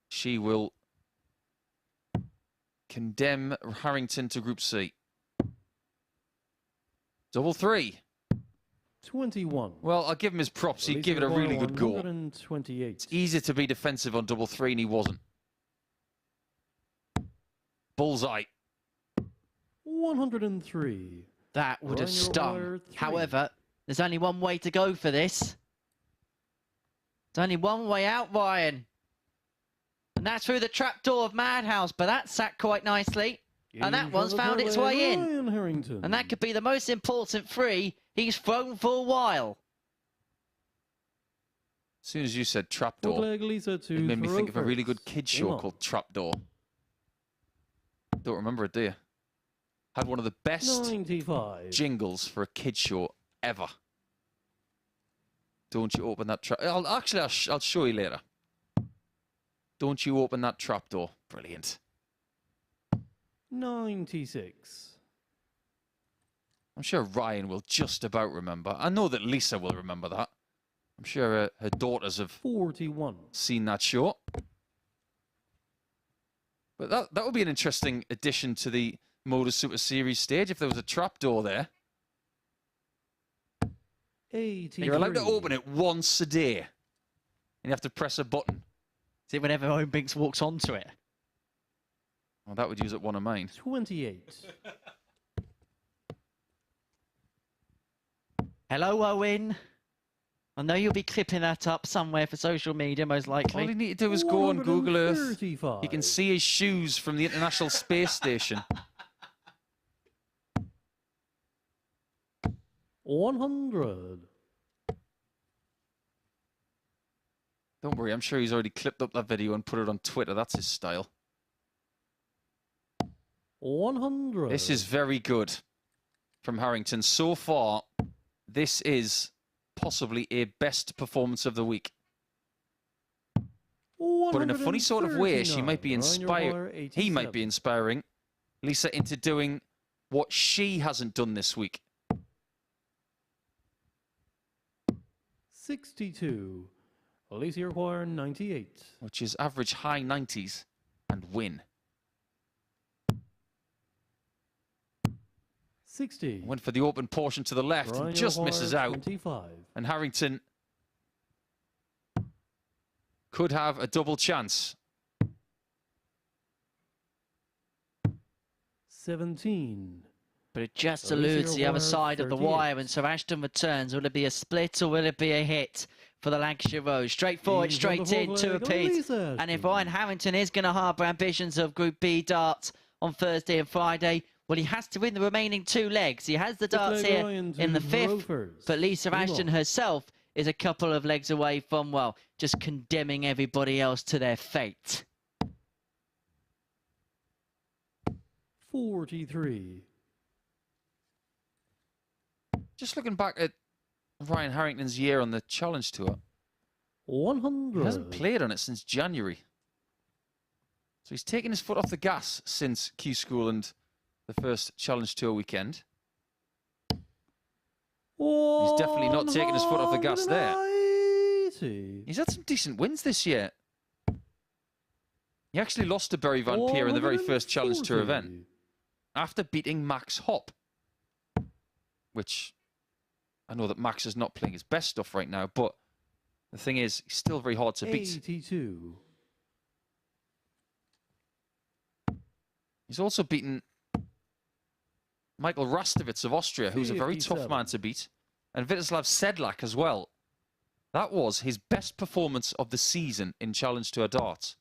S3: she will condemn Harrington to Group C. Double 3.
S4: 21.
S3: Well, I'll give him his props. He'd give it a really good go.
S4: 128.
S3: It's easier to be defensive on double 3, and he wasn't. Bullseye.
S4: 103.
S2: That would have
S4: Ryan
S2: stung.
S4: Require 3.
S2: However, there's only one way to go for this. There's only one way out, Ryan. And that's through the trapdoor of Madhouse, but that's sat quite nicely. And that one's found its way in.
S4: Harrington.
S2: And that could be the most important 3 he's thrown for a while.
S3: As soon as you said
S4: Fourth
S3: trapdoor,
S4: leg Lisa to
S3: it made me
S4: throw
S3: think of a really good
S4: first.
S3: kid's
S4: Game
S3: show
S4: on.
S3: called Trapdoor. Don't remember it, do you? Had one of the best
S4: 95.
S3: jingles for a kid's show ever. Don't you open that trap... I'll show you later. Don't you open that trapdoor. Brilliant.
S4: 96.
S3: I'm sure Ryan will just about remember. I know that Lisa will remember that. I'm sure her daughters have
S4: 41.
S3: seen that show. But that would be an interesting addition to the MODUS Super Series stage if there was a trapdoor there.
S4: 83.
S3: You're allowed to open it once a day. And you have to press a button.
S2: See, whenever Owen Binks walks onto it.
S3: Well, that would use up one of mine.
S4: 28.
S2: Hello, Owen. I know you'll be clipping that up somewhere for social media, most likely.
S3: All you need to do is go on Google Earth.
S4: 135.
S3: You can see his shoes from the International Space Station.
S4: 100.
S3: Don't worry, I'm sure he's already clipped up that video and put it on Twitter. That's his style.
S4: 100.
S3: This is very good from Harrington. So far, this is possibly a best performance of the week. But in a funny sort of way, she might be inspired. He might be inspiring Lisa into doing what she hasn't done this week.
S4: 62. Alicia Require 98.
S3: Which is average high 90s and win.
S4: 60.
S3: Went for the open portion to the left and just misses out.
S4: 25.
S3: And Harrington could have a double chance.
S4: 17.
S2: But it just
S4: Alicia
S2: alludes to the other
S4: Require
S2: side of the
S4: 38.
S2: wire when Sir Ashton returns. Will it be a split or will it be a hit for the Lancashire Rose? Straight forward,
S4: He's on the
S2: straight in,
S4: fourth
S2: 2
S4: leg,
S2: apiece.
S4: Alicia
S2: And if
S4: Ashton.
S2: Ryan Harrington is going to harbour ambitions of Group B darts on Thursday and Friday, well, he has to win the remaining 2 legs. He has the darts
S4: leg,
S2: here
S4: Ryan to
S2: in the
S4: throw
S2: 5th,
S4: first.
S2: but Lisa
S4: Game
S2: Ashton
S4: on.
S2: herself is a couple of legs away from, well, just condemning everybody else to their fate.
S4: 43.
S3: Just looking back at Ryan Harrington's year on the Challenge Tour,
S4: 100.
S3: he hasn't played on it since January. So he's taken his foot off the gas since Q School and the first Challenge Tour weekend. He's definitely not taking his foot off the gas there.
S4: 180.
S3: He's had some decent wins this year. He actually lost to Barry Van Peer in the very first Challenge Tour event after beating Max Hopp, which I know that Max is not playing his best stuff right now, but the thing is, he's still very hard to beat.
S4: 82.
S3: He's also beaten Michael Rastovitz of Austria, who's a very tough
S4: 57.
S3: man to beat, and Vítězslav Sedlak as well. That was his best performance of the season in Challenge Tour darts,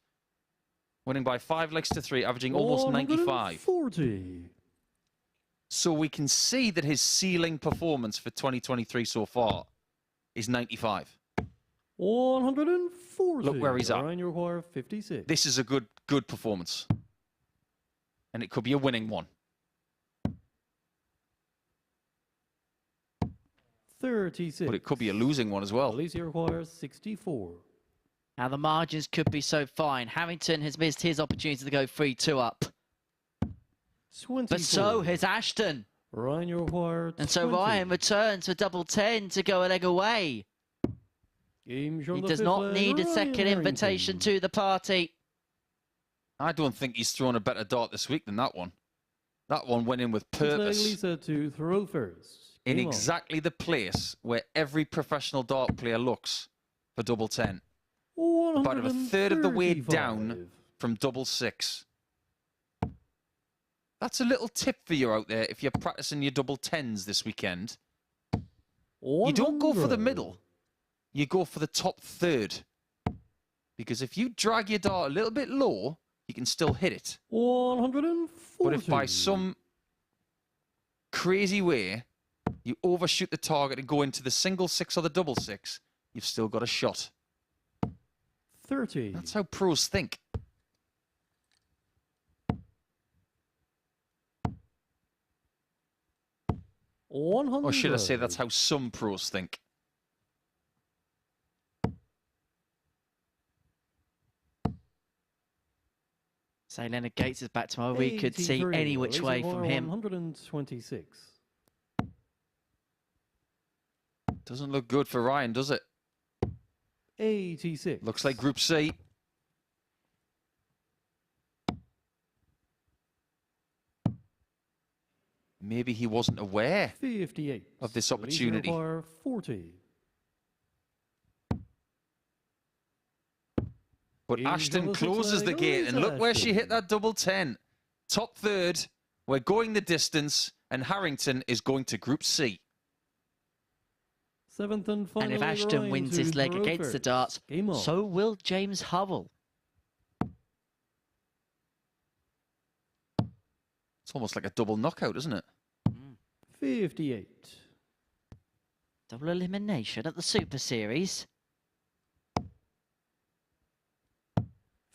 S3: winning by 5 legs to 3, averaging almost 95.
S4: 40.
S3: So we can see that his ceiling performance for 2023 so far is 95.
S4: 140.
S3: Look where he's at.
S4: Ryan, you require 56.
S3: This is a good performance. And it could be a winning one.
S4: 36.
S3: But it could be a losing one as well.
S4: Alicia requires 64.
S2: Now the margins could be so fine. Harrington has missed his opportunity to go 3-2 up.
S4: 24.
S2: But so has Ashton.
S4: Ryan, you require 20.
S2: And so Ryan returns for double 10 to go a leg away.
S4: Game
S2: He does not need a second invitation to the party.
S3: I don't think he's thrown a better dart this week than that one. That one went in with purpose.
S4: Lisa to throw first.
S3: In
S4: Game on.
S3: exactly the place where every professional dart player looks for double 10. About a third of the way down from double 6. That's a little tip for you out there if you're practicing your double 10s this weekend. You don't go for the middle. You go for the top third. Because if you drag your dart a little bit low, you can still hit it.
S4: 140.
S3: But if by some crazy way you overshoot the target and go into the single 6 or the double 6, you've still got a shot.
S4: 30.
S3: That's how pros think.
S4: 100.
S3: Or should I say that's how some pros think?
S2: Say Leonard Gates is back tomorrow. We could see any which way from him.
S4: 126.
S3: Doesn't look good for Ryan, does it?
S4: 86.
S3: Looks like Group C. Maybe he wasn't aware
S4: 58.
S3: of this
S4: Alicia
S3: opportunity.
S4: require 40.
S3: But Ashton closes the gate, and look where she hit that double 10. Top third, we're going the distance, and Harrington is going to Group C.
S4: Seventh and final.
S2: And if Ashton wins his leg against the darts,
S4: Game on.
S2: so will James Hurrell.
S3: It's almost like a double knockout, isn't it?
S4: 58.
S2: Double elimination at the Super Series.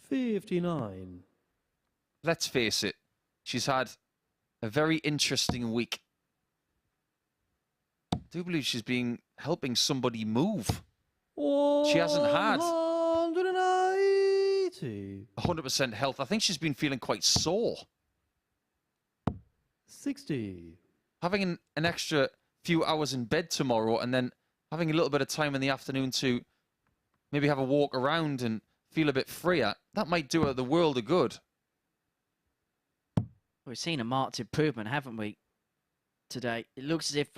S4: 59.
S3: Let's face it, she's had a very interesting week. I do believe she's been helping somebody move. She hasn't had
S4: 180.
S3: 100% health. I think she's been feeling quite sore.
S4: 60.
S3: Having an extra few hours in bed tomorrow and then having a little bit of time in the afternoon to maybe have a walk around and feel a bit freer, that might do her the world of good.
S2: We've seen a marked improvement, haven't we, today? It looks as if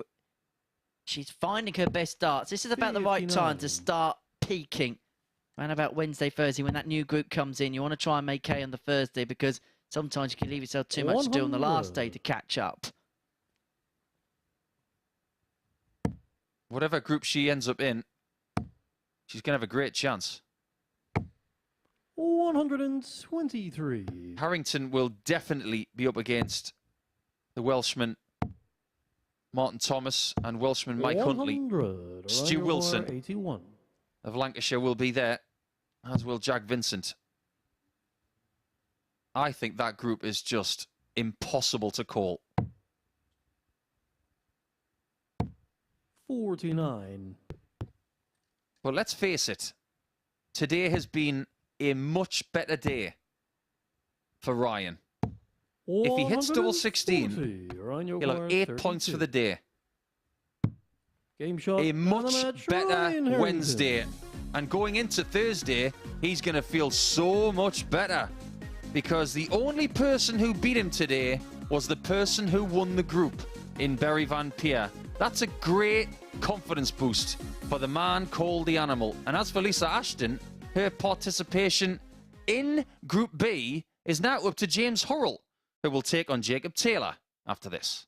S2: she's finding her best darts. This is about the right time to
S4: 59.
S2: start peaking. Around about Wednesday, Thursday, when that new group comes in, you want to try and make hay on the Thursday because sometimes you can leave yourself too much to do on the last day to catch up.
S3: Whatever group she ends up in, she's going to have a great chance.
S4: 123.
S3: Harrington will definitely be up against the Welshman Martin Thomas and Welshman Mike Huntley.
S4: 100,
S3: Stu
S4: Ryan
S3: Wilson
S4: 81.
S3: of Lancashire will be there, as will Jack Vincent. I think that group is just impossible to call.
S4: 49.
S3: But let's face it, today has been a much better day for Ryan. If he hits double 16, he'll have 8 points for the day.
S4: Game shot.
S3: A
S4: Man of the
S3: much
S4: match,
S3: better
S4: Ryan Harrington.
S3: Wednesday. And going into Thursday, he's going to feel so much better. Because the only person who beat him today was the person who won the group in Berry Van Peer. That's a great confidence boost for the man called the Animal. And as for Lisa Ashton, her participation in Group B is now up to James Hurrell, who will take on Jacob Taylor after this.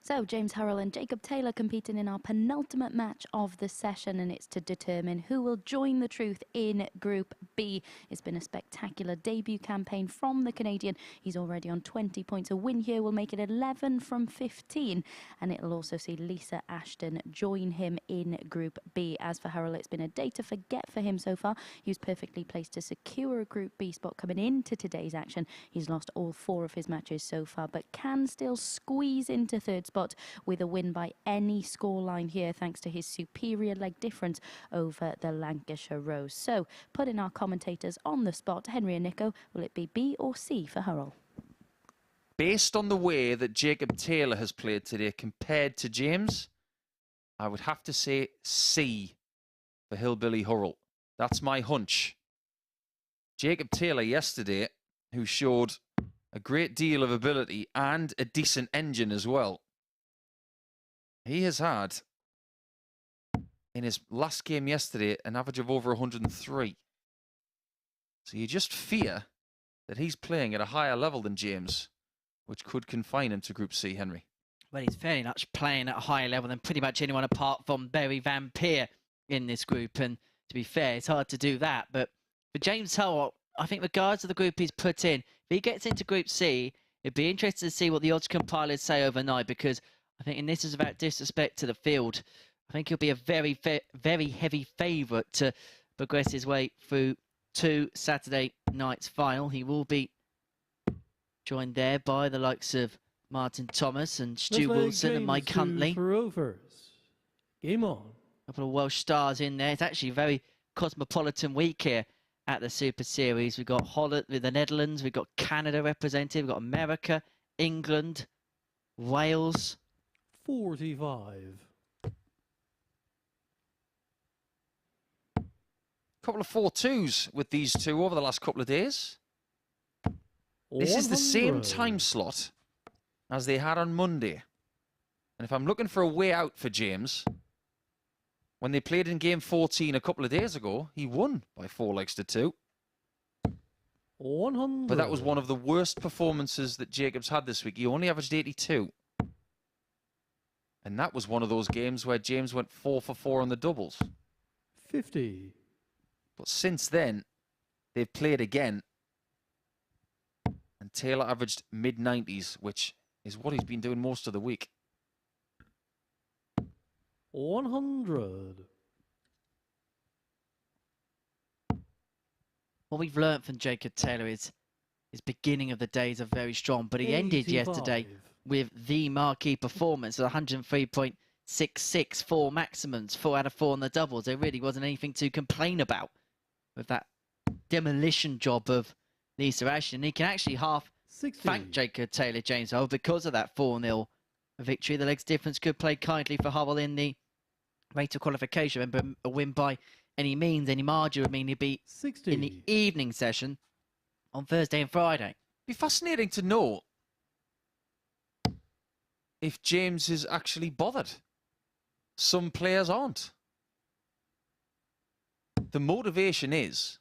S1: So James Hurrell and Jacob Taylor competing in our penultimate match of the session, and it's to determine who will join the truth in Group B. It's been a spectacular debut campaign from the Canadian. He's already on 20 points. A win here will make it 11 from 15, and it'll also see Lisa Ashton join him in Group B. As for Hurrell, it's been a day to forget for him so far. He was perfectly placed to secure a Group B spot coming into today's action. He's lost all 4 of his matches so far, but can still squeeze into third spot with a win by any scoreline here, thanks to his superior leg difference over the Lancashire Rose. So, putting our commentators on the spot, Henry and Nico, will it be B or C for Hurrell?
S3: Based on the way that Jacob Taylor has played today compared to James, I would have to say C for Hillbilly Hurrell. That's my hunch. Jacob Taylor yesterday, who showed a great deal of ability and a decent engine as well. He has had, in his last game yesterday, an average of over 103. So you just fear that he's playing at a higher level than James, which could confine him to Group C, Henry.
S2: Well, he's very much playing at a higher level than pretty much anyone apart from Berry Van Peer in this group. And to be fair, it's hard to do that. But for James Hurrell, I think regardless of the group he's put in, if he gets into Group C, it'd be interesting to see what the odds compilers say overnight, because I think, and this is about disrespect to the field, I think he'll be a very, very heavy favourite to progress his way through to Saturday night's final. He will be joined there by the likes of Martin Thomas and Stu Wilson and Mike Huntley.
S4: Game on.
S2: A couple of Welsh stars in there. It's actually a very cosmopolitan week here at the Super Series. We've got Holland with the Netherlands, we've got Canada represented, we've got America, England, Wales.
S4: 45.
S3: Couple of 4-2s with these two over the last couple of days. This is the same
S4: 100.
S3: time slot as they had on Monday. And if I'm looking for a way out for James, when they played in game 14 a couple of days ago, he won by 4 legs to 2.
S4: 100.
S3: But that was one of the worst performances that Jacob's had this week. He only averaged 82. And that was one of those games where James went 4 for 4 on the doubles.
S4: 50.
S3: But since then, they've played again. And Taylor averaged mid-90s, which is what he's been doing most of the week.
S4: 100.
S2: What we've learnt from Jacob Taylor is his beginning of the days are very strong, but he ended
S4: 85.
S2: yesterday with the marquee performance of 103.66, 4 maximums, 4 out of 4 on the doubles. There really wasn't anything to complain about with that demolition job of Lisa Ashton. He can actually half
S4: 60.
S2: thank Jacob Taylor, James Hurrell, because of that 4-0 victory. The legs difference could play kindly for Hurrell in the rate of qualification. Remember, a win by any means, any margin would mean he'd be
S4: 60.
S2: in the evening session on Thursday and Friday.
S3: Be fascinating to know if James is actually bothered. Some players aren't. The motivation is,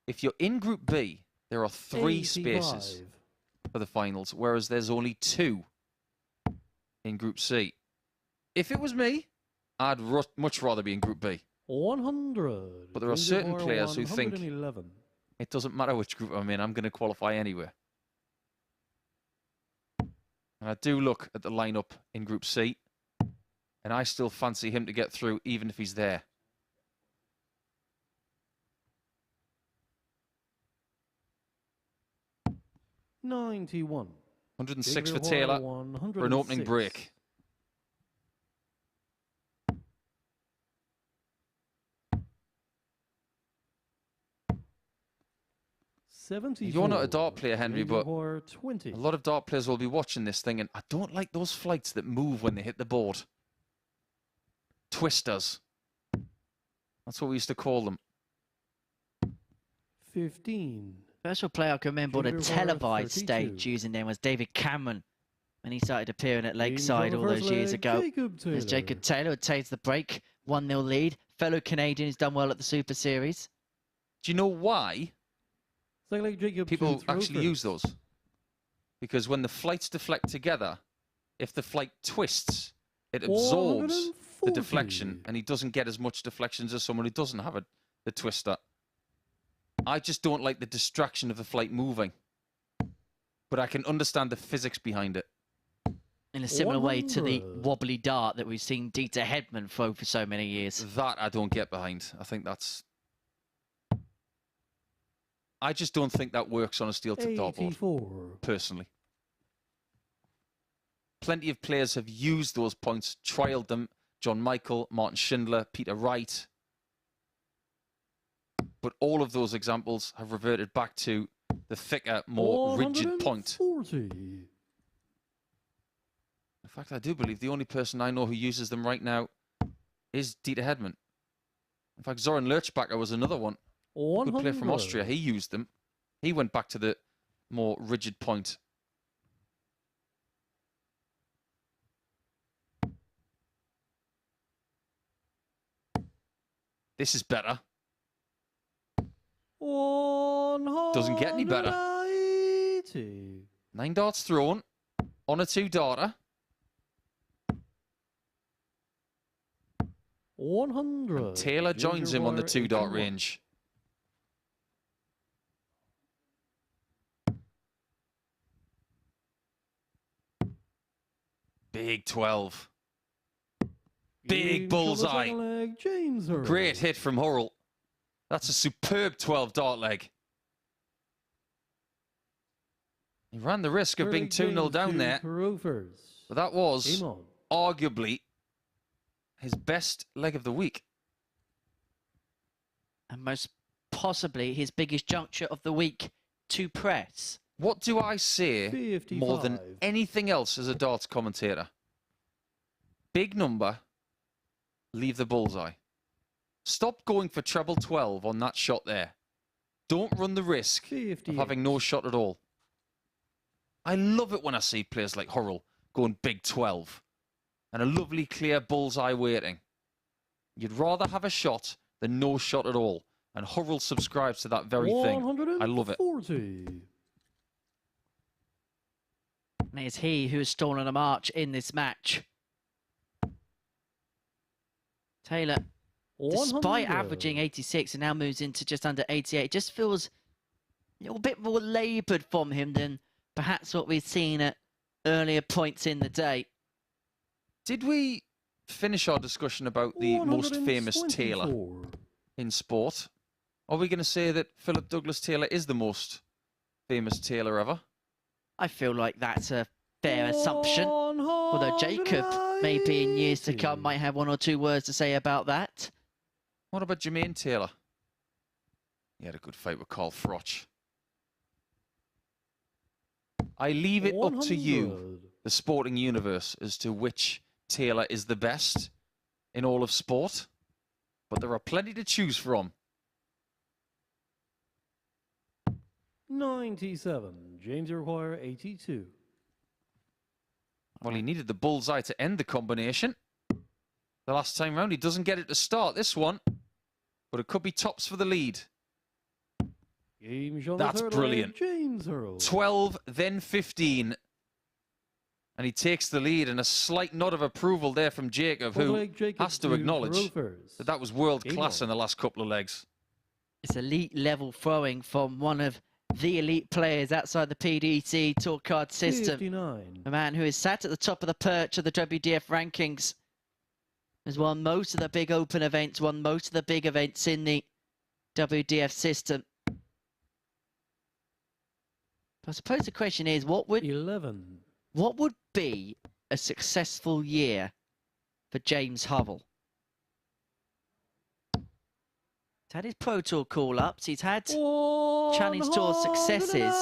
S3: if you're in Group B, there are 3 spaces
S4: 85.
S3: for the finals, whereas there's only 2 in Group C. If it was me, I'd much rather be in Group B.
S4: 100.
S3: But there are certain
S4: Ginger
S3: players who think
S4: 111.
S3: it doesn't matter which group I'm in, I'm going to qualify anywhere. And I do look at the lineup in Group C, and I still fancy him to get through even if he's there.
S4: $91.
S3: 106 for
S4: Ginger
S3: Taylor
S4: 106.
S3: for an opening break. You're not a dart player, Henry, but
S4: 20.
S3: a lot of dart players will be watching this thing, and I don't like those flights that move when they hit the board. Twisters. That's what we used to call them.
S4: 15.
S2: First player I can remember on a
S4: Ginger
S2: televised
S4: 32.
S2: stage using them was David Cameron when he started appearing at Lakeside
S4: Team
S2: all those
S4: first
S2: years
S4: leg,
S2: ago.
S4: Jacob
S2: As Jacob Taylor takes the break, 1-0 lead. Fellow Canadian who's done well at the Super Series.
S3: Do you know why
S4: Second leg, Jacob
S3: people
S4: to throw
S3: actually
S4: first.
S3: use those? Because when the flights deflect together, if the flight twists, it absorbs the
S4: 140.
S3: deflection, and he doesn't get as much deflections as someone who doesn't have the twister. I just don't like the distraction of the flight moving, but I can understand the physics behind it.
S2: In a similar way to the
S4: 100.
S2: wobbly dart that we've seen Dieter Hedman throw for so many years.
S3: That I don't get behind. I think that's... I just don't think that works on a steel tip dartboard,
S4: 84.
S3: personally. Plenty of players have used those points, trialled them. John Michael, Martin Schindler, Peter Wright. But all of those examples have reverted back to the thicker, more rigid point.
S4: 140.
S3: In fact, I do believe the only person I know who uses them right now is Dieter Hedman. In fact, Zoran Lerchbacher was another one. Good player from Austria. He used them. He went back to the more rigid point. This is better. Doesn't get any better.
S4: 180.
S3: 9 darts thrown on a 2-darter.
S4: 100.
S3: Taylor joins him on the 2-dart
S4: 81.
S3: range. Big 12. Big
S4: James
S3: bullseye.
S4: on the second leg, James Hurrell.
S3: Great hit from Hurrell. That's a superb 12-dart leg. He ran the risk of being 2-0 down there, but that was arguably his best leg of the week.
S2: And most possibly his biggest juncture of the week to press.
S3: What do I say
S4: 55.
S3: more than anything else as a darts commentator? Big number, leave the bullseye. Stop going for treble 12 on that shot there. Don't run the risk
S4: 58.
S3: of having no shot at all. I love it when I see players like Hurrell going big 12 and a lovely clear bullseye waiting. You'd rather have a shot than no shot at all. And Hurrell subscribes to that very thing. I love it.
S4: 140.
S2: And it's he who has stolen a march in this match. Taylor, despite
S4: 100.
S2: averaging 86 and now moves into just under 88, it just feels a little bit more laboured from him than perhaps what we've seen at earlier points in the day.
S3: Did we finish our discussion about the most famous Taylor
S4: 124.
S3: in sport? Are we going to say that Philip Douglas Taylor is the most famous Taylor ever?
S2: I feel like that's a fair assumption. Although Jacob, maybe in years to come, might have one or two words to say about that.
S3: What about Jermaine Taylor? He had a good fight with Carl Froch. I leave it up to you,
S4: 100.
S3: the sporting universe, as to which Taylor is the best in all of sport. But there are plenty to choose from.
S4: 97. James require 82.
S3: Well, he needed the bullseye to end the combination. The last time round, he doesn't get it to start this one. But it could be tops for the lead.
S4: Game on
S3: That's
S4: the third
S3: brilliant.
S4: leg, James Hurrell.
S3: 12, then 15. And he takes the lead, and a slight nod of approval there from Jacob,
S4: Fourth
S3: who
S4: leg, Jacob
S3: has to
S4: to
S3: acknowledge
S4: Hurrell first.
S3: that that was world
S4: Game
S3: class
S4: on.
S3: in the last couple of legs.
S2: It's elite level throwing from one of the elite players outside the PDC tour card system.
S4: 59.
S2: A man who is sat at the top of the perch of the WDF rankings. Has won most of the big open events, won most of the big events in the WDF system. I suppose the question is, what would
S4: 11.
S2: be a successful year for James Hurrell? He's had his Pro Tour call-ups, he's had Challenge Tour successes,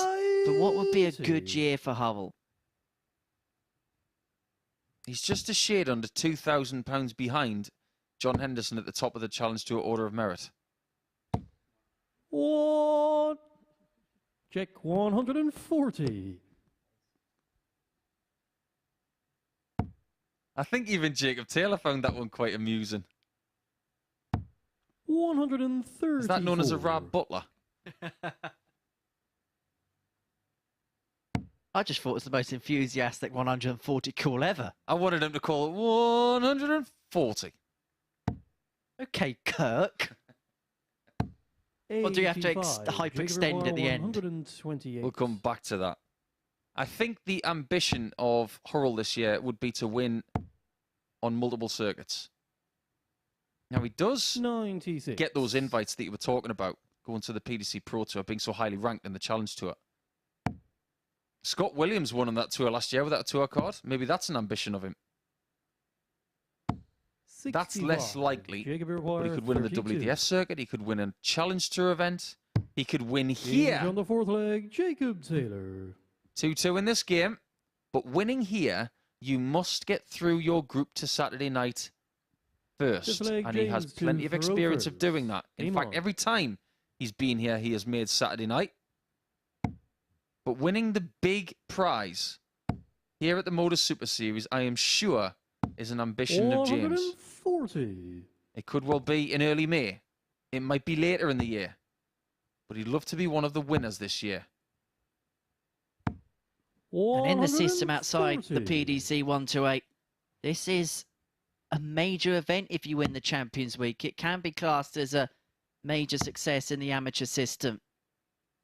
S2: but what would be a good
S4: 180.
S2: year for Hurrell?
S3: He's just a shade under £2,000 behind John Henderson at the top of the Challenge Tour Order of Merit.
S4: One. Check 140.
S3: I think even Jacob Taylor found that one quite amusing.
S4: 130.
S3: Is that known as a Rab Butler?
S2: I just thought it was the most enthusiastic 140 call ever.
S3: I wanted him to call it 140.
S2: Okay, Kirk. Or do you have to
S4: 85.
S2: hyperextend
S4: Jacob
S2: at the end?
S4: 128.
S3: We'll come back to that. I think the ambition of Hurrell this year would be to win on multiple circuits. Now, he does
S4: 96.
S3: get those invites that you were talking about, going to the PDC Pro Tour, being so highly ranked in the Challenge Tour. Scott Williams won on that tour last year without a tour card. Maybe that's an ambition of him. That's less
S4: 65.
S3: likely,
S4: Jacob
S3: but he could win in the
S4: 32.
S3: WDF circuit. He could win a Challenge Tour event. He could win
S4: James
S3: here.
S4: on the fourth leg, Jacob Taylor.
S3: 2-2 in this game. But winning here, you must get through your group to Saturday night first.
S4: Fifth leg,
S3: And he has
S4: James
S3: plenty
S4: to
S3: of experience of
S4: Hurrell
S3: doing that. In
S4: Game
S3: fact,
S4: on.
S3: every time he's been here, he has made Saturday night. But winning the big prize here at the MODUS Super Series, I am sure, is an ambition of James.
S4: 140.
S3: It could well be in early May. It might be later in the year. But he'd love to be one of the winners this year.
S2: And in the system outside the
S4: 140.
S2: PDC 128, this is a major event if you win the Champions Week. It can be classed as a major success in the amateur system.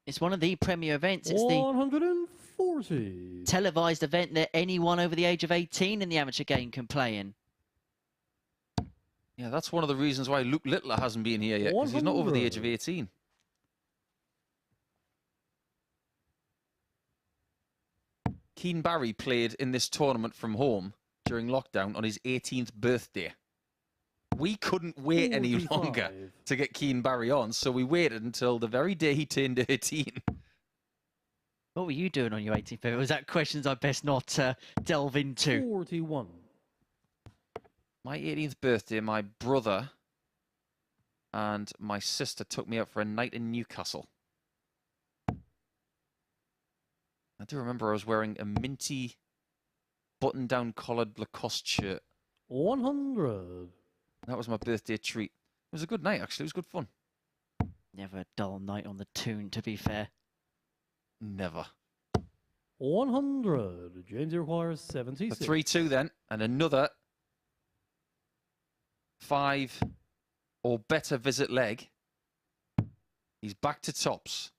S2: It's one of the premier events. It's the
S4: 140.
S2: televised event that anyone over the age of 18 in the amateur game can play in.
S3: Yeah, that's one of the reasons why Luke Littler hasn't been here yet, because he's not over the age of
S4: 100.
S3: 18. Keane Barry played in this tournament from home during lockdown on his 18th birthday. We couldn't wait any
S4: 45.
S3: longer to get Keane Barry on, so we waited until the very day he turned 18.
S2: What were you doing on your 18th birthday? Was that questions I best not delve into?
S4: 41.
S3: My 18th birthday, my brother and my sister took me out for a night in Newcastle. I do remember I was wearing a minty button-down collared Lacoste shirt.
S4: 100.
S3: That was my birthday treat. It was a good night, actually. It was good fun.
S2: Never a dull night on the tune, to be fair.
S3: Never.
S4: 100. James requires
S3: The
S4: 76.
S3: 3-2 then, and another 5 or better visit leg. He's back to tops.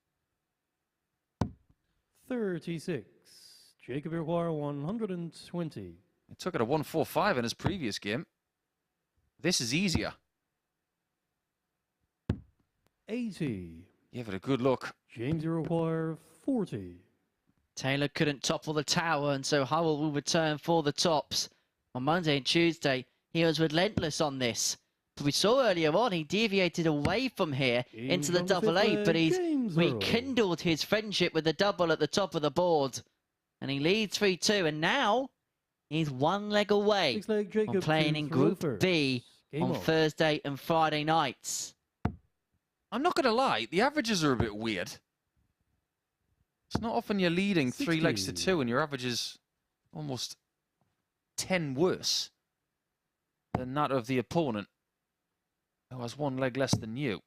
S4: 36. Jacob require 120.
S3: He took it a 1-4-5 in his previous game. This is easier.
S4: 80.
S3: Give it a good look.
S4: James require 40.
S2: Taylor couldn't topple the tower, and so Hurrell will return for the tops. On Monday and Tuesday, he was relentless on this. But we saw earlier on, he deviated away from here into the double eight, but he's rekindled his friendship with the double at the top of the board. And he leads 3-2, and now he's one leg away from playing in Group B on Thursday and Friday nights.
S3: I'm not going to lie, the averages are a bit weird. It's not often you're leading 3 legs to 2 and your average is almost 10 worse than that of the opponent who has 1 leg less than you.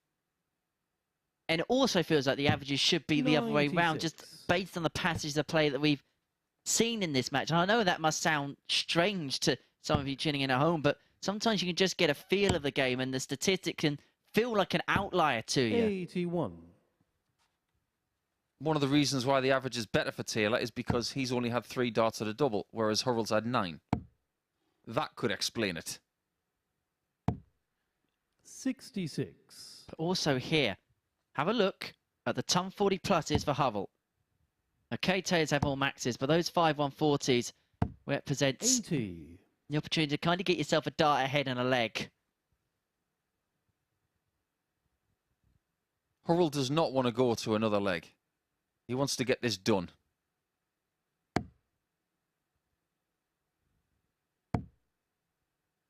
S2: And it also feels like the averages should be the other way round, just based on the passage of play that we've seen in this match. And I know that must sound strange to some of you tuning in at home, but sometimes you can just get a feel of the game and the statistic can feel like an outlier to you.
S4: 81.
S3: One of the reasons why the average is better for Taylor is because he's only had 3 darts at a double, whereas Hurrell's had 9. That could explain it.
S4: 66.
S2: But also here, have a look at the ton 40 pluses for Hurrell. Okay, Taylor's have more maxes, but those 5 140s represents
S4: 80.
S2: the opportunity to kind of get yourself a dart ahead and a leg.
S3: Hurrell does not want to go to another leg. He wants to get this done.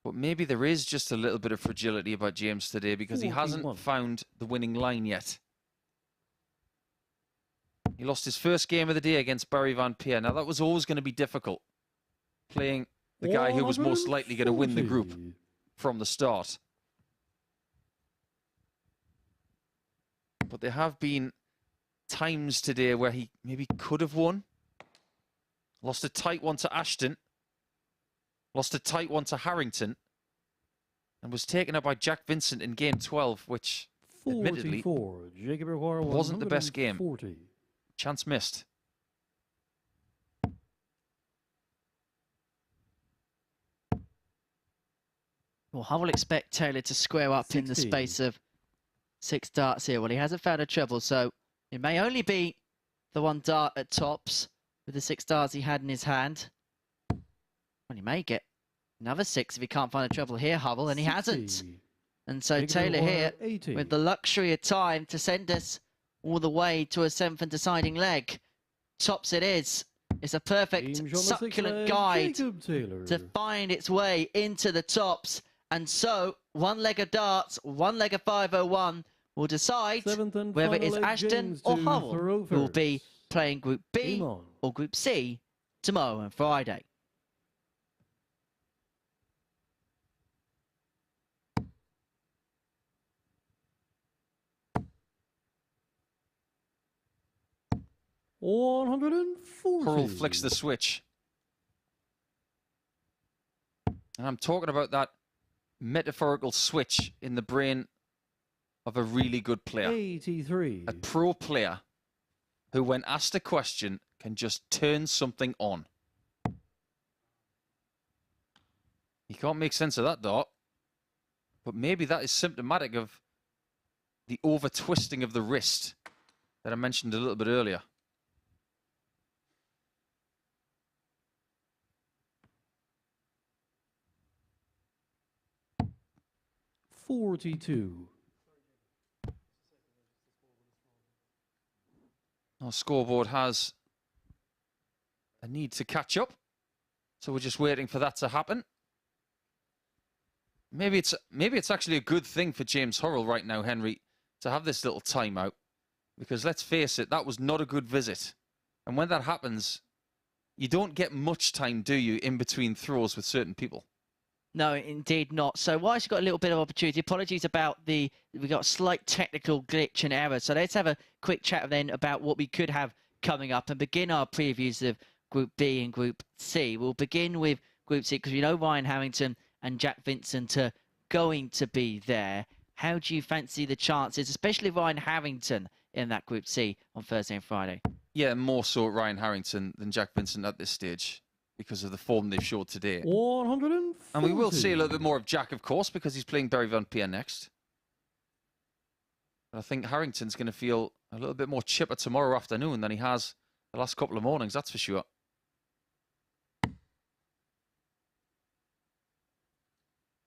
S3: But maybe there is just a little bit of fragility about James today because he hasn't found the winning line yet. He lost his first game of the day against Barry Van Peer. Now, that was always going to be difficult, playing the guy who was most likely going to win the group from the start. But there have been times today where he maybe could have won. Lost a tight one to Ashton. Lost a tight one to Harrington. And was taken up by Jack Vincent in game 12, which admittedly wasn't the best game. Chance missed.
S2: Well, I will expect Taylor to square up 60. In the space of 6 darts here. Well, he hasn't found a treble, so it may only be the 1 dart at tops with the 6 darts he had in his hand. Well, he may get another 6 if he can't find a treble here, Hurrell, and he hasn't. And so Taylor here, with the luxury of time to send us all the way to a 7th and deciding leg. Tops it is. It's a perfect, succulent guide to find its way into the tops. And so, 1 leg of darts, 1 leg of 501 will decide whether it's Ashton or Hurrell who will be playing Group B or Group C tomorrow and Friday.
S3: Hurrell flicks the switch. And I'm talking about that metaphorical switch in the brain of a really good player.
S4: 83.
S3: A pro player who, when asked a question, can just turn something on. You can't make sense of that dart, but maybe that is symptomatic of the over-twisting of the wrist that I mentioned a little bit earlier.
S4: 42.
S3: Our scoreboard has a need to catch up, so we're just waiting for that to happen. Maybe it's actually a good thing for James Hurrell right now, Henry, to have this little timeout, because let's face it, that was not a good visit. And when that happens, you don't get much time, do you, in between throws with certain people?
S2: No, indeed not. So whilst you've got a little bit of opportunity, apologies about we got a slight technical glitch and error. So let's have a quick chat then about what we could have coming up and begin our previews of Group B and Group C. We'll begin with Group C because we know Ryan Harrington and Jack Vincent are going to be there. How do you fancy the chances, especially Ryan Harrington in that Group C on Thursday and Friday?
S3: Yeah, more so Ryan Harrington than Jack Vincent at this stage, because of the form they've showed today.
S4: 140.
S3: And we will see a little bit more of Jack, of course, because he's playing Barry Van Peer next. But I think Harrington's going to feel a little bit more chipper tomorrow afternoon than he has the last couple of mornings, that's for sure.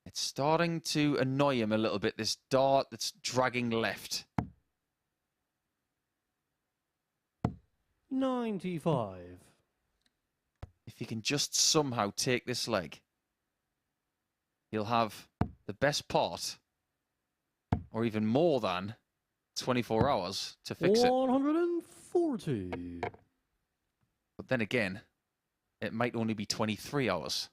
S3: It's starting to annoy him a little bit, this dart that's dragging left.
S4: 95.
S3: If he can just somehow take this leg, he'll have the best part, or even more than, 24 hours to fix it.
S4: 140.
S3: But then again, it might only be 23 hours.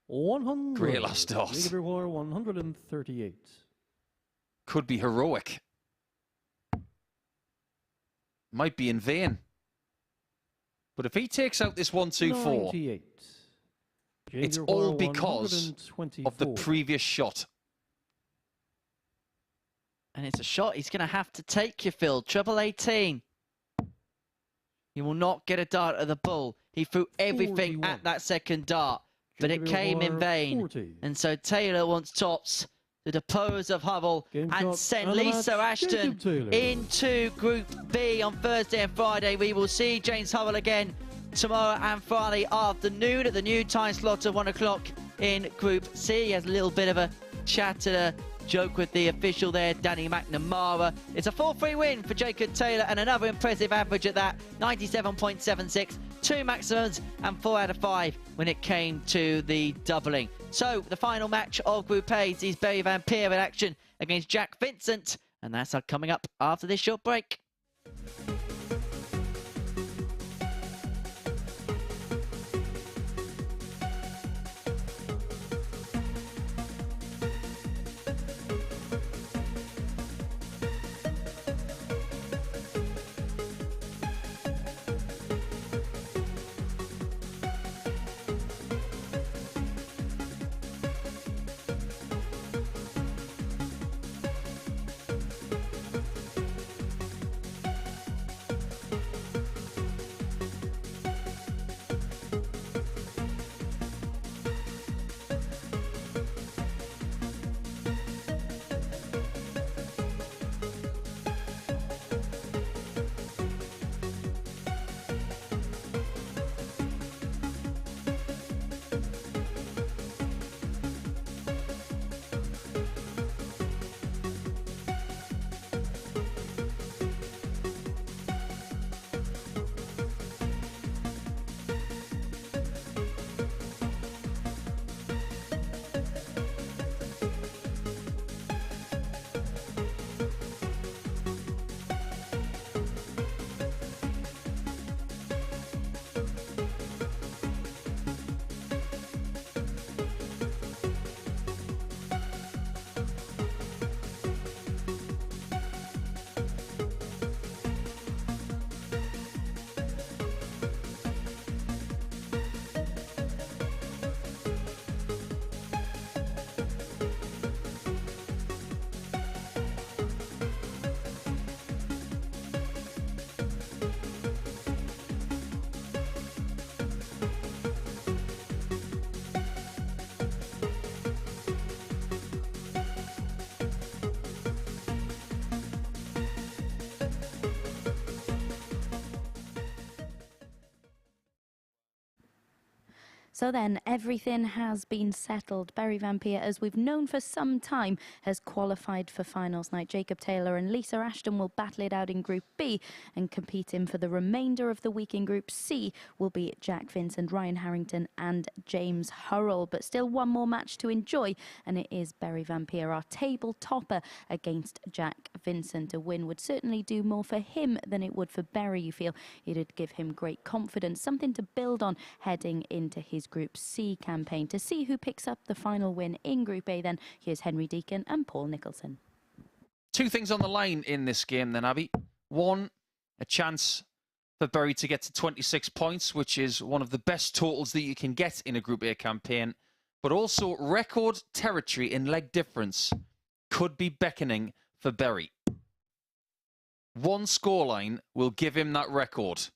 S4: 100.
S3: Great last dart.
S4: Negative 138.
S3: Could be heroic. Might be in vain. But if he takes out this 1-2-4,
S4: 98.
S3: it's all because of the previous shot.
S2: And it's a shot he's going to have to take, you Phil. Treble 18. He will not get a dart at the bull. He threw everything
S4: 41.
S2: at that second dart, but it came in vain.
S4: 40.
S2: And so Taylor wants tops to depose of Hurrell
S4: Game
S2: and
S4: shot
S2: send
S4: and a
S2: Lisa
S4: match,
S2: Ashton
S4: Jacob Taylor.
S2: into Group B on Thursday and Friday. We will see James Hurrell again tomorrow and Friday afternoon at the new time slot of 1 o'clock in Group C. He has a little bit of a chat and a joke with the official there, Danny McNamara. It's a 4-3 win for Jacob Taylor and another impressive average at that, 97.76, 2 maximums and 4 out of 5 when it came to the doubling. So the final match of Group A sees Barry Van Peer in action against Jack Vincent, and that's coming up after this short break.
S1: So then, everything has been settled. Berry Vampire, as we've known for some time, has qualified for finals night. Jacob Taylor and Lisa Ashton will battle it out in Group B, and competing for the remainder of the week in Group C will be Jack Vincent, Ryan Harrington and James Hurrell. But still one more match to enjoy, and it is Berry Vampire, our table topper, against Jack Vincent. A win would certainly do more for him than it would for Berry, you feel. It'd give him great confidence, something to build on heading into his Group C campaign. To see who picks up the final win in Group A, then here's Henry Deacon and Paul Nicholson.
S3: Two things on the line in this game then, Abby. One, a chance for Berry to get to 26 points, which is one of the best totals that you can get in a Group A campaign. But also record territory in leg difference could be beckoning for Berry. One scoreline will give him that record,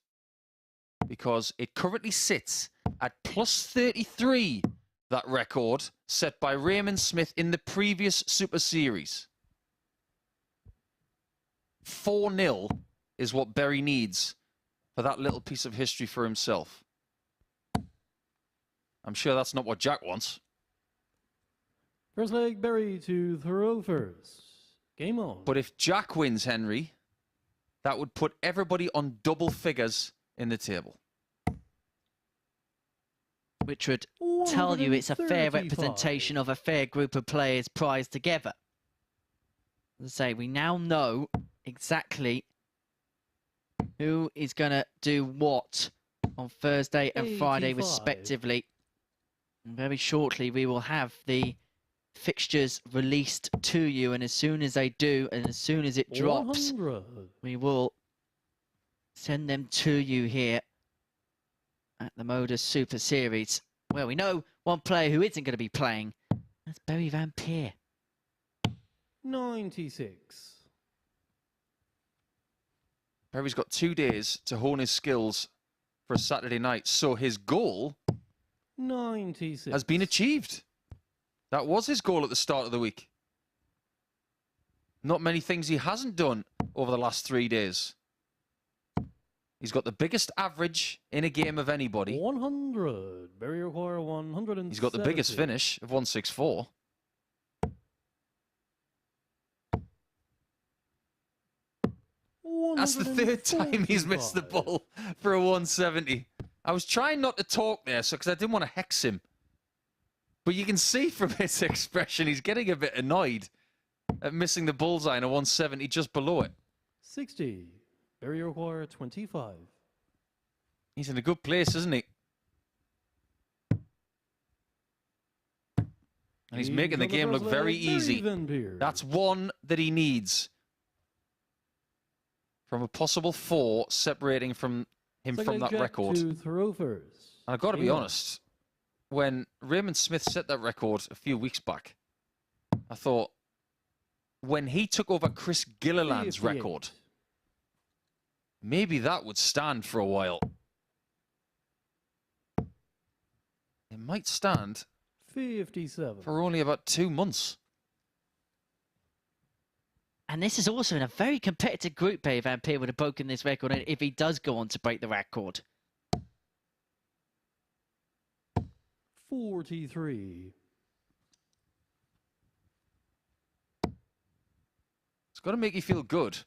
S3: because it currently sits at plus 33, that record set by Raymond Smith in the previous Super Series. 4-0 is what Berry needs for that little piece of history for himself. I'm sure that's not what Jack wants.
S4: First leg, Berry to throw first. Game on.
S3: But if Jack wins, Henry, that would put everybody on double figures in the table.
S2: Which would tell you it's a fair
S4: 135.
S2: representation of a fair group of players prized together. As I say, we now know exactly who is going to do what on Thursday and Friday
S4: 85.
S2: respectively. And very shortly we will have the fixtures released to you, and as soon as they do and as soon as it drops,
S4: 100.
S2: we will send them to you here at the MODUS Super Series. Well, we know one player who isn't going to be playing. That's Berry Vampire.
S4: 96.
S3: Berry's got 2 days to hone his skills for a Saturday night, so his goal
S4: 96.
S3: has been achieved. That was his goal at the start of the week. Not many things he hasn't done over the last 3 days. He's got the biggest average in a game of anybody.
S4: 100. Berry require 170.
S3: He's got the biggest finish of 164. That's the 3rd time he's missed the ball for a 170. I was trying not to talk there, because I didn't want to hex him. But you can see from his expression, he's getting a bit annoyed at missing the bullseye in a 170 just below it.
S4: 60. Berry require 25.
S3: He's in a good place, isn't he? And he's making the game look very easy. That's one that he needs. From a possible 4 separating from him from that record.
S4: To throw first.
S3: And I've got to be honest, when Raymond Smith set that record a few weeks back, I thought, when he took over Chris Gilliland's
S4: 58.
S3: record, maybe that would stand for a while. It might stand
S4: 57.
S3: for only about 2 months.
S2: And this is also in a very competitive group. Berry Vampire would have broken this record if he does go on to break the record.
S4: 43.
S3: It's got to make you feel good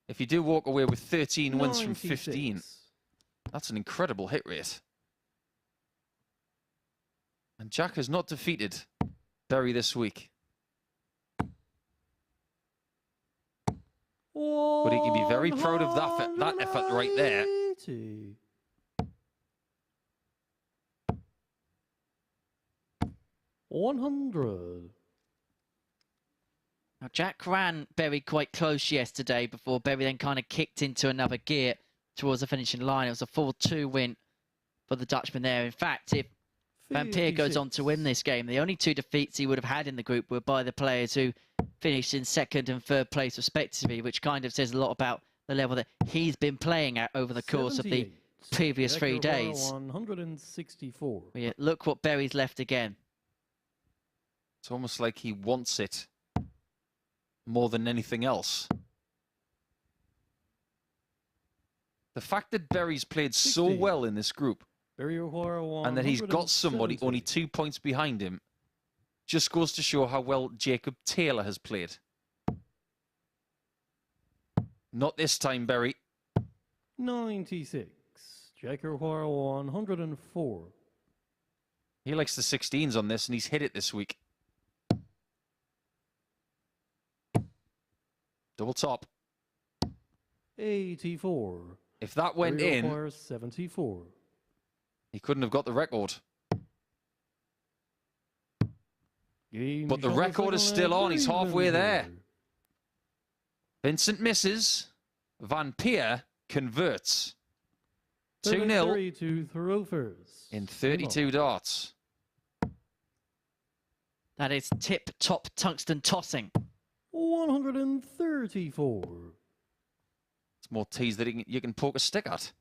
S3: if you do walk away with 13 wins from 15.
S4: 96.
S3: That's an incredible hit rate. And Jack has not defeated Berry this week. But he can be very proud of that effort right there.
S4: 180. 100.
S2: Now, Jack ran Berry quite close yesterday before Berry then kind of kicked into another gear towards the finishing line. It was a 4-2 win for the Dutchman there. In fact, if Vampire goes on to win this game, the only 2 defeats he would have had in the group were by the players who finished in 2nd and 3rd place respectively, which kind of says a lot about the level that he's been playing at over the course of the previous 3 days.
S4: 164.
S2: But yeah, look what Berry's left again.
S3: It's almost like he wants it more than anything else. The fact that Berry's played so
S4: 60.
S3: well in this group and that he's got somebody only 2 points behind him just goes to show how well Jacob Taylor has played. Not this time, Berry.
S4: 96. Jack O'Hara 104.
S3: He likes the 16s on this, and he's hit it this week. Double top.
S4: 84.
S3: If that went in,
S4: 74.
S3: he couldn't have got the record.
S4: Game
S3: But the
S4: shot
S3: record is
S4: second
S3: still
S4: leg,
S3: on. He's halfway
S4: even
S3: there.
S4: here.
S3: Vincent misses. Van Peer converts. 2-0
S4: 33 to Hurrell first.
S3: in 32 darts.
S2: That is tip-top tungsten tossing.
S4: 134.
S3: It's more tees that you can poke a stick at.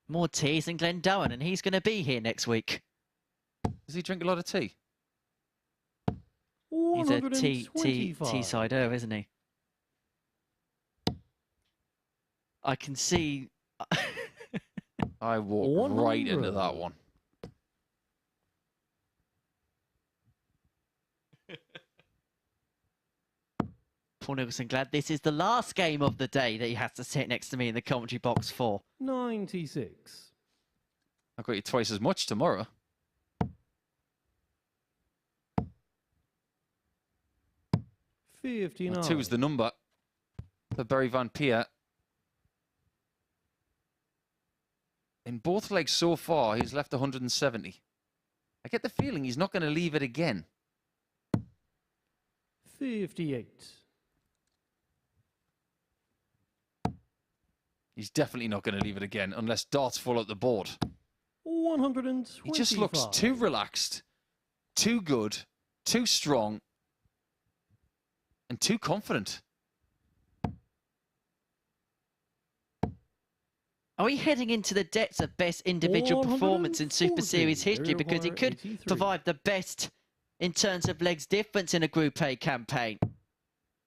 S2: More teas than Glenn Dowen, and he's going to be here next week.
S3: Does he drink a lot of tea?
S2: He's a
S4: 125.
S2: Teessider, isn't he? I can see...
S3: I walked right into
S4: 100.
S3: that one.
S2: Paul Nicholson glad this is the last game of the day that he has to sit next to me in the commentary box for.
S4: 96.
S3: I've got you twice as much tomorrow.
S4: 59.
S3: Well, 2's the number for Barry Van Peer. In both legs so far, he's left 170. I get the feeling he's not going to leave it again.
S4: 58.
S3: He's definitely not going to leave it again unless darts fall at the board.
S4: 125.
S3: He just looks too relaxed, too good, too strong, and too confident.
S2: Are we heading into the depths of best individual performance in Super Series history? Because he could provide the best in terms of legs difference in a Group A campaign.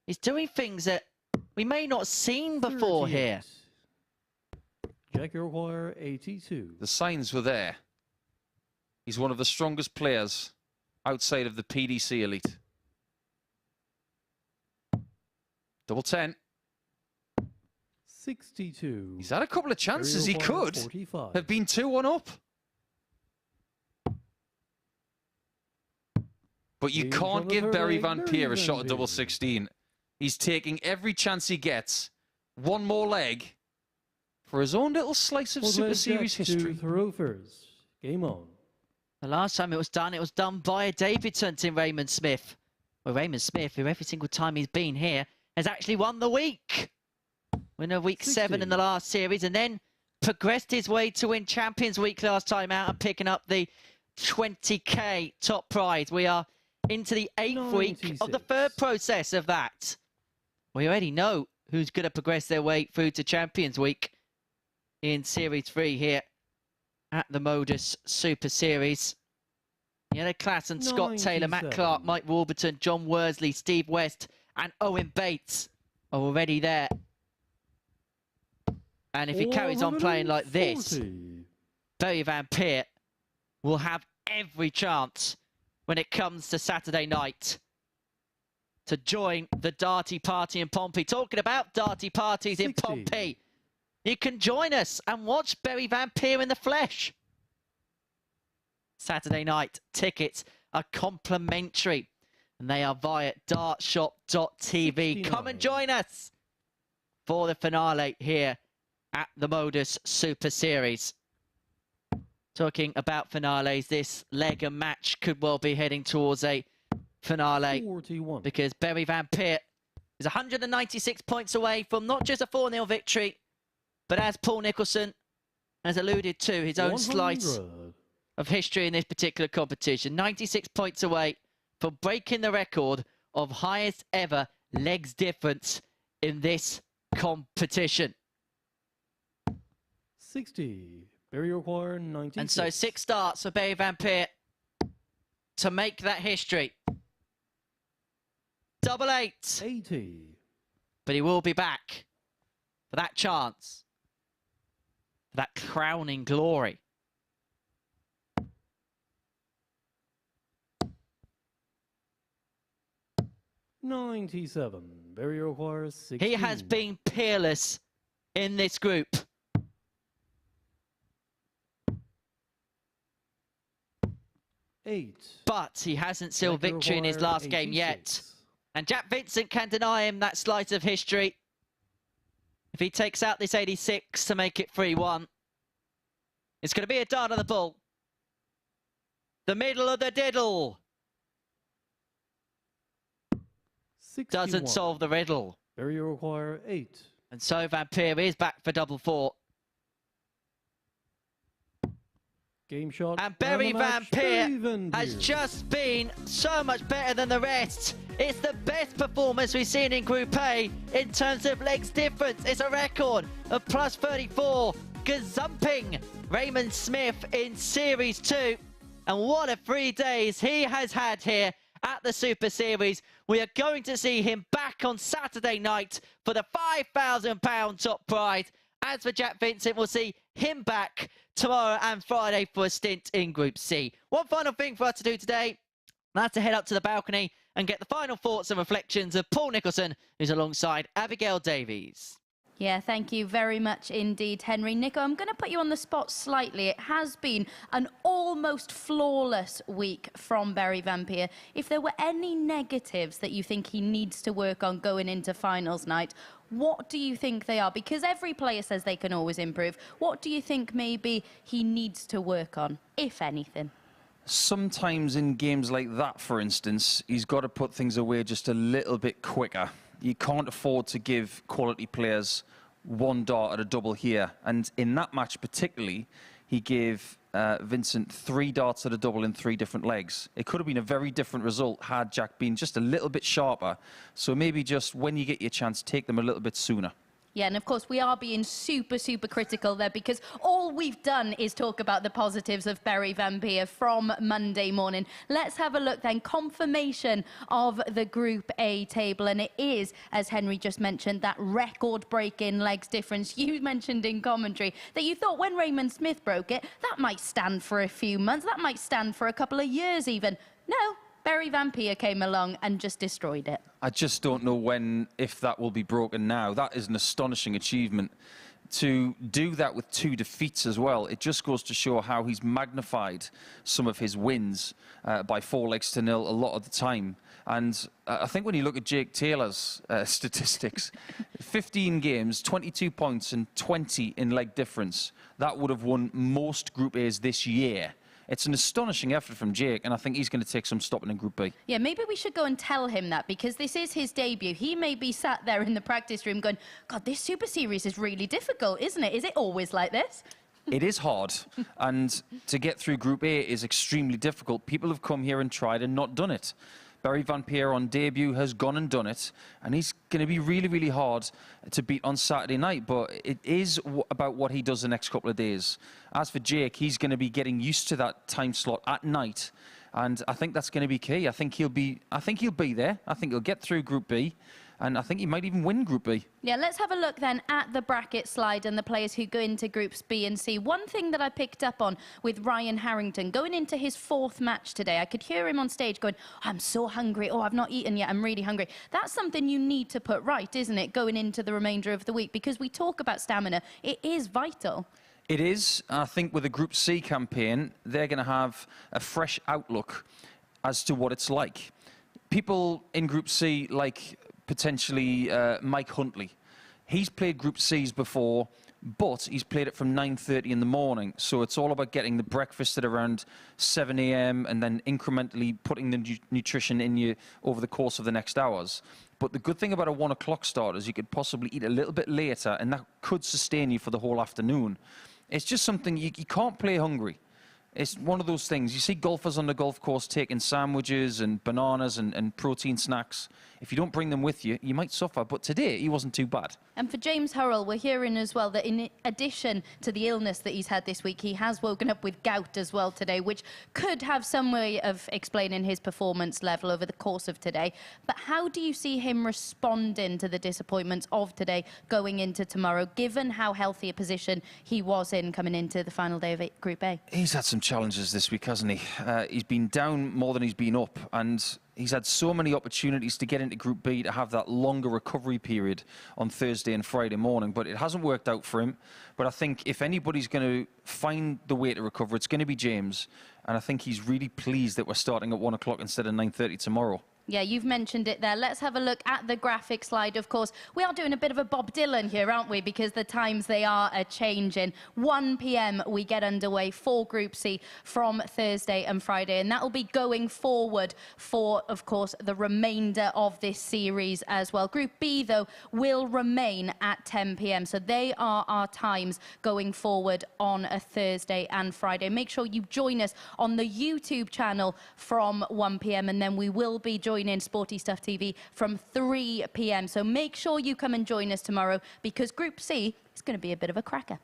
S2: He's doing things that we may not have seen before
S4: 38.
S2: here.
S4: Jack O'Hara 82.
S3: The signs were there. He's one of the strongest players outside of the PDC elite. Double 10.
S4: 62.
S3: He's had a couple of chances. He could
S4: 45.
S3: have been 2-1 up. But you
S4: Game
S3: can't
S4: from the
S3: give
S4: third
S3: Barry
S4: leg,
S3: Van
S4: Barry
S3: Peer a
S4: Van
S3: shot at double
S4: Peer.
S3: 16. He's taking every chance he gets. One more leg for his own little slice of
S4: Fourth
S3: Super
S4: leg
S3: Series
S4: Jack to
S3: history.
S4: Hurrell first. Game on.
S2: The last time it was done by a debutant in Raymond Smith. Well, Raymond Smith, who every single time he's been here, has actually won the week. Winner of week 7 in the last series, and then progressed his way to win Champions Week last time out and picking up the 20k top prize. We are into the 8th week of the
S4: 96.
S2: third process of that. We already know who's going to progress their way through to Champions Week in Series 3 here at the Modus Super Series. Yellow Klassen, Scott Taylor, Matt
S4: 97.
S2: Clark, Mike Warburton, John Worsley, Steve West and Owen Bates are already there. And if he carries on playing like this,
S4: 140.
S2: Barry Van Peer will have every chance when it comes to Saturday night to join the Darty Party in Pompey. Talking about Darty Parties in
S4: 60.
S2: Pompey, you can join us and watch Barry Van Peer in the flesh. Saturday night tickets are complimentary and they are via dartshop.tv. Come and
S4: 69.
S2: join us for the finale here at the Modus Super Series. Talking about finales, this leg and match could well be heading towards a finale
S4: 41.
S2: because Barry Van Peer is 196 points away from not just a 4-0 victory, but as Paul Nicholson has alluded to, his own slice
S4: 100.
S2: of history in this particular competition. 96 points away from breaking the record of highest ever legs difference in this competition.
S4: 60. Barry O'Hara 96.
S2: And so 6 starts for Barry Van Peer to make that history. Double 8.
S4: 80.
S2: But he will be back for that chance, for that crowning glory
S4: 97. Barrier requires 16.
S2: He has been peerless in this group. But he hasn't sealed victory in his last game yet. And Jack Vincent can't deny him that slice of history. If he takes out this 86 to make it 3-1, it's going to be a dart of the bull. The middle of the diddle.
S4: 61.
S2: Doesn't solve the riddle.
S4: Barrier require 8.
S2: And so Vampire is back for double 4.
S4: Game shot.
S2: And Barry Vampire has
S4: Vampire.
S2: just been so much better than the rest. It's the best performance we've seen in Group A in terms of legs difference. It's a record of plus 34, gazumping Raymond Smith in Series 2. And what a 3 days he has had here at the Super Series. We are going to see him back on Saturday night for the £5,000 top prize. As for Jack Vincent, we'll see him back tomorrow and Friday for a stint in Group C. One final thing for us to do today, that's to head up to the balcony and get the final thoughts and reflections of Paul Nicholson, who's alongside Abigail Davies.
S1: Yeah, thank you very much indeed, Henry. Nico, I'm going to put you on the spot slightly. It has been an almost flawless week from Barry Vampire. If there were any negatives that you think he needs to work on going into finals night, what do you think they are? Because every player says they can always improve. What do you think maybe he needs to work on, if anything?
S3: Sometimes in games like that, for instance, he's got to put things away just a little bit quicker. You can't afford to give quality players one dart at a double here. And in that match particularly, he gave Vincent 3 darts at a double in 3 different legs. It could have been a very different result had Jack been just a little bit sharper. So maybe just when you get your chance, take them a little bit sooner.
S1: Yeah, and of course, we are being super, super critical there because all we've done is talk about the positives of Barry Vampire from Monday morning. Let's have a look then. Confirmation of the Group A table. And it is, as Henry just mentioned, that record-breaking legs difference you mentioned in commentary that you thought when Raymond Smith broke it, that might stand for a few months. That might stand for a couple of years even. No. Barry Vampire came along and just destroyed it.
S3: I just don't know when, if that will be broken now. That is an astonishing achievement. To do that with 2 defeats as well, it just goes to show how he's magnified some of his wins by 4 legs to 0 a lot of the time. And I think when you look at Jake Taylor's statistics, 15 games, 22 points and 20 in leg difference, that would have won most Group A's this year. It's an astonishing effort from Jake, and I think he's going to take some stopping in Group B. Yeah,
S1: maybe we should go and tell him that, because this is his debut. He may be sat there in the practice room going, God, this Super Series is really difficult, isn't it? Is it always like this?
S3: It is hard, and to get through Group A is extremely difficult. People have come here and tried and not done it. Barry Vampire on debut has gone and done it, and he's going to be really, really hard to beat on Saturday night, but it is about what he does the next couple of days. As for Jake, he's going to be getting used to that time slot at night, and I think that's going to be key. I think he'll be there. I think he'll get through Group B, and I think he might even win Group B.
S1: Yeah, let's have a look then at the bracket slide and the players who go into Groups B and C. One thing that I picked up on with Ryan Harrington, going into his 4th match today, I could hear him on stage going, I'm so hungry. Oh, I've not eaten yet. I'm really hungry. That's something you need to put right, isn't it, going into the remainder of the week? Because we talk about stamina. It is vital.
S3: It is. I think with a Group C campaign, they're going to have a fresh outlook as to what it's like. People in Group C like potentially Mike Huntley. He's played Group C's before, but he's played it from 9:30 in the morning. So it's all about getting the breakfast at around 7 a.m. and then incrementally putting the nutrition in you over the course of the next hours. But the good thing about a 1 o'clock start is you could possibly eat a little bit later, and that could sustain you for the whole afternoon. It's just something you can't play hungry. It's one of those things. You see golfers on the golf course taking sandwiches and bananas and protein snacks. If you don't bring them with you, you might suffer. But today, he wasn't too bad.
S1: And for James Hurrell, we're hearing as well that in addition to the illness that he's had this week, he has woken up with gout as well today, which could have some way of explaining his performance level over the course of today. But how do you see him responding to the disappointments of today going into tomorrow, given how healthy a position he was in coming into the final day of Group A?
S3: He's had some challenges this week, hasn't he? He's been down more than he's been up, and He's had so many opportunities to get into Group B, to have that longer recovery period on Thursday and Friday morning, but it hasn't worked out for him. But I think if anybody's going to find the way to recover, it's going to be James. And I think he's really pleased that we're starting at 1 o'clock instead of 9:30 tomorrow.
S1: Yeah, you've mentioned it there. Let's have a look at the graphic slide. Of course, we are doing a bit of a Bob Dylan here, aren't we? Because the times, they are changing. 1 p.m. we get underway for Group C from Thursday and Friday. And that will be going forward for, of course, the remainder of this series as well. Group B, though, will remain at 10 p.m. So they are our times going forward on a Thursday and Friday. Make sure you join us on the YouTube channel from 1 p.m. and then we will be joining Sporty Stuff TV from 3 p.m. So make sure you come and join us tomorrow, because Group C is going to be a bit of a cracker.